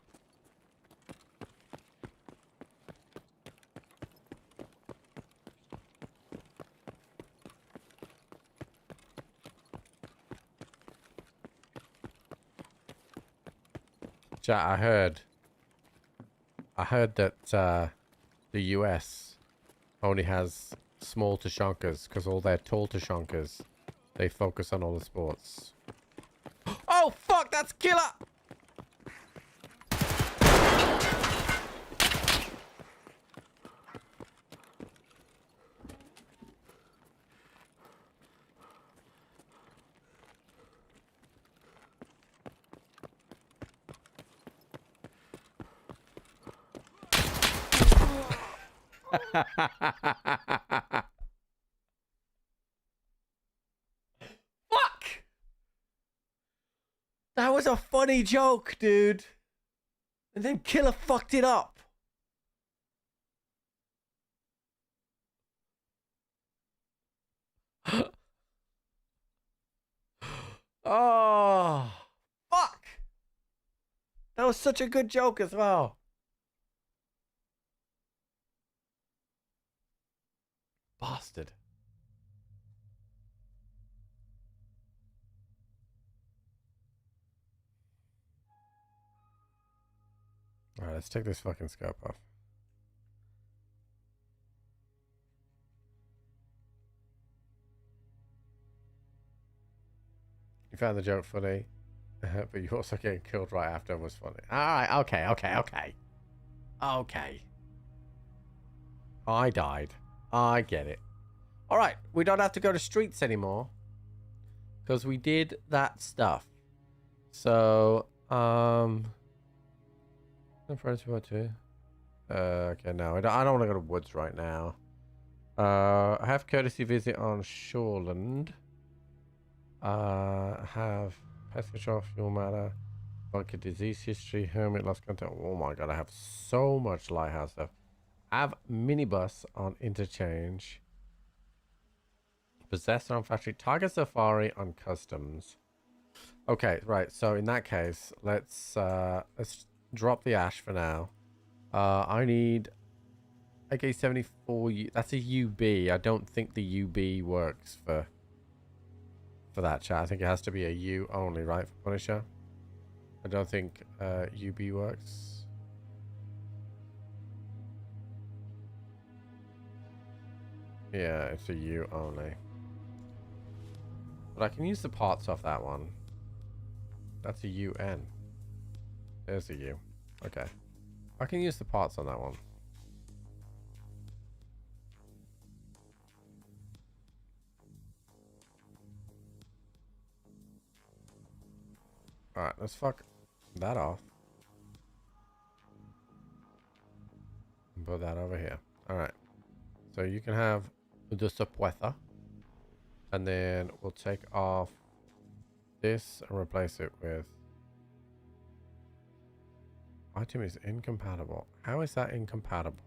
Speaker 2: Chat, I heard that the US only has small Tashankas because all their tall Tashankas, they focus on all the sports. Oh fuck, that's killer! Fuck! That was a funny joke, dude. And then Killer fucked it up. Oh, fuck. That was such a good joke as well. Bastard. Alright, let's take this fucking scope off. You found the joke funny, but you also getting killed right after was funny. Alright, okay. Okay. I died. I get it. Alright, we don't have to go to streets anymore. Because we did that stuff. So, Okay, no, I don't want to go to woods right now. I have courtesy visit on Shoreland. Have pest control, fuel matter, bunker disease history, hermit, lost contact. Oh my god, I have so much lighthouse stuff. I have minibus on interchange. Possessor on factory. Tiger safari on customs. Okay, right. So in that case, let's drop the ash for now. I need AK-74. That's a UB. I don't think the UB works for that chat. I think it has to be a U only, right, for Punisher? I don't think UB works. Yeah, it's a U only. But I can use the parts off that one. That's a UN. There's a U. Okay. I can use the parts on that one. Alright, let's fuck that off. And put that over here. Alright. So you can have the subweather. And then we'll take off this and replace it with... Item is incompatible. How is that incompatible?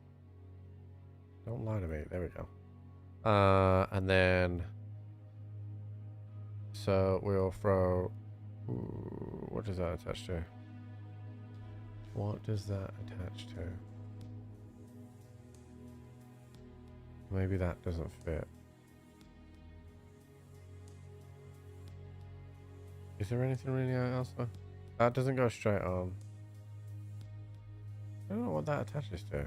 Speaker 2: Don't lie to me. There we go. And then... So we'll throw... Ooh, what does that attach to? What does that attach to? Maybe that doesn't fit. Is there anything really else? That doesn't go straight on. I don't know what that attaches to.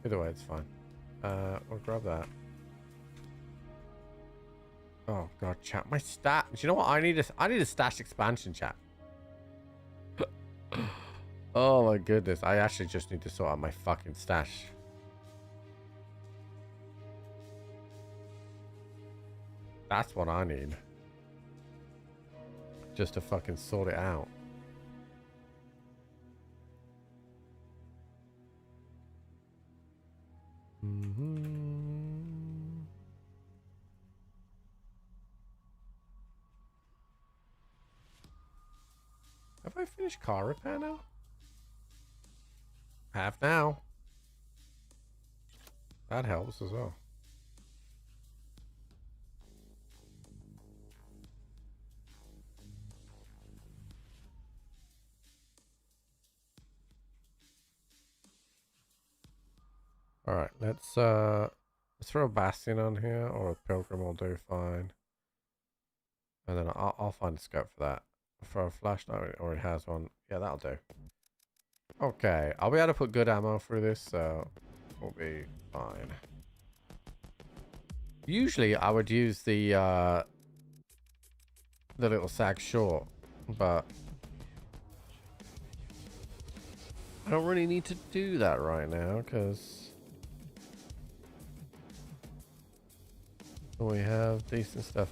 Speaker 2: Either way, it's fine. We'll grab that. Oh god, chat. My stat. Do you know what? I need a stash expansion, chat. Oh my goodness. I actually just need to sort out my fucking stash. That's what I need. Just to fucking sort it out. Have I finished car repair now? Have now. That helps as well. All right, let's throw a bastion on here, or a pilgrim will do fine. And then I'll find a scope for that. For a flashlight, or it has one. Yeah, that'll do. Okay, I'll be able to put good ammo through this, so we'll be fine. Usually, I would use the little sag short, but I don't really need to do that right now because we have decent stuff.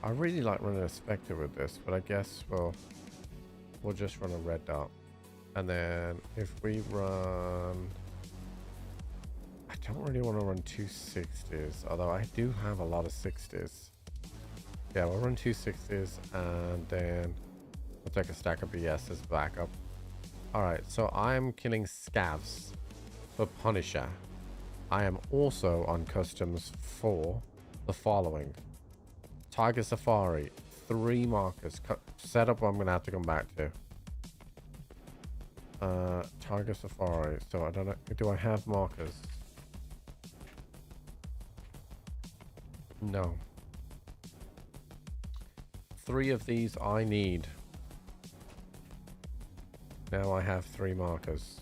Speaker 2: I really like running a Spectre with this, but I guess we'll just run a red dot. And then if we run... I don't really want to run 260s, although I do have a lot of 60s. Yeah, we'll run 260s and then we'll take a stack of BS as backup. Alright, so I'm killing scavs for Punisher. I am also on customs for the following. Tiger Safari, 3 markers. Setup I'm going to have to come back to. Tiger Safari. So I don't know. Do I have markers? No. 3 of these I need. Now I have 3 markers.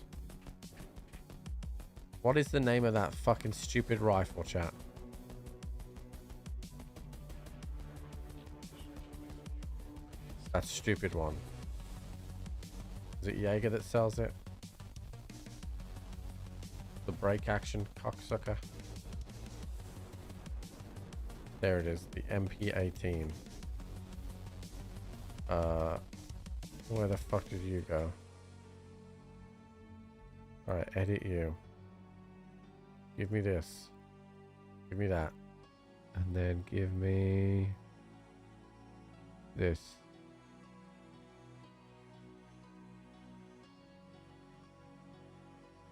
Speaker 2: What is the name of that fucking stupid rifle, chat? That stupid one. Is it Jaeger that sells it? The break action cocksucker. There it is, the MP18. Where the fuck did you go? Alright, edit you. Give me this. Give me that. And then give me this.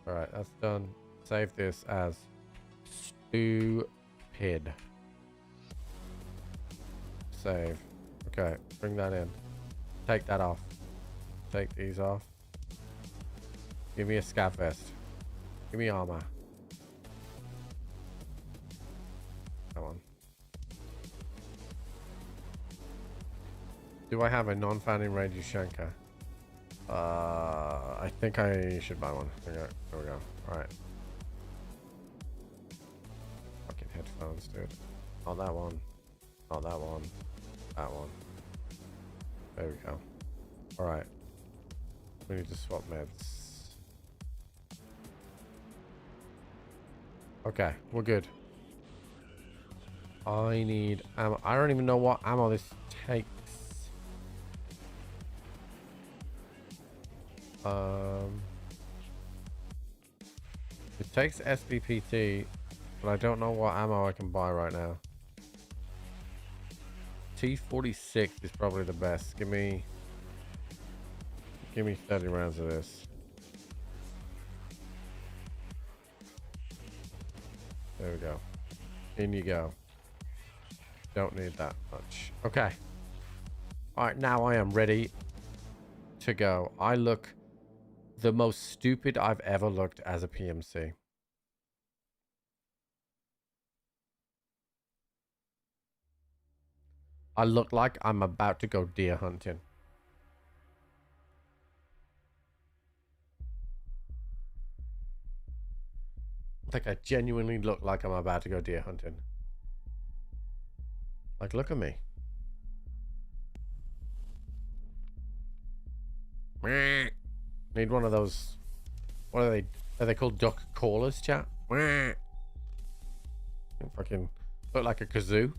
Speaker 2: Alright, that's done. Save this as stupid. Save. Okay, bring that in. Take that off. Take these off. Give me a scav vest. Give me armor. Come on. Do I have a non-founding range Shanka? I think I should buy one. There we go. Alright. Fucking headphones, dude. Not that one. Not that one. That one. There we go. Alright. We need to swap meds. Okay, we're good. I need ammo. I don't even know what ammo this takes. It takes SBPT, but I don't know what ammo I can buy right now. T46 is probably the best. Give me 30 rounds of this. There we go. In you go. Don't need that much. Okay. Alright, now I am ready to go. I look the most stupid I've ever looked as a PMC. I look like I'm about to go deer hunting. Like I genuinely look like I'm about to go deer hunting. Like, look at me. Need one of those. What are they? Are they called duck callers, chat? Fucking look like a kazoo.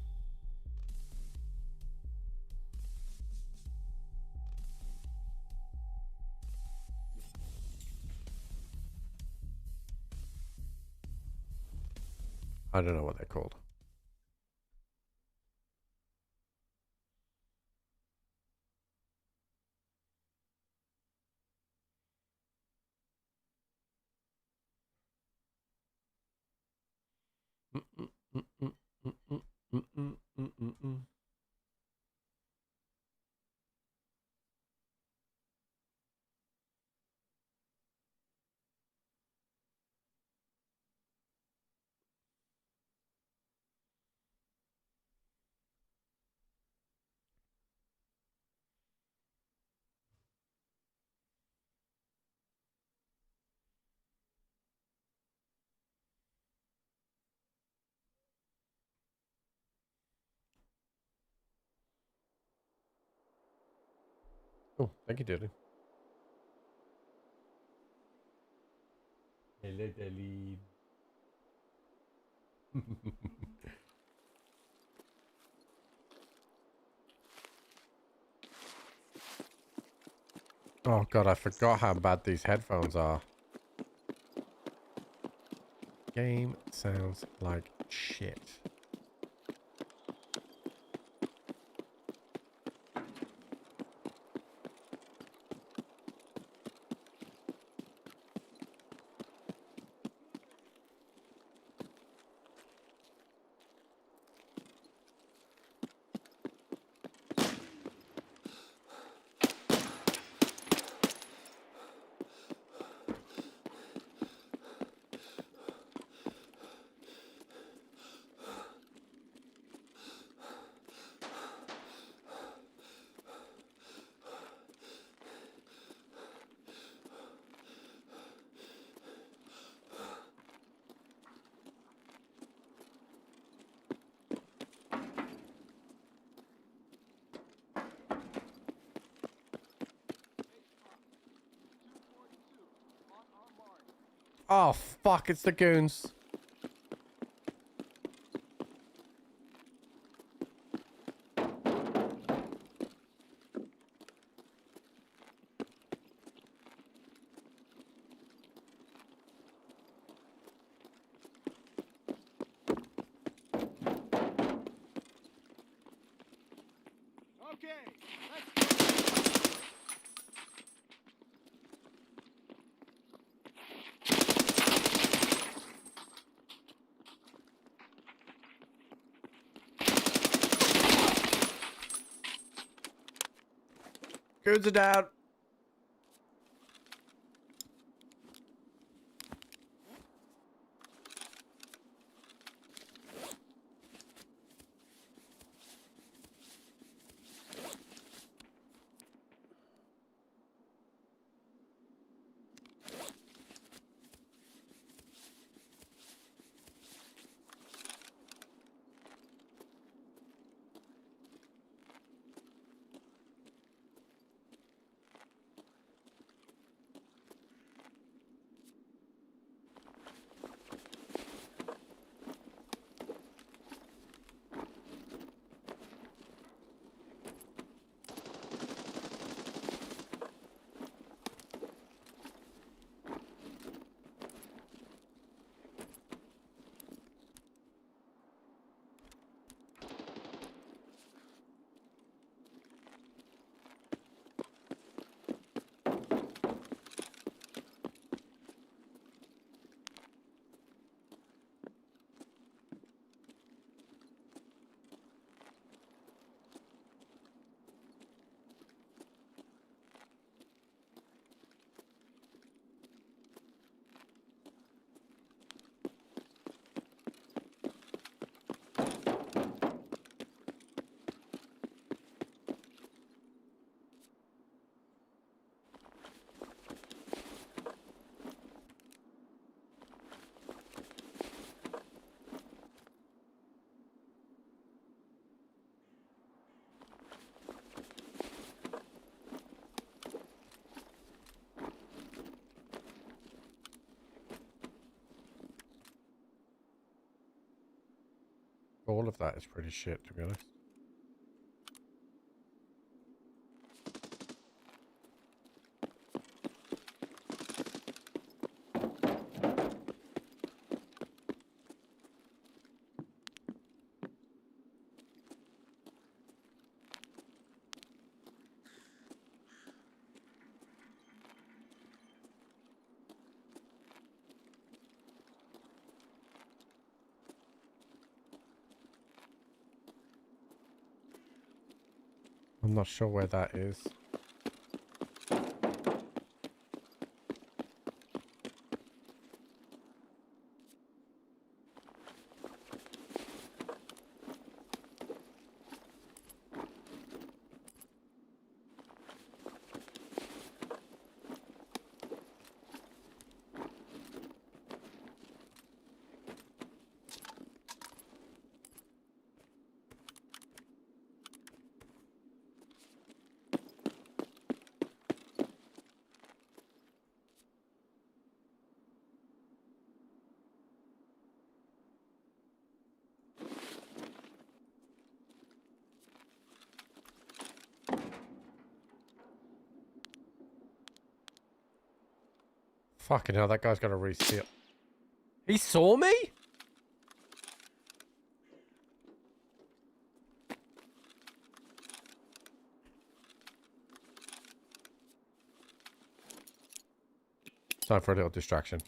Speaker 2: I don't know what they're called. Oh, thank you, Dilly. Hello, Dilly. Oh god, I forgot how bad these headphones are. Game sounds like shit. Oh, fuck, it's the goons. Goons are down. All of that is pretty shit, to be honest. I'm not sure where that is. Fucking hell, that guy's got a reseal. He saw me? Time for a little distraction.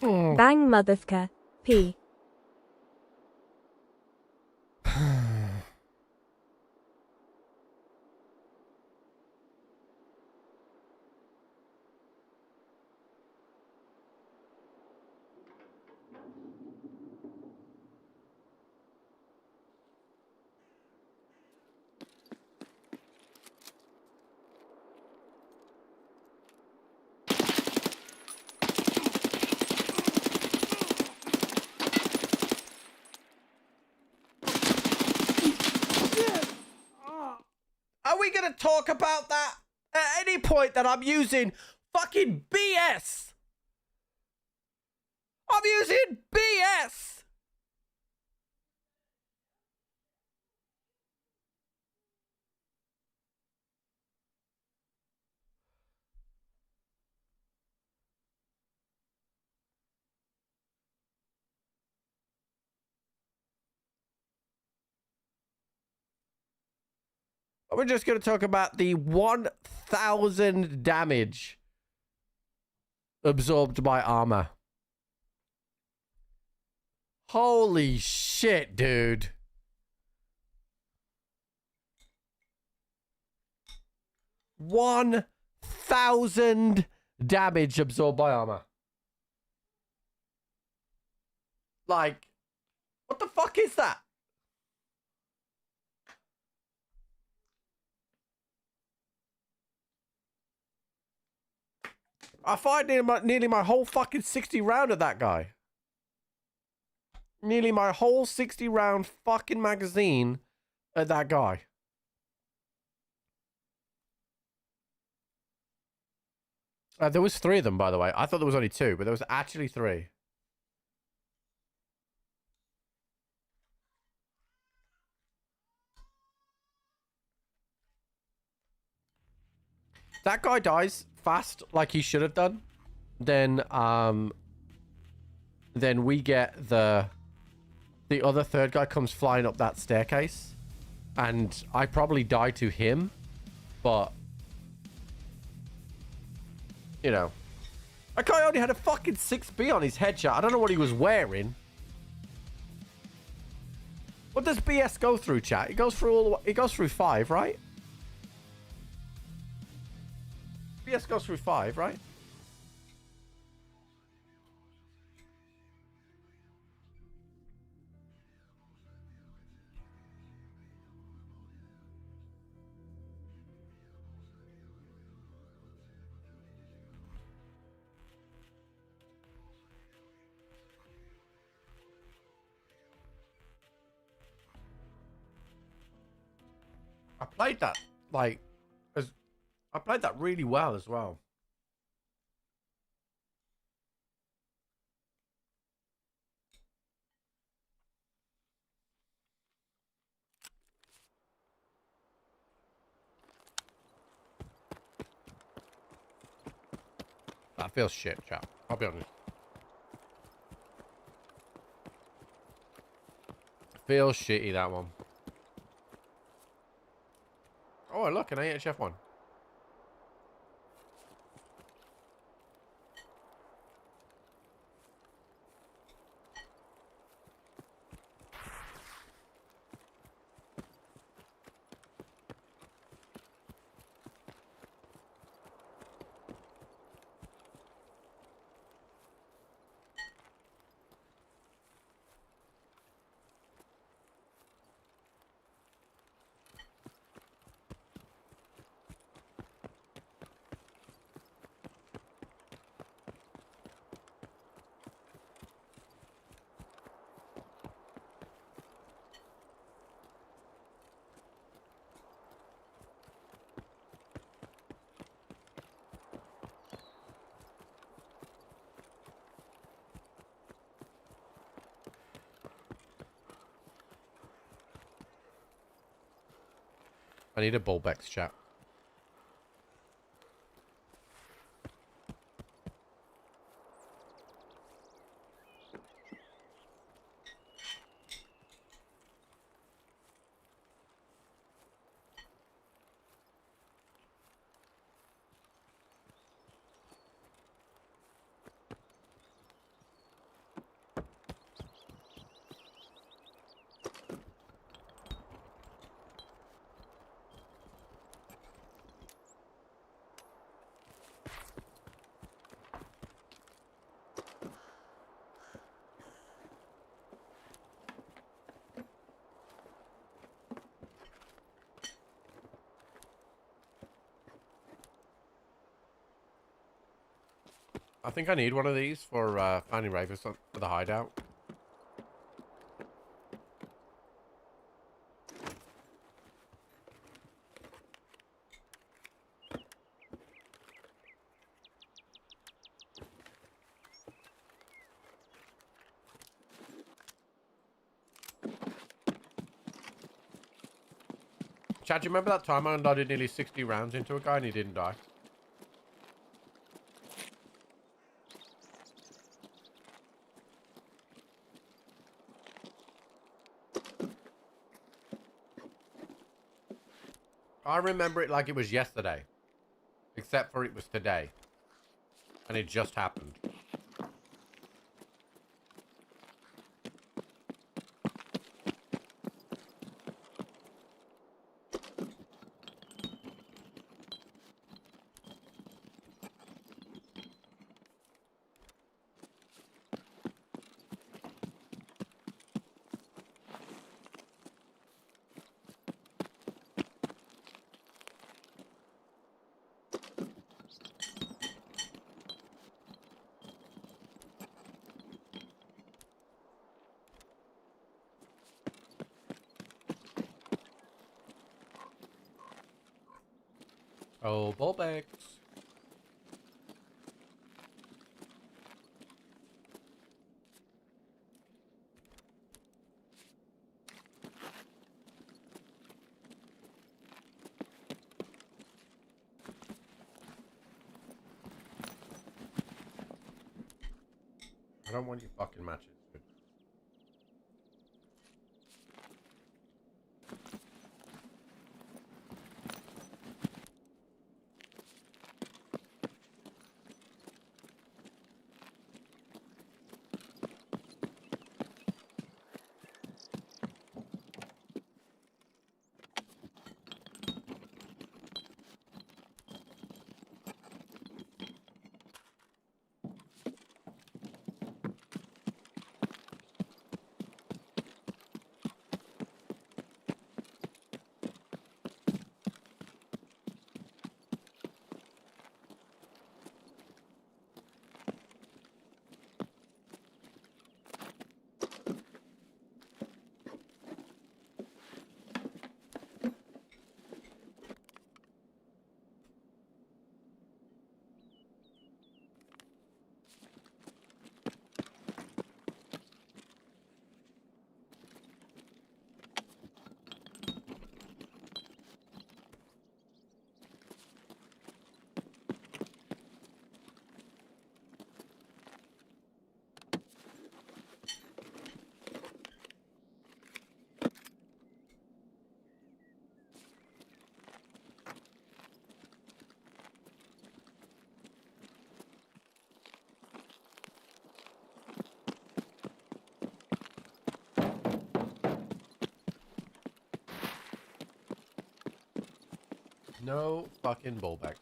Speaker 1: Bang motherfucker. P.
Speaker 2: Are we going to talk about that at any point that I'm using fucking BS? I'm using BS. We're just going to talk about the 1,000 damage absorbed by armor. Holy shit, dude. $1,000 damage absorbed by armor. Like, what the fuck is that? I fired nearly my whole fucking 60 round of that guy. Nearly my whole 60 round fucking magazine at that guy. There was 3 of them, by the way. I thought there was only 2, but there was actually 3. That guy dies fast, like he should have done. Then we get the other third guy comes flying up that staircase, and I probably die to him, but you know, that guy only had a fucking 6B on his headshot. I don't know what he was wearing. What does BS go through, chat? It goes through all the way. It goes through 5, right? BS goes through 5, right? I played that like I played that really well as well. That feels shit, chap. I'll be honest. Feels shitty, that one. Oh, look, an AHF one. I need a Bullbex, chat. I think I need one of these for finding Ravens for the hideout. Chad, do you remember that time I unloaded nearly 60 rounds into a guy and he didn't die? I remember it like it was yesterday. Except for it was today. And it just happened. Oh, ballbacks. I don't want your fucking matches. Dude. No fucking ballback.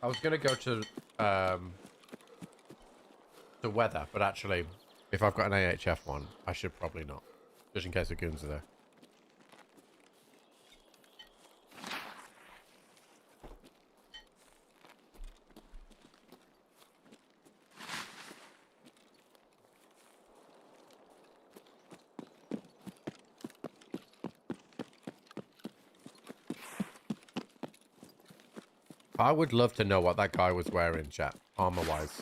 Speaker 2: I was gonna go to the weather, but actually, if I've got an AHF one, I should probably not, just in case the goons are there. I would love to know what that guy was wearing, chat, armor-wise.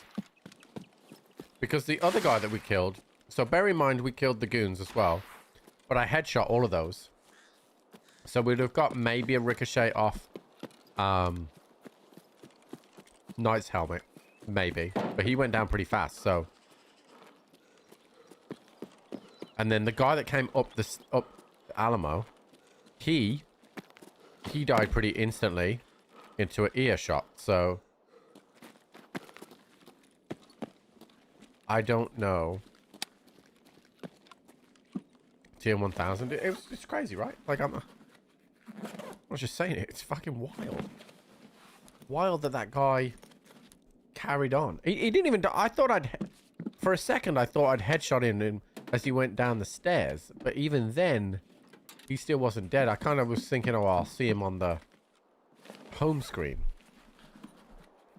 Speaker 2: Because the other guy that we killed... So bear in mind, we killed the goons as well. But I headshot all of those. So we'd have got maybe a ricochet off Knight's helmet. Maybe. But he went down pretty fast, so... And then the guy that came up the Alamo, he died pretty instantly into an earshot, so I don't know. TM1000, it's crazy, right? Like I was just saying it, it's fucking wild. Wild that that guy carried on. He didn't even die. I thought for a second, I thought I'd headshot him as he went down the stairs. But even then, he still wasn't dead. I kind of was thinking, oh, I'll see him on the home screen.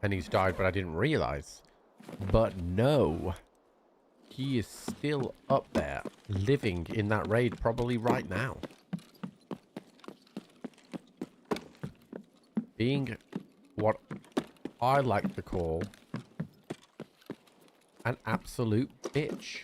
Speaker 2: And he's died, but I didn't realize. But no. He is still up there, living in that raid, probably right now. Being what I like to call an absolute bitch.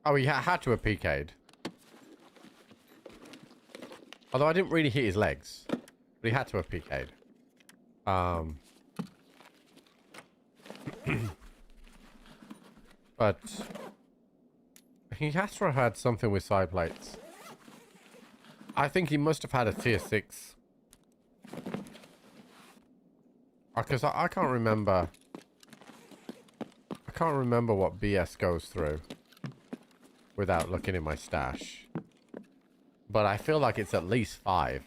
Speaker 2: Oh, he had to have PK'd. Although I didn't really hit his legs. But he had to have PK'd. But he has to have had something with side plates. I think he must have had a tier 6. Because I can't remember. I can't remember what BS goes through without looking in my stash. But I feel like it's at least 5.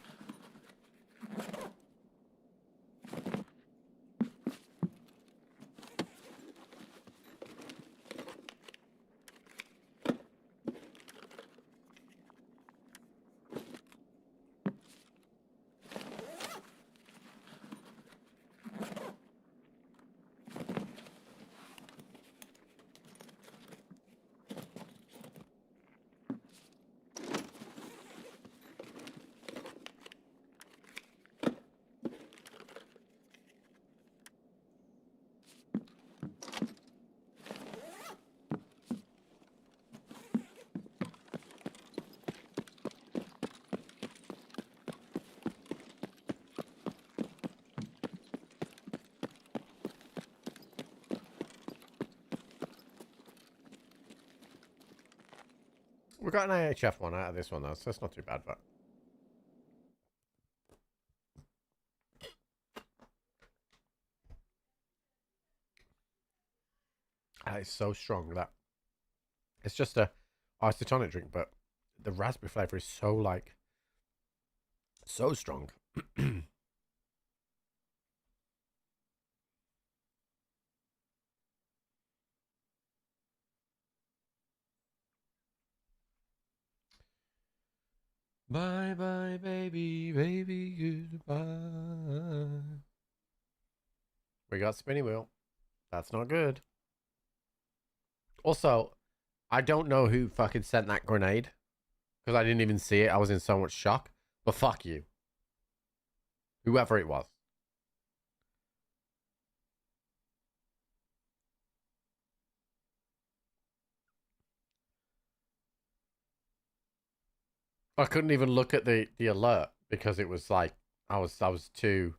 Speaker 2: We got an AHF one out of this one though, so it's not too bad, but that is so strong. That it's just a isotonic drink, but the raspberry flavor is so like so strong. Bye bye baby, baby goodbye. We got spinny wheel. That's not good. Also, I don't know who fucking sent that grenade. Because I didn't even see it. I was in so much shock. But fuck you. Whoever it was. I couldn't even look at the alert because it was like I was too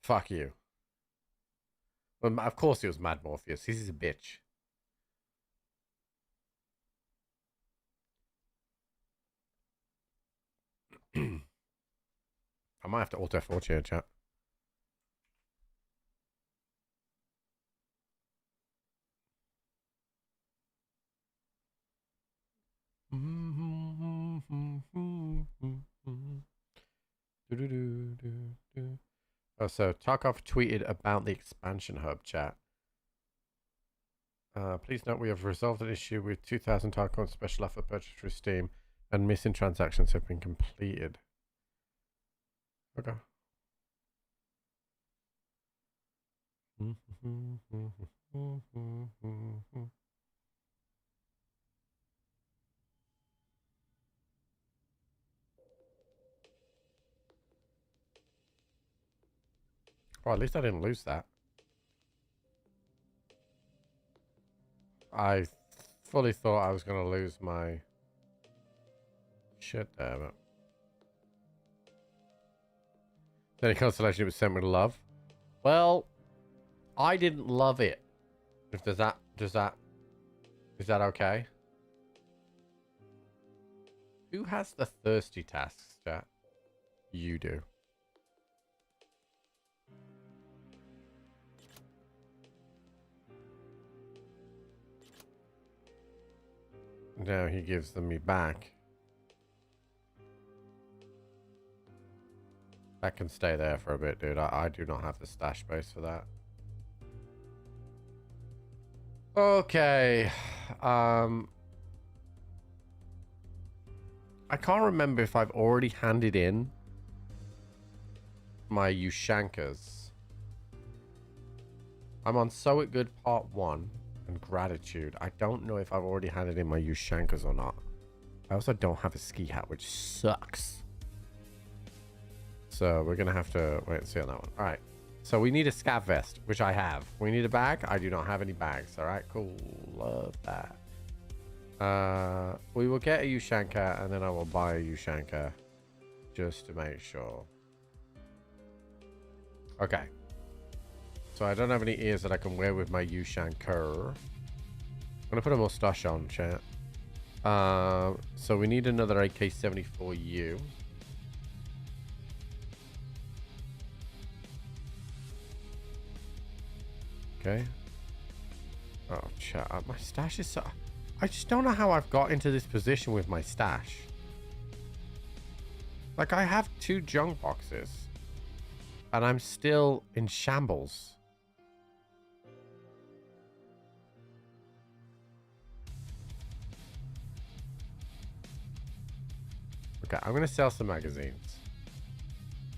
Speaker 2: fuck you. Well, of course it was Mad Morpheus. He's a bitch. I might have to auto F4 here, chat. Oh, so Tarkov tweeted about the expansion hub, chat. Please note we have resolved an issue with 2,000 Tarkov special offer purchase through Steam, and missing transactions have been completed. Okay. Well, at least I didn't lose that. I fully thought I was going to lose my shit there, but... Any constellation it was sent with love. Well, I didn't love it. If is that okay? Who has the thirsty tasks, chat? You do. now he gives them me back. That can stay there for a bit, dude. I do not have the stash space for that. Okay. I can't remember if I've already handed in my Ushankas. I'm on So It Good Part 1 and Gratitude. I don't know if I've already handed in my Ushankas or not. I also don't have a ski hat, which sucks. So we're going to have to wait and see on that one. All right. So we need a scav vest, which I have. We need a bag. I do not have any bags. All right, cool. Love that. We will get a Ushanka, and then I will buy a Ushanka just to make sure. Okay. So I don't have any ears that I can wear with my Ushanka. I'm going to put a mustache on, chat. So we need another AK-74U. Okay. Oh, chat. My stash is so... I just don't know how I've got into this position with my stash. Like, I have 2 junk boxes. And I'm still in shambles. Okay, I'm going to sell some magazines.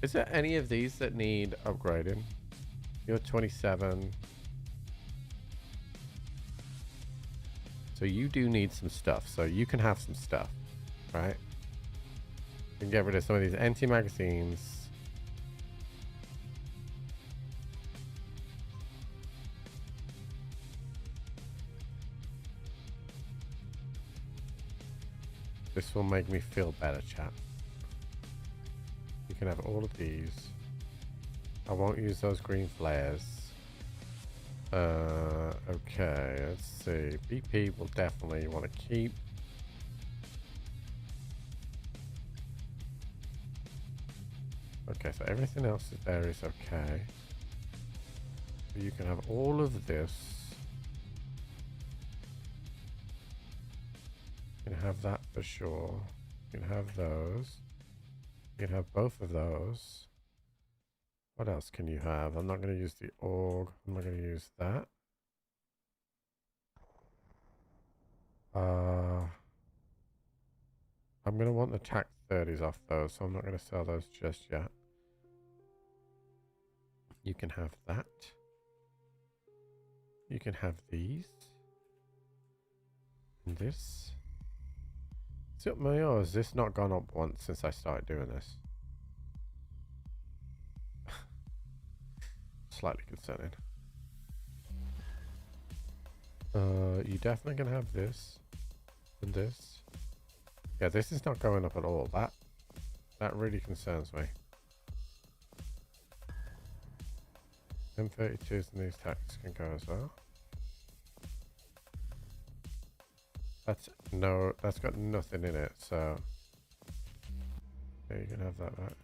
Speaker 2: Is there any of these that need upgrading? You're 27. So you do need some stuff. So you can have some stuff, right? You can get rid of some of these empty magazines. This will make me feel better, chat. You can have all of these. I won't use those green flares. Okay, let's see. BP will definitely want to keep. Okay, so everything else there is okay. So you can have all of this. You can have that for sure. You can have those. You can have both of those. What else can you have? I'm not going to use the org. I'm not going to use that. I'm going to want the TAC 30s off those, so I'm not going to sell those just yet. You can have that. You can have these. And this. Is it me, or has this not gone up once since I started doing this? Slightly concerning. You definitely can have this and this. Yeah, this is not going up at all. That really concerns me. M32s and these tacs can go as well. That's got nothing in it, so yeah, you can have that back.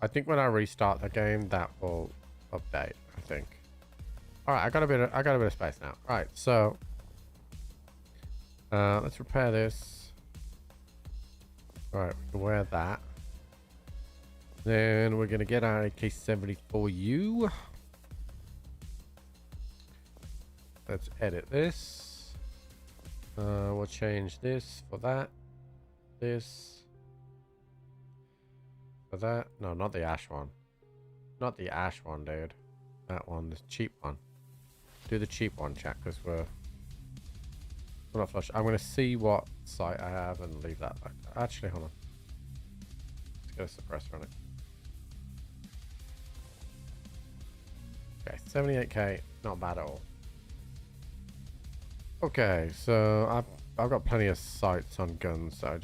Speaker 2: I think when I restart the game, that will update. I think. All right, I got a bit of space now. All right, so let's repair this. All right, we can wear that. Then we're gonna get our AK-74U. Let's edit this. We'll change this for that. This. For that. No, not the ash one. Not the ash one, dude. That one, the cheap one. Do the cheap one, chat, because we're not flush. I'm going to see what site I have and leave that back. Actually, hold on. Let's get a suppressor on it. Okay, 78k. Not bad at all. Okay, so I've got plenty of sights on guns, so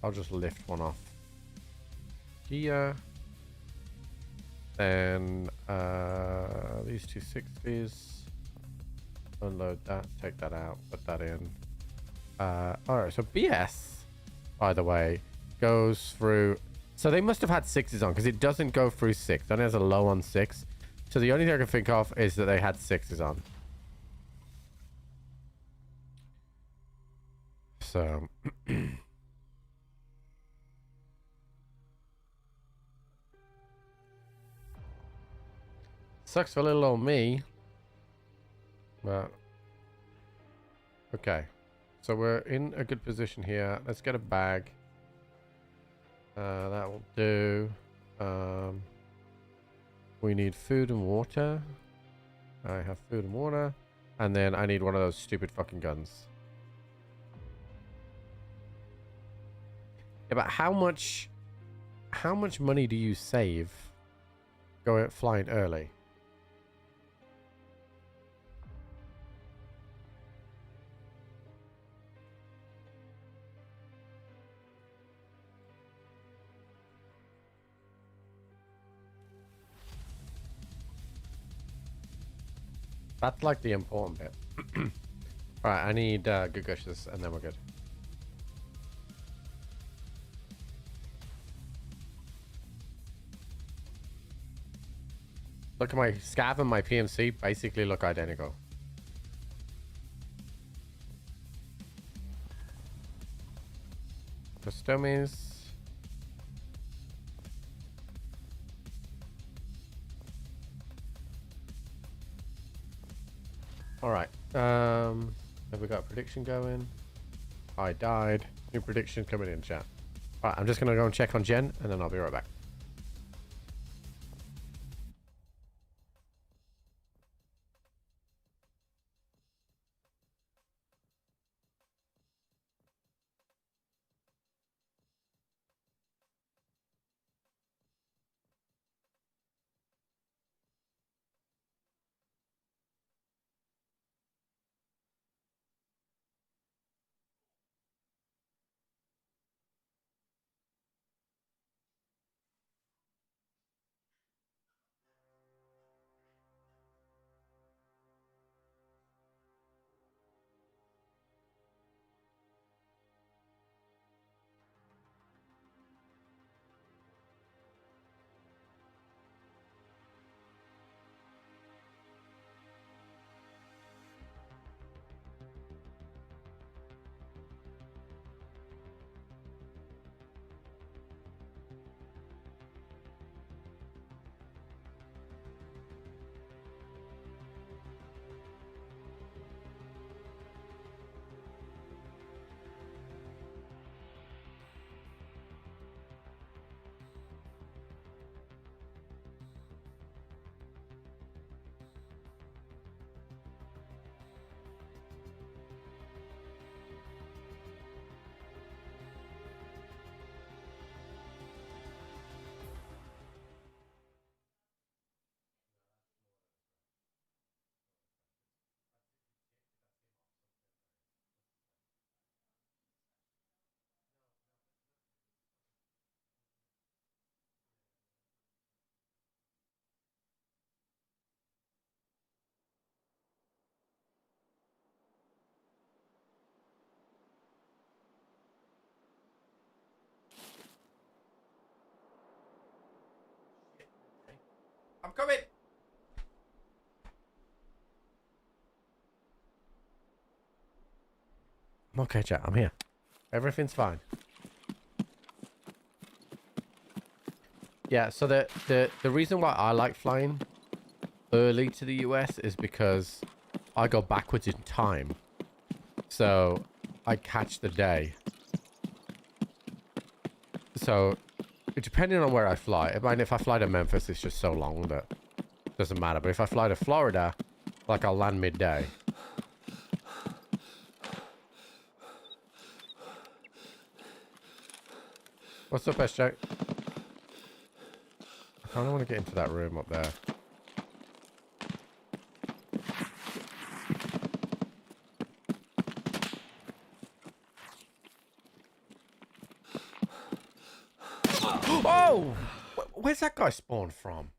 Speaker 2: I'll just lift one off here. Then these 260s, unload that, take that out, put that in. All right, so BS, by the way, goes through So they must have had 6s on because it doesn't go through 6. It only has a low on 6. So the only thing I can think of is that they had 6s on. So... Sucks for little old me. But... Okay. So we're in a good position here. Let's get a bag. That will do. We need food and water. I have food and water. And then I need one of those stupid fucking guns. Yeah, but how much money do you save going flying early? That's like the important bit. Alright, I need good gushes and then we're good. Look at my scav and my PMC basically look identical. Customies. Alright, have we got a prediction going? I died. New prediction coming in, chat. Alright, I'm just gonna go and check on Jen and then I'll be right back. I'm coming! I'm okay, chat. I'm here. Everything's fine. Yeah, so the reason why I like flying early to the US is because I go backwards in time. So I catch the day. So depending on where I fly, I mean, if I fly to Memphis, it's just so long that it doesn't matter. But if I fly to Florida, like I'll land midday. What's up, SJ? I kind of want to get into that room up there. Oh! Where's that guy spawned from?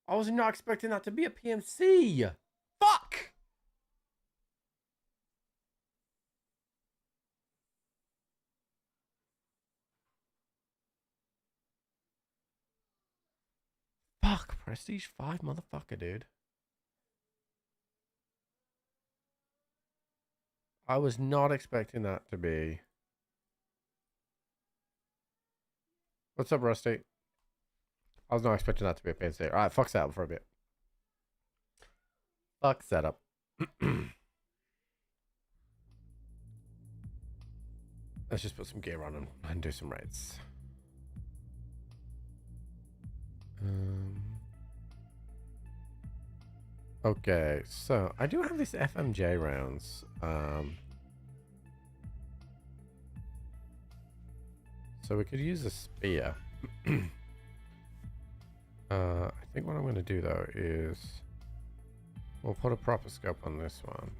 Speaker 2: I was not expecting that to be a PMC. Fuck! Prestige 5 motherfucker, dude. I was not expecting that to be. What's up, Rusty? I was not expecting that to be a pain state. Alright, fuck setup for a bit. Fuck setup. Let's just put some gear on and do some raids. Okay, so I do have these FMJ rounds. So we could use a spear. I think what I'm going to do though is we'll put a proper scope on this one.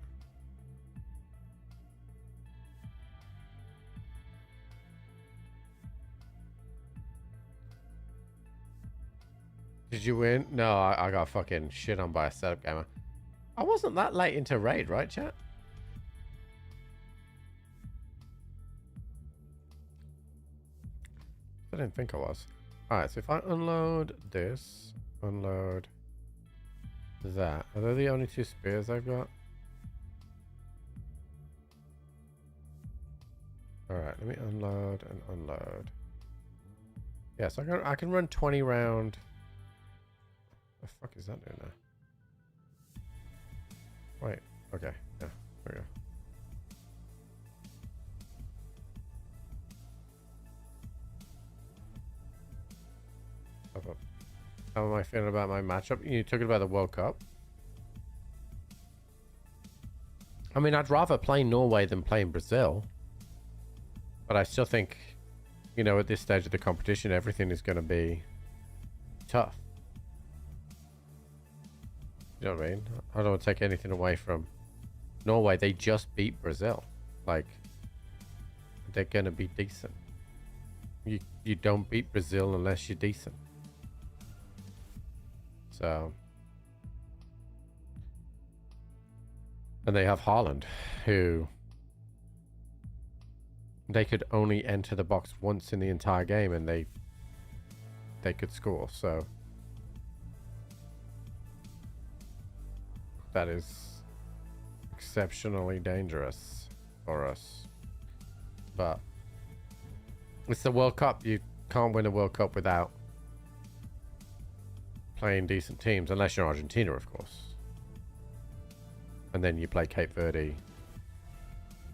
Speaker 2: Did you win? No, I got fucking shit on by a setup gamer. I wasn't that late into raid, right, chat? I didn't think I was. Alright, so if I unload this, unload that. Are they the only two spears I've got? Alright, let me unload and unload. Yeah, so I can run 20 round. The fuck is that doing now? Wait, okay, yeah, there we go. How am I feeling about my matchup? You took it about the World Cup. I mean, I'd rather play Norway than playing Brazil. But I still think, you know, at this stage of the competition, everything is going to be tough. You know what I mean? I don't want to take anything away from Norway. They just beat Brazil. Like, they're going to be decent. You don't beat Brazil unless you're decent. So, and they have Haaland, who they could only enter the box once in the entire game, and they could score. So that is exceptionally dangerous for us. But it's the World Cup. You can't win a World Cup without playing decent teams, unless you're Argentina, of course. And then you play Cape Verde,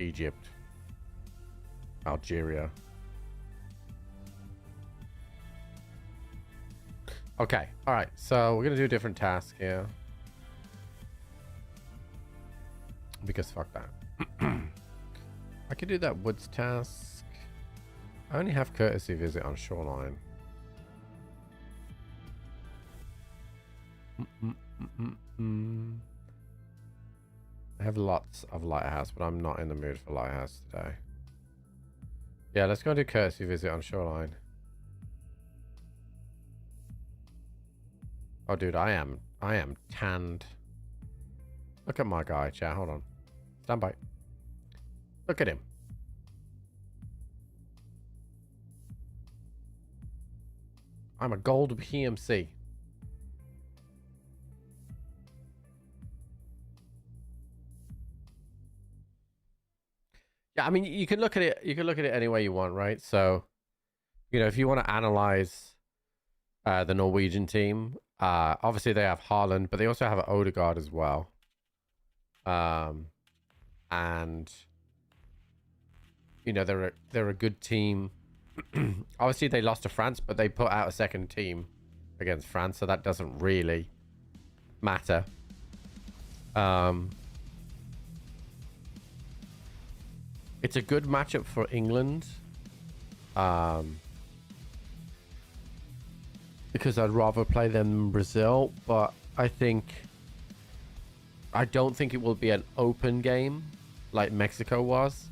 Speaker 2: Egypt, Algeria. Okay, alright, so we're gonna do a different task here. Because fuck that. I could do that woods task. I only have courtesy visit on shoreline. I have lots of lighthouse, but I'm not in the mood for lighthouse today. Yeah, let's go do courtesy visit on shoreline. Oh, dude, I am tanned. Look at my guy, chat. Hold on. Stand by. Look at him. I'm a gold PMC. Yeah, I mean, you can look at it. You can look at it any way you want, right? So, you know, if you want to analyze the Norwegian team, obviously they have Haaland, but they also have Odegaard as well. And you know, they're a good team. Obviously, they lost to France, but they put out a second team against France, so that doesn't really matter. It's a good matchup for England. Because I'd rather play them than Brazil, but I don't think it will be an open game like Mexico was.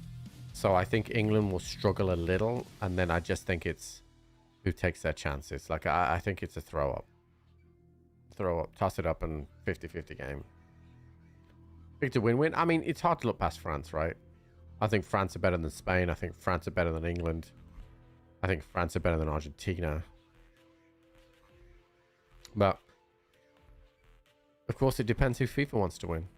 Speaker 2: So I think England will struggle a little, and then I just think it's who takes their chances. Like, I think it's a throw up. Toss it up and 50-50 game. Big to win-win. I mean, it's hard to look past France, right? I think France are better than Spain. I think France are better than England. I think France are better than Argentina. But Of course, it depends who FIFA wants to win.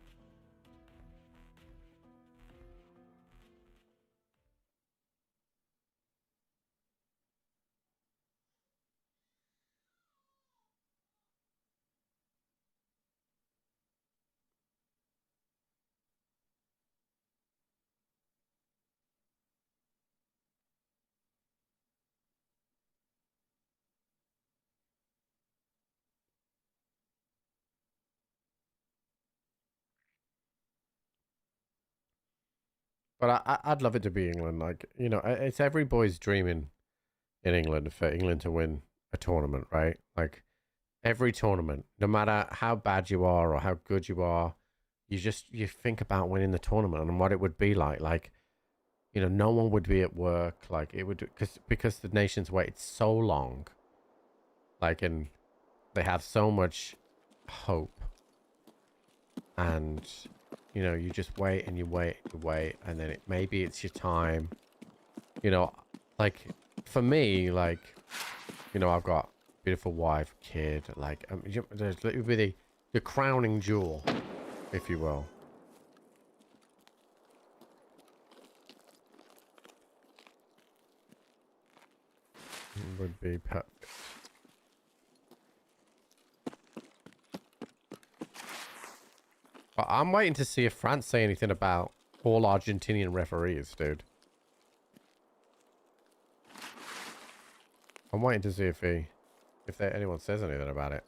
Speaker 2: But I'd love it to be England. Like, you know, it's every boy's dream in England for England to win a tournament, right? Like, every tournament, no matter how bad you are or how good you are, you think about winning the tournament and what it would be like. Like, you know, no one would be at work. Like, it would, because the nation's waited so long. Like, and they have so much hope. And, you know, you just wait and you wait and you wait, and then maybe it's your time. You know, like, for me, like, you know, I've got a beautiful wife, kid, like, there's literally the crowning jewel, if you will. It would be perfect. But I'm waiting to see if France say anything about all Argentinian referees, dude. I'm waiting to see if anyone says anything about it.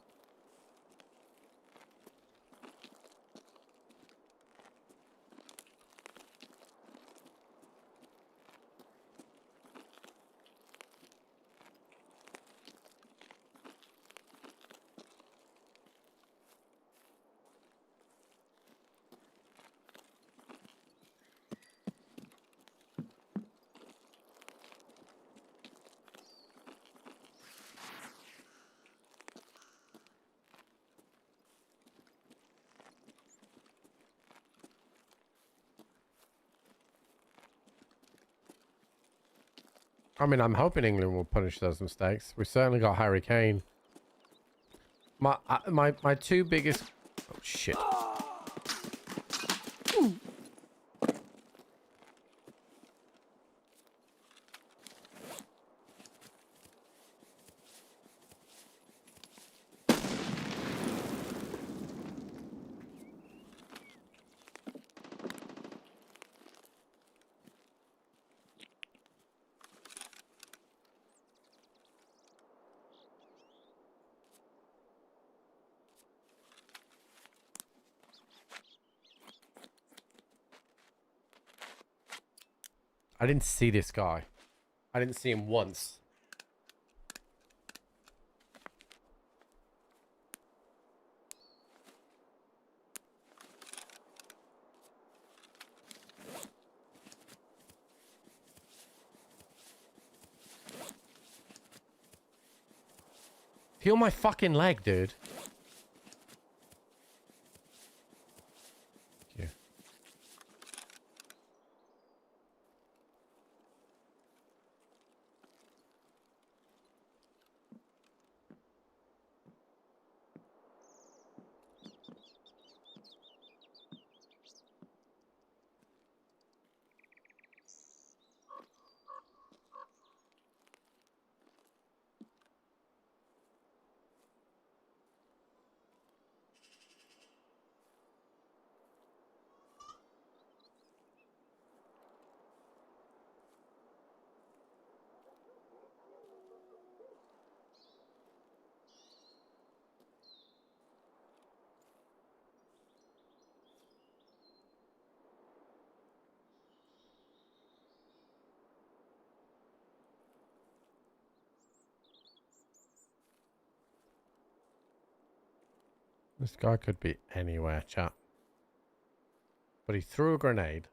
Speaker 2: I mean, I'm hoping England will punish those mistakes. We certainly got Harry Kane. My two biggest... Oh, shit. I didn't see this guy. I didn't see him once. Heal my fucking leg, dude. Yeah. This guy could be anywhere, chat. But he threw a grenade.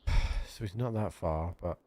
Speaker 2: So he's not that far, but...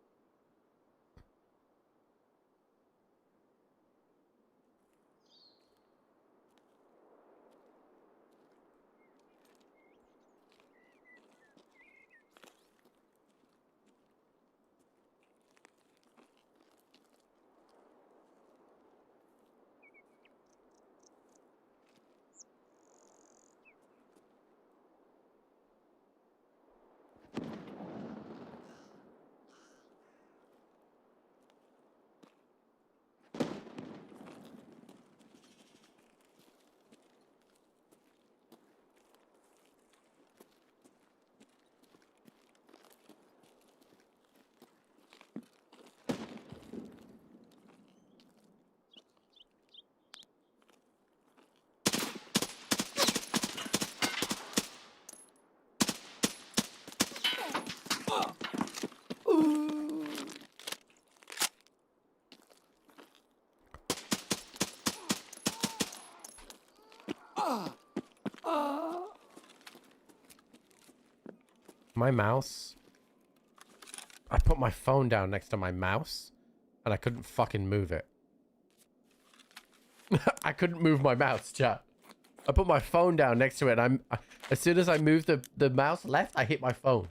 Speaker 2: My mouse. I put my phone down next to my mouse, and I couldn't fucking move it. I couldn't move my mouse, chat. I put my phone down next to it, and as soon as I moved the mouse left, I hit my phone.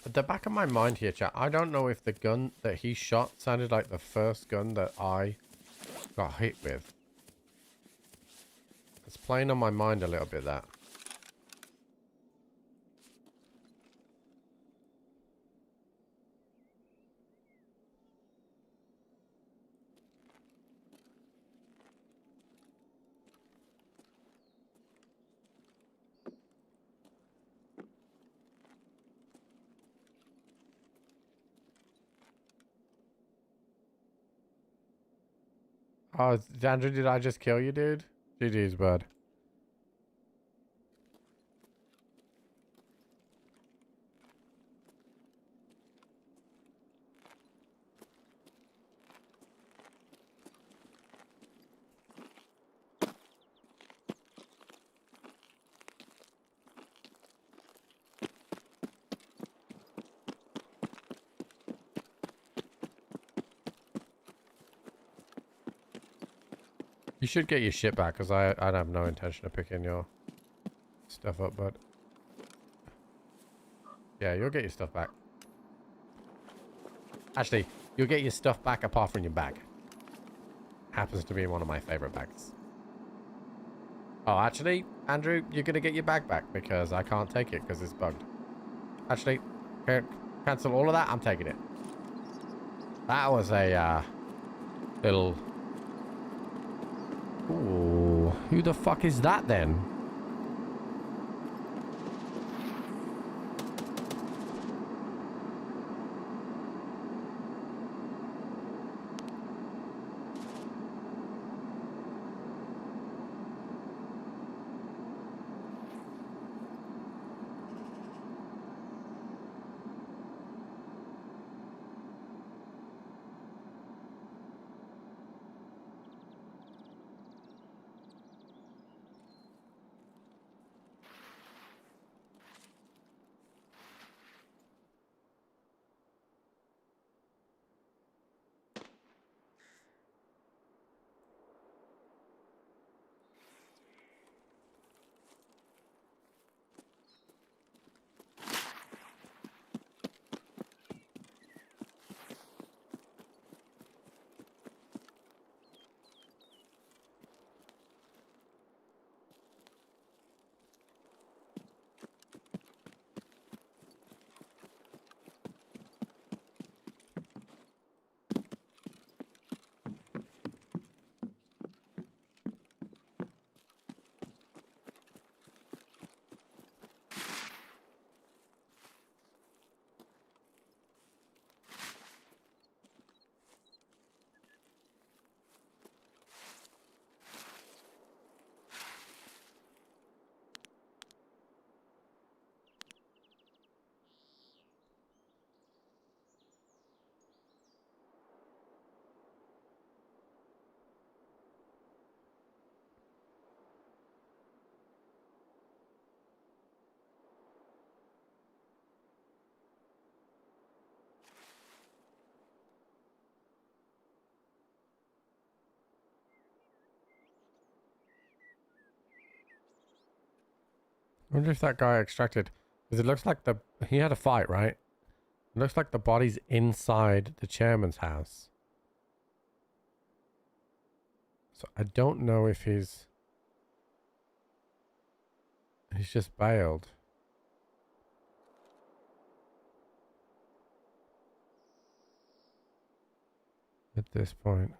Speaker 2: At the back of my mind here, chat, I don't know if the gun that he shot sounded like the first gun that I got hit with. It's playing on my mind a little bit, that. Oh, Andrew, did I just kill you, dude? GG's, bud. You should get your shit back, because I'd have no intention of picking your stuff up, bud. Yeah, you'll get your stuff back. Actually, you'll get your stuff back apart from your bag. Happens to be one of my favorite bags. Oh, actually, Andrew, you're going to get your bag back, because I can't take it, because it's bugged. Actually, cancel all of that. I'm taking it. That was a little... Ooh, who the fuck is that then? I wonder if that guy extracted. Because it looks like he had a fight, right? It looks like the body's inside the chairman's house. So I don't know if he's just bailed. At this point.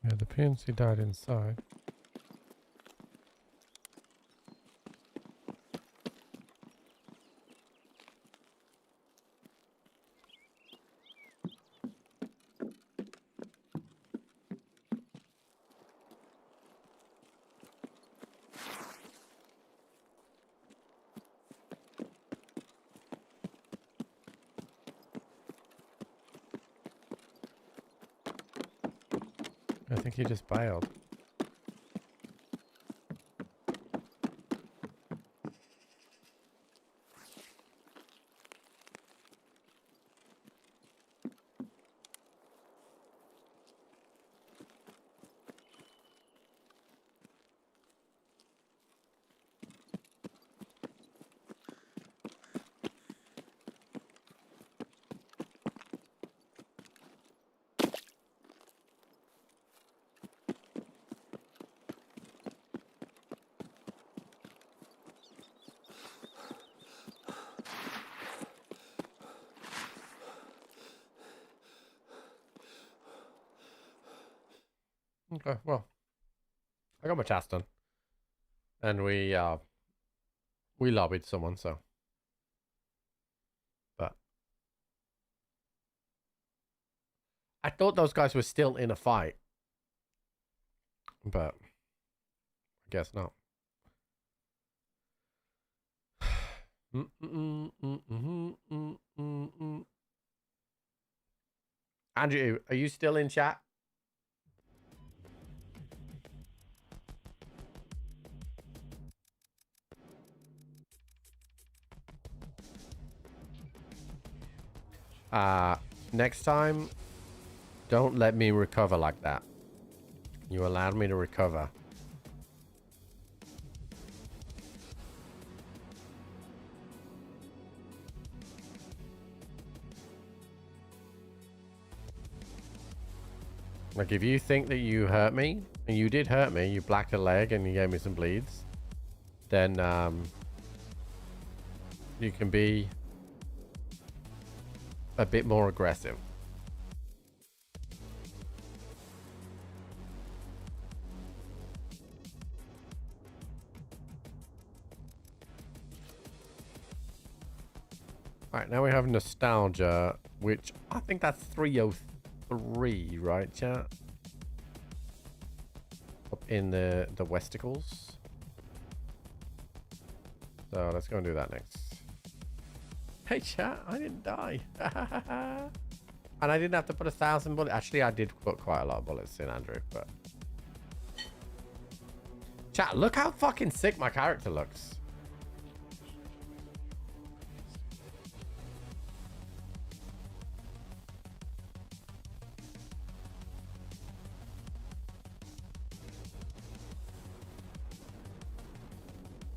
Speaker 2: Yeah, the PNC died inside. I think he just bailed. Okay, well, I got my task done, and we lobbied someone, so. But I thought those guys were still in a fight, but I guess not. Andrew, are you still in chat? Next time, don't let me recover like that. You allowed me to recover. Like, if you think that you hurt me, and you did hurt me, you blacked a leg and you gave me some bleeds, then, you can be a bit more aggressive. Alright, now we have nostalgia, which I think that's 303, right, chat? Up in the Westicles. So let's go and do that next. Hey chat, I didn't die. And I didn't have to put 1,000 bullets. Actually, I did put quite a lot of bullets in, Andrew, but... Chat, look how fucking sick my character looks.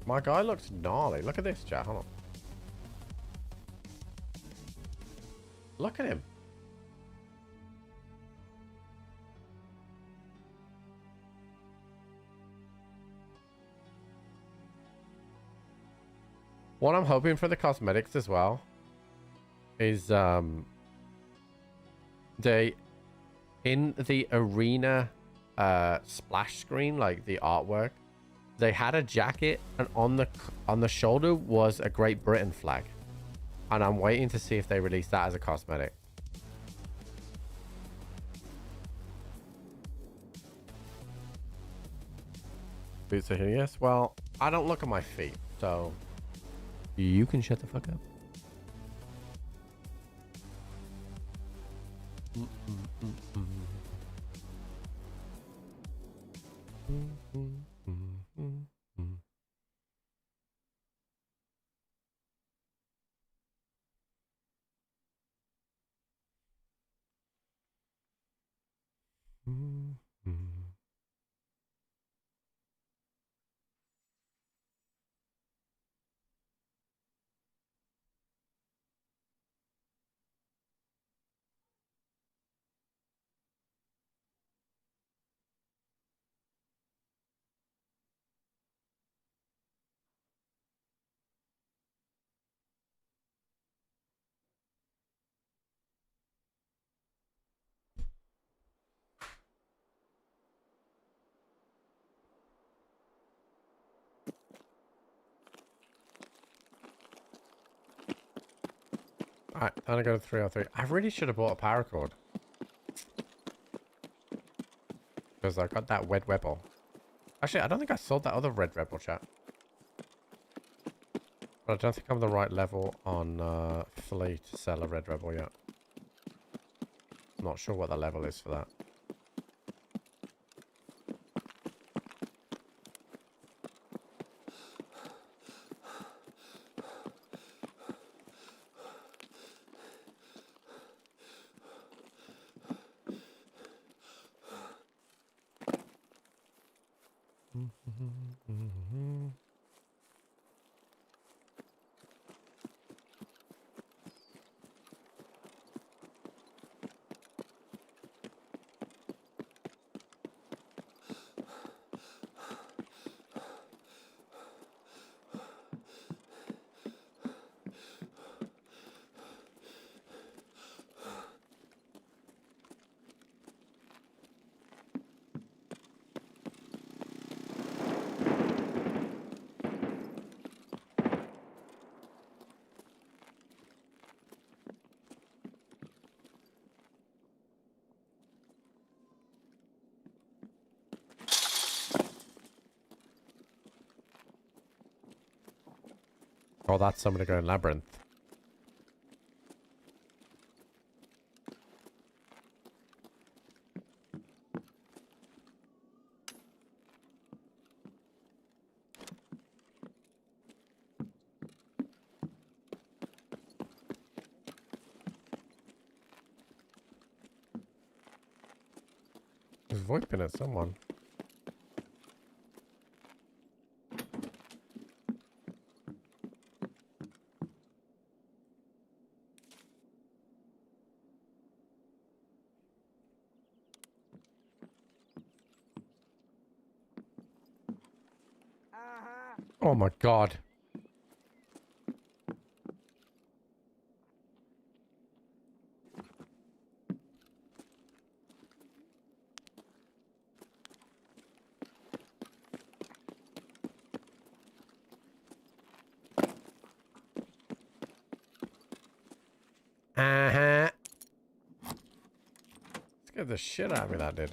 Speaker 2: My guy looks gnarly. Look at this, chat. Hold on. Look at him. What I'm hoping for the cosmetics as well is they in the arena splash screen, like the artwork, They had a jacket, and on the shoulder was a Great Britain flag. And I'm waiting to see if they release that as a cosmetic. Boots are hideous. Well, I don't look at my feet, so you can shut the fuck up. Alright, time to go to 303. I really should have bought a paracord. Because I got that red rebel. Actually, I don't think I sold that other red rebel, chat. But I don't think I'm the right level on fully to sell a red rebel yet. I'm not sure what the level is for that. Oh, that's somebody going labyrinth. He's VoIPing at someone. Oh my god. Scared the shit out of me, that did.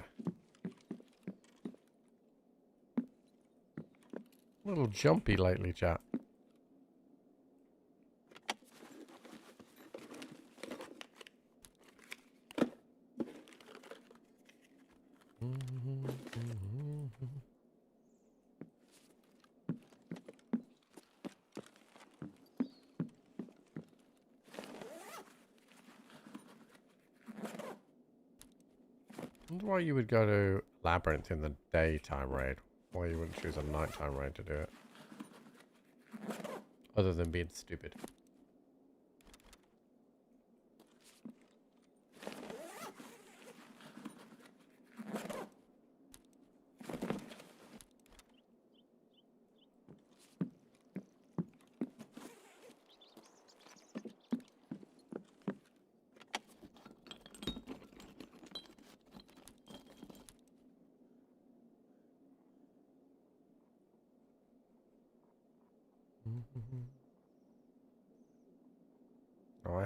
Speaker 2: A little jumpy lately, chat. I wonder why you would go to Labyrinth in the daytime raid. Why you wouldn't choose a nighttime raid to do it. Other than being stupid.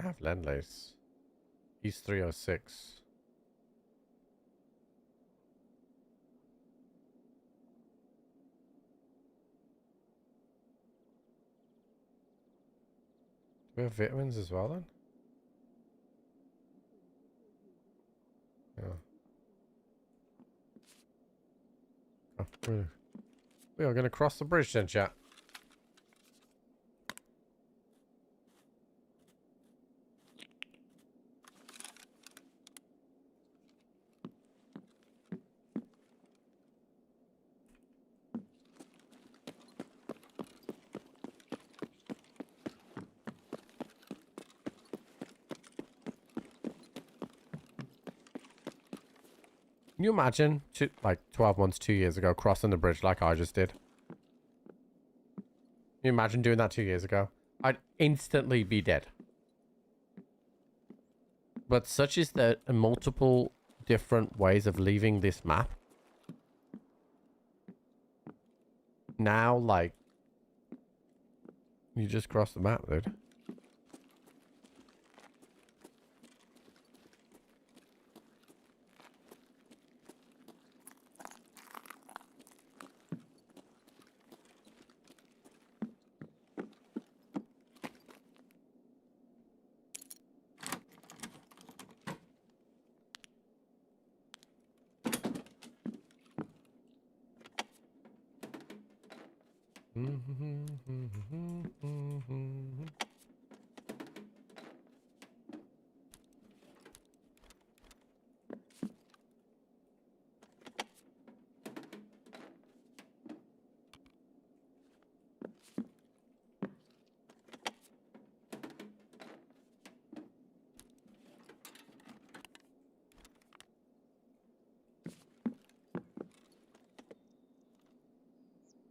Speaker 2: might have Lend-Lease. He's 306. Do we have vitamins as well then? Yeah. Oh, we are going to cross the bridge then, chat. Can you imagine, like 12 months, 2 years ago, crossing the bridge like I just did? Can you imagine doing that 2 years ago? I'd instantly be dead. But such is the multiple different ways of leaving this map. Now, like, you just cross the map, dude.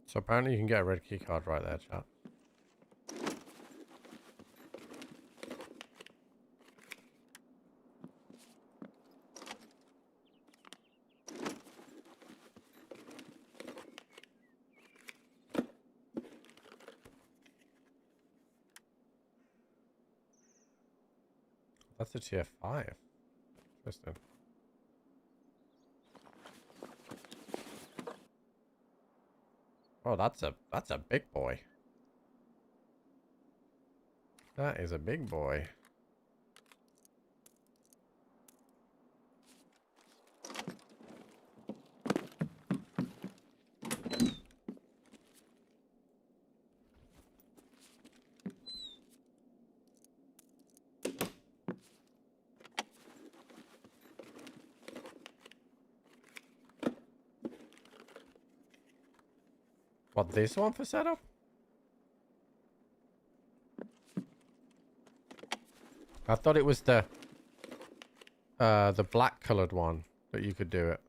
Speaker 2: So apparently you can get a red key card right there, chat. That's a tier 5. Interesting. Oh, that's a big boy. That is a big boy. What, this one for setup? I thought it was the black colored one that you could do it.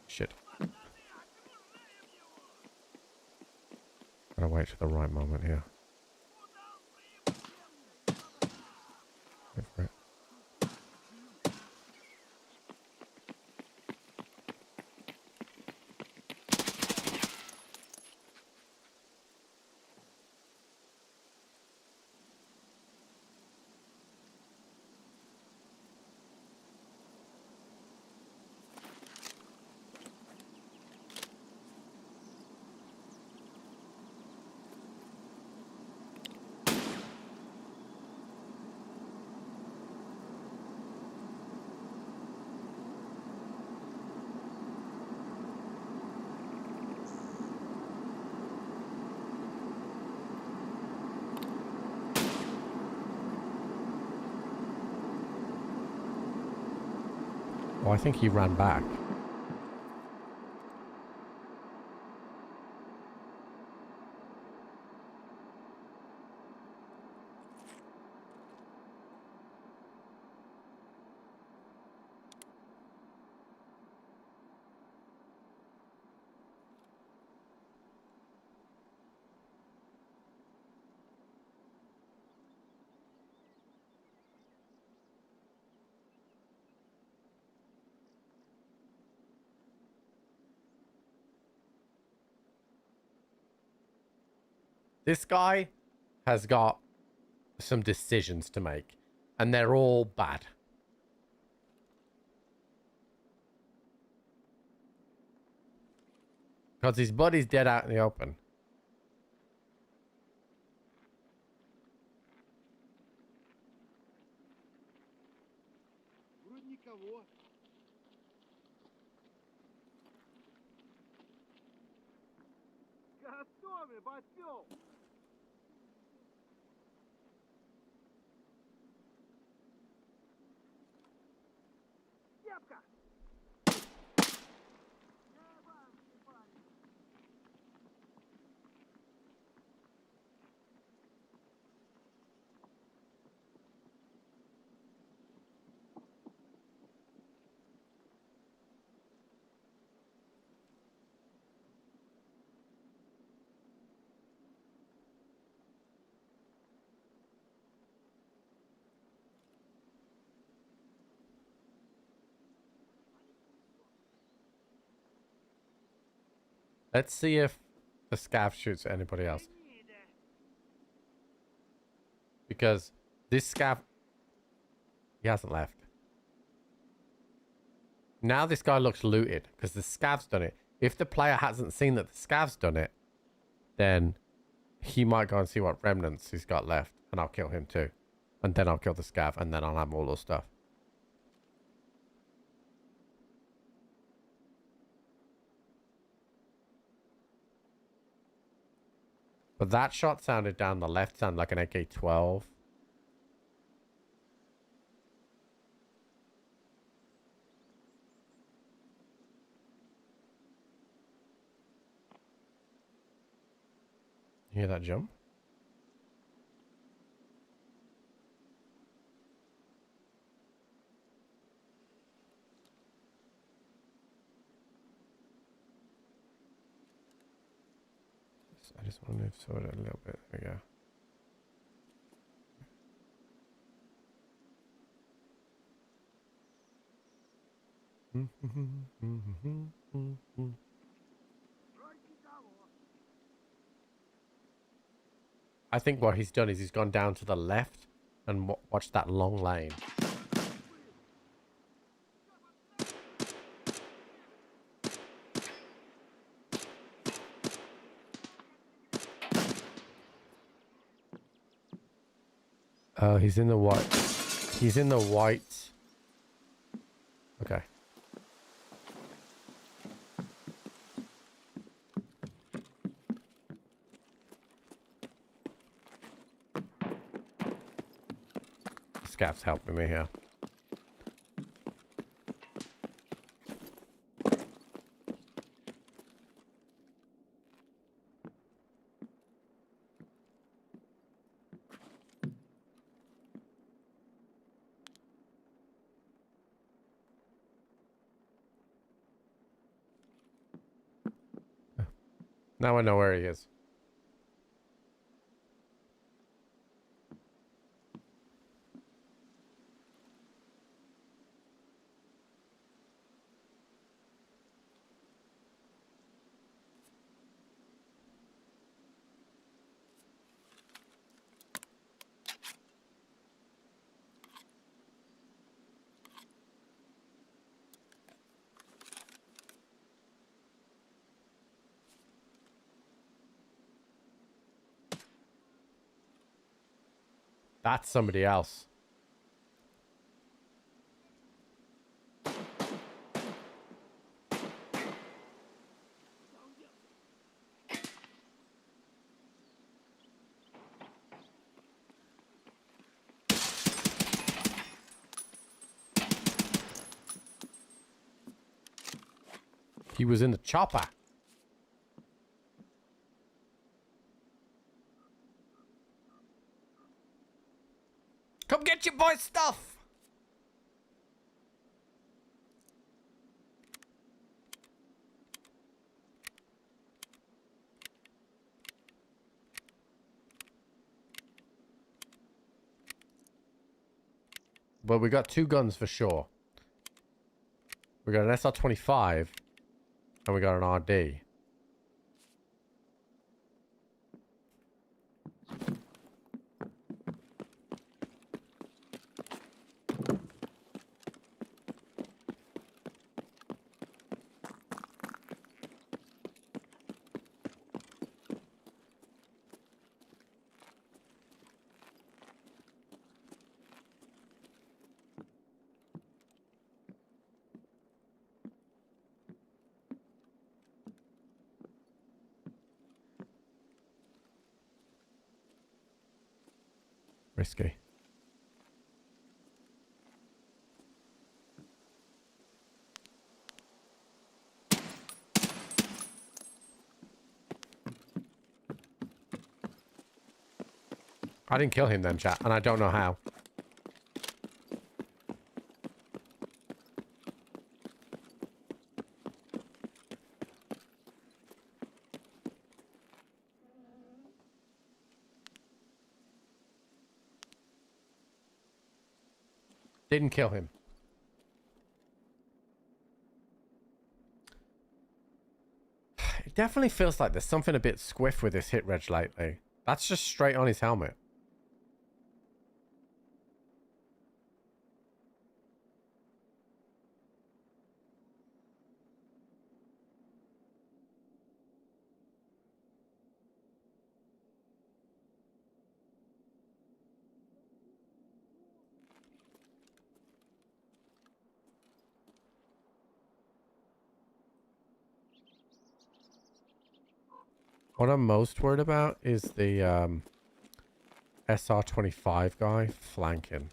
Speaker 2: Shit. Gotta wait for the right moment here. Wait for it. Oh, I think he ran back. This guy has got some decisions to make, and they're all bad. Because his buddy's dead out in the open. Let's see if the scav shoots anybody else. Because this scav... He hasn't left. Now this guy looks looted because the scav's done it. If the player hasn't seen that the scav's done it, then he might go and see what remnants he's got left. And I'll kill him too. And then I'll kill the scav. And then I'll have all those stuff. But that shot sounded down the left, sounded like an AK-12. You hear that jump? I just want to move forward a little bit. There we go. I think what he's done is he's gone down to the left and watched that long lane. Oh, he's in the white. He's in the white. Okay. Scav's helping me here. Now I know where he is. That's somebody else. He was in the chopper. Come get your boy's stuff. But we got two guns for sure. We got an SR-25 and we got an RD. risky. I didn't kill him then, chat, and I don't know how. Didn't kill him. It definitely feels like there's something a bit squiff with this hit reg lately. That's just straight on his helmet. What I'm most worried about is the SR25 guy flanking.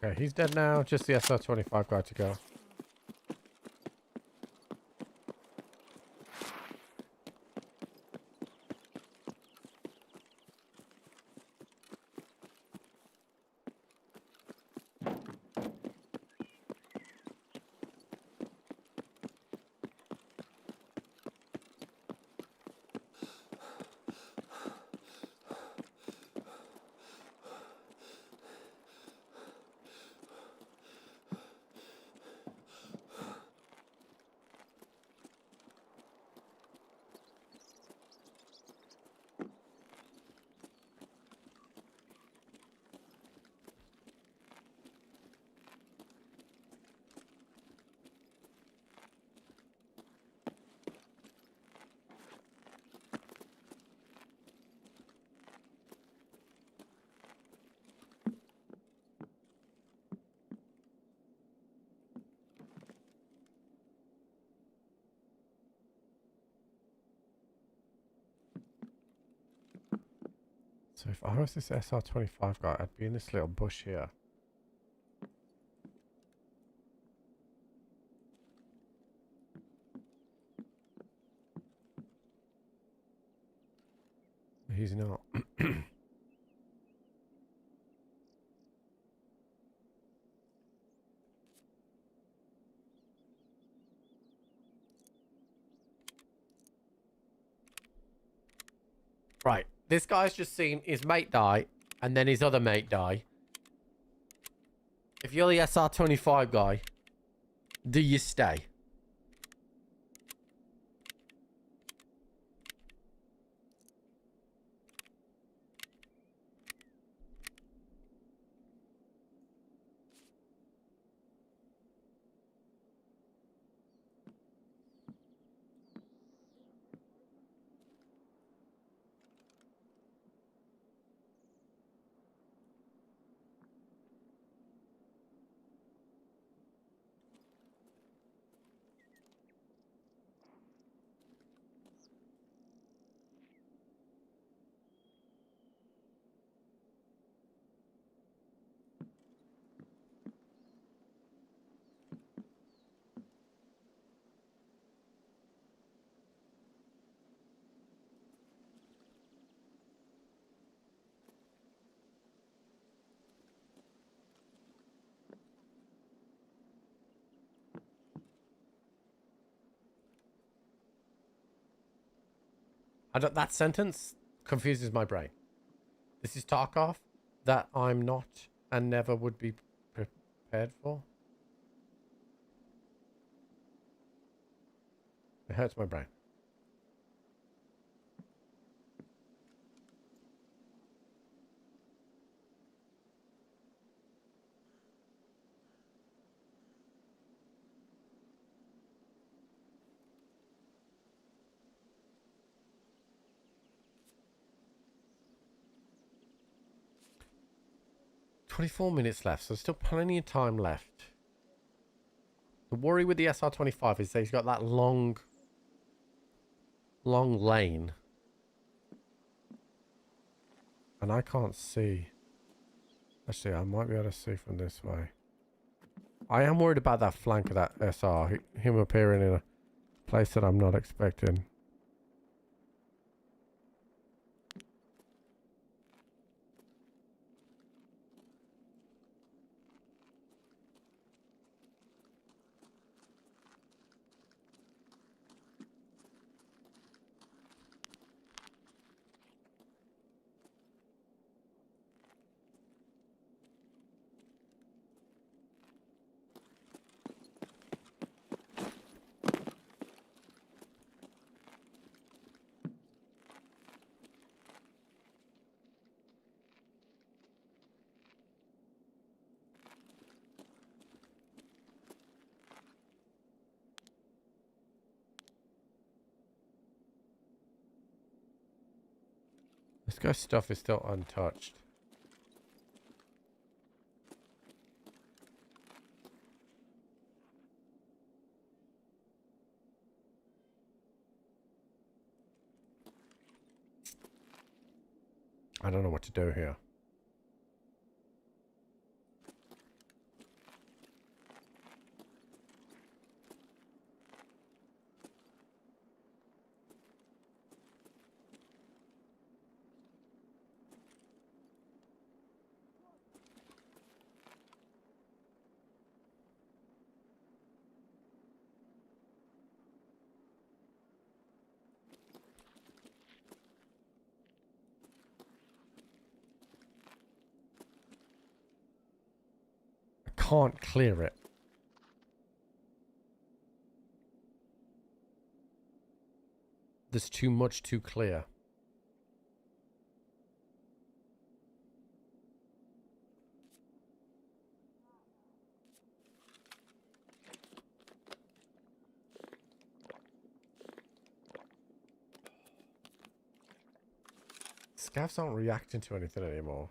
Speaker 2: Okay, he's dead now. Just the SR25 guy to go. So if I was this SR25 guy, I'd be in this little bush here. He's not. Right. This guy's just seen his mate die and then his other mate die. If you're the SR25 guy, do you stay? That sentence confuses my brain. This is Tarkov that I'm not and never would be prepared for. It hurts my brain. "24 minutes left, so there's still plenty of time left." The worry with the SR25 is that he's got that long lane. And I can't see. Actually, I might be able to see from this way. I am worried about that flank of that SR. Him appearing in a place that I'm not expecting. This guy's stuff is still untouched. I don't know what to do here. Can't clear it. There's too much to clear. Scavs aren't reacting to anything anymore.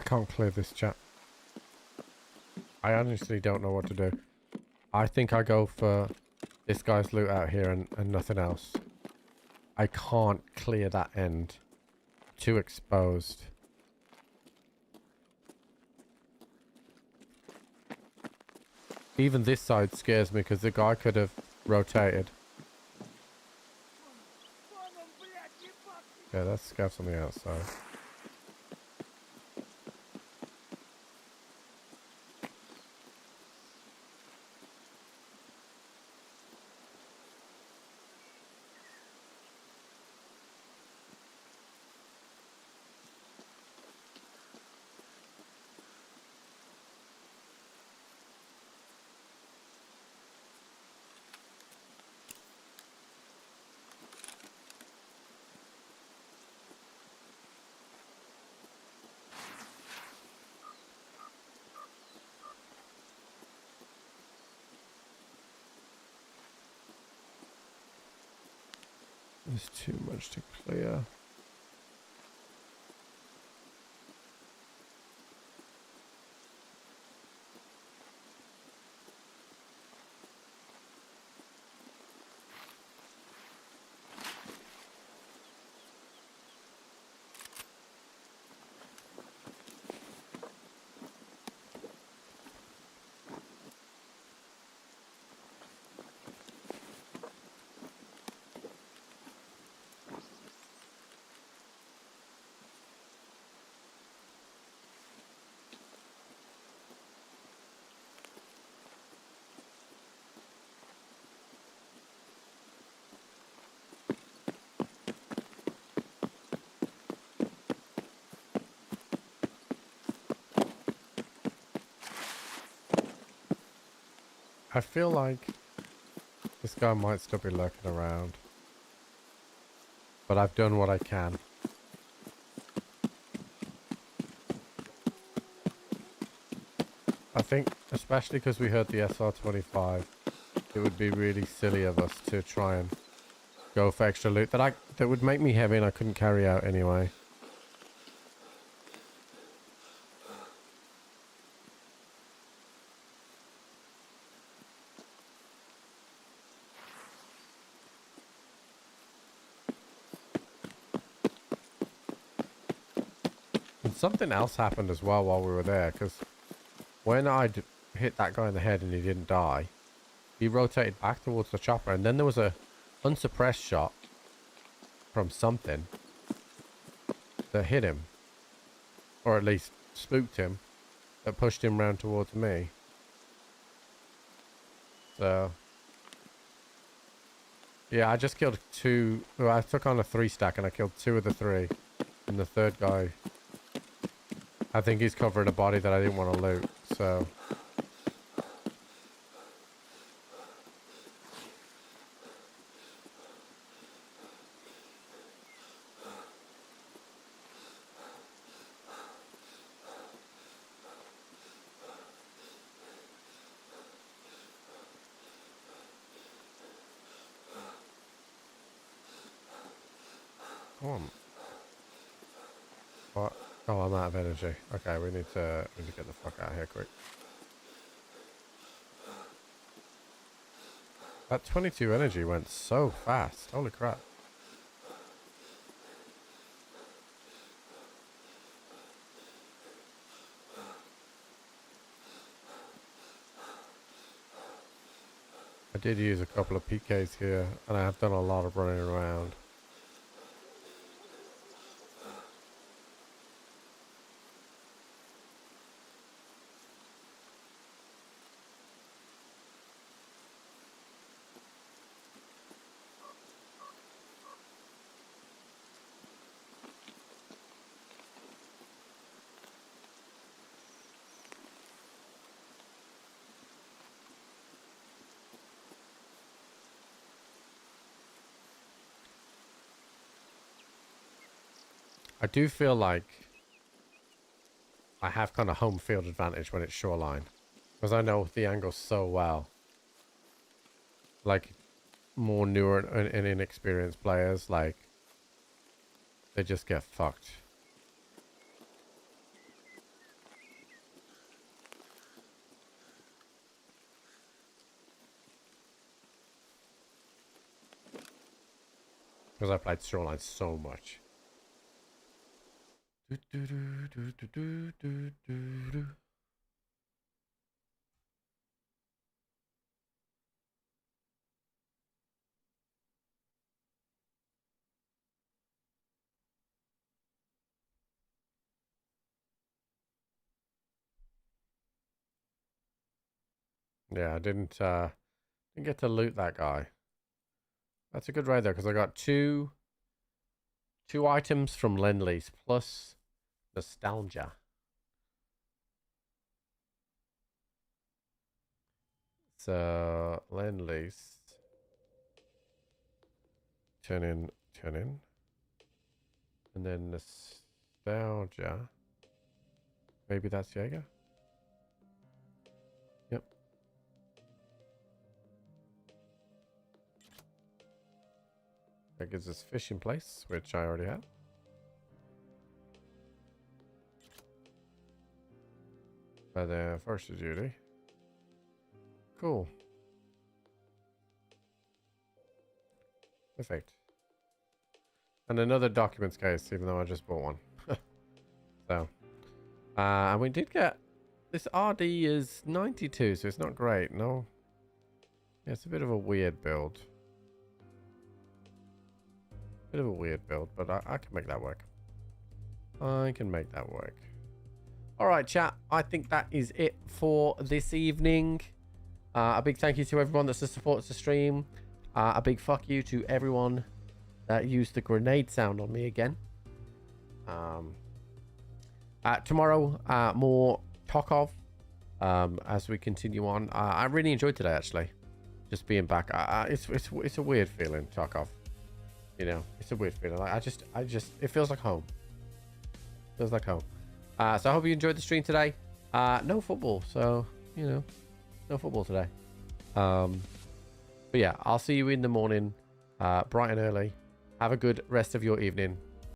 Speaker 2: I can't clear this chat. I honestly don't know what to do. I think I go for this guy's loot out here and nothing else. I can't clear that end. Too exposed. Even this side scares me because the guy could have rotated. Yeah, that's scavs on the outside. There's too much to clear. I feel like this guy might still be lurking around. But I've done what I can. I think, especially because we heard the SR-25, it would be really silly of us to try and go for extra loot that would make me heavy and I couldn't carry out anyway. And something else happened as well while we were there, because when I'd hit that guy in the head and he didn't die, he rotated back towards the chopper, and then there was a unsuppressed shot from something that hit him, or at least spooked him, that pushed him round towards me. So yeah, I just killed two. Well, I took on a 3-stack and I killed 2 of the 3, and the third guy, I think he's covering a body that I didn't want to loot, so. Come on. What? Oh, I'm out of energy. Okay, we need to get the fuck out of here quick. That 22 energy went so fast. Holy crap. I did use a couple of PKs here, and I have done a lot of running around. I do feel like I have kind of home field advantage when it's shoreline, because I know the angle so well. Like, more newer and inexperienced players, like, they just get fucked. Because I played shoreline so much. Yeah, I didn't get to loot that guy. That's a good raid though, because I got two items from Lend-Lease plus nostalgia. So Lend-Lease. Turn in. And then nostalgia. Maybe that's Jaeger? Yep. That gives us fish in place, which I already have. By the forestry duty. Cool. Perfect. And another documents case, even though I just bought one. So. And we did get... This RD is 92, so it's not great, no? Yeah, it's a bit of a weird build. Bit of a weird build, but I can make that work. I can make that work. Alright, chat. I think that is it for this evening. A big thank you to everyone that supports the stream. A big fuck you to everyone that used the grenade sound on me again. Tomorrow, more Tarkov as we continue on. I really enjoyed today, actually. Just being back. It's a weird feeling, Tarkov. You know, it's a weird feeling. Like, I just, it feels like home. Feels like home. So I hope you enjoyed the stream today. No football, so, you know, no football today. But yeah, I'll see you in the morning, bright and early. Have a good rest of your evening.